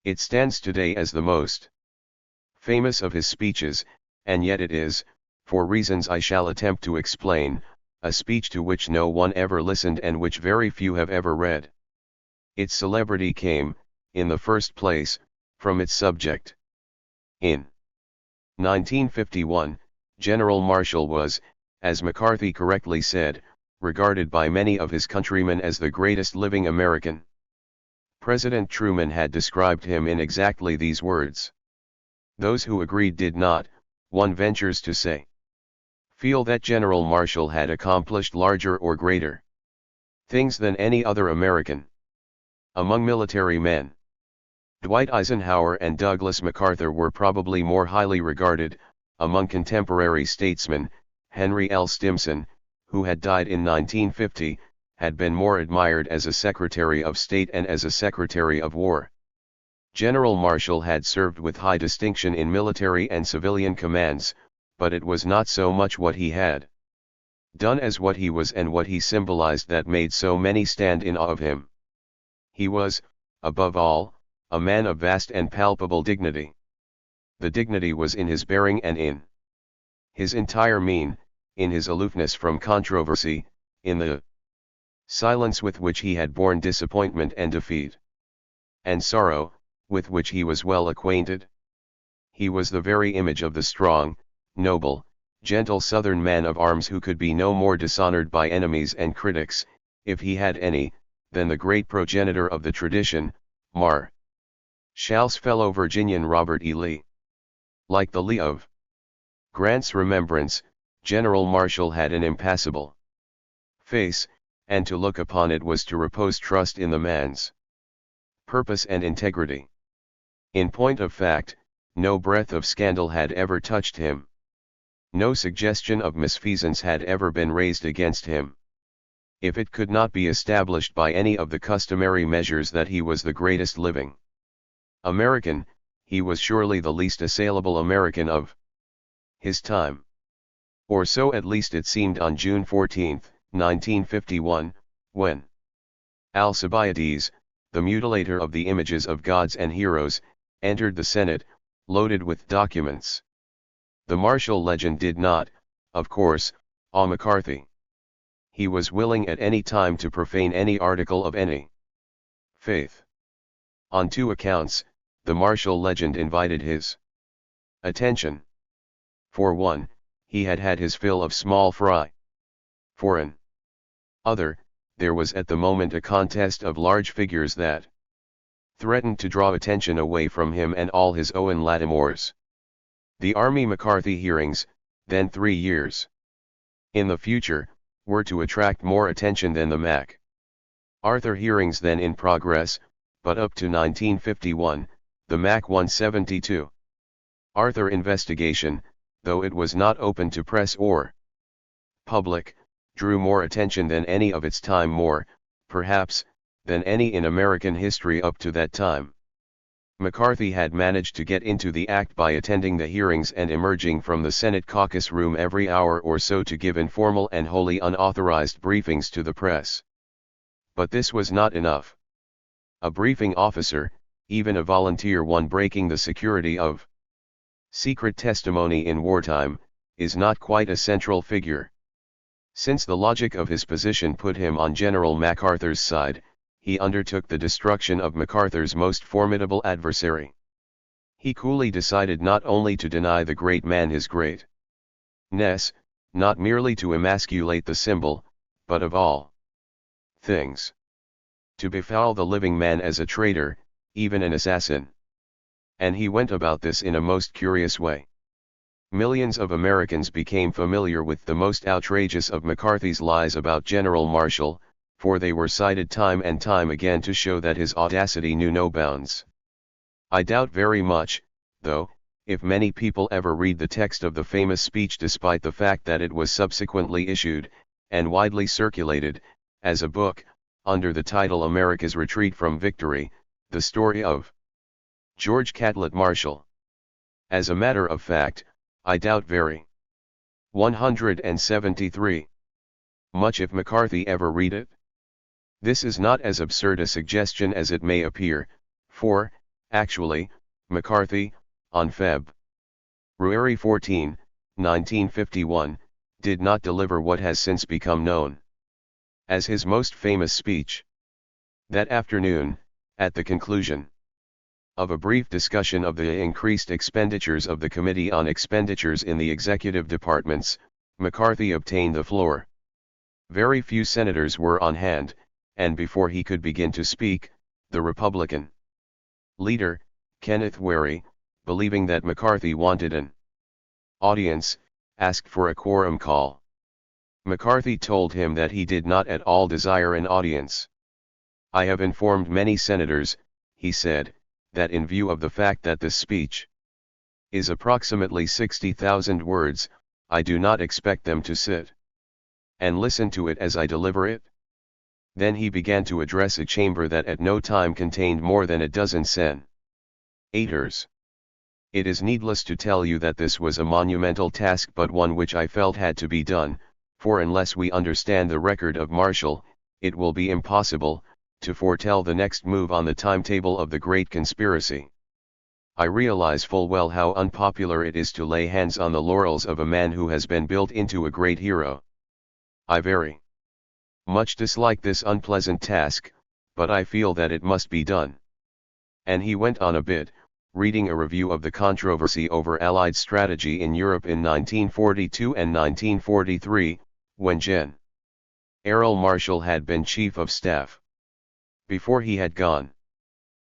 It stands today as the most famous of his speeches, and yet it is, for reasons I shall attempt to explain, a speech to which no one ever listened and which very few have ever read. Its celebrity came, in the first place, from its subject. In 1951, General Marshall was, as McCarthy correctly said, regarded by many of his countrymen as the greatest living American. President Truman had described him in exactly these words. Those who agreed did not, one ventures to say, feel that General Marshall had accomplished larger or greater things than any other American. Among military men, Dwight Eisenhower and Douglas MacArthur were probably more highly regarded. Among contemporary statesmen, Henry L. Stimson, who had died in 1950, had been more admired as a Secretary of State and as a Secretary of War. General Marshall had served with high distinction in military and civilian commands, but it was not so much what he had done as what he was and what he symbolized that made so many stand in awe of him. He was, above all, a man of vast and palpable dignity. The dignity was in his bearing and in his entire mien, in his aloofness from controversy, in the silence with which he had borne disappointment and defeat, and sorrow, with which he was well acquainted. He was the very image of the strong, noble, gentle Southern man of arms who could be no more dishonored by enemies and critics, if he had any, than the great progenitor of the tradition, Marshall's fellow Virginian Robert E. Lee. Like the Lee of Grant's remembrance, General Marshall had an impassible face, and to look upon it was to repose trust in the man's purpose and integrity. In point of fact, no breath of scandal had ever touched him. No suggestion of misfeasance had ever been raised against him. If it could not be established by any of the customary measures that he was the greatest living American, he was surely the least assailable American of his time. Or so at least it seemed on June 14, 1951, when Alcibiades, the mutilator of the images of gods and heroes, entered the Senate, loaded with documents. The Marshall legend did not, of course, awe McCarthy. He was willing at any time to profane any article of any faith. On two accounts, the Marshall legend invited his attention. For one, he had had his fill of small fry. For an other, there was at the moment a contest of large figures that threatened to draw attention away from him and all his Owen Latimores. The Army McCarthy hearings, then 3 years in the future, were to attract more attention than the MacArthur hearings then in progress, but up to 1951, the Mac 172 Arthur investigation, though it was not open to press or public, drew more attention than any of its time, more, perhaps, than any in American history up to that time. McCarthy had managed to get into the act by attending the hearings and emerging from the Senate caucus room every hour or so to give informal and wholly unauthorized briefings to the press. But this was not enough. A briefing officer, even a volunteer one breaking the security of secret testimony in wartime, is not quite a central figure. Since the logic of his position put him on General MacArthur's side, he undertook the destruction of MacArthur's most formidable adversary. He coolly decided not only to deny the great man his greatness, not merely to emasculate the symbol, but of all things, to befoul the living man as a traitor, even an assassin. And he went about this in a most curious way. Millions of Americans became familiar with the most outrageous of McCarthy's lies about General Marshall, for they were cited time and time again to show that his audacity knew no bounds. I doubt very much, though, if many people ever read the text of the famous speech despite the fact that it was subsequently issued, and widely circulated, as a book, under the title America's Retreat from Victory, the story of George Catlett Marshall. As a matter of fact, I doubt very 173 much if McCarthy ever read it. This is not as absurd a suggestion as it may appear, for, actually, McCarthy, on February 14, 1951, did not deliver what has since become known as his most famous speech. That afternoon, at the conclusion of a brief discussion of the increased expenditures of the Committee on Expenditures in the Executive Departments, McCarthy obtained the floor. Very few senators were on hand, and before he could begin to speak, the Republican leader, Kenneth Wherry, believing that McCarthy wanted an audience, asked for a quorum call. McCarthy told him that he did not at all desire an audience. I have informed many senators, he said, that in view of the fact that this speech is approximately 60,000 words, I do not expect them to sit and listen to it as I deliver it. Then he began to address a chamber that at no time contained more than a dozen senators. It is needless to tell you that this was a monumental task, but one which I felt had to be done, for unless we understand the record of Marshall, it will be impossible to foretell the next move on the timetable of the Great Conspiracy. I realize full well how unpopular it is to lay hands on the laurels of a man who has been built into a great hero. I very much dislike this unpleasant task, but I feel that it must be done. And he went on a bit, reading a review of the controversy over Allied strategy in Europe in 1942 and 1943, when Gen. Errol Marshall had been Chief of Staff. Before he had gone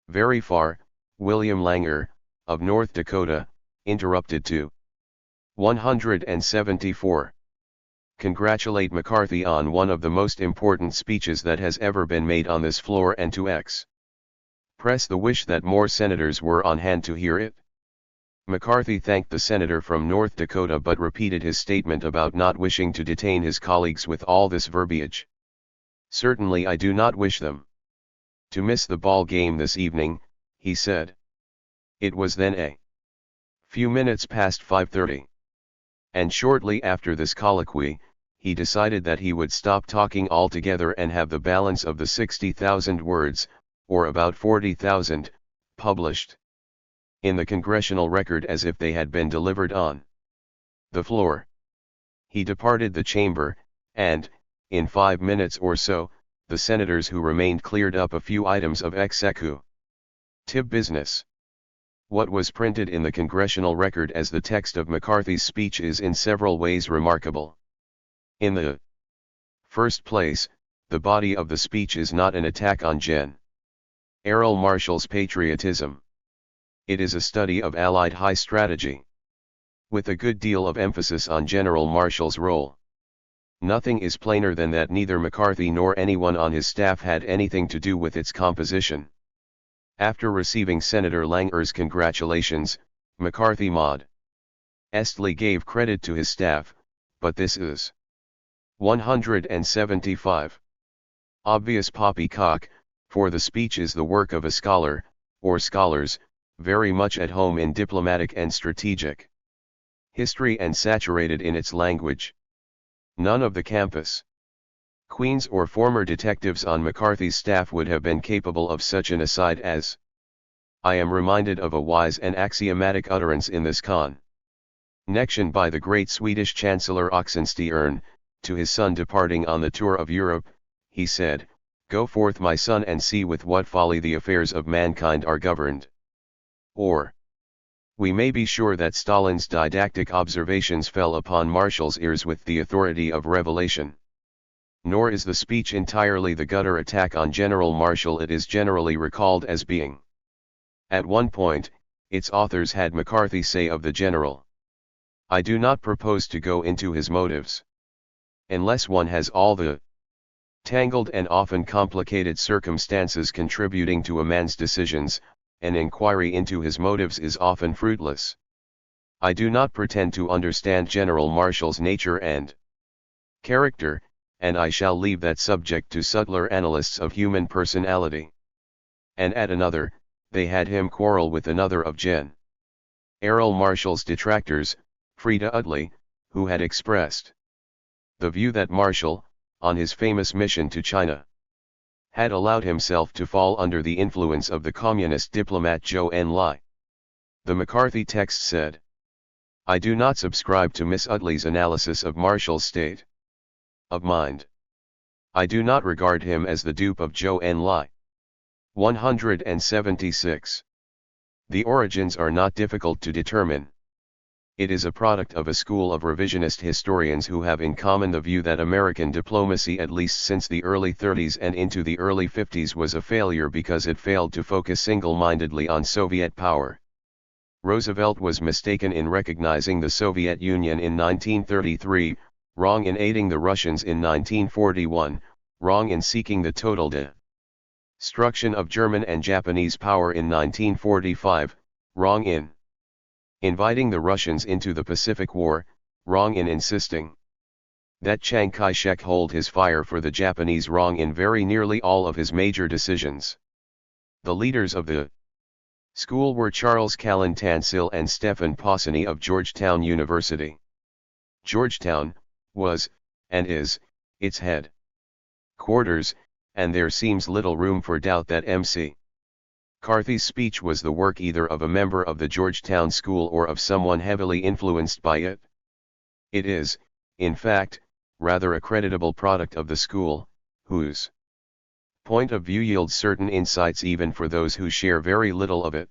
very far, William Langer, of North Dakota, interrupted to 174. Congratulate McCarthy on one of the most important speeches that has ever been made on this floor and to express the wish that more senators were on hand to hear it. McCarthy thanked the senator from North Dakota but repeated his statement about not wishing to detain his colleagues with all this verbiage. Certainly I do not wish them to miss the ball game this evening, he said. It was then a few minutes past 5:30. And shortly after this colloquy, he decided that he would stop talking altogether and have the balance of the 60,000 words, or about 40,000, published in the Congressional Record as if they had been delivered on the floor. He departed the chamber, and, in 5 minutes or so, the senators who remained cleared up a few items of executive business. What was printed in the Congressional Record as the text of McCarthy's speech is in several ways remarkable. In the first place, the body of the speech is not an attack on Gen. Errol Marshall's patriotism. It is a study of Allied high strategy, with a good deal of emphasis on General Marshall's role. Nothing is plainer than that neither McCarthy nor anyone on his staff had anything to do with its composition. After receiving Senator Langer's congratulations, McCarthy modestly gave credit to his staff, but this is 175. Obvious poppycock, for the speech is the work of a scholar, or scholars, very much at home in diplomatic and strategic history and saturated in its language. None of the campus queens or former detectives on McCarthy's staff would have been capable of such an aside as I am reminded of a wise and axiomatic utterance in this connection by the great Swedish Chancellor Oxenstierna, to his son departing on the tour of Europe. He said, "Go forth, my son, and see with what folly the affairs of mankind are governed." Or, we may be sure that Stalin's didactic observations fell upon Marshall's ears with the authority of revelation. Nor is the speech entirely the gutter attack on General Marshall. It is generally recalled as being. At one point, its authors had McCarthy say of the general, "I do not propose to go into his motives. Unless one has all the tangled and often complicated circumstances contributing to a man's decisions, an inquiry into his motives is often fruitless. I do not pretend to understand General Marshall's nature and character, and I shall leave that subject to subtler analysts of human personality." And at another, they had him quarrel with another of Gen. Errol Marshall's detractors, Frieda Utley, who had expressed the view that Marshall, on his famous mission to China, had allowed himself to fall under the influence of the communist diplomat Zhou Enlai. The McCarthy text said, "I do not subscribe to Miss Utley's analysis of Marshall's state of mind. I do not regard him as the dupe of Zhou Enlai." 176. The origins are not difficult to determine. It is a product of a school of revisionist historians who have in common the view that American diplomacy, at least since the early 30s and into the early 50s, was a failure because it failed to focus single-mindedly on Soviet power. Roosevelt was mistaken in recognizing the Soviet Union in 1933, wrong in aiding the Russians in 1941, wrong in seeking the total destruction of German and Japanese power in 1945, wrong in inviting the Russians into the Pacific War, wrong in insisting that Chiang Kai-shek hold his fire for the Japanese, wrong in very nearly all of his major decisions. The leaders of the school were Charles Callan Tansil and Stephen Pawsony of Georgetown University. Georgetown was, and is, its head quarters, and there seems little room for doubt that McCarthy's speech was the work either of a member of the Georgetown School or of someone heavily influenced by it. It is, in fact, rather a creditable product of the school, whose point of view yields certain insights even for those who share very little of it.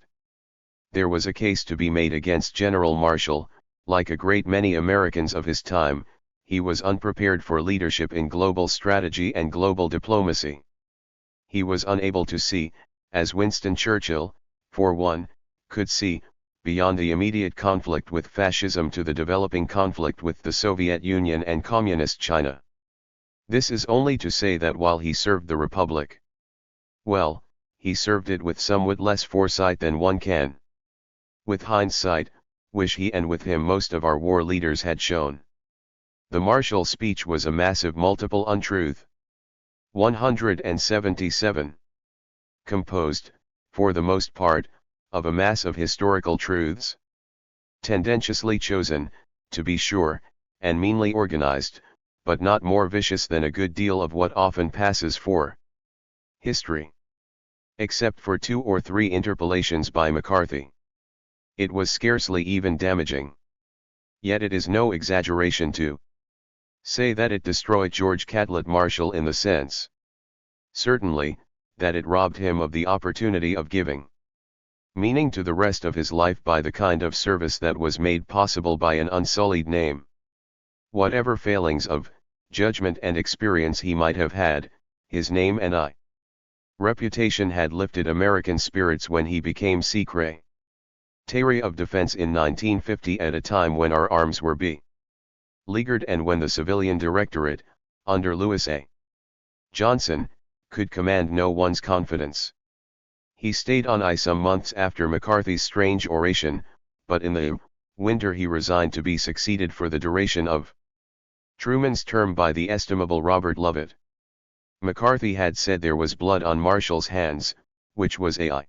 There was a case to be made against General Marshall. Like a great many Americans of his time, he was unprepared for leadership in global strategy and global diplomacy. He was unable to see, as Winston Churchill, for one, could see, beyond the immediate conflict with fascism to the developing conflict with the Soviet Union and Communist China. This is only to say that while he served the Republic, well, he served it with somewhat less foresight than one can, with hindsight, wish he and with him most of our war leaders had shown. The Marshall speech was a massive multiple untruth. 177. Composed, for the most part, of a mass of historical truths. Tendentiously chosen, to be sure, and meanly organized, but not more vicious than a good deal of what often passes for history. Except for 2 or 3 interpolations by McCarthy. It was scarcely even damaging. Yet it is no exaggeration to say that it destroyed George Catlett Marshall in the sense, certainly, that it robbed him of the opportunity of giving meaning to the rest of his life by the kind of service that was made possible by an unsullied name. Whatever failings of judgment and experience he might have had, his name and reputation had lifted American spirits when he became Secretary of Defense in 1950 at a time when our arms were beleaguered and when the civilian directorate, under Lewis A. Johnson, could command no one's confidence. He stayed on some months after McCarthy's strange oration, but in the winter he resigned to be succeeded for the duration of Truman's term by the estimable Robert Lovett. McCarthy had said there was blood on Marshall's hands, which was a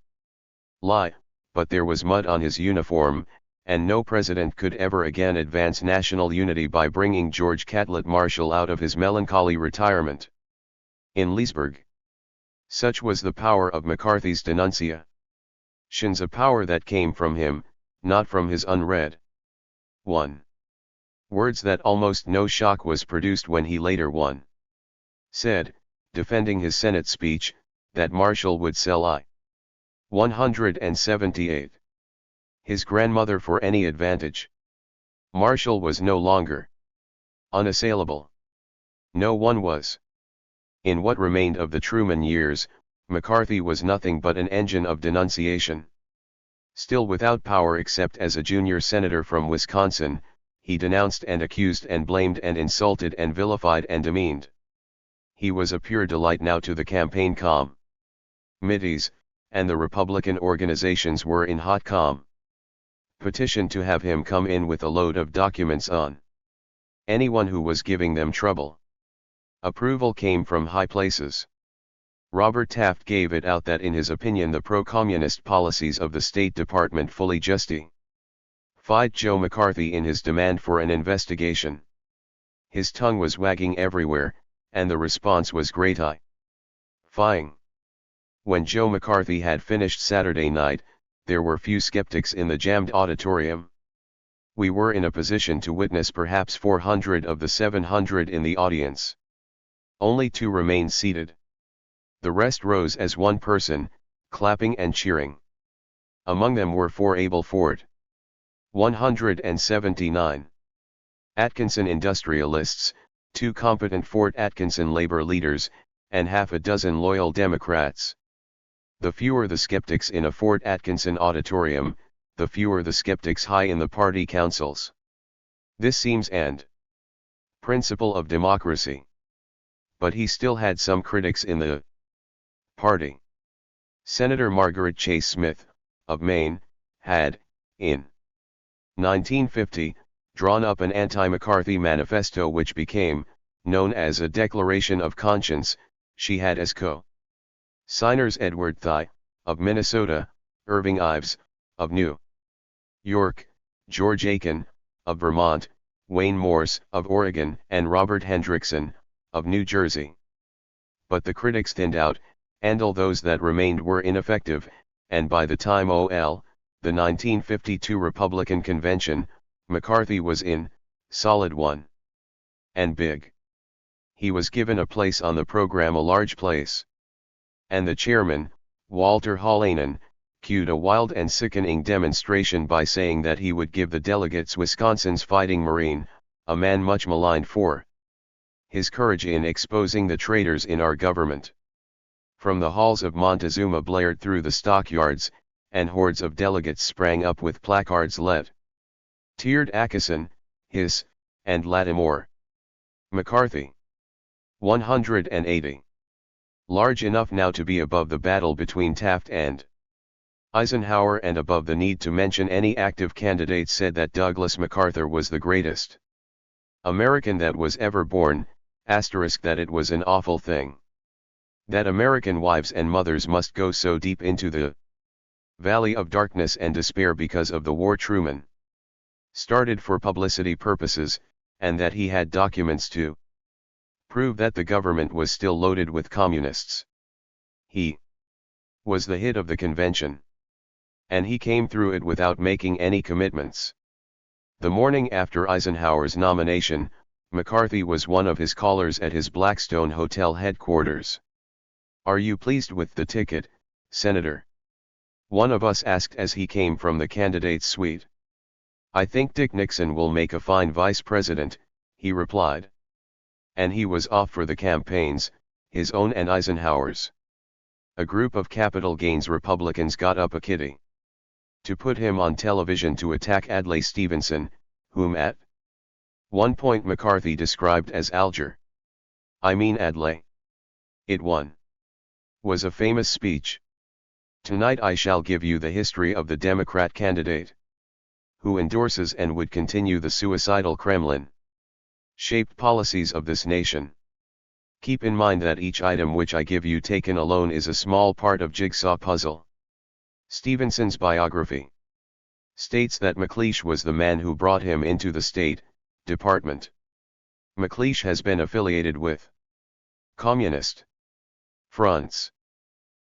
lie, but there was mud on his uniform, and no president could ever again advance national unity by bringing George Catlett Marshall out of his melancholy retirement in Leesburg. Such was the power of McCarthy's denunciations, a power that came from him, not from his unread 1. Words that almost no shock was produced when he later said, defending his Senate speech, that Marshall would sell 178. His grandmother for any advantage. Marshall was no longer unassailable. No one was. In what remained of the Truman years, McCarthy was nothing but an engine of denunciation. Still without power except as a junior senator from Wisconsin, he denounced and accused and blamed and insulted and vilified and demeaned. He was a pure delight now to the campaign committees, and the Republican organizations were in hot competition to have him come in with a load of documents on anyone who was giving them trouble. Approval came from high places. Robert Taft gave it out that in his opinion the pro-communist policies of the State Department fully justified Joe McCarthy in his demand for an investigation. His tongue was wagging everywhere, and the response was gratifying. When Joe McCarthy had finished Saturday night, there were few skeptics in the jammed auditorium. We were in a position to witness perhaps 400 of the 700 in the audience. Only 2 remained seated. The rest rose as one person, clapping and cheering. Among them were 4 able Ford. 179. Atkinson industrialists, 2 competent Fort Atkinson labor leaders, and half a dozen loyal Democrats. The fewer the skeptics in a Fort Atkinson auditorium, the fewer the skeptics high in the party councils. This seems an principle of democracy. But he still had some critics in the party. Senator Margaret Chase Smith, of Maine, had, in 1950, drawn up an anti-McCarthy manifesto which became known as a Declaration of Conscience. She had as co-signers Edward Thye, of Minnesota, Irving Ives, of New York, George Aiken, of Vermont, Wayne Morse, of Oregon, and Robert Hendrickson, of New Jersey. But the critics thinned out, and all those that remained were ineffective, and by the time the 1952 Republican Convention, McCarthy was in, solid one. And big. He was given a place on the program, a large place. And the chairman, Walter Hallinan, cued a wild and sickening demonstration by saying that he would give the delegates Wisconsin's Fighting Marine, a man much maligned for his courage in exposing the traitors in our government. From the halls of Montezuma blared through the stockyards, and hordes of delegates sprang up with placards let Tiered Atchison, Hiss, and Lattimore. McCarthy. 180. Large enough now to be above the battle between Taft and Eisenhower and above the need to mention any active candidate, said that Douglas MacArthur was the greatest American that was ever born, that it was an awful thing. That American wives and mothers must go so deep into the valley of darkness and despair because of the war Truman started for publicity purposes, and that he had documents to prove that the government was still loaded with communists. He was the hit of the convention. And he came through it without making any commitments. The morning after Eisenhower's nomination, McCarthy was one of his callers at his Blackstone Hotel headquarters. "Are you pleased with the ticket, Senator?" one of us asked as he came from the candidate's suite. "I think Dick Nixon will make a fine vice president," he replied. And he was off for the campaigns, his own and Eisenhower's. A group of Capital Gains Republicans got up a kitty to put him on television to attack Adlai Stevenson, whom at one point McCarthy described as Alger. I mean Adlai. It was a famous speech. "Tonight I shall give you the history of the Democrat candidate who endorses and would continue the suicidal Kremlin-shaped policies of this nation. Keep in mind that each item which I give you taken alone is a small part of jigsaw puzzle." Stevenson's biography states that McLeish was the man who brought him into the State Department. McLeish has been affiliated with communist fronts.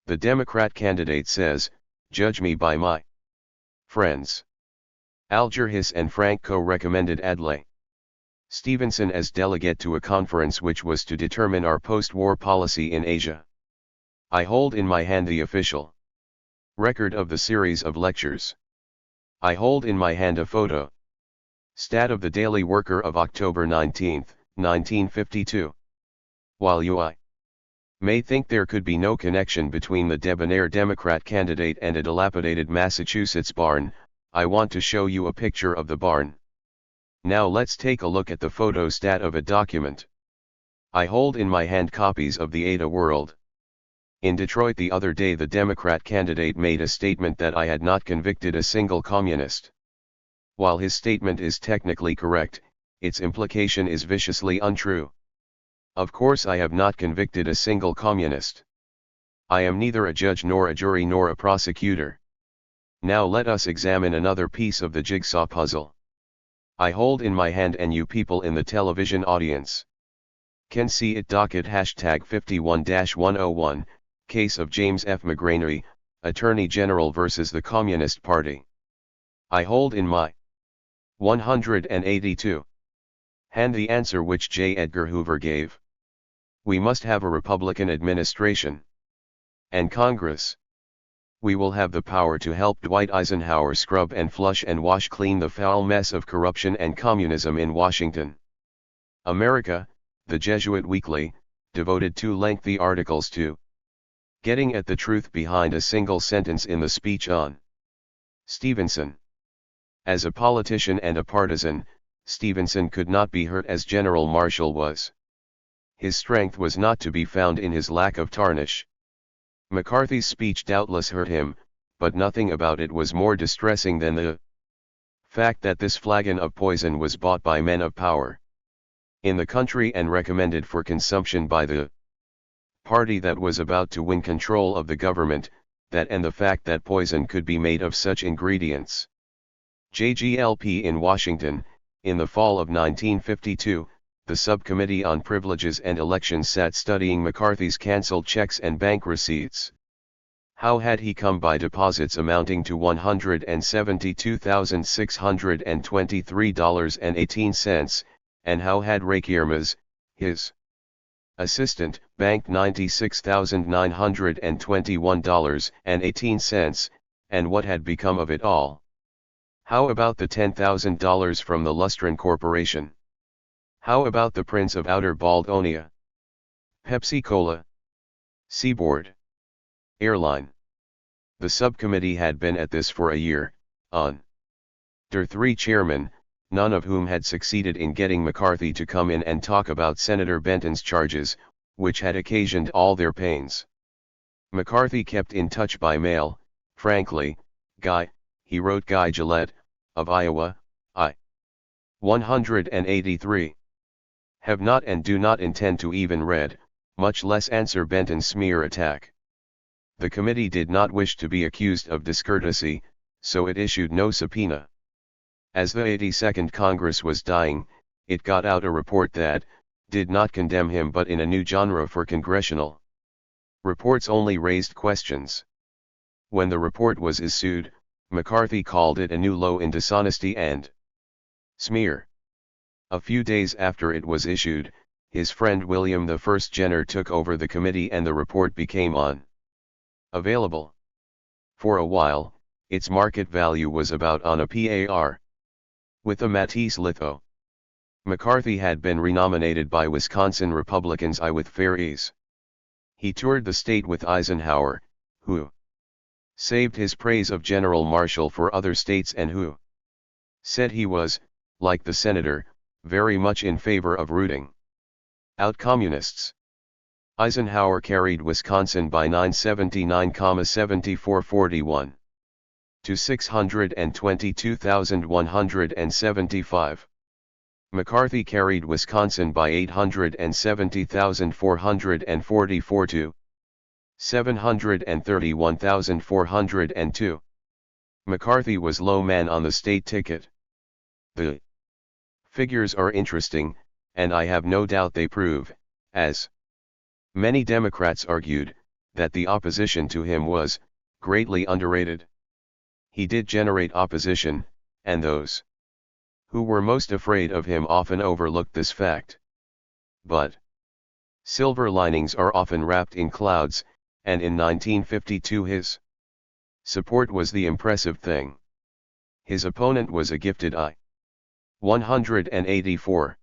The Democrat candidate says, "Judge me by my friends." Alger Hiss and Frank Coe recommended Adlai Stevenson as delegate to a conference which was to determine our post-war policy in Asia. I hold in my hand the official record of the series of lectures. I hold in my hand a photo stat of the Daily Worker of October 19, 1952. While you may think there could be no connection between the debonair Democrat candidate and a dilapidated Massachusetts barn, I want to show you a picture of the barn. Now let's take a look at the photo stat of a document. I hold in my hand copies of the Ada World. In Detroit the other day the Democrat candidate made a statement that I had not convicted a single communist. While his statement is technically correct, its implication is viciously untrue. Of course I have not convicted a single communist. I am neither a judge nor a jury nor a prosecutor. Now let us examine another piece of the jigsaw puzzle. I hold in my hand, and you people in the television audience can see it, docket #51-101, case of James F. McGraney, Attorney General versus the Communist Party. I hold in my 182 hand the answer which J. Edgar Hoover gave. We must have a Republican administration and Congress. We will have the power to help Dwight Eisenhower scrub and flush and wash clean the foul mess of corruption and communism in Washington. America, the Jesuit Weekly, devoted 2 lengthy articles to getting at the truth behind a single sentence in the speech on Stevenson. As a politician and a partisan, Stevenson could not be hurt as General Marshall was. His strength was not to be found in his lack of tarnish. McCarthy's speech doubtless hurt him, but nothing about it was more distressing than the fact that this flagon of poison was bought by men of power in the country and recommended for consumption by the party that was about to win control of the government, that and the fact that poison could be made of such ingredients. JGLP in Washington, In the fall of 1952, the Subcommittee on Privileges and Elections sat studying McCarthy's cancelled checks and bank receipts. How had he come by deposits amounting to $172,623.18, and how had Ray Kiermaz, his assistant, banked $96,921.18, and what had become of it all? How about the $10,000 from the Lustron Corporation? How about the Prince of Outer Baldonia? Pepsi-Cola? Seaboard Airline? The subcommittee had been at this for a year, under 3 chairmen, none of whom had succeeded in getting McCarthy to come in and talk about Senator Benton's charges, which had occasioned all their pains. McCarthy kept in touch by mail. Frankly, Guy, he wrote Guy Gillette, of Iowa, I. 183. Have not and do not intend to even read, much less answer Benton's smear attack. The committee did not wish to be accused of discourtesy, so it issued no subpoena. As the 82nd Congress was dying, it got out a report that did not condemn him, but in a new genre for congressional reports only raised questions. When the report was issued, McCarthy called it a new low in dishonesty and smear. A few days after it was issued, his friend William I. Jenner took over the committee and the report became unavailable. For a while, its market value was about on a par with a Matisse litho. McCarthy had been renominated by Wisconsin Republicans with fair ease. He toured the state with Eisenhower, who saved his praise of General Marshall for other states and who said he was, like the senator, very much in favor of rooting out communists. Eisenhower carried Wisconsin by 979,7441 to 622,175. McCarthy carried Wisconsin by 870,444 to 731,402. McCarthy was low man on the state ticket. The figures are interesting, and I have no doubt they prove, as many Democrats argued, that the opposition to him was greatly underrated. He did generate opposition, and those who were most afraid of him often overlooked this fact. But silver linings are often wrapped in clouds, and in 1952 his support was the impressive thing. His opponent was a gifted 184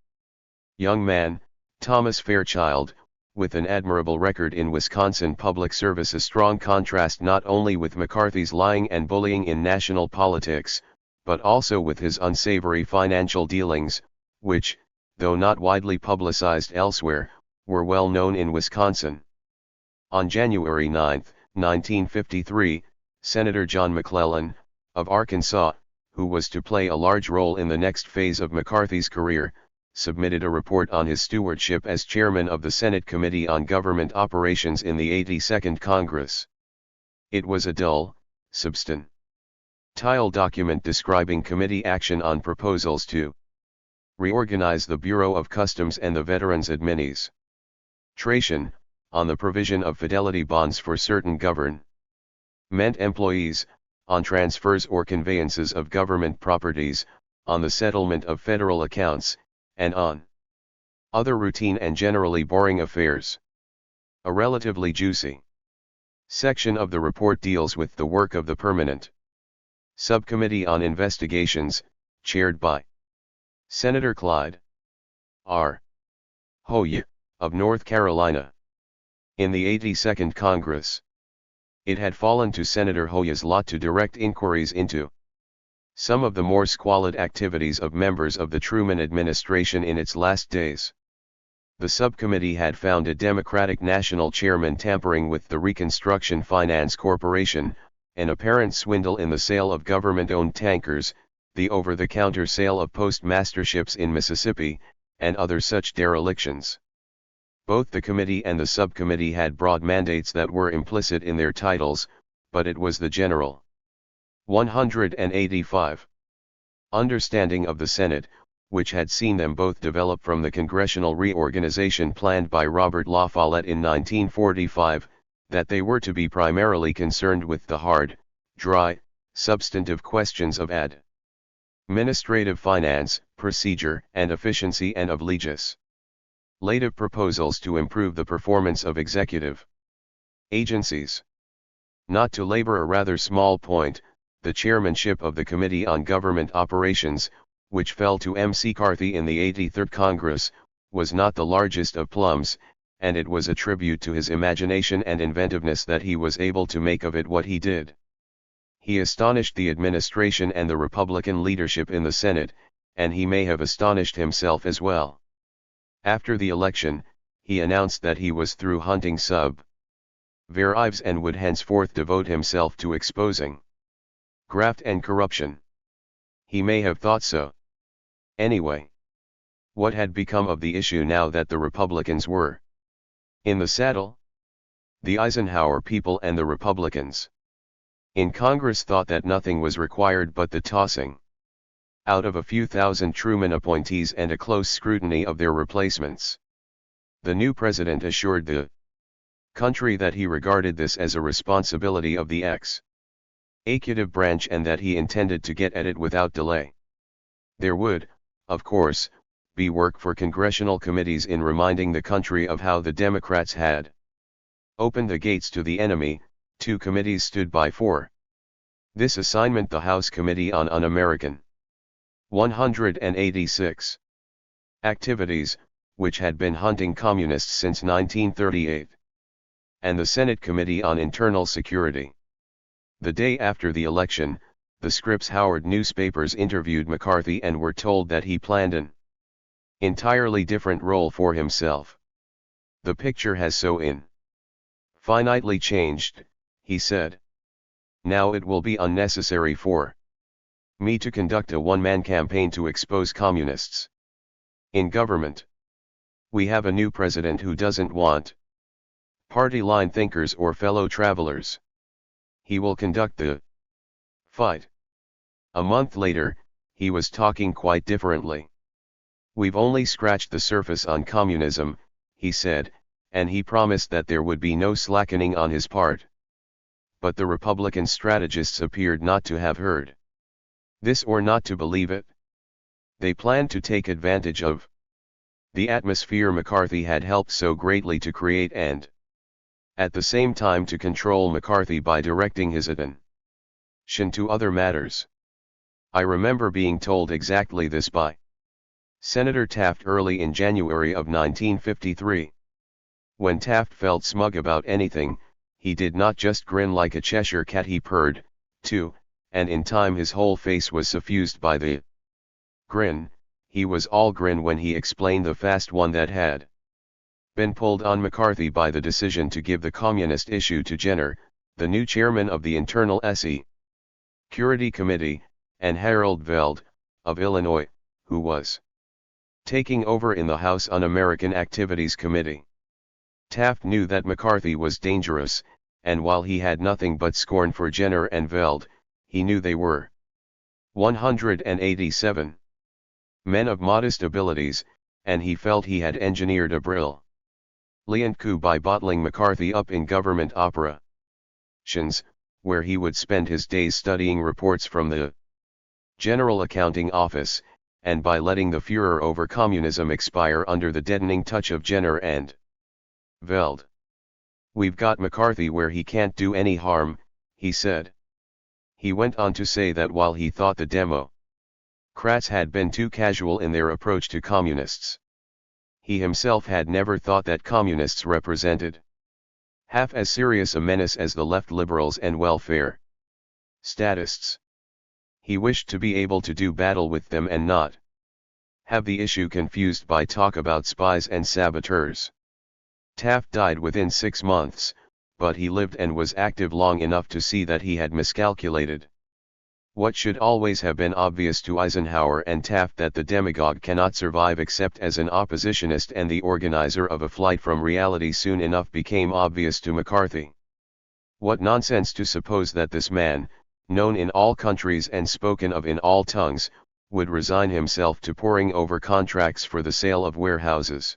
young man, Thomas Fairchild, with an admirable record in Wisconsin public service, a strong contrast not only with McCarthy's lying and bullying in national politics, but also with his unsavory financial dealings, which, though not widely publicized elsewhere, were well known in Wisconsin. On January 9, 1953, Senator John McClellan, of Arkansas, who was to play a large role in the next phase of McCarthy's career, submitted a report on his stewardship as chairman of the Senate Committee on Government Operations in the 82nd Congress. It was a dull, substantial document describing committee action on proposals to reorganize the Bureau of Customs and the Veterans Administration, on the provision of fidelity bonds for certain government employees, on transfers or conveyances of government properties, on the settlement of federal accounts, and on other routine and generally boring affairs. A relatively juicy section of the report deals with the work of the Permanent Subcommittee on Investigations, chaired by Senator Clyde R. Hoyer, of North Carolina. In the 82nd Congress, it had fallen to Senator Hoyer's lot to direct inquiries into some of the more squalid activities of members of the Truman administration in its last days. The subcommittee had found a Democratic national chairman tampering with the Reconstruction Finance Corporation, an apparent swindle in the sale of government-owned tankers, the over-the-counter sale of postmasterships in Mississippi, and other such derelictions. Both the committee and the subcommittee had broad mandates that were implicit in their titles, but it was the general 185 understanding of the Senate, which had seen them both develop from the congressional reorganization planned by Robert La Follette in 1945, that they were to be primarily concerned with the hard, dry, substantive questions of administrative finance, procedure and efficiency, and of legislative proposals to improve the performance of executive agencies. Not to labor a rather small point, the chairmanship of the Committee on Government Operations, which fell to McCarthy in the 83rd Congress, was not the largest of plums, and it was a tribute to his imagination and inventiveness that he was able to make of it what he did. He astonished the administration and the Republican leadership in the Senate, and he may have astonished himself as well. After the election, he announced that he was through hunting Rovere Ives and would henceforth devote himself to exposing graft and corruption. He may have thought so. Anyway, what had become of the issue now that the Republicans were in the saddle? The Eisenhower people and the Republicans in Congress thought that nothing was required but the tossing out of a few thousand Truman appointees and a close scrutiny of their replacements. The new president assured the country that he regarded this as a responsibility of the executive branch and that he intended to get at it without delay. There would, of course, be work for congressional committees in reminding the country of how the Democrats had opened the gates to the enemy. 2 committees stood by for this assignment: the House Committee on Un-American 186 Activities, which had been hunting communists since 1938, and the Senate Committee on Internal Security. The day after the election, the Scripps Howard newspapers interviewed McCarthy and were told that he planned an entirely different role for himself. "The picture has so infinitely changed," he said. "Now it will be unnecessary for me to conduct a one-man campaign to expose communists in government. We have a new president who doesn't want party-line thinkers or fellow travelers. He will conduct the fight." A month later, he was talking quite differently. "We've only scratched the surface on communism," he said, and he promised that there would be no slackening on his part. But the Republican strategists appeared not to have heard this or not to believe it. They planned to take advantage of the atmosphere McCarthy had helped so greatly to create and, at the same time, to control McCarthy by directing his attention to other matters. I remember being told exactly this by Senator Taft early in January of 1953. When Taft felt smug about anything, he did not just grin like a Cheshire cat, he purred, too, and in time his whole face was suffused by the grin. He was all grin when he explained the fast one that had been pulled on McCarthy by the decision to give the communist issue to Jenner, the new chairman of the Internal Security Committee, and Harold Veld, of Illinois, who was taking over in the House Un-American Activities Committee. Taft knew that McCarthy was dangerous, and while he had nothing but scorn for Jenner and Veld, he knew they were 187 men of modest abilities, and he felt he had engineered a brilliant coup by bottling McCarthy up in government operations, where he would spend his days studying reports from the General Accounting Office, and by letting the furor over communism expire under the deadening touch of Jenner and Veld. "We've got McCarthy where he can't do any harm," he said. He went on to say that while he thought the Democrats had been too casual in their approach to communists, he himself had never thought that communists represented half as serious a menace as the left liberals and welfare statists. He wished to be able to do battle with them and not have the issue confused by talk about spies and saboteurs. Taft died within 6 months, but he lived and was active long enough to see that he had miscalculated what should always have been obvious to Eisenhower and Taft, that the demagogue cannot survive except as an oppositionist, and the organizer of a flight from reality soon enough became obvious to McCarthy. What nonsense to suppose that this man, known in all countries and spoken of in all tongues, would resign himself to poring over contracts for the sale of warehouses.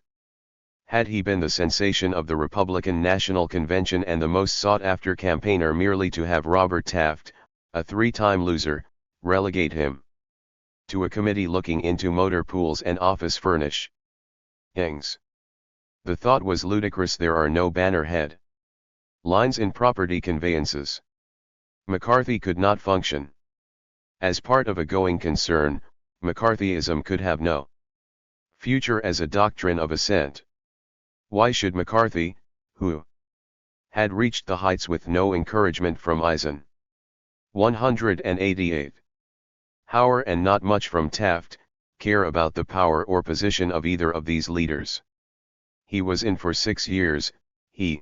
Had he been the sensation of the Republican National Convention and the most sought-after campaigner merely to have Robert Taft, a three-time loser, relegate him to a committee looking into motor pools and office furnishings? The thought was ludicrous. There are no banner head lines in property conveyances. McCarthy could not function as part of a going concern. McCarthyism could have no future as a doctrine of assent. Why should McCarthy, who had reached the heights with no encouragement from Eisen, 188, Hauer and not much from Taft, care about the power or position of either of these leaders? He was in for 6 years. He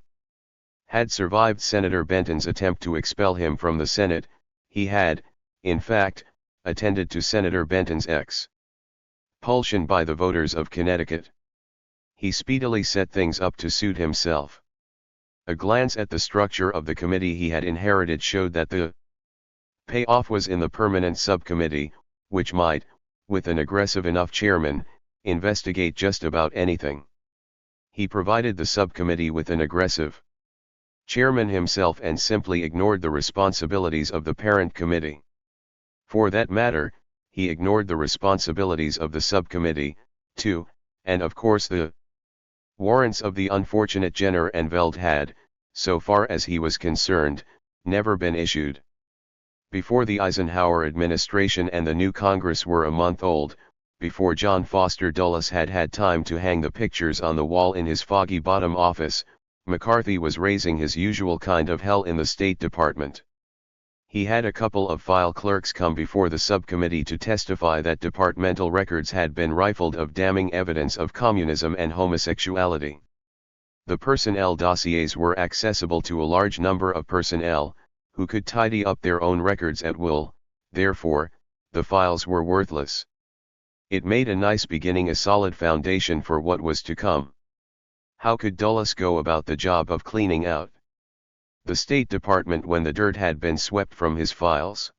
had survived Senator Benton's attempt to expel him from the Senate. He had, in fact, attended to Senator Benton's expulsion by the voters of Connecticut. He speedily set things up to suit himself. A glance at the structure of the committee he had inherited showed that the payoff was in the permanent subcommittee, which might, with an aggressive enough chairman, investigate just about anything. He provided the subcommittee with an aggressive chairman himself and simply ignored the responsibilities of the parent committee. For that matter, he ignored the responsibilities of the subcommittee, too, and of course the warrants of the unfortunate Jenner and Veld had, so far as he was concerned, never been issued. Before the Eisenhower administration and the new Congress were a month old, before John Foster Dulles had had time to hang the pictures on the wall in his Foggy Bottom office, McCarthy was raising his usual kind of hell in the State Department. He had a couple of file clerks come before the subcommittee to testify that departmental records had been rifled of damning evidence of communism and homosexuality. The personnel dossiers were accessible to a large number of personnel, who could tidy up their own records at will. Therefore, the files were worthless. It made a nice beginning, a solid foundation for what was to come. How could Dulles go about the job of cleaning out the State Department when the dirt had been swept from his files?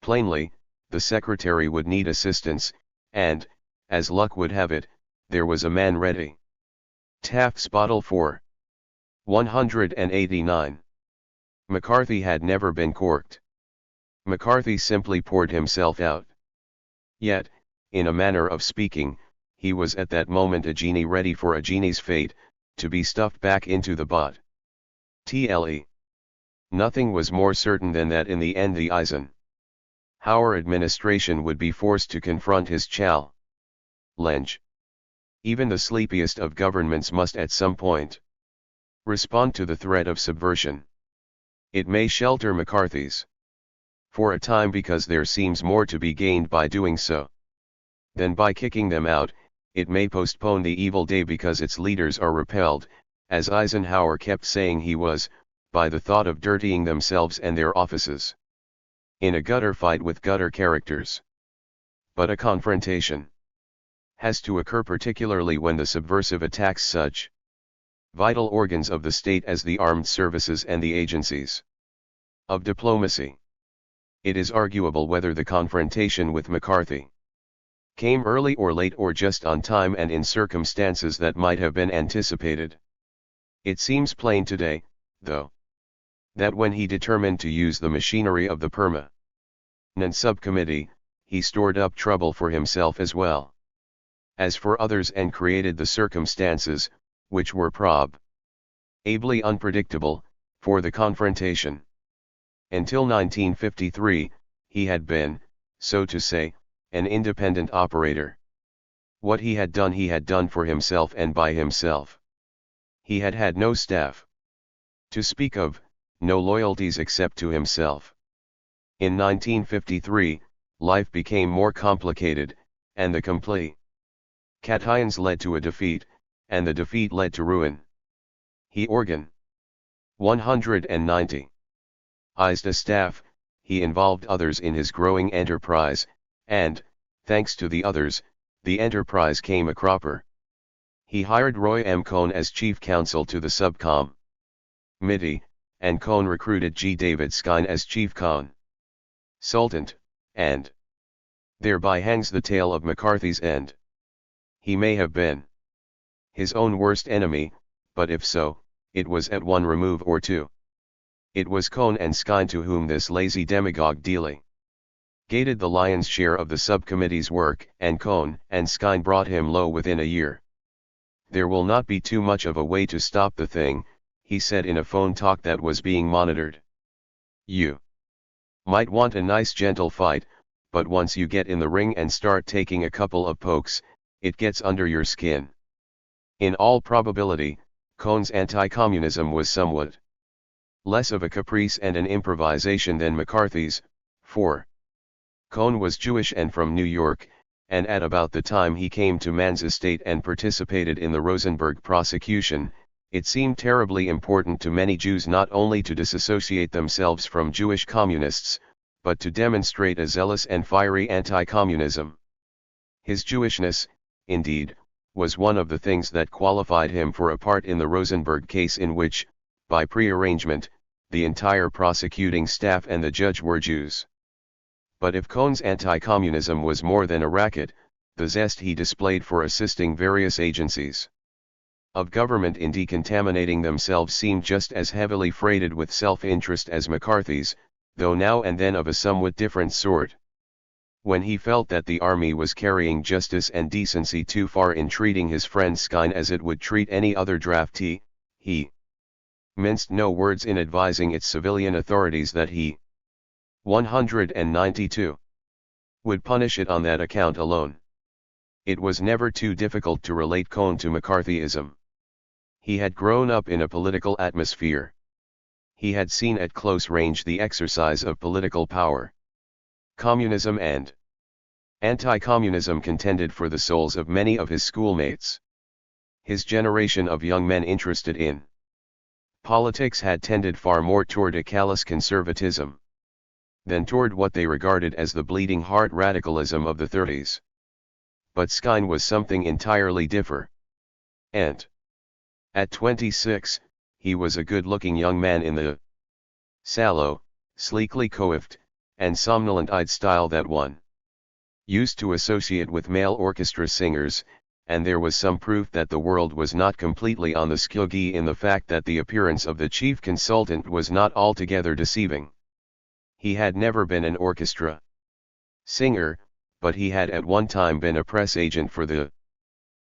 Plainly, the secretary would need assistance, and, as luck would have it, there was a man ready. Taft's bottle for 189. McCarthy had never been corked. McCarthy simply poured himself out. Yet, in a manner of speaking, he was at that moment a genie ready for a genie's fate, to be stuffed back into the bottle. Nothing was more certain than that in the end the Eisenhower administration would be forced to confront his challenge. Even the sleepiest of governments must at some point respond to the threat of subversion. It may shelter McCarthy's for a time because there seems more to be gained by doing so than by kicking them out. It may postpone the evil day because its leaders are repelled, as Eisenhower kept saying he was, by the thought of dirtying themselves and their offices in a gutter fight with gutter characters. But a confrontation has to occur, particularly when the subversive attacks such vital organs of the state as the armed services and the agencies of diplomacy. It is arguable whether the confrontation with McCarthy came early or late or just on time and in circumstances that might have been anticipated. It seems plain today, though, that when he determined to use the machinery of the permanent subcommittee, he stored up trouble for himself as well as for others and created the circumstances, which were ably unpredictable, for the confrontation. Until 1953, he had been, so to say, an independent operator. What he had done for himself and by himself. He had had no staff to speak of, no loyalties except to himself. In 1953, life became more complicated, and the complications led to a defeat, and the defeat led to ruin. He 190. Ized a staff, he involved others in his growing enterprise, and, thanks to the others, the enterprise came a cropper. He hired Roy M. Cohn as chief counsel to the subcommittee, and Cohn recruited G. David Skine as chief consultant, and Thereby hangs the tale of McCarthy's end. He may have been his own worst enemy, but if so, it was at one remove or two. It was Cohn and Skine to whom this lazy demagogue delegated the lion's share of the subcommittee's work, and Cohn and Skine brought him low within a year. "There will not be too much of a way to stop the thing," he said in a phone talk that was being monitored. "You might want a nice gentle fight, but once you get in the ring and start taking a couple of pokes, it gets under your skin." In all probability, Cohn's anti-communism was somewhat less of a caprice and an improvisation than McCarthy's, for Cohn was Jewish and from New York, and at about the time he came to man's estate and participated in the Rosenberg prosecution, it seemed terribly important to many Jews not only to disassociate themselves from Jewish communists, but to demonstrate a zealous and fiery anti-communism. His Jewishness, indeed, was one of the things that qualified him for a part in the Rosenberg case, in which, by prearrangement, the entire prosecuting staff and the judge were Jews. But if Cohn's anti-communism was more than a racket, the zest he displayed for assisting various agencies of government in decontaminating themselves seemed just as heavily freighted with self-interest as McCarthy's, though now and then of a somewhat different sort. When he felt that the army was carrying justice and decency too far in treating his friend Skine as it would treat any other draftee, he minced no words in advising its civilian authorities that he 192 would punish it on that account alone. It was never too difficult to relate Cohn to McCarthyism. He had grown up in a political atmosphere. He had seen at close range the exercise of political power. Communism and anti-communism contended for the souls of many of his schoolmates. His generation of young men interested in politics had tended far more toward a callous conservatism than toward what they regarded as the bleeding heart radicalism of the 30s. But Skine was something entirely different. And at 26, he was a good-looking young man in the sallow, sleekly coiffed, and somnolent-eyed style that one used to associate with male orchestra singers, and there was some proof that the world was not completely on the skuggy in the fact that the appearance of the chief consultant was not altogether deceiving. He had never been an orchestra singer, but he had at one time been a press agent for the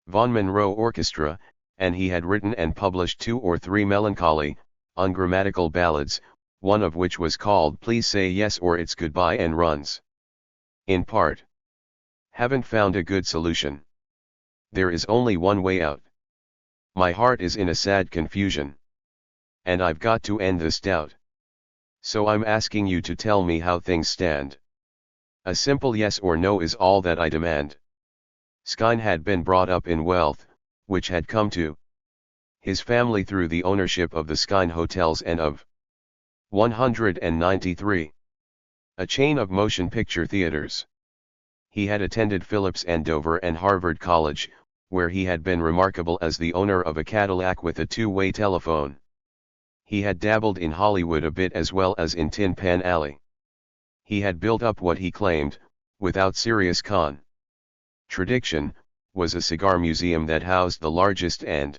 Von Monroe Orchestra, and he had written and published 2 or 3 melancholy, ungrammatical ballads, one of which was called Please Say Yes or It's Goodbye and runs in part, "Haven't found a good solution. There is only one way out. My heart is in a sad confusion. And I've got to end this doubt. So I'm asking you to tell me how things stand. A simple yes or no is all that I demand." Skine had been brought up in wealth, which had come to his family through the ownership of the Skine Hotels and of 193, a chain of motion picture theaters. He had attended Phillips and Dover and Harvard College, where he had been remarkable as the owner of a Cadillac with a 2-way telephone. He had dabbled in Hollywood a bit as well as in Tin Pan Alley. He had built up what he claimed, without serious contradiction, was a cigar museum that housed the largest and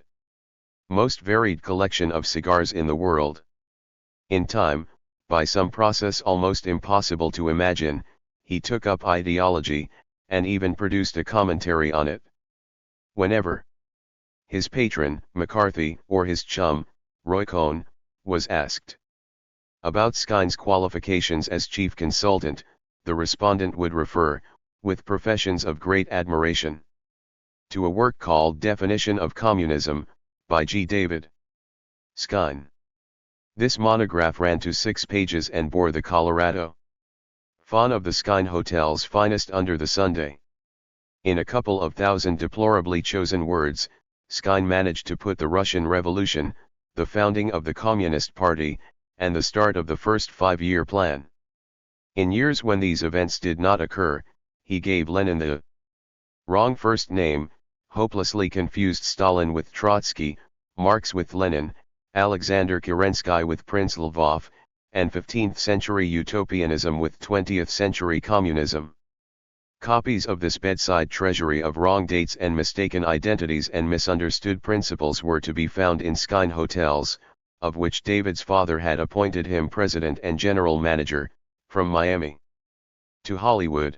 most varied collection of cigars in the world. In time, by some process almost impossible to imagine, he took up ideology, and even produced a commentary on it. Whenever his patron, McCarthy, or his chum, Roy Cohn, was asked about Skine's qualifications as chief consultant, the respondent would refer, with professions of great admiration, to a work called Definition of Communism, by G. David Skine. This monograph ran to 6 pages and bore the Colorado font of the Skine Hotel's finest under the Sunday. In a couple of thousand deplorably chosen words, Skine managed to put the Russian Revolution, the founding of the Communist Party, and the start of the first 5-year plan. In years when these events did not occur, he gave Lenin the wrong first name, hopelessly confused Stalin with Trotsky, Marx with Lenin, Alexander Kerensky with Prince Lvov, and 15th-century utopianism with 20th-century communism. Copies of this bedside treasury of wrong dates and mistaken identities and misunderstood principles were to be found in Skine hotels, of which David's father had appointed him president and general manager, from Miami to Hollywood.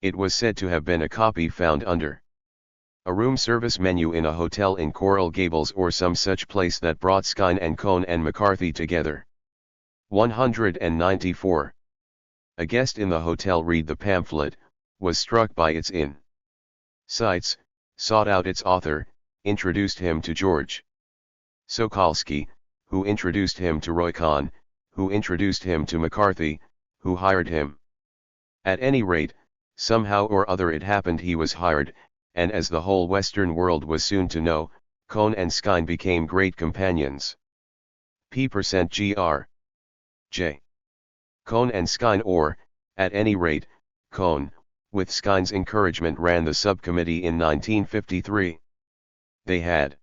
It was said to have been a copy found under a room service menu in a hotel in Coral Gables or some such place that brought Skine and Cohn and McCarthy together. 194. A guest in the hotel read the pamphlet, was struck by its insights, sought out its author, introduced him to George Sokolsky, who introduced him to Roy Cohn, who introduced him to McCarthy, who hired him. At any rate, somehow or other it happened he was hired, and as the whole Western world was soon to know, Cohn and Skine became great companions. P%gr. J. Cohn and Skine, or, at any rate, Cohn, with Skine's encouragement, ran the subcommittee in 1953. They had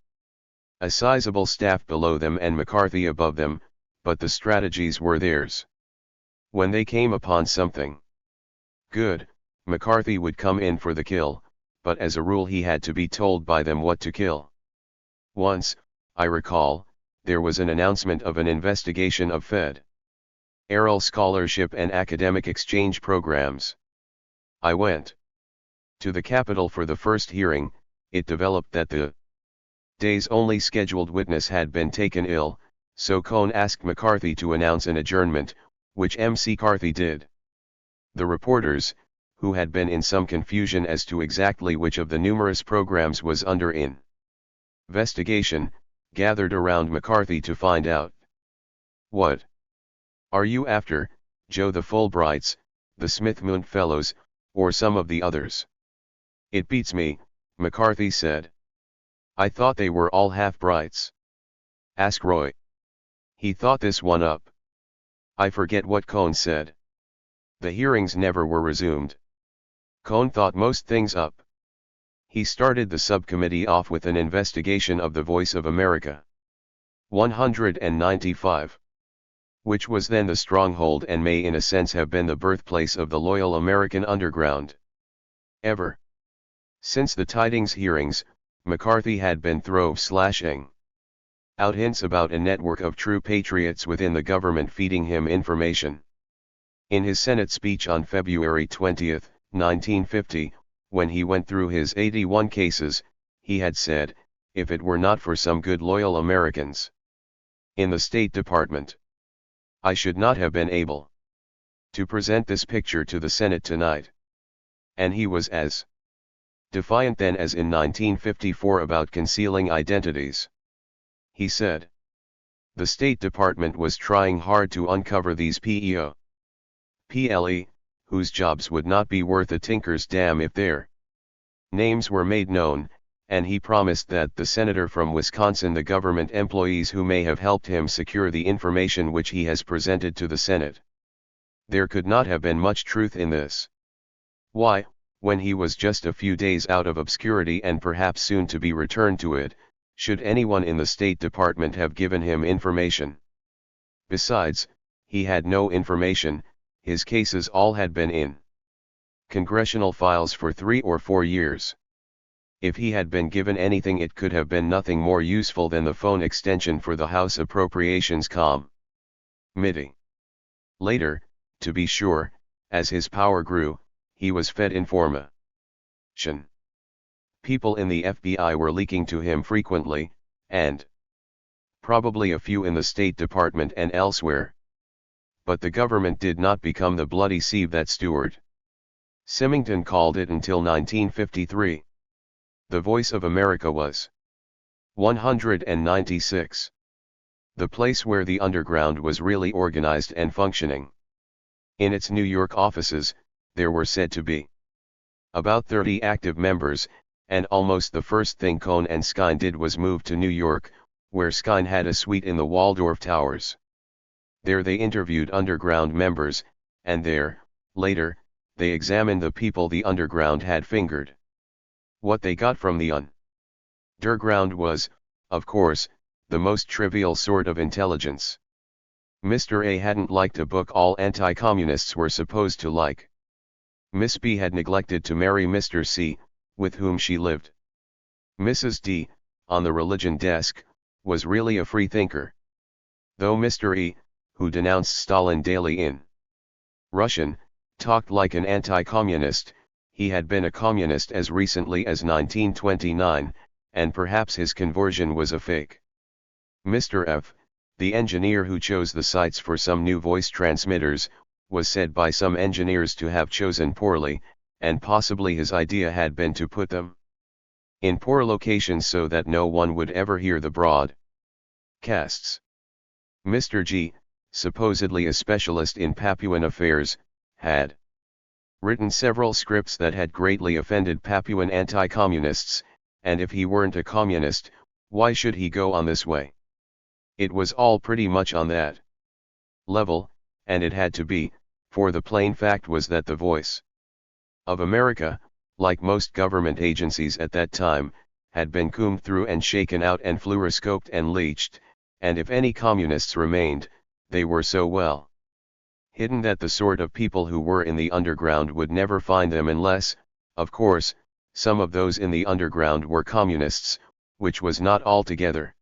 a sizable staff below them and McCarthy above them, but the strategies were theirs. When they came upon something good, McCarthy would come in for the kill, but as a rule he had to be told by them what to kill. Once, I recall, there was an announcement of an investigation of federal scholarship and academic exchange programs. I went to the Capitol for the first hearing. It developed that the day's only scheduled witness had been taken ill, so Cohn asked McCarthy to announce an adjournment, which McCarthy did. The reporters, who had been in some confusion as to exactly which of the numerous programs was under investigation, gathered around McCarthy to find out. "What are you after, Joe? The Fulbrights, the Smith-Mundt Fellows, or some of the others?" "It beats me," McCarthy said. "I thought they were all half-brights." "Ask Roy. He thought this one up." I forget what Cohn said. The hearings never were resumed. Cohn thought most things up. He started the subcommittee off with an investigation of the Voice of America. 195. Which was then the stronghold and may in a sense have been the birthplace of the loyal American underground. Ever since the Tidings hearings, McCarthy had been slashing out hints about a network of true patriots within the government feeding him information. In his Senate speech on February 20, 1950, when he went through his 81 cases, he had said, "If it were not for some good loyal Americans in the State Department, I should not have been able to present this picture to the Senate tonight." And he was as defiant then as in 1954 about concealing identities. He said the State Department was trying hard to uncover these PLE, whose jobs would not be worth a tinker's damn if their names were made known, and he promised that the senator from Wisconsin, the government employees who may have helped him secure the information which he has presented to the Senate. There could not have been much truth in this. Why, when he was just a few days out of obscurity and perhaps soon to be returned to it, should anyone in the State Department have given him information? Besides, he had no information. His cases all had been in congressional files for 3 or 4 years. If he had been given anything, it could have been nothing more useful than the phone extension for the House Appropriations Committee. Later, to be sure, as his power grew, he was fed information. People in the FBI were leaking to him frequently, and probably a few in the State Department and elsewhere. But the government did not become the bloody sieve that Stuart Symington called it until 1953. The Voice of America was 196. The place where the underground was really organized and functioning. In its New York offices, there were said to be about 30 active members, and almost the first thing Cohn and Skine did was move to New York, where Skine had a suite in the Waldorf Towers. There they interviewed underground members, and there, later, they examined the people the underground had fingered. What they got from the underground was, of course, the most trivial sort of intelligence. Mr. A hadn't liked a book all anti-communists were supposed to like. Miss B had neglected to marry Mr. C, with whom she lived. Mrs. D, on the religion desk, was really a freethinker. Though Mr. E, who denounced Stalin daily in Russian, talked like an anti-communist, he had been a communist as recently as 1929, and perhaps his conversion was a fake. Mr. F, the engineer who chose the sites for some new voice transmitters, was said by some engineers to have chosen poorly, and possibly his idea had been to put them in poor locations so that no one would ever hear the broadcasts. Mr. G, supposedly a specialist in Papuan affairs, had written several scripts that had greatly offended Papuan anti-communists, and if he weren't a communist, why should he go on this way? It was all pretty much on that level, and it had to be, for the plain fact was that the Voice of America, like most government agencies at that time, had been combed through and shaken out and fluoroscoped and leached, and if any communists remained, they were so well hidden that the sort of people who were in the underground would never find them unless, of course, some of those in the underground were communists, which was not altogether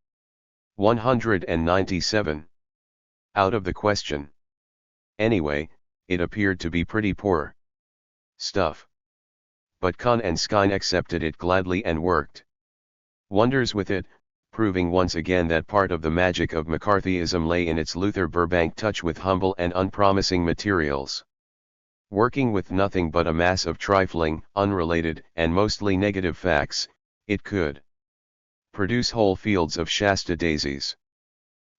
197 out of the question. Anyway, it appeared to be pretty poor stuff. But Kahn and Skine accepted it gladly and worked wonders with it, proving once again that part of the magic of McCarthyism lay in its Luther Burbank touch with humble and unpromising materials. Working with nothing but a mass of trifling, unrelated, and mostly negative facts, it could produce whole fields of Shasta daisies.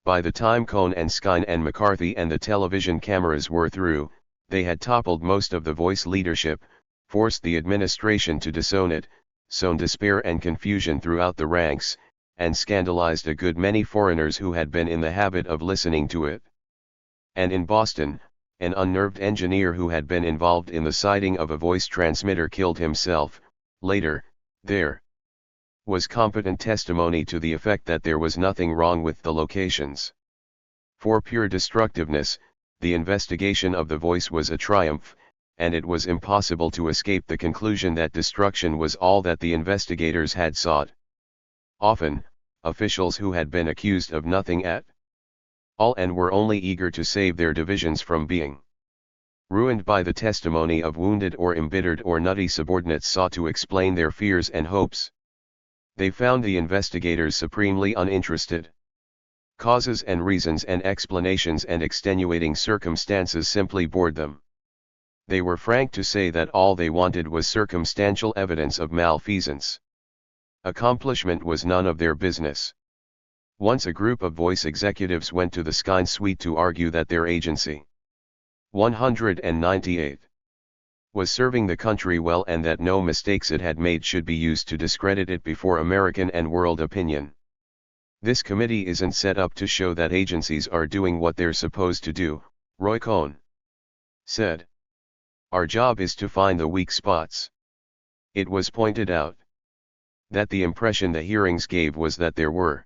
By the time Cohn and Skine and McCarthy and the television cameras were through, they had toppled most of the Voice leadership, forced the administration to disown it, sown despair and confusion throughout the ranks, and scandalized a good many foreigners who had been in the habit of listening to it. And in Boston, an unnerved engineer who had been involved in the sighting of a voice transmitter killed himself. Later, there was competent testimony to the effect that there was nothing wrong with the locations. For pure destructiveness, the investigation of the voice was a triumph, and it was impossible to escape the conclusion that destruction was all that the investigators had sought. Often, officials who had been accused of nothing at all and were only eager to save their divisions from being ruined by the testimony of wounded or embittered or nutty subordinates sought to explain their fears and hopes. They found the investigators supremely uninterested. Causes and reasons and explanations and extenuating circumstances simply bored them. They were frank to say that all they wanted was circumstantial evidence of malfeasance. Accomplishment was none of their business. Once a group of Voice executives went to the Skine suite to argue that their agency 198 was serving the country well and that no mistakes it had made should be used to discredit it before American and world opinion. This committee isn't set up to show that agencies are doing what they're supposed to do, Roy Cohn said. Our job is to find the weak spots. It was pointed out that the impression the hearings gave was that there were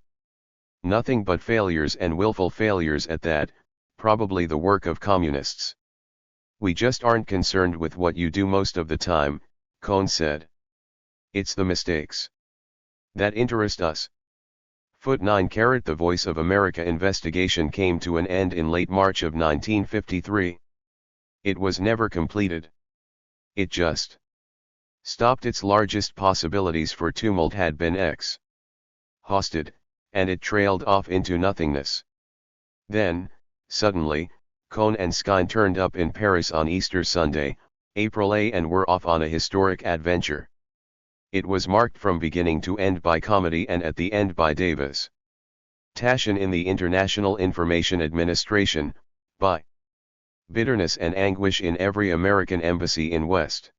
nothing but failures and willful failures at that, probably the work of communists. We just aren't concerned with what you do most of the time, Cohn said. It's the mistakes that interest us. Foot 9. The Voice of America investigation came to an end in late March of 1953. It was never completed. It just stopped. Its largest possibilities for tumult had been exhausted, and it trailed off into nothingness. Then, suddenly, Cohn and Skine turned up in Paris on Easter Sunday, April 8, and were off on a historic adventure. It was marked from beginning to end by comedy and at the end by Davis Tashin in the International Information Administration, by bitterness and anguish in every American embassy in Western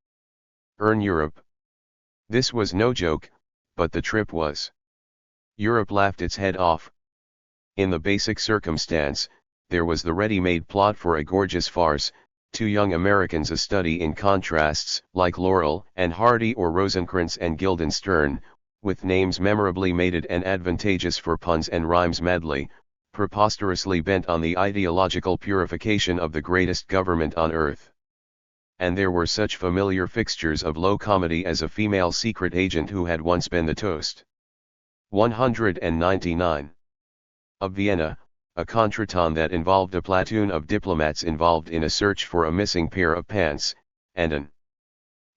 Europe. This was no joke, but the trip was. Europe laughed its head off. In the basic circumstance, there was the ready-made plot for a gorgeous farce, two young Americans a study in contrasts, like Laurel and Hardy or Rosencrantz and Guildenstern, with names memorably mated and advantageous for puns and rhymes madly, preposterously bent on the ideological purification of the greatest government on earth. and there were such familiar fixtures of low comedy as a female secret agent who had once been the toast. 199. Of Vienna, a contretemps that involved a platoon of diplomats involved in a search for a missing pair of pants, and an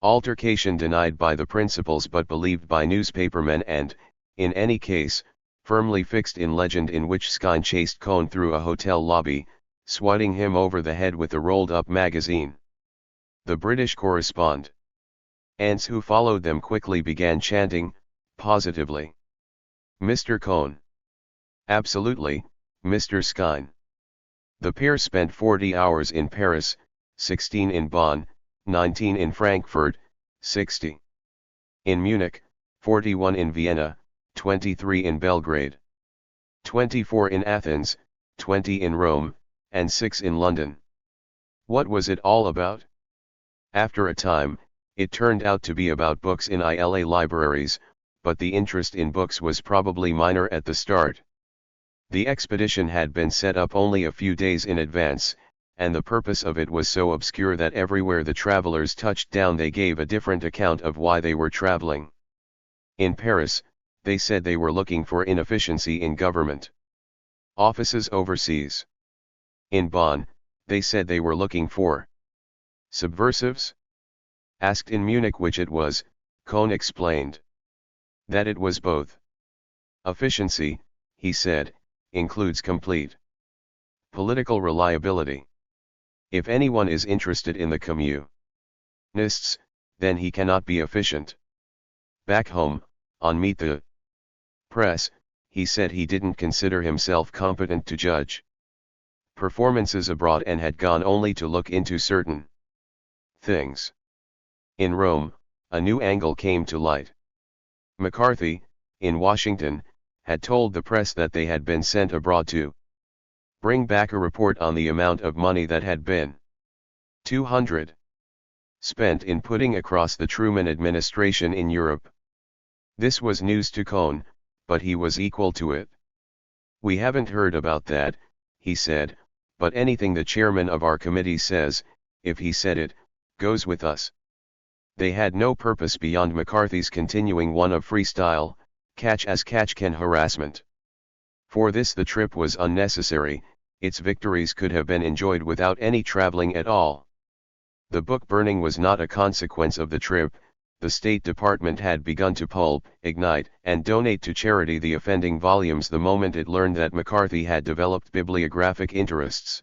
altercation denied by the principals but believed by newspapermen and, in any case, firmly fixed in legend, in which Skine chased Cohn through a hotel lobby, swatting him over the head with a rolled-up magazine. The British correspondents who followed them quickly began chanting, positively, "Mr. Cohn! Absolutely, Mr. Skine!" The pair spent 40 hours in Paris, 16 in Bonn, 19 in Frankfurt, 60 in Munich, 41 in Vienna, 23 in Belgrade, 24 in Athens, 20 in Rome, and 6 in London. What was it all about? After a time, it turned out to be about books in ILA libraries, but the interest in books was probably minor at the start. The expedition had been set up only a few days in advance, and the purpose of it was so obscure that everywhere the travelers touched down they gave a different account of why they were traveling. In Paris, they said they were looking for inefficiency in government offices overseas. In Bonn, they said they were looking for subversives. Asked in Munich which it was, Cohn explained that it was both. Efficiency, he said, includes complete political reliability. If anyone is interested in the communists, then he cannot be efficient. Back home, on Meet the Press, he said he didn't consider himself competent to judge performances abroad and had gone only to look into certain things. In Rome, a new angle came to light. McCarthy, in Washington, had told the press that they had been sent abroad to bring back a report on the amount of money that had been 200 spent in putting across the Truman administration in Europe. This was news to Cohn, but he was equal to it. "We haven't heard about that," he said, "but anything the chairman of our committee says, if he said it, goes with us." They had no purpose beyond McCarthy's continuing one of freestyle, catch-as-catch-can harassment. For this the trip was unnecessary, its victories could have been enjoyed without any traveling at all. The book burning was not a consequence of the trip. The State Department had begun to pulp, ignite, and donate to charity the offending volumes the moment it learned that McCarthy had developed bibliographic interests.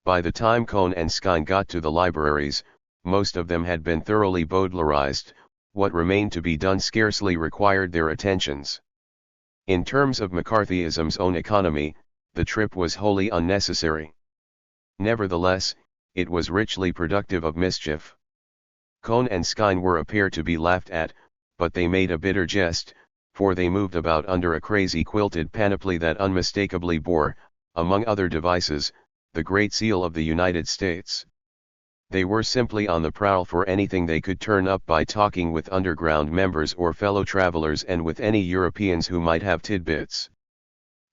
By the time Cohn and Skine got to the libraries, most of them had been thoroughly Baudelarized. What remained to be done scarcely required their attentions. In terms of McCarthyism's own economy, the trip was wholly unnecessary. Nevertheless, it was richly productive of mischief. Cohn and Skine were a pair to be laughed at, but they made a bitter jest, for they moved about under a crazy quilted panoply that unmistakably bore, among other devices, the Great Seal of the United States. They were simply on the prowl for anything they could turn up by talking with underground members or fellow travelers and with any Europeans who might have tidbits.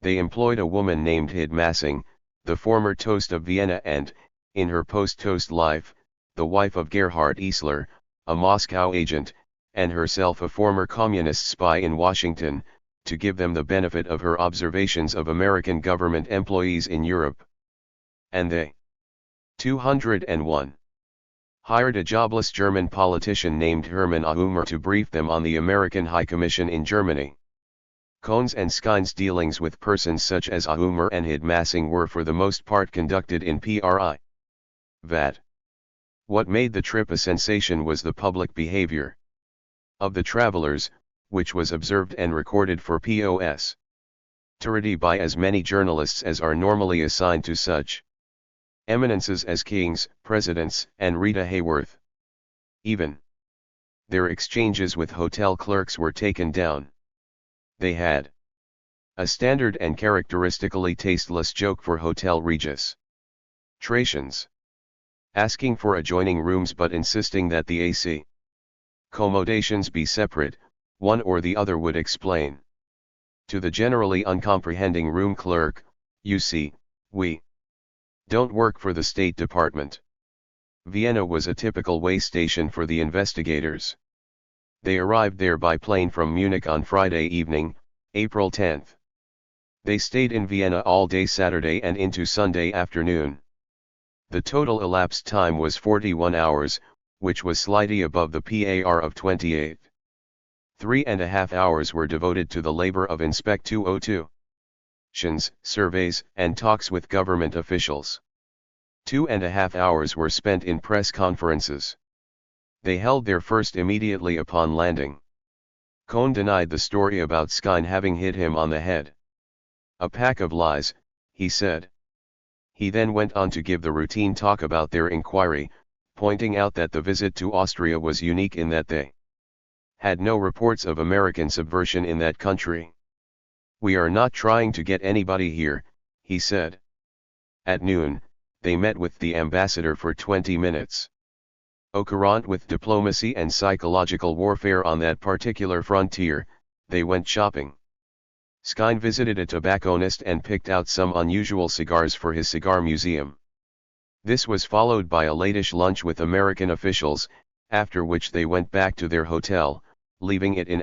They employed a woman named Hid Massing, the former toast of Vienna and, in her post-toast life, the wife of Gerhard Eisler, a Moscow agent, and herself a former communist spy in Washington, to give them the benefit of her observations of American government employees in Europe. And they 201. Hired a jobless German politician named Hermann Aumer to brief them on the American High Commission in Germany. Cohn's and Skine's dealings with persons such as Aumer and Hid Massing were for the most part conducted in private. What made the trip a sensation was the public behavior of the travelers, which was observed and recorded for posterity by as many journalists as are normally assigned to such eminences as kings, presidents, and Rita Hayworth. Even their exchanges with hotel clerks were taken down. They had a standard and characteristically tasteless joke for hotel registrations, asking for adjoining rooms but insisting that the AC accommodations be separate. One or the other would explain to the generally uncomprehending room clerk, "You see, we don't work for the State Department. Vienna was a typical way station for the investigators. They arrived there by plane from Munich on Friday evening, April 10. They stayed in Vienna all day Saturday and into Sunday afternoon. The total elapsed time was 41 hours, which was slightly above the PAR of 28. 3.5 hours were devoted to the labor of Inspect 202. Surveys, and talks with government officials. 2.5 hours were spent in press conferences. They held their first immediately upon landing. Cohn denied the story about Skine having hit him on the head. A pack of lies, he said. He then went on to give the routine talk about their inquiry, pointing out that the visit to Austria was unique in that they had no reports of American subversion in that country. We are not trying to get anybody here, he said. At noon, they met with the ambassador for 20 minutes. Au courant with diplomacy and psychological warfare on that particular frontier, they went shopping. Skine visited a tobacconist and picked out some unusual cigars for his cigar museum. This was followed by a late-ish lunch with American officials, after which they went back to their hotel, leaving it in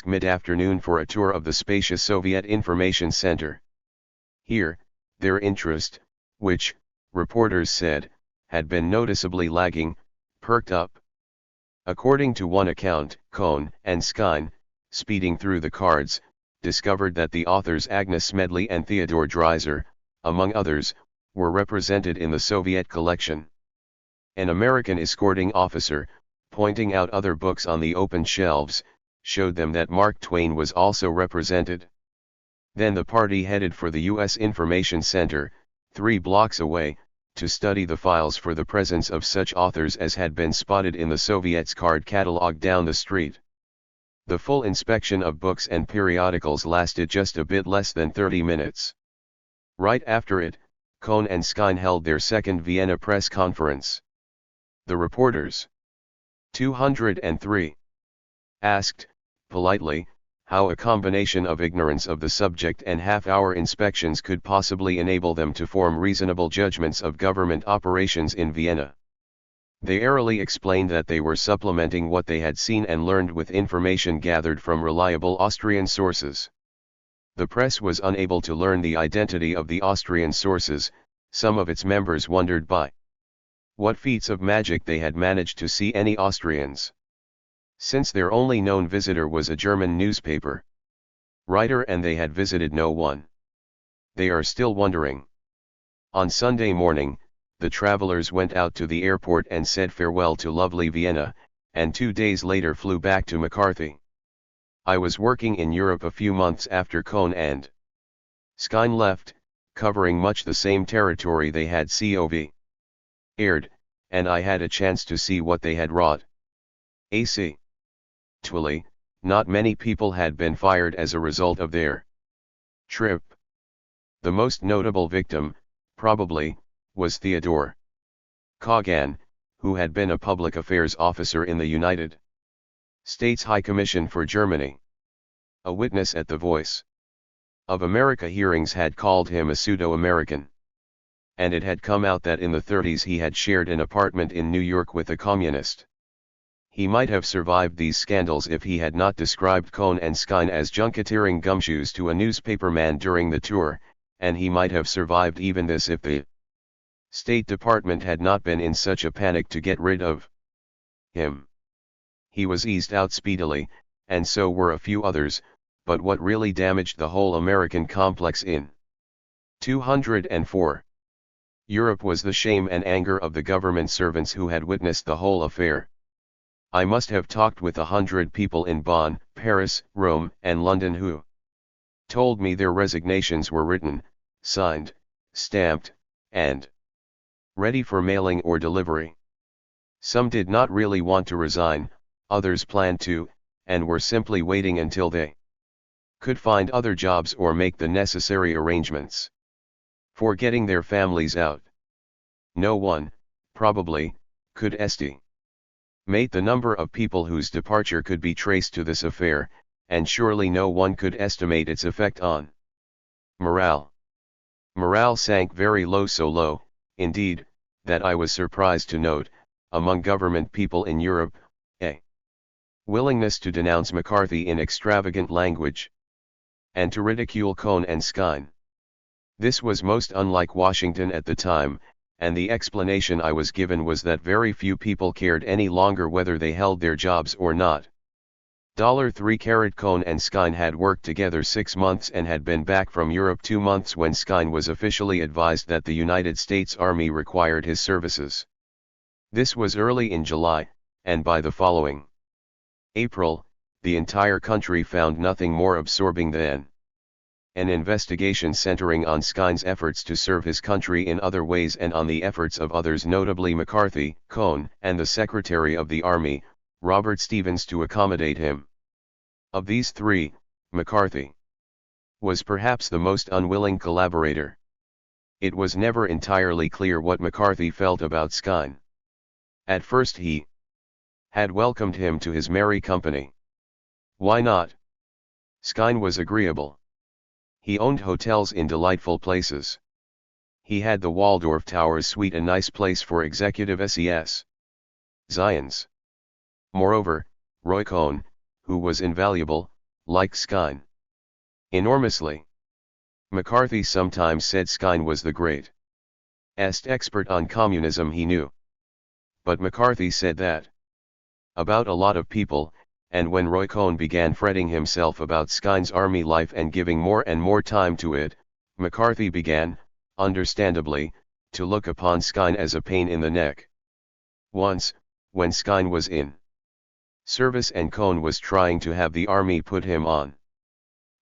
mid-afternoon for a tour of the spacious Soviet Information Center. Here, their interest, which, reporters said, had been noticeably lagging, perked up. According to one account, Cohn and Skine, speeding through the cards, discovered that the authors Agnes Smedley and Theodore Dreiser, among others, were represented in the Soviet collection. An American escorting officer, pointing out other books on the open shelves, showed them that Mark Twain was also represented. Then the party headed for the U.S. Information Center, 3 blocks away, to study the files for the presence of such authors as had been spotted in the Soviets' card catalog down the street. The full inspection of books and periodicals lasted just a bit less than 30 minutes. Right after it, Cohn and Skine held their second Vienna press conference. The reporters, 203, asked, politely, how a combination of ignorance of the subject and half-hour inspections could possibly enable them to form reasonable judgments of government operations in Vienna. They airily explained that they were supplementing what they had seen and learned with information gathered from reliable Austrian sources. The press was unable to learn the identity of the Austrian sources. Some of its members wondered by what feats of magic they had managed to see any Austrians, since their only known visitor was a German newspaper writer and they had visited no one. They are still wondering. On Sunday morning, the travelers went out to the airport and said farewell to lovely Vienna, and 2 days later flew back to McCarthy. I was working in Europe a few months after Cohn and Skine left, covering much the same territory they had covered, and I had a chance to see what they had wrought. Actually, not many people had been fired as a result of their trip. The most notable victim, probably, was Theodore Kagan, who had been a public affairs officer in the United States High Commission for Germany. A witness at the Voice of America hearings had called him a pseudo-American. And it had come out that in the 30s he had shared an apartment in New York with a communist. He might have survived these scandals if he had not described Cohn and Skine as junketeering gumshoes to a newspaperman during the tour, and he might have survived even this if the State Department had not been in such a panic to get rid of him. He was eased out speedily, and so were a few others, but what really damaged the whole American complex in 204 Europe was the shame and anger of the government servants who had witnessed the whole affair. I must have talked with 100 people in Bonn, Paris, Rome, and London who told me their resignations were written, signed, stamped, and ready for mailing or delivery. Some did not really want to resign, others planned to, and were simply waiting until they could find other jobs or make the necessary arrangements for getting their families out. No one, probably, could estimate the number of people whose departure could be traced to this affair, and surely no one could estimate its effect on morale. Morale sank very low, so low, indeed, that I was surprised to note among government people in Europe, a willingness to denounce McCarthy in extravagant language, and to ridicule Cohn and Skine. This was most unlike Washington at the time, and the explanation I was given was that very few people cared any longer whether they held their jobs or not. 3 Cohn and Skine had worked together 6 months and had been back from Europe 2 months when Skine was officially advised that the United States Army required his services. This was early in July, and by the following April, the entire country found nothing more absorbing than an investigation centering on Skine's efforts to serve his country in other ways and on the efforts of others, notably McCarthy, Cohn, and the Secretary of the Army, Robert Stevens, to accommodate him. Of these three, McCarthy was perhaps the most unwilling collaborator. It was never entirely clear what McCarthy felt about Skine. At first he had welcomed him to his merry company. Why not? Skine was agreeable. He owned hotels in delightful places. He had the Waldorf Towers suite, a nice place for executive SES Zions. Moreover, Roy Cohn, who was invaluable, liked Skine enormously. McCarthy sometimes said Skine was the greatest expert on communism he knew. But McCarthy said that about a lot of people, and when Roy Cohn began fretting himself about Skine's army life and giving more and more time to it, McCarthy began, understandably, to look upon Skine as a pain in the neck. Once, when Skine was in service and Cohn was trying to have the army put him on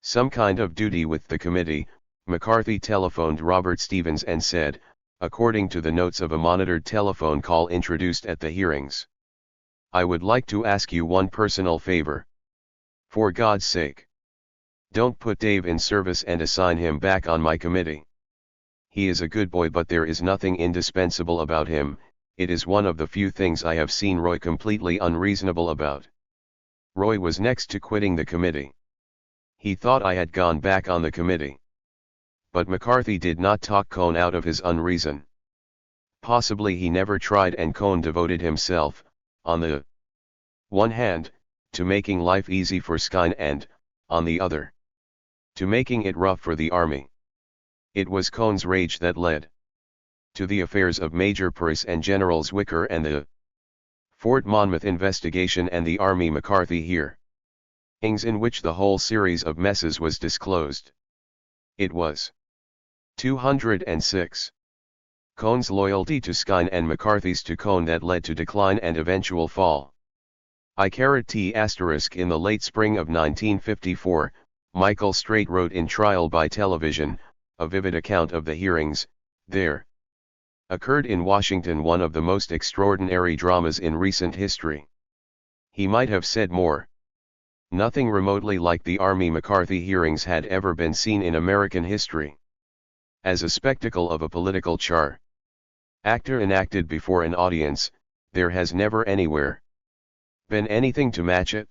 some kind of duty with the committee, McCarthy telephoned Robert Stevens and said, according to the notes of a monitored telephone call introduced at the hearings, "I would like to ask you one personal favor. For God's sake, don't put Dave in service and assign him back on my committee. He is a good boy, but there is nothing indispensable about him. It is one of the few things I have seen Roy completely unreasonable about." Roy was next to quitting the committee. He thought I had gone back on the committee. But McCarthy did not talk Cohn out of his unreason. Possibly he never tried, and Cohn devoted himself, on the one hand, to making life easy for Skine and, on the other, to making it rough for the army. It was Cohn's rage that led to the affairs of Major Purse and Generals Wicker and the Fort Monmouth investigation and the Army McCarthy hearings, in which the whole series of messes was disclosed. It was 206. Cohn's loyalty to Skine and McCarthy's to Cohn that led to decline and eventual fall. In the late spring of 1954, Michael Straight wrote in Trial by Television, a vivid account of the hearings. There occurred in Washington one of the most extraordinary dramas in recent history. He might have said more. Nothing remotely like the Army McCarthy hearings had ever been seen in American history. As a spectacle of a political actor enacted before an audience, there has never anywhere been anything to match it.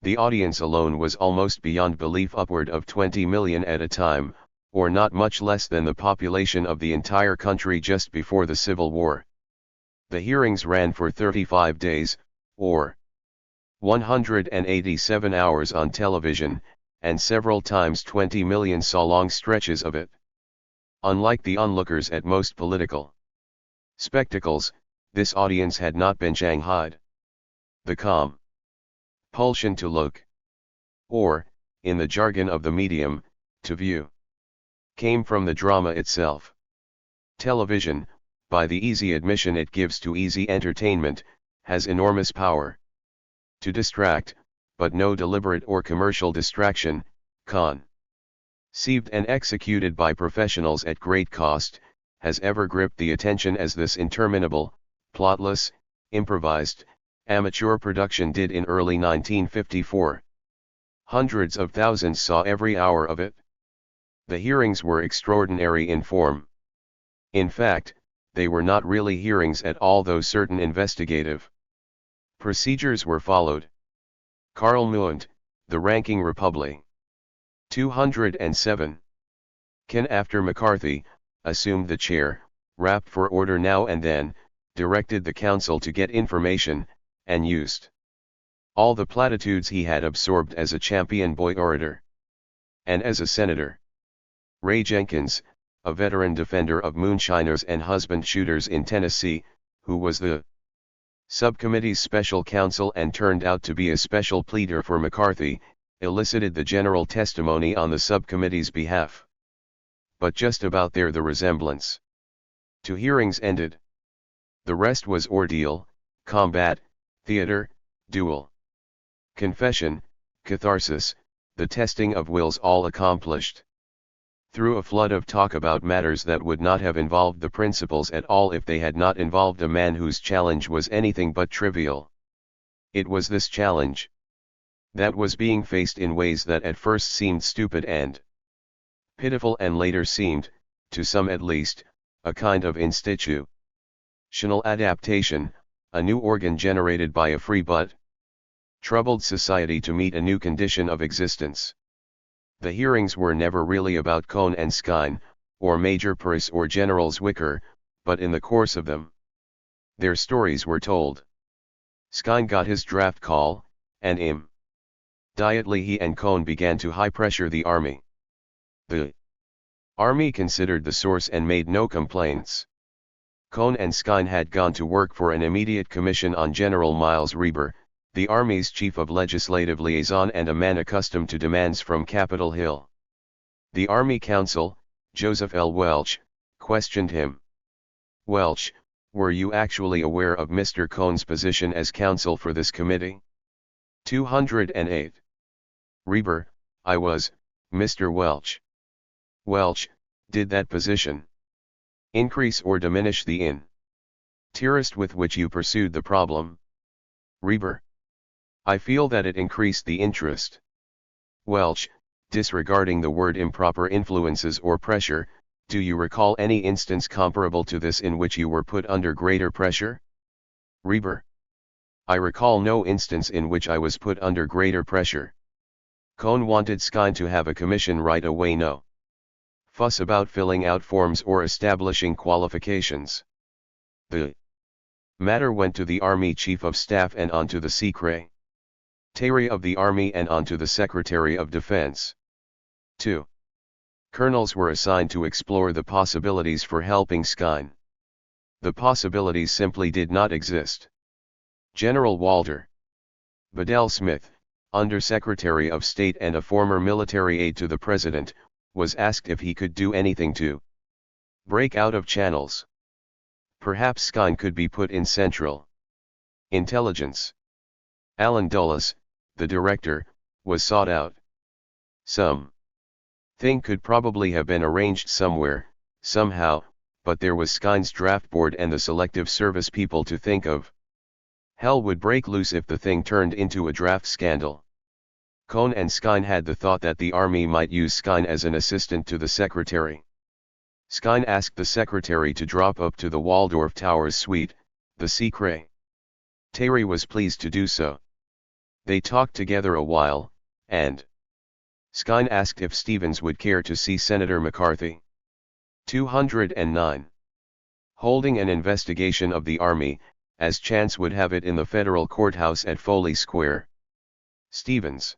The audience alone was almost beyond belief, upward of 20 million at a time, or not much less than the population of the entire country just before the Civil War. The hearings ran for 35 days, or 187 hours on television, and several times 20 million saw long stretches of it. Unlike the onlookers at most political spectacles, this audience had not been shanghaied. The compulsion to look, or, in the jargon of the medium, to view, came from the drama itself. Television, by the easy admission it gives to easy entertainment, has enormous power to distract, but no deliberate or commercial distraction, conceived and executed by professionals at great cost, has ever gripped the attention as this interminable, plotless, improvised, amateur production did in early 1954. Hundreds of thousands saw every hour of it. The hearings were extraordinary in form. In fact, they were not really hearings at all, though certain investigative procedures were followed. Karl Muent, the ranking Republican, 207. Ken after McCarthy, assumed the chair, rapped for order now and then, directed the council to get information, and used all the platitudes he had absorbed as a champion boy orator. And as a senator, Ray Jenkins, a veteran defender of moonshiners and husband shooters in Tennessee, who was the subcommittee's special counsel and turned out to be a special pleader for McCarthy, elicited the general testimony on the subcommittee's behalf. But just about there the resemblance to hearings ended. The rest was ordeal, combat, theater, duel, confession, catharsis, the testing of wills all accomplished. Through a flood of talk about matters that would not have involved the principals at all if they had not involved a man whose challenge was anything but trivial. It was this challenge that was being faced in ways that at first seemed stupid and pitiful and later seemed, to some at least, a kind of institutional adaptation, a new organ generated by a free but troubled society to meet a new condition of existence. The hearings were never really about Cohn and Skine, or Major Purse or General Zwicker, but in the course of them, their stories were told. Skine got his draft call, and immediately he and Cohn began to high-pressure the army. The army considered the source and made no complaints. Cohn and Skine had gone to work for an immediate commission on General Miles Rovere, the Army's chief of legislative liaison and a man accustomed to demands from Capitol Hill. The Army Counsel, Joseph L. Welch, questioned him. Welch, were you actually aware of Mr. Cohn's position as counsel for this committee? 208. Rovere, I was, Mr. Welch. Welch, did that position increase or diminish the interest with which you pursued the problem? Rovere, I feel that it increased the interest. Welch, disregarding the word improper influences or pressure, do you recall any instance comparable to this in which you were put under greater pressure? Rovere, I recall no instance in which I was put under greater pressure. Cohn wanted Skine to have a commission right away, no fuss about filling out forms or establishing qualifications. The matter went to the Army Chief of Staff and on to the Secretary of the Army and on to the Secretary of Defense. 2. Colonels were assigned to explore the possibilities for helping Skine. The possibilities simply did not exist. General Walter Bedell Smith, Under-Secretary of State and a former military aide to the President, was asked if he could do anything to break out of channels. Perhaps Skine could be put in Central Intelligence. Allen Dulles, the director, was sought out. Some thing could probably have been arranged somewhere, somehow, but there was Skine's draft board and the Selective Service people to think of. Hell would break loose if the thing turned into a draft scandal. Cohn and Skine had the thought that the Army might use Skine as an assistant to the Secretary. Skine asked the Secretary to drop up to the Waldorf Towers suite. The Secretary was pleased to do so. They talked together a while, and Skine asked if Stevens would care to see Senator McCarthy. 209. Holding an investigation of the Army, as chance would have it in the federal courthouse at Foley Square. Stevens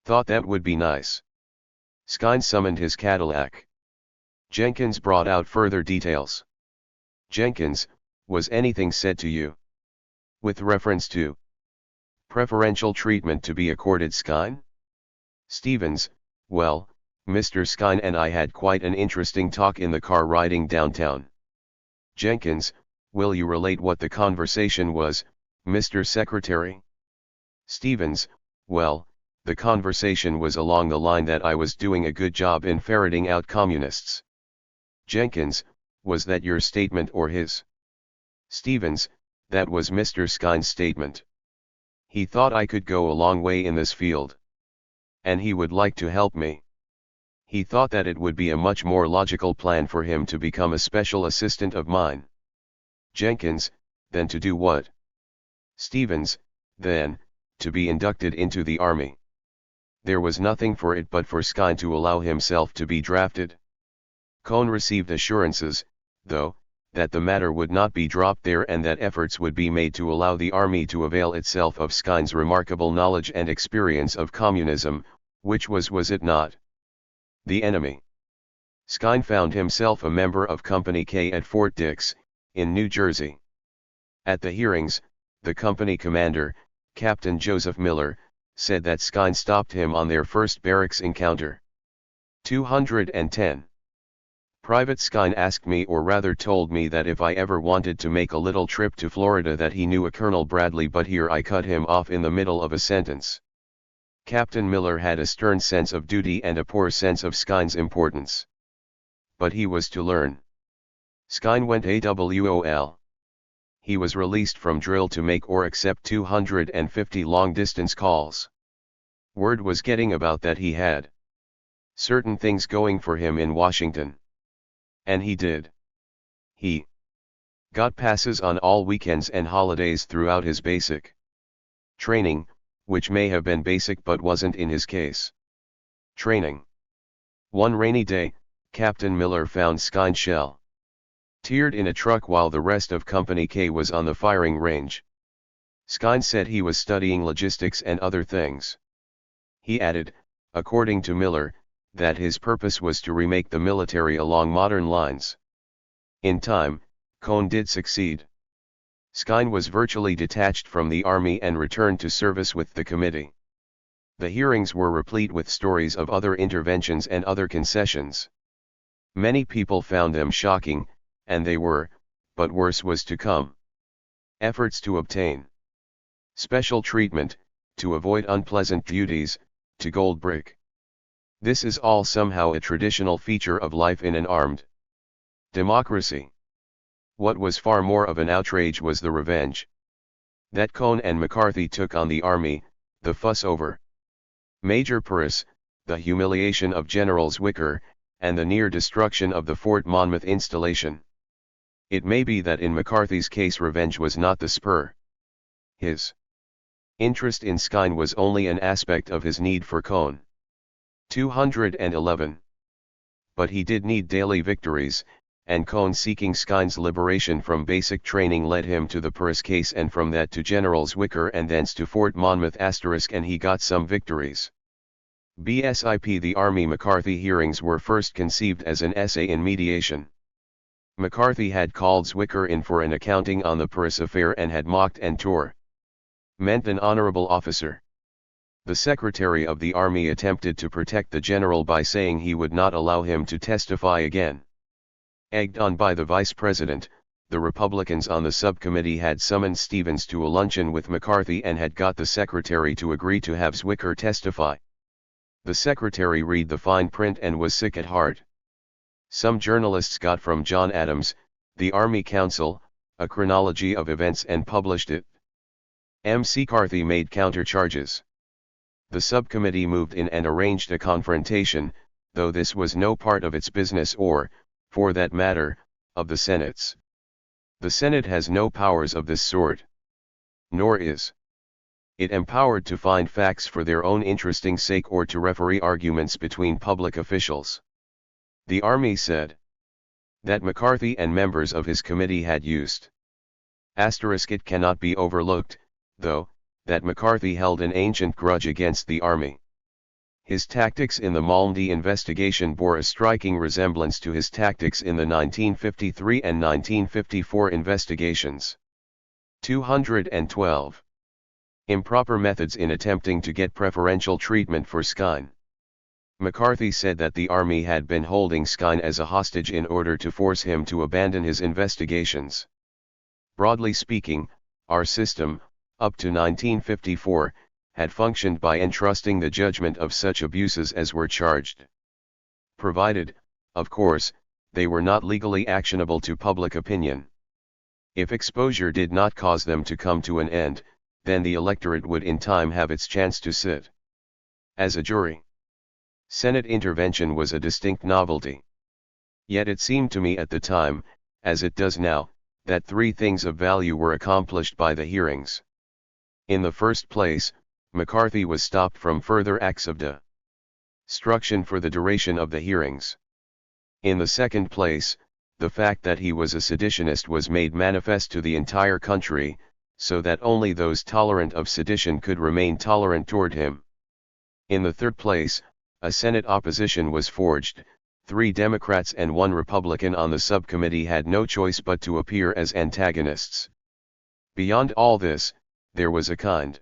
thought that would be nice. Skine summoned his Cadillac. Jenkins brought out further details. Jenkins, was anything said to you with reference to preferential treatment to be accorded Skine? Stevens, well, Mr. Skine and I had quite an interesting talk in the car riding downtown. Jenkins, will you relate what the conversation was, Mr. Secretary? Stevens, well, the conversation was along the line that I was doing a good job in ferreting out communists. Jenkins, was that your statement or his? Stevens, that was Mr. Skine's statement. He thought I could go a long way in this field. And he would like to help me. He thought that it would be a much more logical plan for him to become a special assistant of mine. Jenkins, then to do what? Stevens, then, to be inducted into the Army. There was nothing for it but for Skine to allow himself to be drafted. Cohn received assurances, though, that the matter would not be dropped there and that efforts would be made to allow the army to avail itself of Skyne's remarkable knowledge and experience of communism, which was it not, the enemy. Skyne found himself a member of Company K at Fort Dix, in New Jersey. At the hearings, the company commander, Captain Joseph Miller, said that Skyne stopped him on their first barracks encounter. 210. Private Skyne asked me, or rather told me, that if I ever wanted to make a little trip to Florida that he knew a Colonel Bradley, but here I cut him off in the middle of a sentence. Captain Miller had a stern sense of duty and a poor sense of Skyne's importance. But he was to learn. Skyne went AWOL. He was released from drill to make or accept 250 long-distance calls. Word was getting about that he had certain things going for him in Washington. And he did. He got passes on all weekends and holidays throughout his basic training, which may have been basic but wasn't in his case. Training. One rainy day, Captain Miller found Skyne shell tiered in a truck while the rest of Company K was on the firing range. Skyne said he was studying logistics and other things. He added, according to Miller, that his purpose was to remake the military along modern lines. In time, Cone did succeed. Skyne was virtually detached from the army and returned to service with the committee. The hearings were replete with stories of other interventions and other concessions. Many people found them shocking, and they were, but worse was to come. Efforts to obtain special treatment, to avoid unpleasant duties, to gold brick. This is all somehow a traditional feature of life in an armed democracy. What was far more of an outrage was the revenge that Cone and McCarthy took on the army, the fuss over Major Purvis, the humiliation of Generals Wicker, and the near destruction of the Fort Monmouth installation. It may be that in McCarthy's case revenge was not the spur. His interest in Skyne was only an aspect of his need for Cone. 211. But he did need daily victories, and Cone seeking Skyne's liberation from basic training led him to the Purvis case, and from that to Generals Wicker, and thence to Fort Monmouth *, and he got some victories. BSIP. The Army McCarthy hearings were first conceived as an essay in mediation. McCarthy had called Zwicker in for an accounting on the Purvis affair and had mocked and tormented an honorable officer. The Secretary of the Army attempted to protect the general by saying he would not allow him to testify again. Egged on by the Vice President, the Republicans on the subcommittee had summoned Stevens to a luncheon with McCarthy and had got the Secretary to agree to have Zwicker testify. The Secretary read the fine print and was sick at heart. Some journalists got from John Adams, the Army Counsel, a chronology of events and published it. McCarthy made countercharges. The subcommittee moved in and arranged a confrontation, though this was no part of its business or, for that matter, of the Senate's. The Senate has no powers of this sort. Nor is it empowered to find facts for their own interesting sake or to referee arguments between public officials. The Army said that McCarthy and members of his committee had used *. It cannot be overlooked, though, that McCarthy held an ancient grudge against the Army. His tactics in the Malmedy investigation bore a striking resemblance to his tactics in the 1953 and 1954 investigations. 212. Improper methods in attempting to get preferential treatment for Skyne. McCarthy said that the Army had been holding Skyne as a hostage in order to force him to abandon his investigations. Broadly speaking, our system, up to 1954, had functioned by entrusting the judgment of such abuses as were charged. Provided, of course, they were not legally actionable to public opinion. If exposure did not cause them to come to an end, then the electorate would in time have its chance to sit as a jury. Senate intervention was a distinct novelty. Yet it seemed to me at the time, as it does now, that three things of value were accomplished by the hearings. In the first place, McCarthy was stopped from further acts of destruction for the duration of the hearings. In the second place, the fact that he was a seditionist was made manifest to the entire country, so that only those tolerant of sedition could remain tolerant toward him. In the third place, a Senate opposition was forged. 3 Democrats and 1 Republican on the subcommittee had no choice but to appear as antagonists. Beyond all this, there was a kind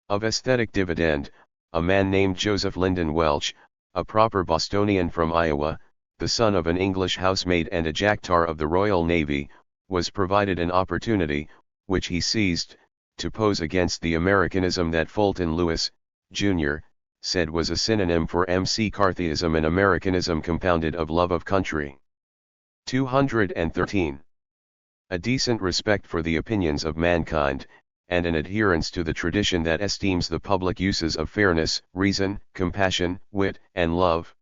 of aesthetic dividend. A man named Joseph Lyndon Welch, a proper Bostonian from Iowa, the son of an English housemaid and a Jactar of the Royal Navy, was provided an opportunity, which he seized, to pose against the Americanism that Fulton Lewis, Jr., said was a synonym for McCarthyism, an Americanism compounded of love of country. 213. A decent respect for the opinions of mankind, and an adherence to the tradition that esteems the public uses of fairness, reason, compassion, wit, and love.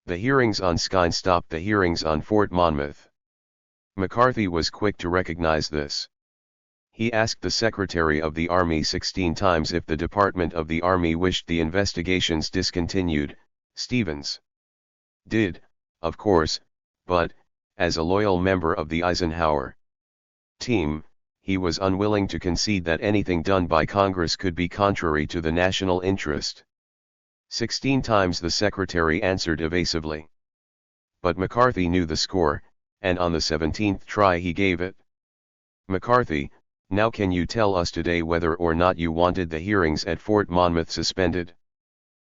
The hearings on Skine stopped the hearings on Fort Monmouth. McCarthy was quick to recognize this. He asked the Secretary of the Army 16 times if the Department of the Army wished the investigations discontinued. Stevens did, of course, but, as a loyal member of the Eisenhower team, he was unwilling to concede that anything done by Congress could be contrary to the national interest. 16 times the Secretary answered evasively. But McCarthy knew the score, and on the 17th try he gave it. McCarthy, now can you tell us today whether or not you wanted the hearings at Fort Monmouth suspended?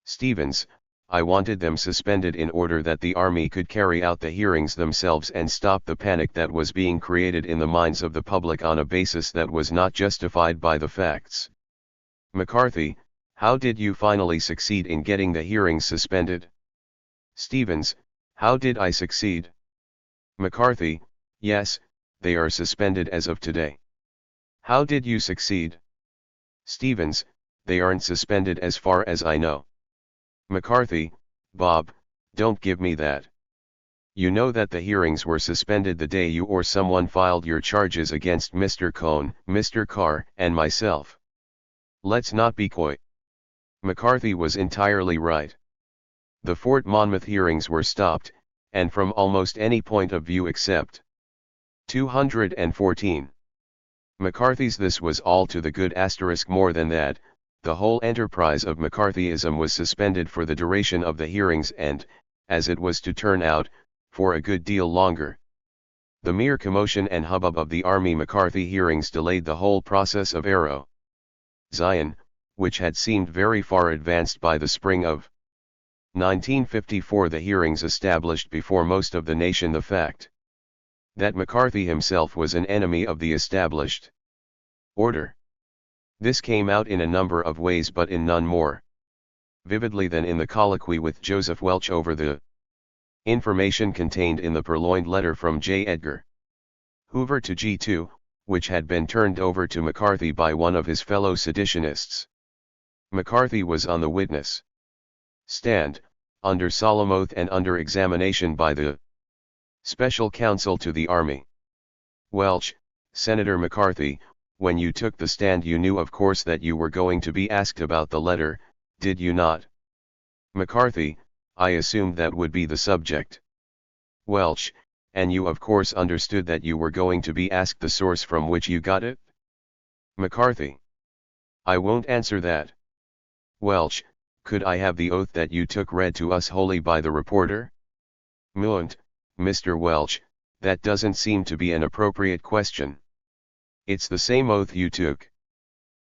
Stevens, I wanted them suspended in order that the Army could carry out the hearings themselves and stop the panic that was being created in the minds of the public on a basis that was not justified by the facts. McCarthy, how did you finally succeed in getting the hearings suspended? Stevens, how did I succeed? McCarthy, yes, they are suspended as of today. How did you succeed? Stevens, they aren't suspended as far as I know. McCarthy, Bob, don't give me that. You know that the hearings were suspended the day you or someone filed your charges against Mr. Cohn, Mr. Carr, and myself. Let's not be coy. McCarthy was entirely right. The Fort Monmouth hearings were stopped, and from almost any point of view except 214. McCarthy's this was all to the good. More than that, the whole enterprise of McCarthyism was suspended for the duration of the hearings and, as it was to turn out, for a good deal longer. The mere commotion and hubbub of the Army McCarthy hearings delayed the whole process of Zion, which had seemed very far advanced by the spring of 1954. The hearings established before most of the nation the fact that McCarthy himself was an enemy of the established order. This came out in a number of ways, but in none more vividly than in the colloquy with Joseph Welch over the information contained in the purloined letter from J. Edgar Hoover to G2, which had been turned over to McCarthy by one of his fellow seditionists. McCarthy was on the witness stand, under solemn oath and under examination by the Special Counsel to the Army. Welch, Senator McCarthy, when you took the stand you knew of course that you were going to be asked about the letter, did you not? McCarthy, I assumed that would be the subject. Welch, and you of course understood that you were going to be asked the source from which you got it? McCarthy. I won't answer that. Welch, could I have the oath that you took read to us wholly by the reporter? Munt, Mr. Welch, that doesn't seem to be an appropriate question. It's the same oath you took.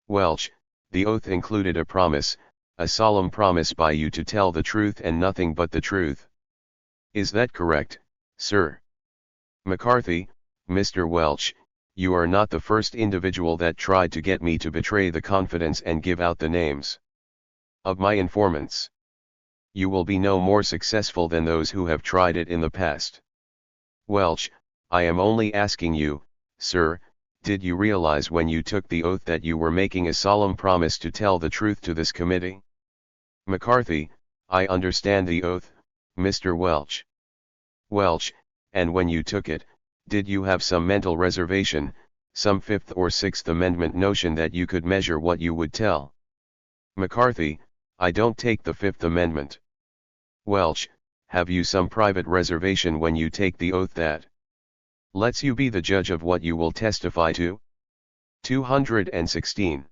Welch, the oath included a promise, a solemn promise by you to tell the truth and nothing but the truth. Is that correct, sir? McCarthy, Mr. Welch, you are not the first individual that tried to get me to betray the confidence and give out the names of my informants. You will be no more successful than those who have tried it in the past. Welch, I am only asking you, sir, did you realize when you took the oath that you were making a solemn promise to tell the truth to this committee? McCarthy, I understand the oath, Mr. Welch. Welch, and when you took it, did you have some mental reservation, some Fifth or Sixth Amendment notion that you could measure what you would tell? McCarthy, I don't take the Fifth Amendment. Welch, have you some private reservation when you take the oath that Lets you be the judge of what you will testify to? 216.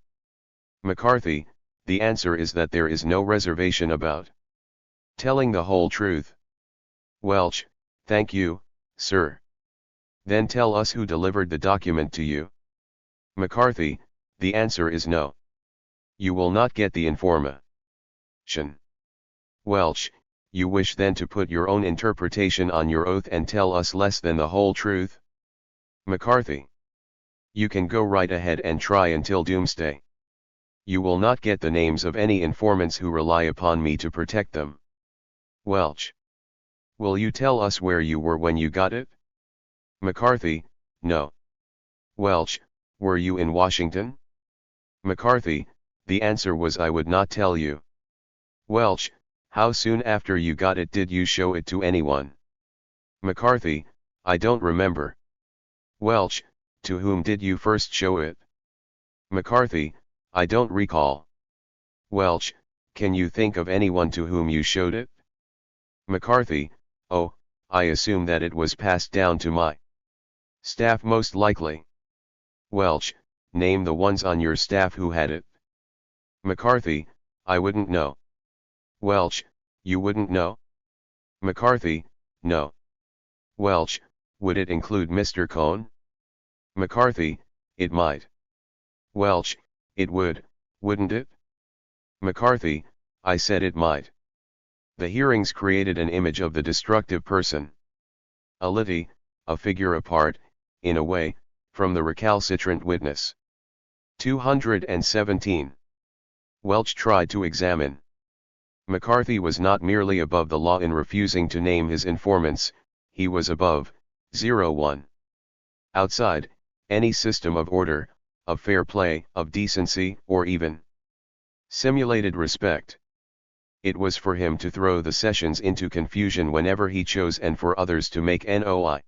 McCarthy, the answer is that there is no reservation about telling the whole truth. Welch, thank you, sir. Then tell us who delivered the document to you. McCarthy, the answer is no. You will not get the information. Welch, you wish then to put your own interpretation on your oath and tell us less than the whole truth? McCarthy. You can go right ahead and try until doomsday. You will not get the names of any informants who rely upon me to protect them. Welch. Will you tell us where you were when you got it? McCarthy, no. Welch, were you in Washington? McCarthy, the answer was I would not tell you. Welch, how soon after you got it did you show it to anyone? McCarthy, I don't remember. Welch, to whom did you first show it? McCarthy, I don't recall. Welch, can you think of anyone to whom you showed it? McCarthy, oh, I assume that it was passed down to my staff most likely. Welch, name the ones on your staff who had it. McCarthy, I wouldn't know. Welch, you wouldn't know? McCarthy, no. Welch, would it include Mr. Cohn? McCarthy, it might. Welch, it would, wouldn't it? McCarthy, I said it might. The hearings created an image of the destructive person. A litty, a figure apart, in a way, from the recalcitrant witness. 217. Welch tried to examine. McCarthy was not merely above the law in refusing to name his informants, he was above, 1. Outside, any system of order, of fair play, of decency, or even simulated respect. It was for him to throw the sessions into confusion whenever he chose and for others to make no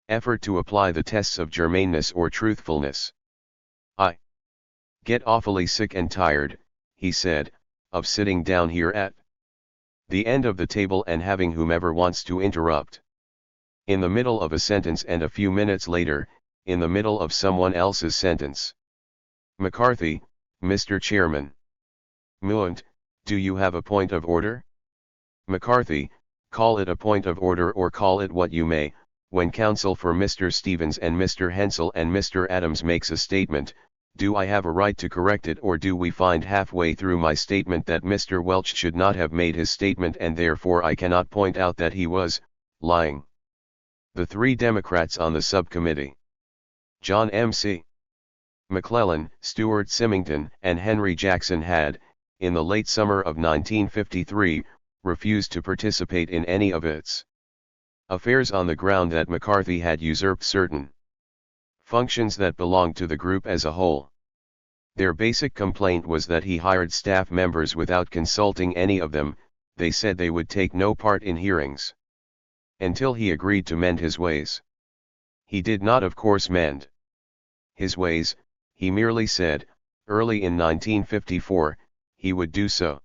effort to apply the tests of germaneness or truthfulness. I get awfully sick and tired, he said, of sitting down here at the end of the table and having whomever wants to interrupt. In the middle of a sentence and a few minutes later, in the middle of someone else's sentence. McCarthy, Mr. Chairman. Muant, do you have a point of order? McCarthy, call it a point of order or call it what you may, when counsel for Mr. Stevens and Mr. Hensel and Mr. Adams makes a statement, do I have a right to correct it or do we find halfway through my statement that Mr. Welch should not have made his statement and therefore I cannot point out that he was lying? The three Democrats on the subcommittee, John M.C. McClellan, Stuart Symington, and Henry Jackson had, in the late summer of 1953, refused to participate in any of its affairs on the ground that McCarthy had usurped certain functions that belonged to the group as a whole. Their basic complaint was that he hired staff members without consulting any of them. They said they would take no part in hearings until he agreed to mend his ways. He did not, of course, mend his ways, he merely said, early in 1954, he would do so.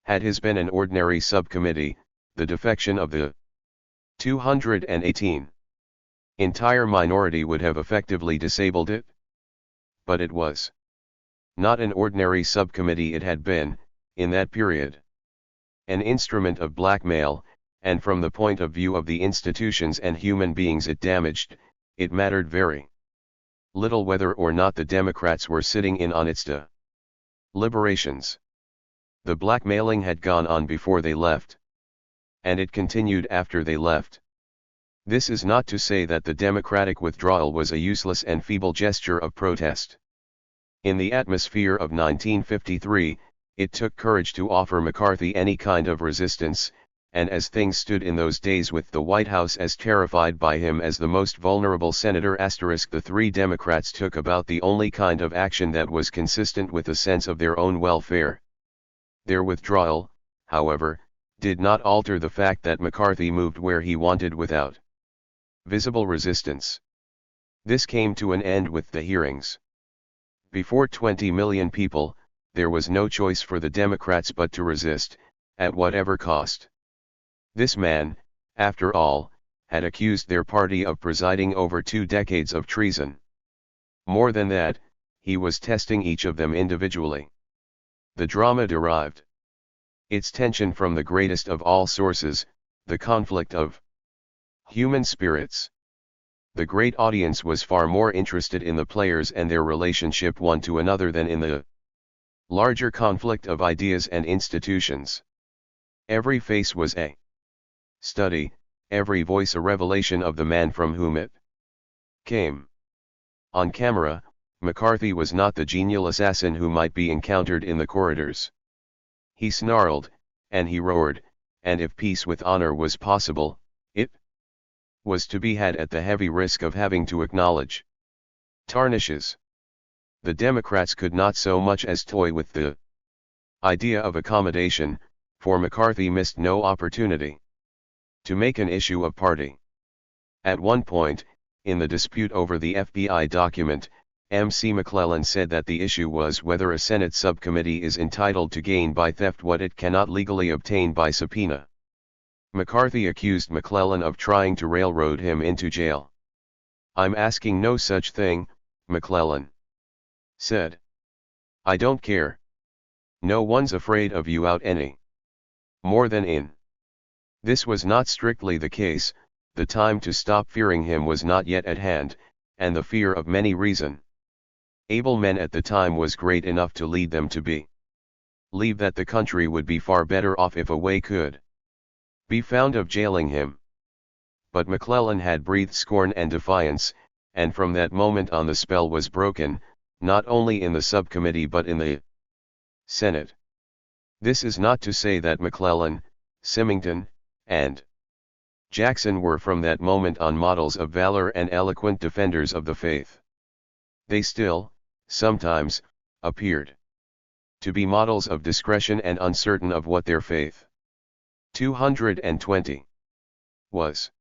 Had his been an ordinary subcommittee, the defection of the 218 entire minority would have effectively disabled it. But it was not an ordinary subcommittee. It had been, in that period, an instrument of blackmail, and from the point of view of the institutions and human beings it damaged, it mattered very little whether or not the Democrats were sitting in on its deliberations. The blackmailing had gone on before they left. And it continued after they left. This is not to say that the Democratic withdrawal was a useless and feeble gesture of protest. In the atmosphere of 1953, it took courage to offer McCarthy any kind of resistance, and as things stood in those days with the White House as terrified by him as the most vulnerable senator *, the three Democrats took about the only kind of action that was consistent with a sense of their own welfare. Their withdrawal, however, did not alter the fact that McCarthy moved where he wanted without visible resistance. This came to an end with the hearings. Before 20 million people, there was no choice for the Democrats but to resist, at whatever cost. This man, after all, had accused their party of presiding over 2 decades of treason. More than that, he was testing each of them individually. The drama derived its tension from the greatest of all sources, the conflict of human spirits. The great audience was far more interested in the players and their relationship one to another than in the larger conflict of ideas and institutions. Every face was a study, every voice a revelation of the man from whom it came. On camera, McCarthy was not the genial assassin who might be encountered in the corridors. He snarled, and he roared, and if peace with honor was possible, it was to be had at the heavy risk of having to acknowledge tarnishes. The Democrats could not so much as toy with the idea of accommodation, for McCarthy missed no opportunity to make an issue of party. At one point, in the dispute over the FBI document, MC McClellan said that the issue was whether a Senate subcommittee is entitled to gain by theft what it cannot legally obtain by subpoena. McCarthy accused McClellan of trying to railroad him into jail. "I'm asking no such thing," McClellan said. "I don't care. No one's afraid of you out any more than in." This was not strictly the case. The time to stop fearing him was not yet at hand, and the fear of many reason able men at the time was great enough to lead them to believe that the country would be far better off if a way could be found of jailing him. But McClellan had breathed scorn and defiance, and from that moment on the spell was broken, not only in the subcommittee but in the Senate. This is not to say that McClellan, Symington, and Jackson were from that moment on models of valor and eloquent defenders of the faith. They still, sometimes, appeared to be models of discretion and uncertain of what their faith 220 was.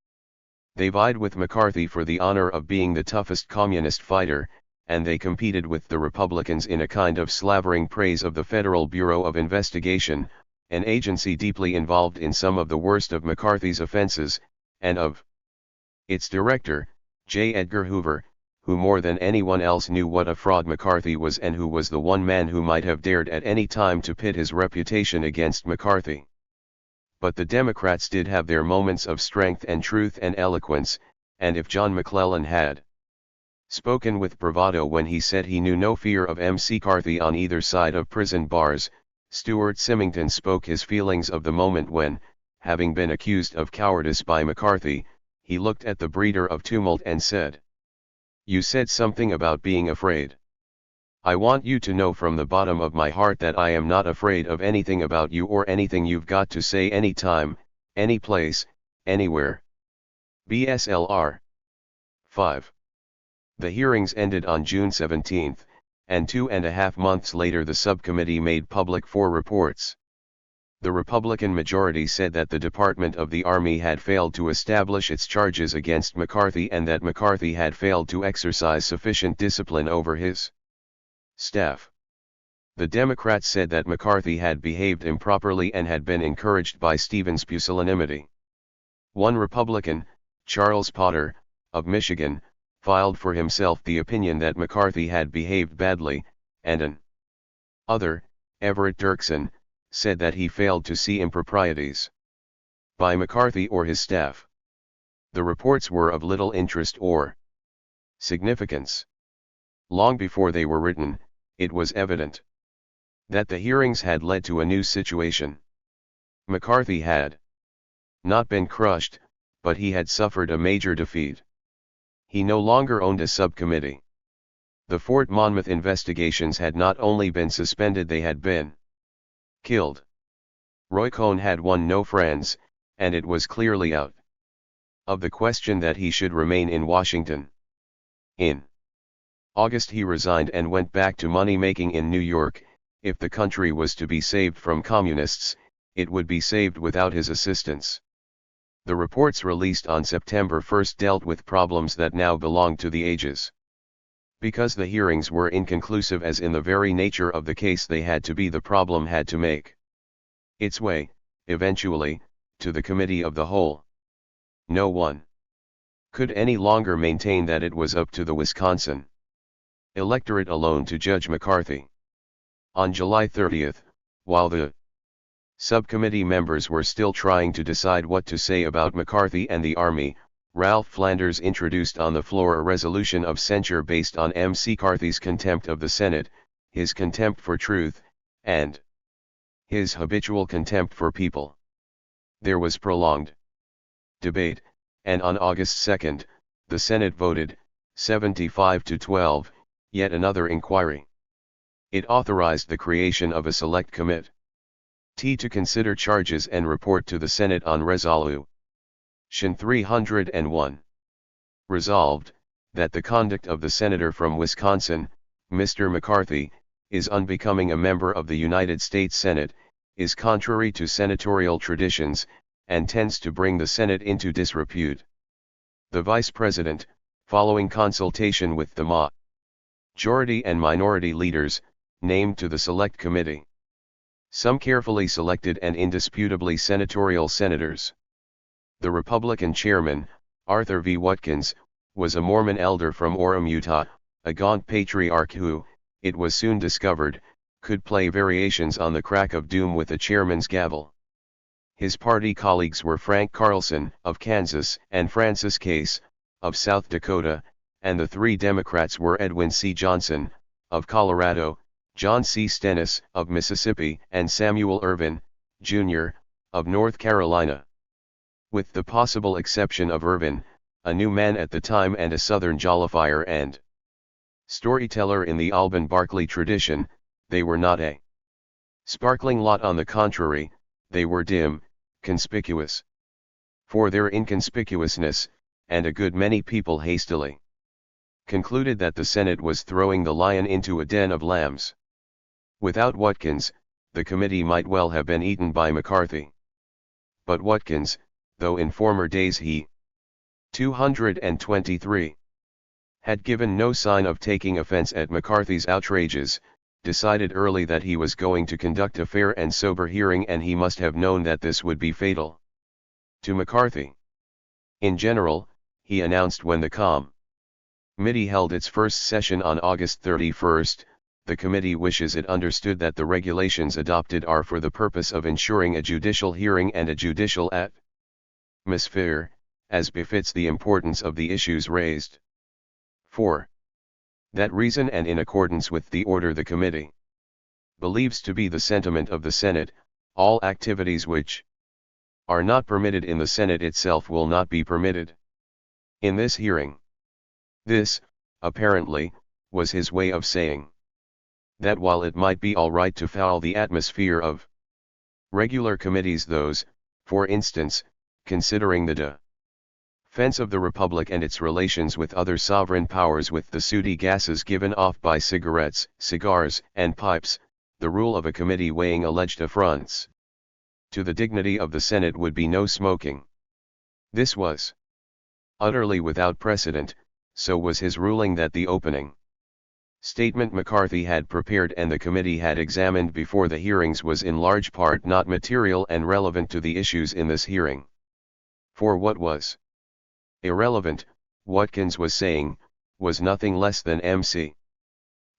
They vied with McCarthy for the honor of being the toughest communist fighter, and they competed with the Republicans in a kind of slavering praise of the Federal Bureau of Investigation, an agency deeply involved in some of the worst of McCarthy's offenses, and of its director, J. Edgar Hoover, who more than anyone else knew what a fraud McCarthy was and who was the one man who might have dared at any time to pit his reputation against McCarthy. But the Democrats did have their moments of strength and truth and eloquence, and if John McClellan had spoken with bravado when he said he knew no fear of M.C. McCarthy on either side of prison bars, Stuart Symington spoke his feelings of the moment when, having been accused of cowardice by McCarthy, he looked at the breeder of tumult and said, "You said something about being afraid. I want you to know from the bottom of my heart that I am not afraid of anything about you or anything you've got to say anytime, any place, anywhere." BSLR 5. The hearings ended on June 17, and 2.5 months later the subcommittee made public 4 reports. The Republican majority said that the Department of the Army had failed to establish its charges against McCarthy and that McCarthy had failed to exercise sufficient discipline over his staff. The Democrats said that McCarthy had behaved improperly and had been encouraged by Stevens' pusillanimity. One Republican, Charles Potter, of Michigan, filed for himself the opinion that McCarthy had behaved badly, and an other, Everett Dirksen, said that he failed to see improprieties by McCarthy or his staff. The reports were of little interest or significance. Long before they were written, it was evident that the hearings had led to a new situation. McCarthy had not been crushed, but he had suffered a major defeat. He no longer owned a subcommittee. The Fort Monmouth investigations had not only been suspended, they had been killed. Roy Cohn had won no friends, and it was clearly out of the question that he should remain in Washington. In August he resigned and went back to money-making in New York. If the country was to be saved from communists, it would be saved without his assistance. The reports released on September 1 dealt with problems that now belonged to the ages. Because the hearings were inconclusive as in the very nature of the case they had to be, the problem had to make its way, eventually, to the Committee of the Whole. No one could any longer maintain that it was up to the Wisconsin electorate alone to judge McCarthy. On July 30, while the subcommittee members were still trying to decide what to say about McCarthy and the Army, Ralph Flanders introduced on the floor a resolution of censure based on McCarthy's contempt of the Senate, his contempt for truth, and his habitual contempt for people. There was prolonged debate, and on August 2, the Senate voted, 75-12, yet another inquiry. It authorized the creation of a select committee to consider charges and report to the Senate on Resolution 301. Resolved, that the conduct of the senator from Wisconsin, Mr. McCarthy, is unbecoming a member of the United States Senate, is contrary to senatorial traditions, and tends to bring the Senate into disrepute. The Vice President, following consultation with the majority and minority leaders, named to the Select Committee some carefully selected and indisputably senatorial senators. The Republican chairman, Arthur V. Watkins, was a Mormon elder from Orem, Utah, a gaunt patriarch who, it was soon discovered, could play variations on the crack of doom with a chairman's gavel. His party colleagues were Frank Carlson, of Kansas, and Francis Case, of South Dakota, and the three Democrats were Edwin C. Johnson, of Colorado, John C. Stennis, of Mississippi, and Samuel Ervin, Jr., of North Carolina. With the possible exception of Ervin, a new man at the time and a Southern jollifier and storyteller in the Alban Barkley tradition, they were not a sparkling lot. On the contrary, they were dim, conspicuous. For their inconspicuousness, and a good many people hastily concluded that the Senate was throwing the lion into a den of lambs. Without Watkins, the committee might well have been eaten by McCarthy. But Watkins, though in former days he 223 had given no sign of taking offense at McCarthy's outrages, decided early that he was going to conduct a fair and sober hearing, and he must have known that this would be fatal to McCarthy. In general, he announced when the committee held its first session on August 31, the committee wishes it understood that the regulations adopted are for the purpose of ensuring a judicial hearing and a judicial atmosphere, as befits the importance of the issues raised. For that reason, and in accordance with the order the committee believes to be the sentiment of the Senate, all activities which are not permitted in the Senate itself will not be permitted in this hearing. This, apparently, was his way of saying that while it might be all right to foul the atmosphere of regular committees, those, for instance, considering the defense of the Republic and its relations with other sovereign powers with the sooty gases given off by cigarettes, cigars, and pipes, the rule of a committee weighing alleged affronts to the dignity of the Senate would be no smoking. This was utterly without precedent, so was his ruling that the opening statement McCarthy had prepared and the committee had examined before the hearings was in large part not material and relevant to the issues in this hearing. For what was irrelevant, Watkins was saying, was nothing less than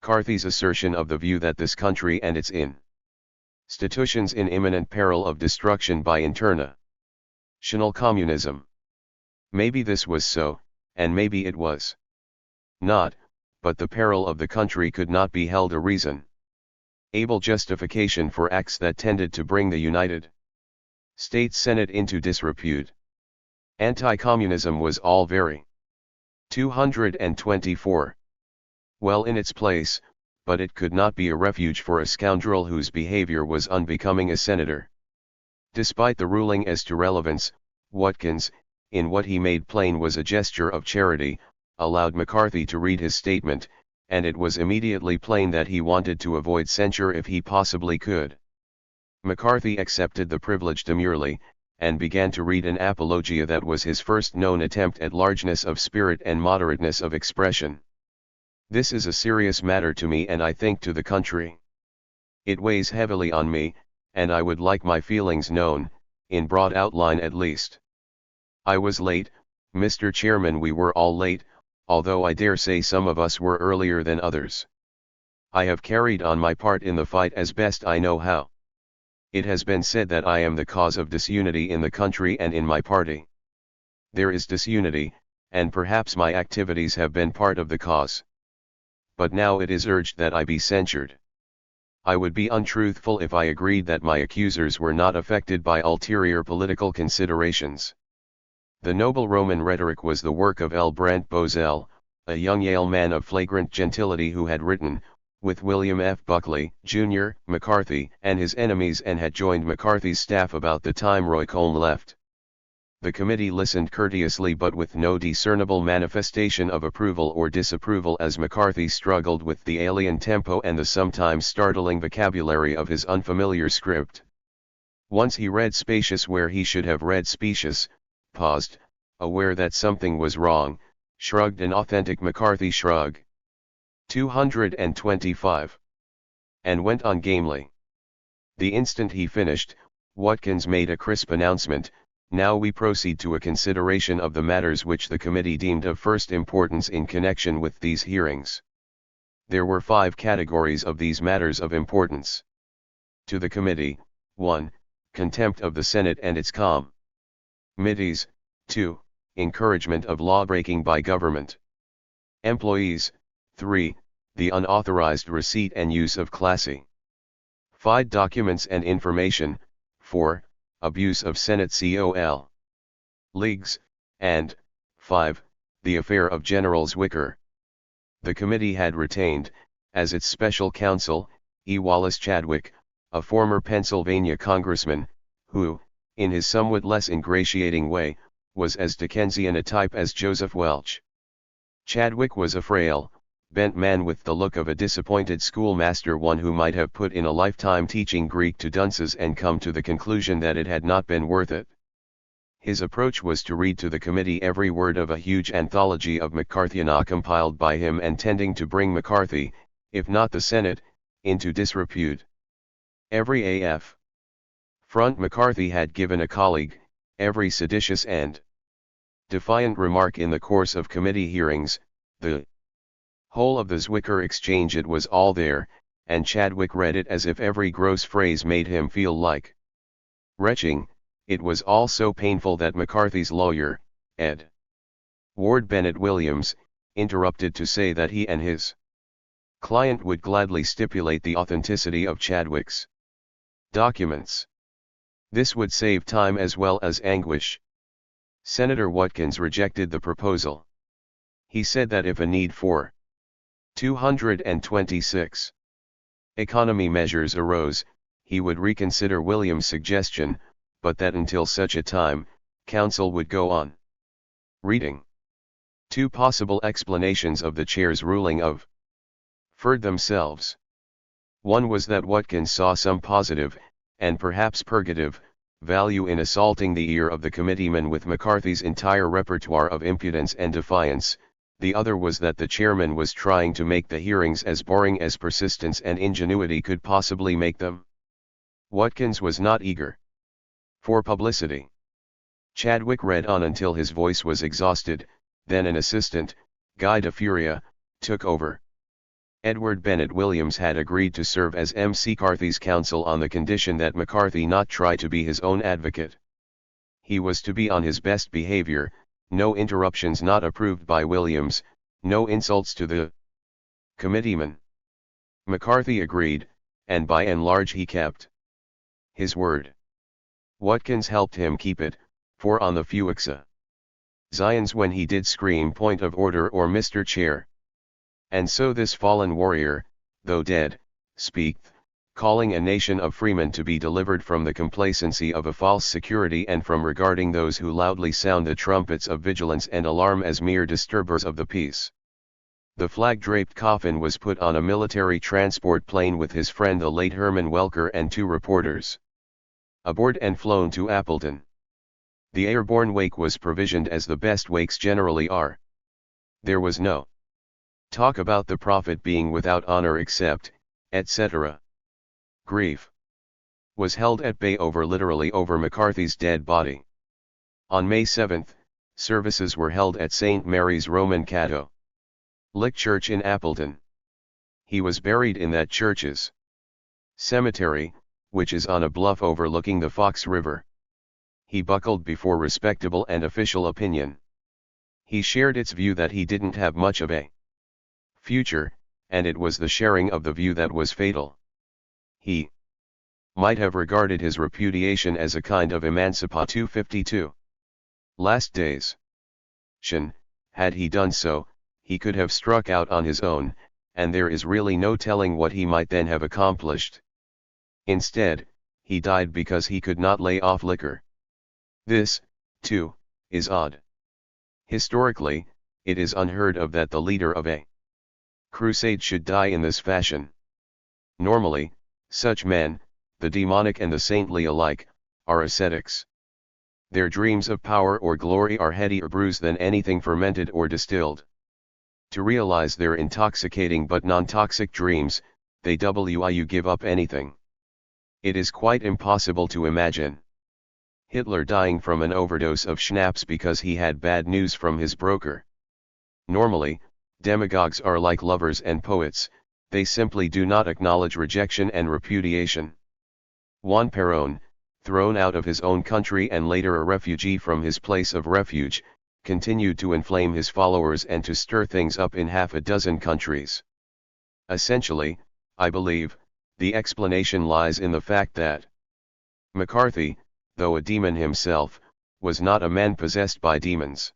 McCarthy's assertion of the view that this country and its institutions in imminent peril of destruction by international communism. Maybe this was so, and maybe it was not, but the peril of the country could not be held a reasonable justification for acts that tended to bring the United States Senate into disrepute. Anti-communism was all very 224 well in its place, but it could not be a refuge for a scoundrel whose behavior was unbecoming a senator. Despite the ruling as to relevance, Watkins, in what he made plain was a gesture of charity, allowed McCarthy to read his statement, and it was immediately plain that he wanted to avoid censure if he possibly could. McCarthy accepted the privilege demurely, and began to read an apologia that was his first known attempt at largeness of spirit and moderateness of expression. This is a serious matter to me and I think to the country. It weighs heavily on me, and I would like my feelings known, in broad outline at least. I was late, Mr. Chairman, we were all late, although I dare say some of us were earlier than others. I have carried on my part in the fight as best I know how. It has been said that I am the cause of disunity in the country and in my party. There is disunity, and perhaps my activities have been part of the cause. But now it is urged that I be censured. I would be untruthful if I agreed that my accusers were not affected by ulterior political considerations. The noble Roman rhetoric was the work of L. Brant Bozell, a young Yale man of flagrant gentility who had written, with William F. Buckley, Jr., McCarthy, and his enemies, and had joined McCarthy's staff about the time Roycombe left. The committee listened courteously but with no discernible manifestation of approval or disapproval as McCarthy struggled with the alien tempo and the sometimes startling vocabulary of his unfamiliar script. Once he read spacious where he should have read specious, paused, aware that something was wrong, shrugged an authentic McCarthy shrug. 225. And went on gamely. The instant he finished, Watkins made a crisp announcement. Now we proceed to a consideration of the matters which the committee deemed of first importance in connection with these hearings. There were 5 categories of these matters of importance. To the committee, 1. Contempt of the Senate and its committees. 2. Encouragement of law-breaking by government employees. 3. The unauthorized receipt and use of classified documents and information. 4. Abuse of Senate COL leagues, and 5. The affair of General Zwicker. The committee had retained, as its special counsel, E. Wallace Chadwick, a former Pennsylvania congressman, who, in his somewhat less ingratiating way, was as Dickensian a type as Joseph Welch. Chadwick was a frail, bent man with the look of a disappointed schoolmaster, one who might have put in a lifetime teaching Greek to dunces and come to the conclusion that it had not been worth it. His approach was to read to the committee every word of a huge anthology of McCarthyana compiled by him and tending to bring McCarthy, if not the Senate, into disrepute. Every AF front McCarthy had given a colleague, every seditious and defiant remark in the course of committee hearings, the whole of the Zwicker exchange, it was all there, and Chadwick read it as if every gross phrase made him feel like retching. It was all so painful that McCarthy's lawyer, Ed. Ward Bennett Williams, interrupted to say that he and his client would gladly stipulate the authenticity of Chadwick's documents. This would save time as well as anguish. Senator Watkins rejected the proposal. He said that if a need for 226 economy measures arose, he would reconsider Williams' suggestion, but that until such a time, counsel would go on reading. 2 possible explanations of the chair's ruling of THIRD themselves. One was that Watkins saw some positive, and perhaps purgative, value in assaulting the ear of the committeeman with McCarthy's entire repertoire of impudence and defiance. The other was that the chairman was trying to make the hearings as boring as persistence and ingenuity could possibly make them. Watkins was not eager for publicity. Chadwick read on until his voice was exhausted, then an assistant, Guy de Furia, took over. Edward Bennett Williams had agreed to serve as McCarthy's counsel on the condition that McCarthy not try to be his own advocate. He was to be on his best behavior, no interruptions not approved by Williams, no insults to the committeeman. McCarthy agreed, and by and large he kept his word. Watkins helped him keep it, for on the few occasions when he did scream "point of order" or "Mr. Chair." And so this fallen warrior, though dead, speaketh, calling a nation of freemen to be delivered from the complacency of a false security and from regarding those who loudly sound the trumpets of vigilance and alarm as mere disturbers of the peace. The flag-draped coffin was put on a military transport plane with his friend the late Herman Welker and 2 reporters aboard and flown to Appleton. The airborne wake was provisioned as the best wakes generally are. There was no talk about the prophet being without honor except, etc. Grief was held at bay literally over McCarthy's dead body. On May 7, Services were held at St. Mary's Roman Catholic Church in Appleton. He was buried in that church's cemetery, which is on a bluff overlooking the Fox River. He buckled before respectable and official opinion. He shared its view that he didn't have much of a future, and it was the sharing of the view that was fatal. He might have regarded his repudiation as a kind of emancipation. 252. Last days. Had he done so, he could have struck out on his own, and there is really no telling what he might then have accomplished. Instead, he died because he could not lay off liquor. This, too, is odd. Historically, it is unheard of that the leader of a crusade should die in this fashion. Normally, such men, the demonic and the saintly alike, are ascetics. Their dreams of power or glory are headier brews than anything fermented or distilled. To realize their intoxicating but non-toxic dreams, they give up anything. It is quite impossible to imagine Hitler dying from an overdose of schnapps because he had bad news from his broker. Normally, demagogues are like lovers and poets, they simply do not acknowledge rejection and repudiation. Juan Perón, thrown out of his own country and later a refugee from his place of refuge, continued to inflame his followers and to stir things up in half a dozen countries. Essentially, I believe, the explanation lies in the fact that McCarthy, though a demon himself, was not a man possessed by demons.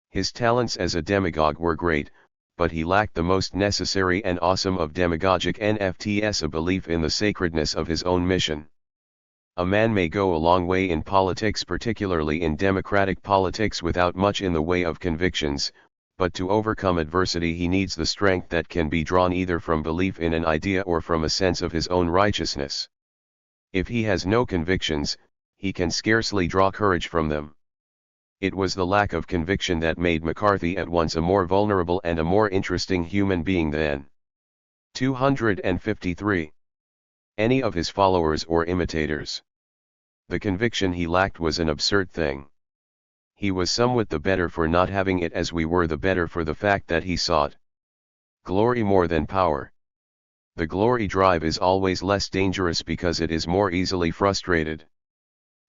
His talents as a demagogue were great, but he lacked the most necessary and awesome of demagogic NFTs, a belief in the sacredness of his own mission. A man may go a long way in politics, particularly in democratic politics, without much in the way of convictions, but to overcome adversity he needs the strength that can be drawn either from belief in an idea or from a sense of his own righteousness. If he has no convictions, he can scarcely draw courage from them. It was the lack of conviction that made McCarthy at once a more vulnerable and a more interesting human being than 253. Any of his followers or imitators. The conviction he lacked was an absurd thing. He was somewhat the better for not having it, as we were the better for the fact that he sought glory more than power. The glory drive is always less dangerous because it is more easily frustrated.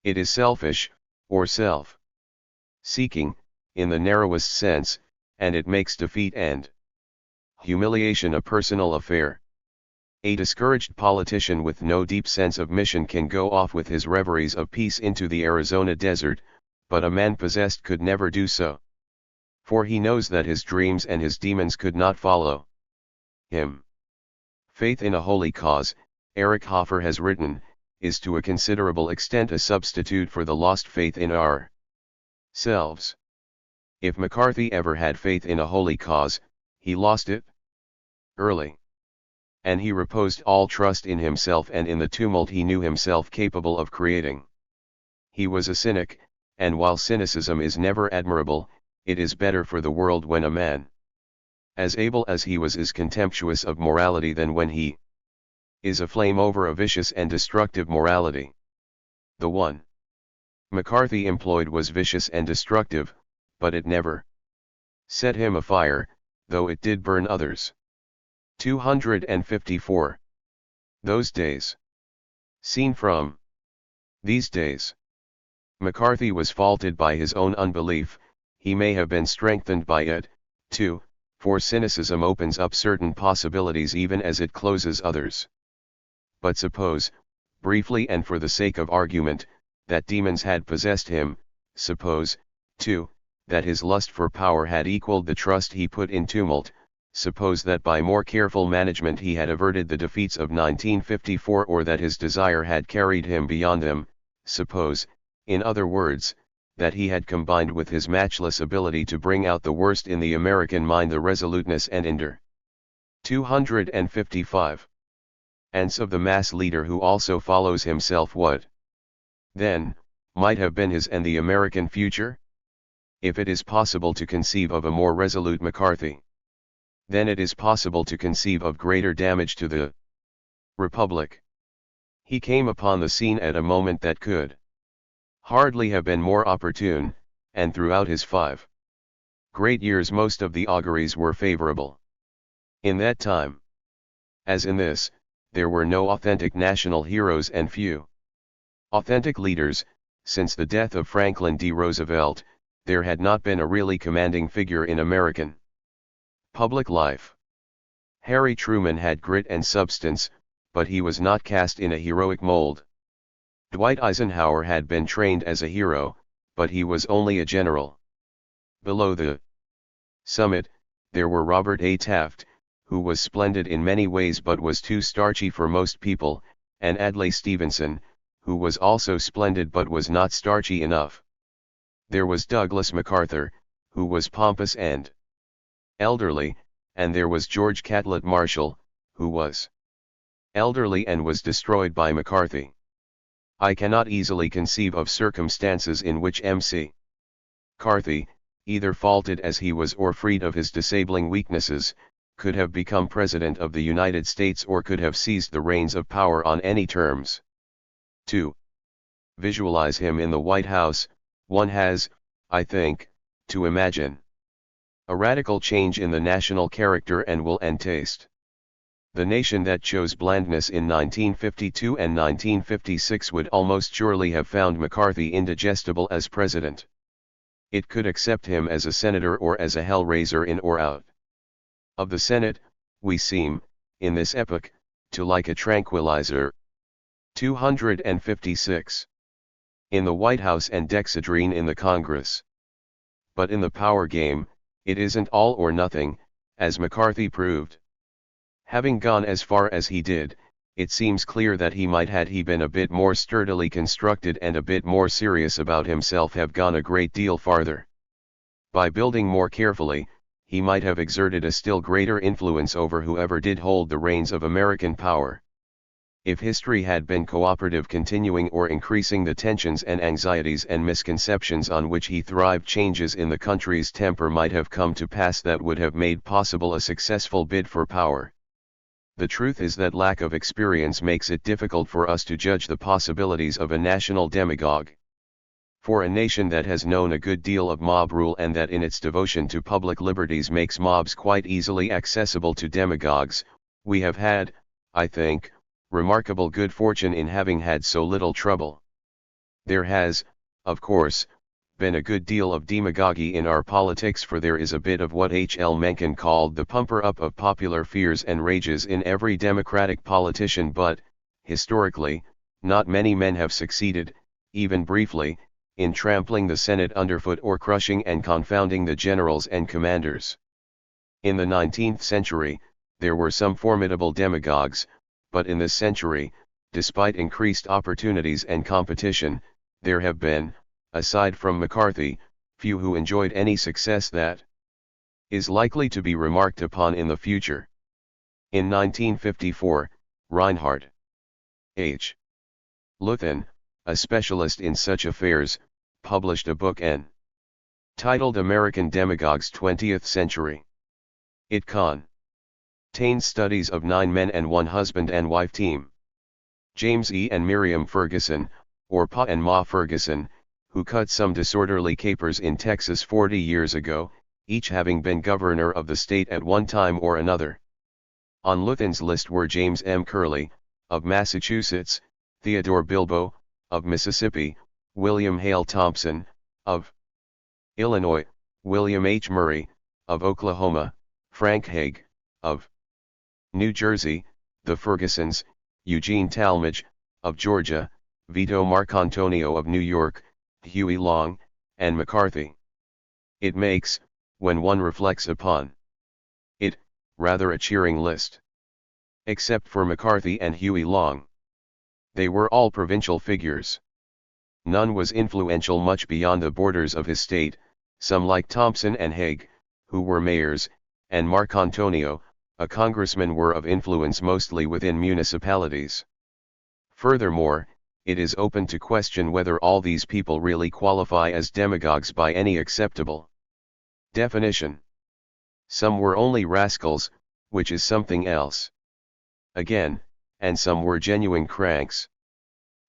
It is selfish, or self-seeking, in the narrowest sense, and it makes defeat and humiliation a personal affair. A discouraged politician with no deep sense of mission can go off with his reveries of peace into the Arizona desert, but a man possessed could never do so. For he knows that his dreams and his demons could not follow him. Faith in a holy cause, Eric Hoffer has written, is to a considerable extent a substitute for the lost faith in ourselves. If McCarthy ever had faith in a holy cause, he lost it early. And he reposed all trust in himself and in the tumult he knew himself capable of creating. He was a cynic, and while cynicism is never admirable, it is better for the world when a man, as able as he was, is contemptuous of morality than when he is aflame over a vicious and destructive morality. The one McCarthy employed was vicious and destructive, but it never set him afire, though it did burn others. 254. Those days. Seen from these days. McCarthy was faulted by his own unbelief, he may have been strengthened by it, too, for cynicism opens up certain possibilities even as it closes others. But suppose, briefly and for the sake of argument, that demons had possessed him, suppose, too, that his lust for power had equaled the trust he put in tumult, suppose that by more careful management he had averted the defeats of 1954, or that his desire had carried him beyond them, suppose, in other words, that he had combined with his matchless ability to bring out the worst in the American mind, the resoluteness and endure. 255. Ance of the mass leader who also follows himself, what, then, might have been his and the American future? If it is possible to conceive of a more resolute McCarthy, then it is possible to conceive of greater damage to the Republic. He came upon the scene at a moment that could hardly have been more opportune, and throughout his 5 great years most of the auguries were favorable. In that time, as in this, there were no authentic national heroes and few authentic leaders. Since the death of Franklin D. Roosevelt, there had not been a really commanding figure in American public life. Harry Truman had grit and substance, but he was not cast in a heroic mold. Dwight Eisenhower had been trained as a hero, but he was only a general. Below the summit, there were Robert A. Taft, who was splendid in many ways but was too starchy for most people, and Adlai Stevenson, who was also splendid but was not starchy enough. There was Douglas MacArthur, who was pompous and elderly, and there was George Catlett Marshall, who was elderly and was destroyed by McCarthy. I cannot easily conceive of circumstances in which M.C. McCarthy, either faulted as he was or freed of his disabling weaknesses, could have become President of the United States or could have seized the reins of power on any terms. To visualize him in the White House, one has, I think, to imagine a radical change in the national character and will and taste. The nation that chose blandness in 1952 and 1956 would almost surely have found McCarthy indigestible as president. It could accept him as a senator or as a hell-raiser in or out of the Senate. We seem, in this epoch, to like a tranquilizer. 256. In the White House and dexedrine in the Congress. But in the power game, it isn't all or nothing, as McCarthy proved. Having gone as far as he did, it seems clear that he might, had he been a bit more sturdily constructed and a bit more serious about himself, have gone a great deal farther. By building more carefully, he might have exerted a still greater influence over whoever did hold the reins of American power. If history had been cooperative, continuing or increasing the tensions and anxieties and misconceptions on which he thrived, changes in the country's temper might have come to pass that would have made possible a successful bid for power. The truth is that lack of experience makes it difficult for us to judge the possibilities of a national demagogue. For a nation that has known a good deal of mob rule and that in its devotion to public liberties makes mobs quite easily accessible to demagogues, we have had, I think, remarkable good fortune in having had so little trouble. There has, of course, been a good deal of demagogy in our politics, for there is a bit of what H. L. Mencken called the pumper-up of popular fears and rages in every Democratic politician, but, historically, not many men have succeeded, even briefly, in trampling the Senate underfoot or crushing and confounding the generals and commanders. In the 19th century, there were some formidable demagogues, but in this century, despite increased opportunities and competition, there have been, aside from McCarthy, few who enjoyed any success that is likely to be remarked upon in the future. In 1954, Reinhard H. Luthen, a specialist in such affairs, published a book titled American Demagogues 20th Century. It contains studies of 9 men and 1 husband and wife team. James E. and Miriam Ferguson, or Pa and Ma Ferguson, who cut some disorderly capers in Texas 40 years ago, each having been governor of the state at one time or another. On Luthen's list were James M. Curley, of Massachusetts, Theodore Bilbo, of Mississippi, William Hale Thompson, of Illinois, William H. Murray, of Oklahoma, Frank Hague, of New Jersey, the Fergusons, Eugene Talmadge, of Georgia, Vito Marcantonio of New York, Huey Long, and McCarthy. It makes, when one reflects upon it, rather a cheering list. Except for McCarthy and Huey Long. They were all provincial figures. None was influential much beyond the borders of his state, some like Thompson and Hague, who were mayors, and Marcantonio, a congressman, were of influence mostly within municipalities. Furthermore, it is open to question whether all these people really qualify as demagogues by any acceptable definition. Some were only rascals, which is something else. Again, and some were genuine cranks.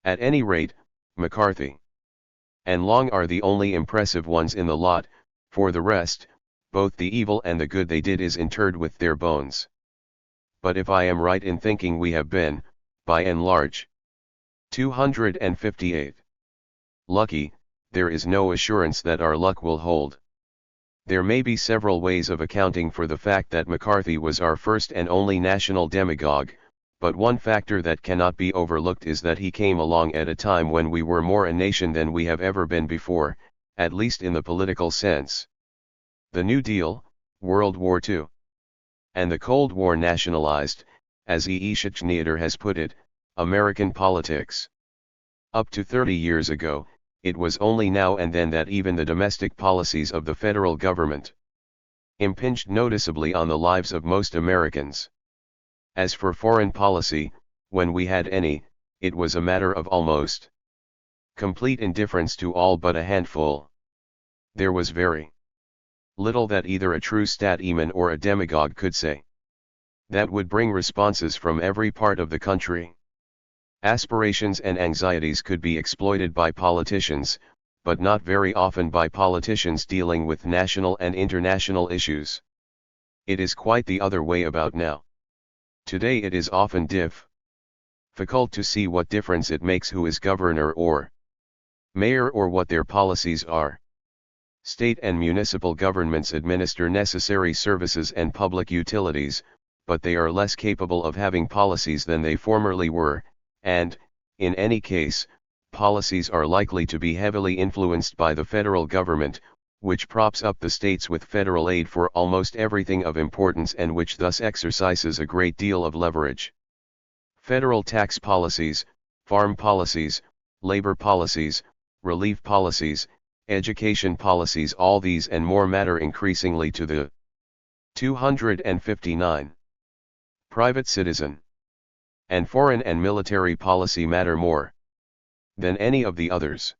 At any rate, McCarthy and long are the only impressive ones in the lot. For the rest, both the evil and the good they did is interred with their bones. But if I am right in thinking we have been, by and large, 258 lucky, there is no assurance that our luck will hold. There may be several ways of accounting for the fact that McCarthy was our first and only national demagogue, but one factor that cannot be overlooked is that he came along at a time when we were more a nation than we have ever been before, at least in the political sense. The New Deal, World War II, and the Cold War nationalized, as E. E. Schneiter has put it, American politics. Up to 30 years ago, it was only now and then that even the domestic policies of the federal government impinged noticeably on the lives of most Americans. As for foreign policy, when we had any, it was a matter of almost complete indifference to all but a handful. There was very little that either a true statesman or a demagogue could say that would bring responses from every part of the country. Aspirations and anxieties could be exploited by politicians, but not very often by politicians dealing with national and international issues. It is quite the other way about now. Today it is often difficult to see what difference it makes who is governor or mayor or what their policies are. State and municipal governments administer necessary services and public utilities, but they are less capable of having policies than they formerly were, and, in any case, policies are likely to be heavily influenced by the federal government, which props up the states with federal aid for almost everything of importance and which thus exercises a great deal of leverage. Federal tax policies, farm policies, labor policies, relief policies, education policies, all these and more matter increasingly to the 259 private citizen. And foreign and military policy matter more than any of the others.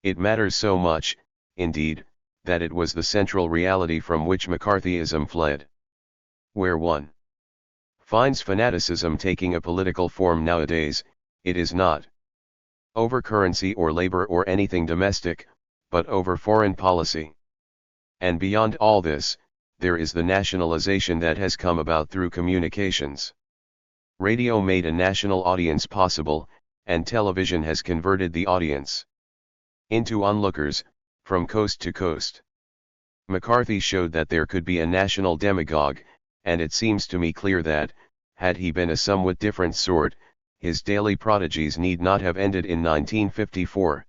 It matters so much, indeed, that it was the central reality from which McCarthyism fled. Where one finds fanaticism taking a political form nowadays, it is not over currency or labor or anything domestic, but over foreign policy. And beyond all this, there is the nationalization that has come about through communications. Radio made a national audience possible, and television has converted the audience into onlookers, from coast to coast. McCarthy showed that there could be a national demagogue, and it seems to me clear that, had he been a somewhat different sort, his daily prodigies need not have ended in 1954.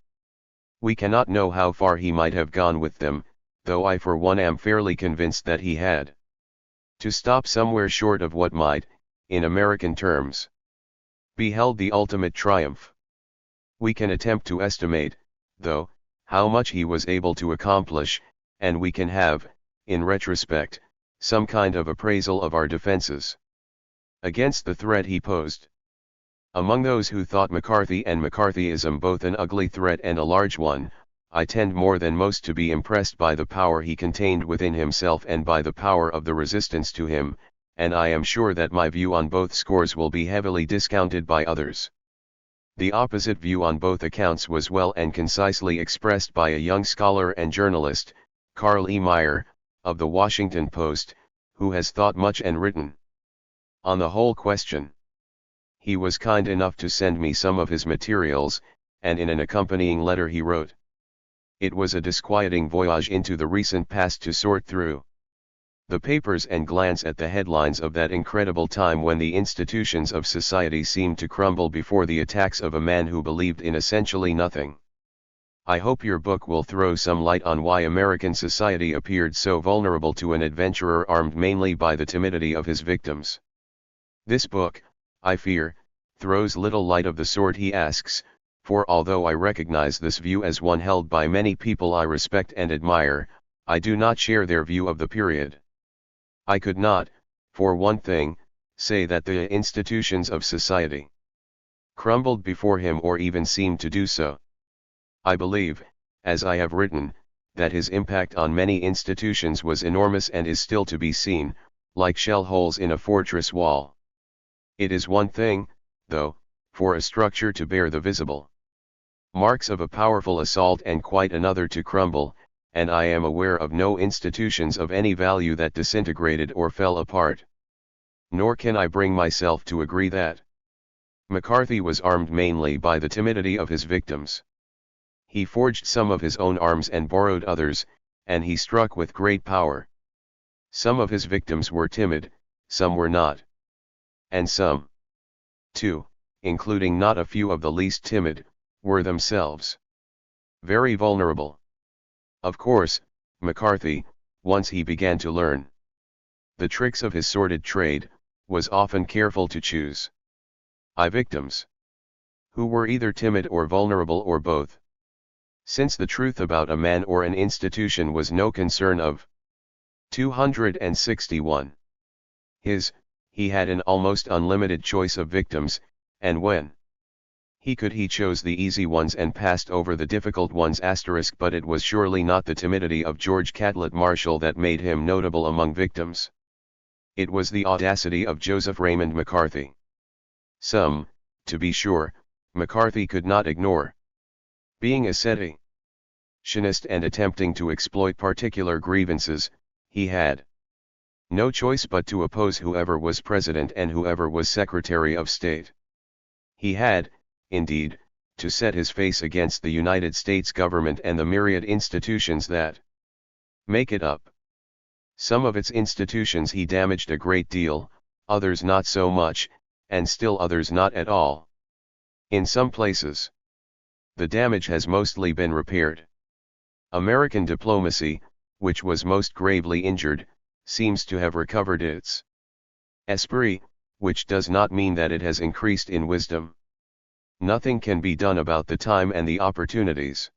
We cannot know how far he might have gone with them, though I for one am fairly convinced that he had to stop somewhere short of what might, in American terms, be held the ultimate triumph. We can attempt to estimate, though, how much he was able to accomplish, and we can have, in retrospect, some kind of appraisal of our defenses against the threat he posed. Among those who thought McCarthy and McCarthyism both an ugly threat and a large one, I tend more than most to be impressed by the power he contained within himself and by the power of the resistance to him, and I am sure that my view on both scores will be heavily discounted by others. The opposite view on both accounts was well and concisely expressed by a young scholar and journalist, Carl E. Meyer, of the Washington Post, who has thought much and written on the whole question. He was kind enough to send me some of his materials, and in an accompanying letter he wrote, "It was a disquieting voyage into the recent past to sort through the papers and glance at the headlines of that incredible time when the institutions of society seemed to crumble before the attacks of a man who believed in essentially nothing. I hope your book will throw some light on why American society appeared so vulnerable to an adventurer armed mainly by the timidity of his victims." This book, I fear, throws little light of the sort he asks, for although I recognize this view as one held by many people I respect and admire, I do not share their view of the period. I could not, for one thing, say that the institutions of society crumbled before him or even seemed to do so. I believe, as I have written, that his impact on many institutions was enormous and is still to be seen, like shell holes in a fortress wall. It is one thing, though, for a structure to bear the visible Marks of a powerful assault and quite another to crumble, and I am aware of no institutions of any value that disintegrated or fell apart. Nor can I bring myself to agree that McCarthy was armed mainly by the timidity of his victims. He forged some of his own arms and borrowed others, and he struck with great power. Some of his victims were timid, some were not. And some, too, including not a few of the least timid, were themselves very vulnerable. Of course, McCarthy, once he began to learn the tricks of his sordid trade, was often careful to choose victims who were either timid or vulnerable or both. Since the truth about a man or an institution was no concern of 261 he had an almost unlimited choice of victims, and when he could he chose the easy ones and passed over the difficult ones *, but it was surely not the timidity of George Catlett Marshall that made him notable among victims. It was the audacity of Joseph Raymond McCarthy. Some, to be sure, McCarthy could not ignore. Being a secessionist and attempting to exploit particular grievances, he had no choice but to oppose whoever was president and whoever was Secretary of State. He had, indeed, to set his face against the United States government and the myriad institutions that make it up. Some of its institutions he damaged a great deal, others not so much, and still others not at all. In some places, the damage has mostly been repaired. American diplomacy, which was most gravely injured, seems to have recovered its esprit, which does not mean that it has increased in wisdom. Nothing can be done about the time and the opportunities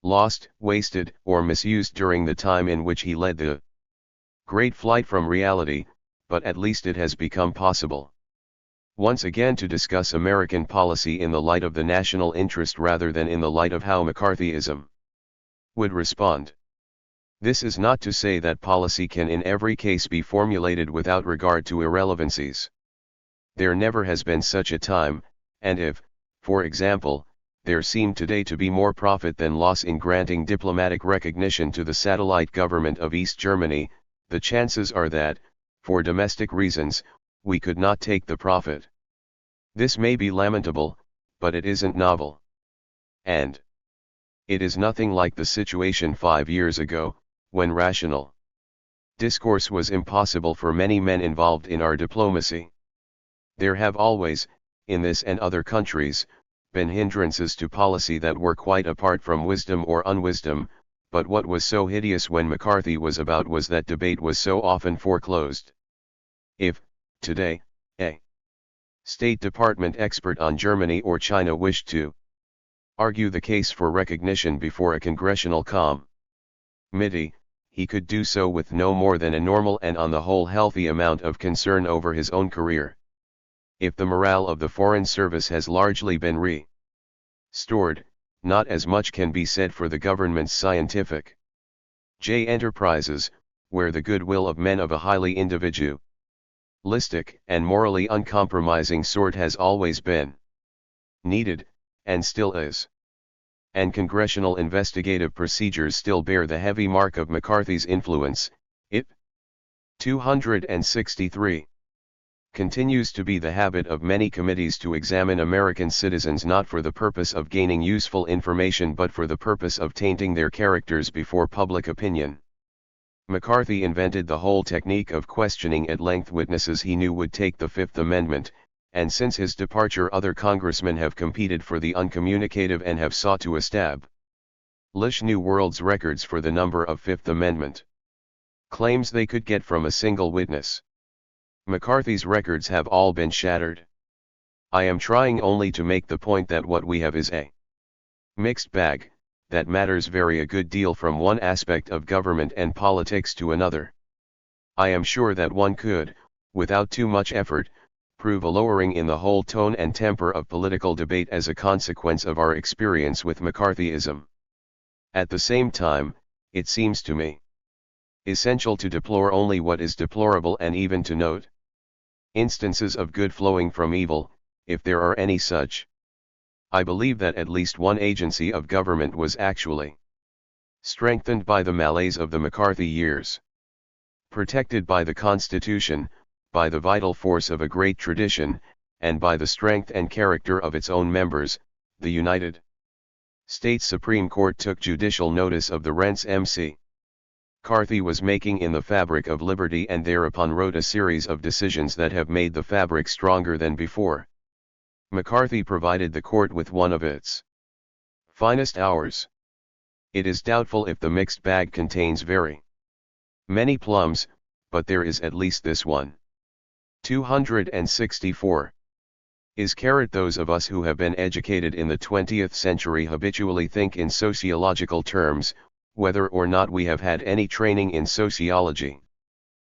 lost, wasted, or misused during the time in which he led the great flight from reality, but at least it has become possible once again to discuss American policy in the light of the national interest rather than in the light of how McCarthyism would respond. This is not to say that policy can in every case be formulated without regard to irrelevancies. There never has been such a time, and if, for example, there seemed today to be more profit than loss in granting diplomatic recognition to the satellite government of East Germany, the chances are that, for domestic reasons, we could not take the profit. This may be lamentable, but it isn't novel. And it is nothing like the situation 5 years ago, when rational discourse was impossible for many men involved in our diplomacy. There have always, in this and other countries, been hindrances to policy that were quite apart from wisdom or unwisdom, but what was so hideous when McCarthy was about was that debate was so often foreclosed. If, today, a State Department expert on Germany or China wished to argue the case for recognition before a congressional committee, he could do so with no more than a normal and on the whole healthy amount of concern over his own career. If the morale of the Foreign Service has largely been restored, not as much can be said for the government's scientific enterprises, where the goodwill of men of a highly individualistic and morally uncompromising sort has always been needed, and still is. And congressional investigative procedures still bear the heavy mark of McCarthy's influence. It 263 continues to be the habit of many committees to examine American citizens not for the purpose of gaining useful information but for the purpose of tainting their characters before public opinion. McCarthy invented the whole technique of questioning at length witnesses he knew would take the Fifth Amendment, and since his departure other congressmen have competed for the uncommunicative and have sought to establish new world's records for the number of Fifth Amendment claims they could get from a single witness. McCarthy's records have all been shattered. I am trying only to make the point that what we have is a mixed bag, that matters vary a good deal from one aspect of government and politics to another. I am sure that one could, without too much effort, prove a lowering in the whole tone and temper of political debate as a consequence of our experience with McCarthyism. At the same time, it seems to me essential to deplore only what is deplorable and even to note instances of good flowing from evil, if there are any such. I believe that at least one agency of government was actually strengthened by the malaise of the McCarthy years. Protected by the Constitution, by the vital force of a great tradition, and by the strength and character of its own members, the United States Supreme Court took judicial notice of the rents McCarthy was making in the fabric of liberty, and thereupon wrote a series of decisions that have made the fabric stronger than before. McCarthy provided the court with one of its finest hours. It is doubtful if the mixed bag contains very many plums, but there is at least this one. 264. Is carrot. Those of us who have been educated in the 20th century habitually think in sociological terms, whether or not we have had any training in sociology.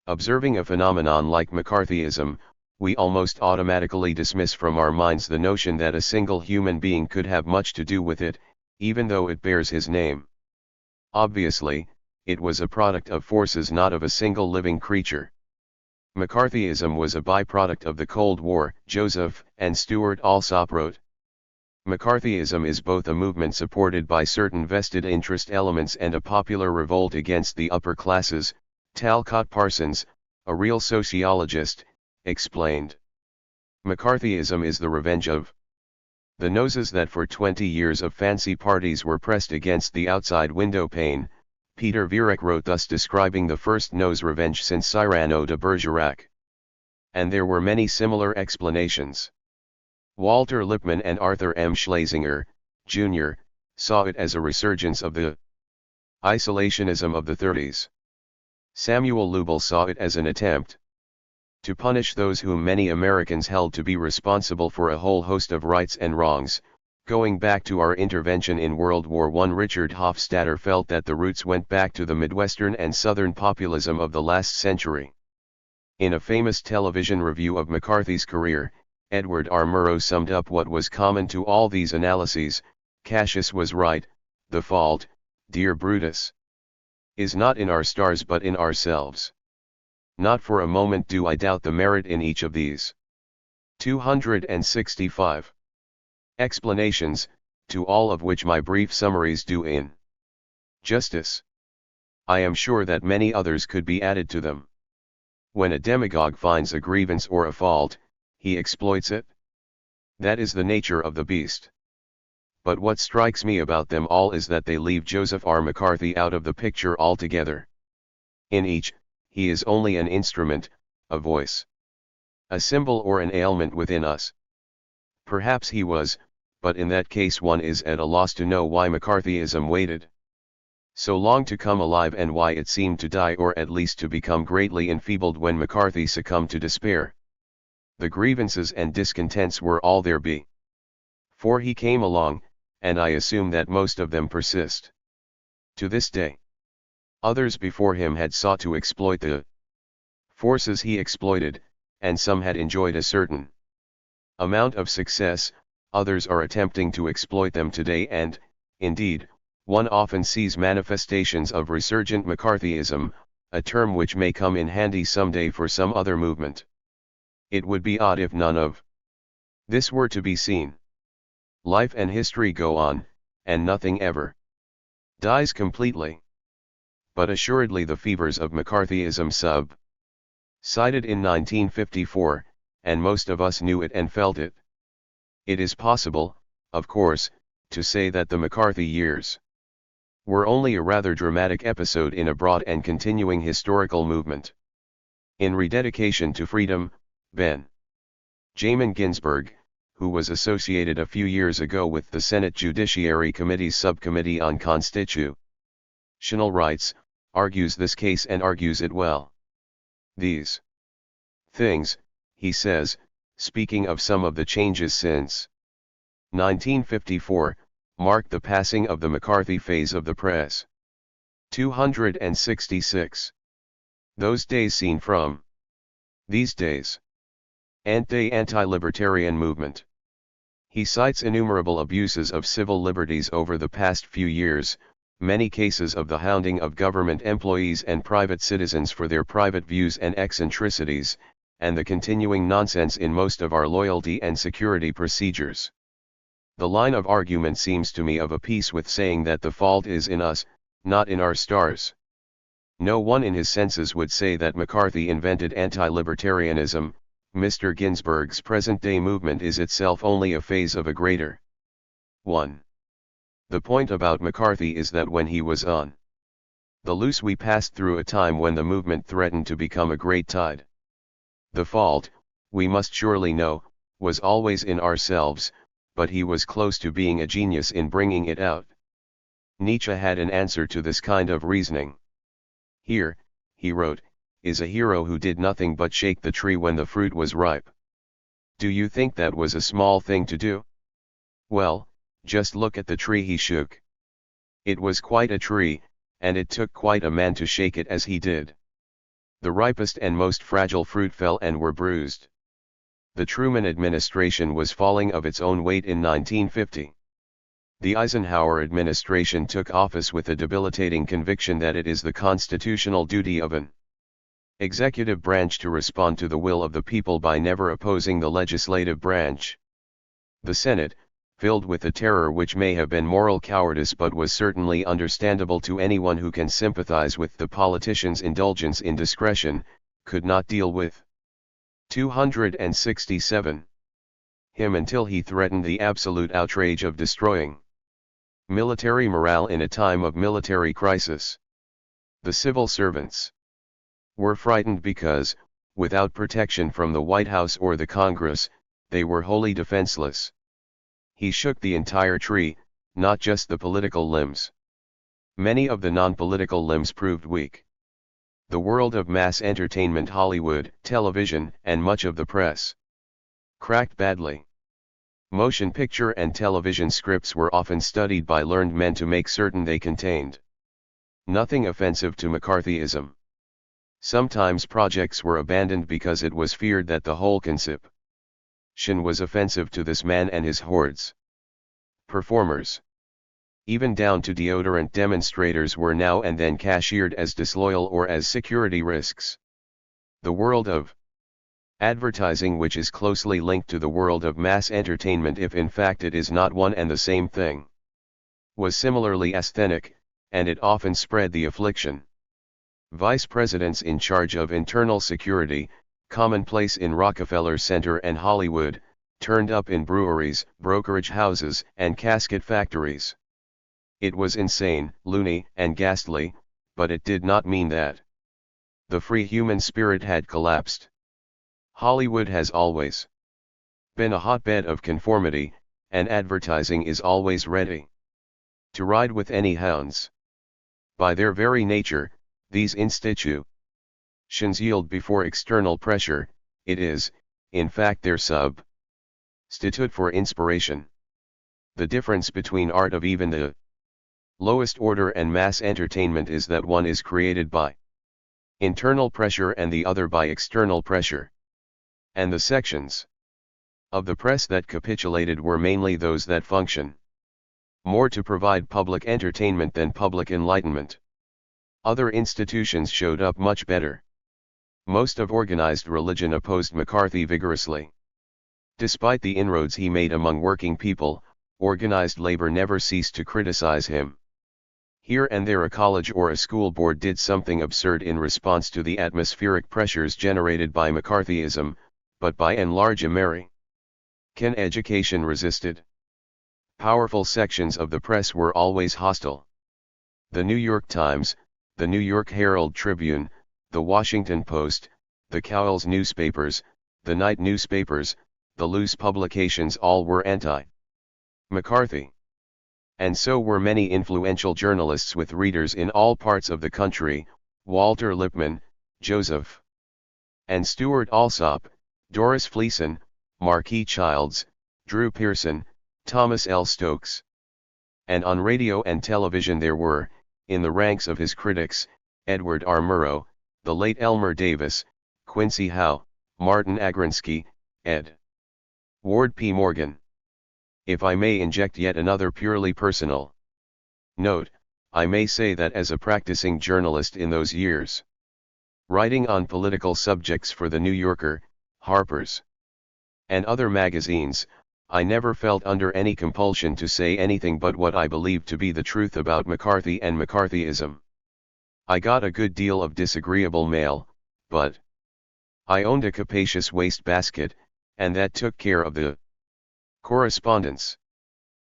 Observing a phenomenon like McCarthyism, we almost automatically dismiss from our minds the notion that a single human being could have much to do with it, even though it bears his name. Obviously, it was a product of forces, not of a single living creature. McCarthyism was a byproduct of the Cold War, Joseph and Stuart Alsop wrote. McCarthyism is both a movement supported by certain vested interest elements and a popular revolt against the upper classes. Talcott Parsons, a real sociologist, explained. McCarthyism is the revenge of the noses that for 20 years of fancy parties were pressed against the outside window pane. Peter Viereck wrote, thus describing the first nose revenge since Cyrano de Bergerac. And there were many similar explanations. Walter Lippmann and Arthur M. Schlesinger, Jr., saw it as a resurgence of the isolationism of the 30s. Samuel Lubell saw it as an attempt to punish those whom many Americans held to be responsible for a whole host of rights and wrongs. Going back to our intervention in World War I, Richard Hofstadter felt that the roots went back to the Midwestern and Southern populism of the last century. In a famous television review of McCarthy's career, Edward R. Murrow summed up what was common to all these analyses. Cassius was right, the fault, dear Brutus, is not in our stars but in ourselves. Not for a moment do I doubt the merit in each of these 265 explanations, to all of which my brief summaries do in justice. I am sure that many others could be added to them. When a demagogue finds a grievance or a fault, he exploits it. That is the nature of the beast. But what strikes me about them all is that they leave Joseph R. McCarthy out of the picture altogether. In each, he is only an instrument, a voice, a symbol, or an ailment within us. Perhaps he was, but in that case one is at a loss to know why McCarthyism waited so long to come alive, and why it seemed to die, or at least to become greatly enfeebled, when McCarthy succumbed to despair. The grievances and discontents were all there be. For he came along, and I assume that most of them persist to this day. Others before him had sought to exploit the forces he exploited, and some had enjoyed a certain amount of success. Others are attempting to exploit them today, and, indeed, one often sees manifestations of resurgent McCarthyism, a term which may come in handy someday for some other movement. It would be odd if none of this were to be seen. Life and history go on, and nothing ever dies completely. But assuredly the fevers of McCarthyism subsided in 1954, and most of us knew it and felt it. It is possible, of course, to say that the McCarthy years were only a rather dramatic episode in a broad and continuing historical movement. In Rededication to Freedom, Benjamin Ginsburg, who was associated a few years ago with the Senate Judiciary Committee's Subcommittee on Constitutional Rights, argues this case and argues it well. These things, he says, speaking of some of the changes since 1954, marked the passing of the McCarthy phase of the press. 266. Those days seen from these days. Anti-libertarian movement. He cites innumerable abuses of civil liberties over the past few years, many cases of the hounding of government employees and private citizens for their private views and eccentricities, and the continuing nonsense in most of our loyalty and security procedures. The line of argument seems to me of a piece with saying that the fault is in us, not in our stars. No one in his senses would say that McCarthy invented anti-libertarianism. Mr. Ginsburg's present-day movement is itself only a phase of a greater one. The point about McCarthy is that when he was on the loose, we passed through a time when the movement threatened to become a great tide. The fault, we must surely know, was always in ourselves, but he was close to being a genius in bringing it out. Nietzsche had an answer to this kind of reasoning. Here, he wrote, is a hero who did nothing but shake the tree when the fruit was ripe. Do you think that was a small thing to do? Well, just look at the tree he shook. It was quite a tree, and it took quite a man to shake it as he did. The ripest and most fragile fruit fell and were bruised. The Truman administration was falling of its own weight in 1950. The Eisenhower administration took office with a debilitating conviction that it is the constitutional duty of an executive branch to respond to the will of the people by never opposing the legislative branch. The Senate, filled with a terror which may have been moral cowardice but was certainly understandable to anyone who can sympathize with the politician's indulgence in discretion, could not deal with 267 him until he threatened the absolute outrage of destroying military morale in a time of military crisis. The civil servants were frightened because, without protection from the White House or the Congress, they were wholly defenseless. He shook the entire tree, not just the political limbs. Many of the non-political limbs proved weak. The world of mass entertainment, Hollywood, television, and much of the press cracked badly. Motion picture and television scripts were often studied by learned men to make certain they contained nothing offensive to McCarthyism. Sometimes projects were abandoned because it was feared that the whole conception was offensive to this man and his hordes. Performers, even down to deodorant demonstrators, were now and then cashiered as disloyal or as security risks. The world of advertising, which is closely linked to the world of mass entertainment if in fact it is not one and the same thing, was similarly asthenic, and it often spread the affliction. Vice presidents in charge of internal security, commonplace in Rockefeller Center and Hollywood, turned up in breweries, brokerage houses, and casket factories. It was insane, loony, and ghastly, but it did not mean that the free human spirit had collapsed. Hollywood has always been a hotbed of conformity, and advertising is always ready to ride with any hounds. By their very nature, these institutions yield before external pressure. It is, in fact, their substitute for inspiration. The difference between art of even the lowest order and mass entertainment is that one is created by internal pressure and the other by external pressure. And the sections of the press that capitulated were mainly those that function more to provide public entertainment than public enlightenment. Other institutions showed up much better. Most of organized religion opposed McCarthy vigorously. Despite the inroads he made among working people, organized labor never ceased to criticize him. Here and there a college or a school board did something absurd in response to the atmospheric pressures generated by McCarthyism, but by and large American education resisted. Powerful sections of the press were always hostile. The New York Times, the New York Herald Tribune, the Washington Post, the Cowles newspapers, the night newspapers, the loose publications, all were anti-McCarthy. And so were many influential journalists with readers in all parts of the country: Walter Lippmann, Joseph and Stuart Alsop, Doris Fleeson, Marquis Childs, Drew Pearson, Thomas L. Stokes. And on radio and television there were, in the ranks of his critics, Edward R. Murrow, the late Elmer Davis, Quincy Howe, Martin Agronsky, Ed. Ward P. Morgan. If I may inject yet another purely personal note, I may say that as a practicing journalist in those years, writing on political subjects for the New Yorker, Harper's, and other magazines, I never felt under any compulsion to say anything but what I believed to be the truth about McCarthy and McCarthyism. I got a good deal of disagreeable mail, but I owned a capacious wastebasket, and that took care of the correspondence.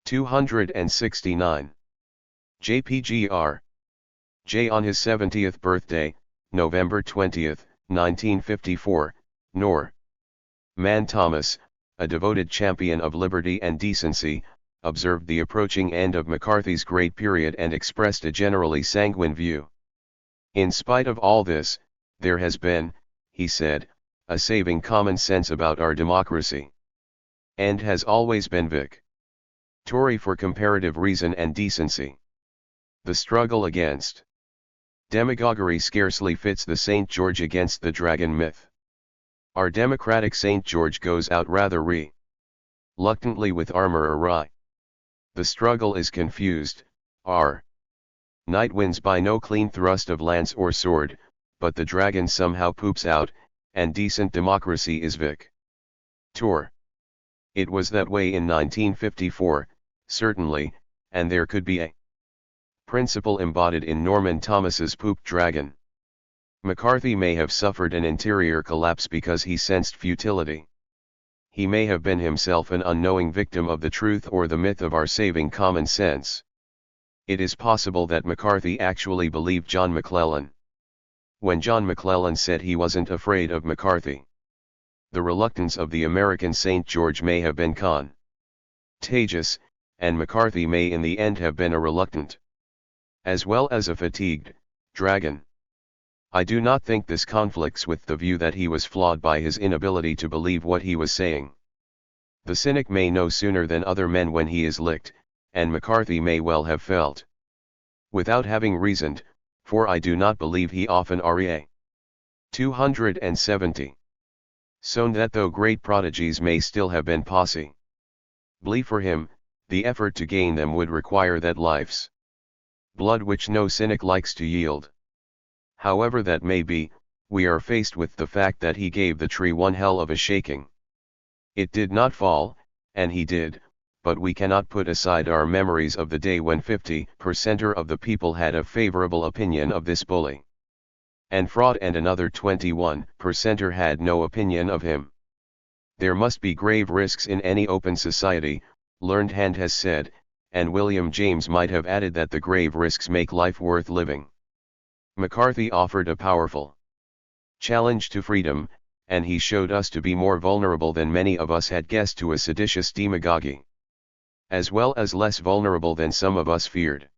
269. JPGR. J. On his 70th birthday, November 20, 1954, Nor. Man Thomas, a devoted champion of liberty and decency, observed the approaching end of McCarthy's great period and expressed a generally sanguine view. In spite of all this, there has been, he said, a saving common sense about our democracy. And has always been Vic. Tory for comparative reason and decency. The struggle against demagoguery scarcely fits the St. George against the dragon myth. Our democratic St. George goes out rather reluctantly with armor awry. The struggle is confused, our knight wins by no clean thrust of lance or sword, but the dragon somehow poops out, and decent democracy is Vic. Tor. It was that way in 1954, certainly, and there could be a principle embodied in Norman Thomas's pooped dragon. McCarthy may have suffered an interior collapse because he sensed futility. He may have been himself an unknowing victim of the truth or the myth of our saving common sense. It is possible that McCarthy actually believed John McClellan. When John McClellan said he wasn't afraid of McCarthy, the reluctance of the American St. George may have been contagious, and McCarthy may in the end have been a reluctant, as well as a fatigued, dragon. I do not think this conflicts with the view that he was flawed by his inability to believe what he was saying. The cynic may know sooner than other men when he is licked, and McCarthy may well have felt, without having reasoned, for I do not believe he often rea. 270. Sown that though great prodigies may still have been possibly for him, the effort to gain them would require that life's blood which no cynic likes to yield. However that may be, we are faced with the fact that he gave the tree one hell of a shaking. It did not fall, and he did, but we cannot put aside our memories of the day when 50% of the people had a favorable opinion of this bully. And fraud, and another 21% had no opinion of him. There must be grave risks in any open society, learned hand has said, and William James might have added that the grave risks make life worth living. McCarthy offered a powerful challenge to freedom, and he showed us to be more vulnerable than many of us had guessed to a seditious demagogy, as well as less vulnerable than some of us feared.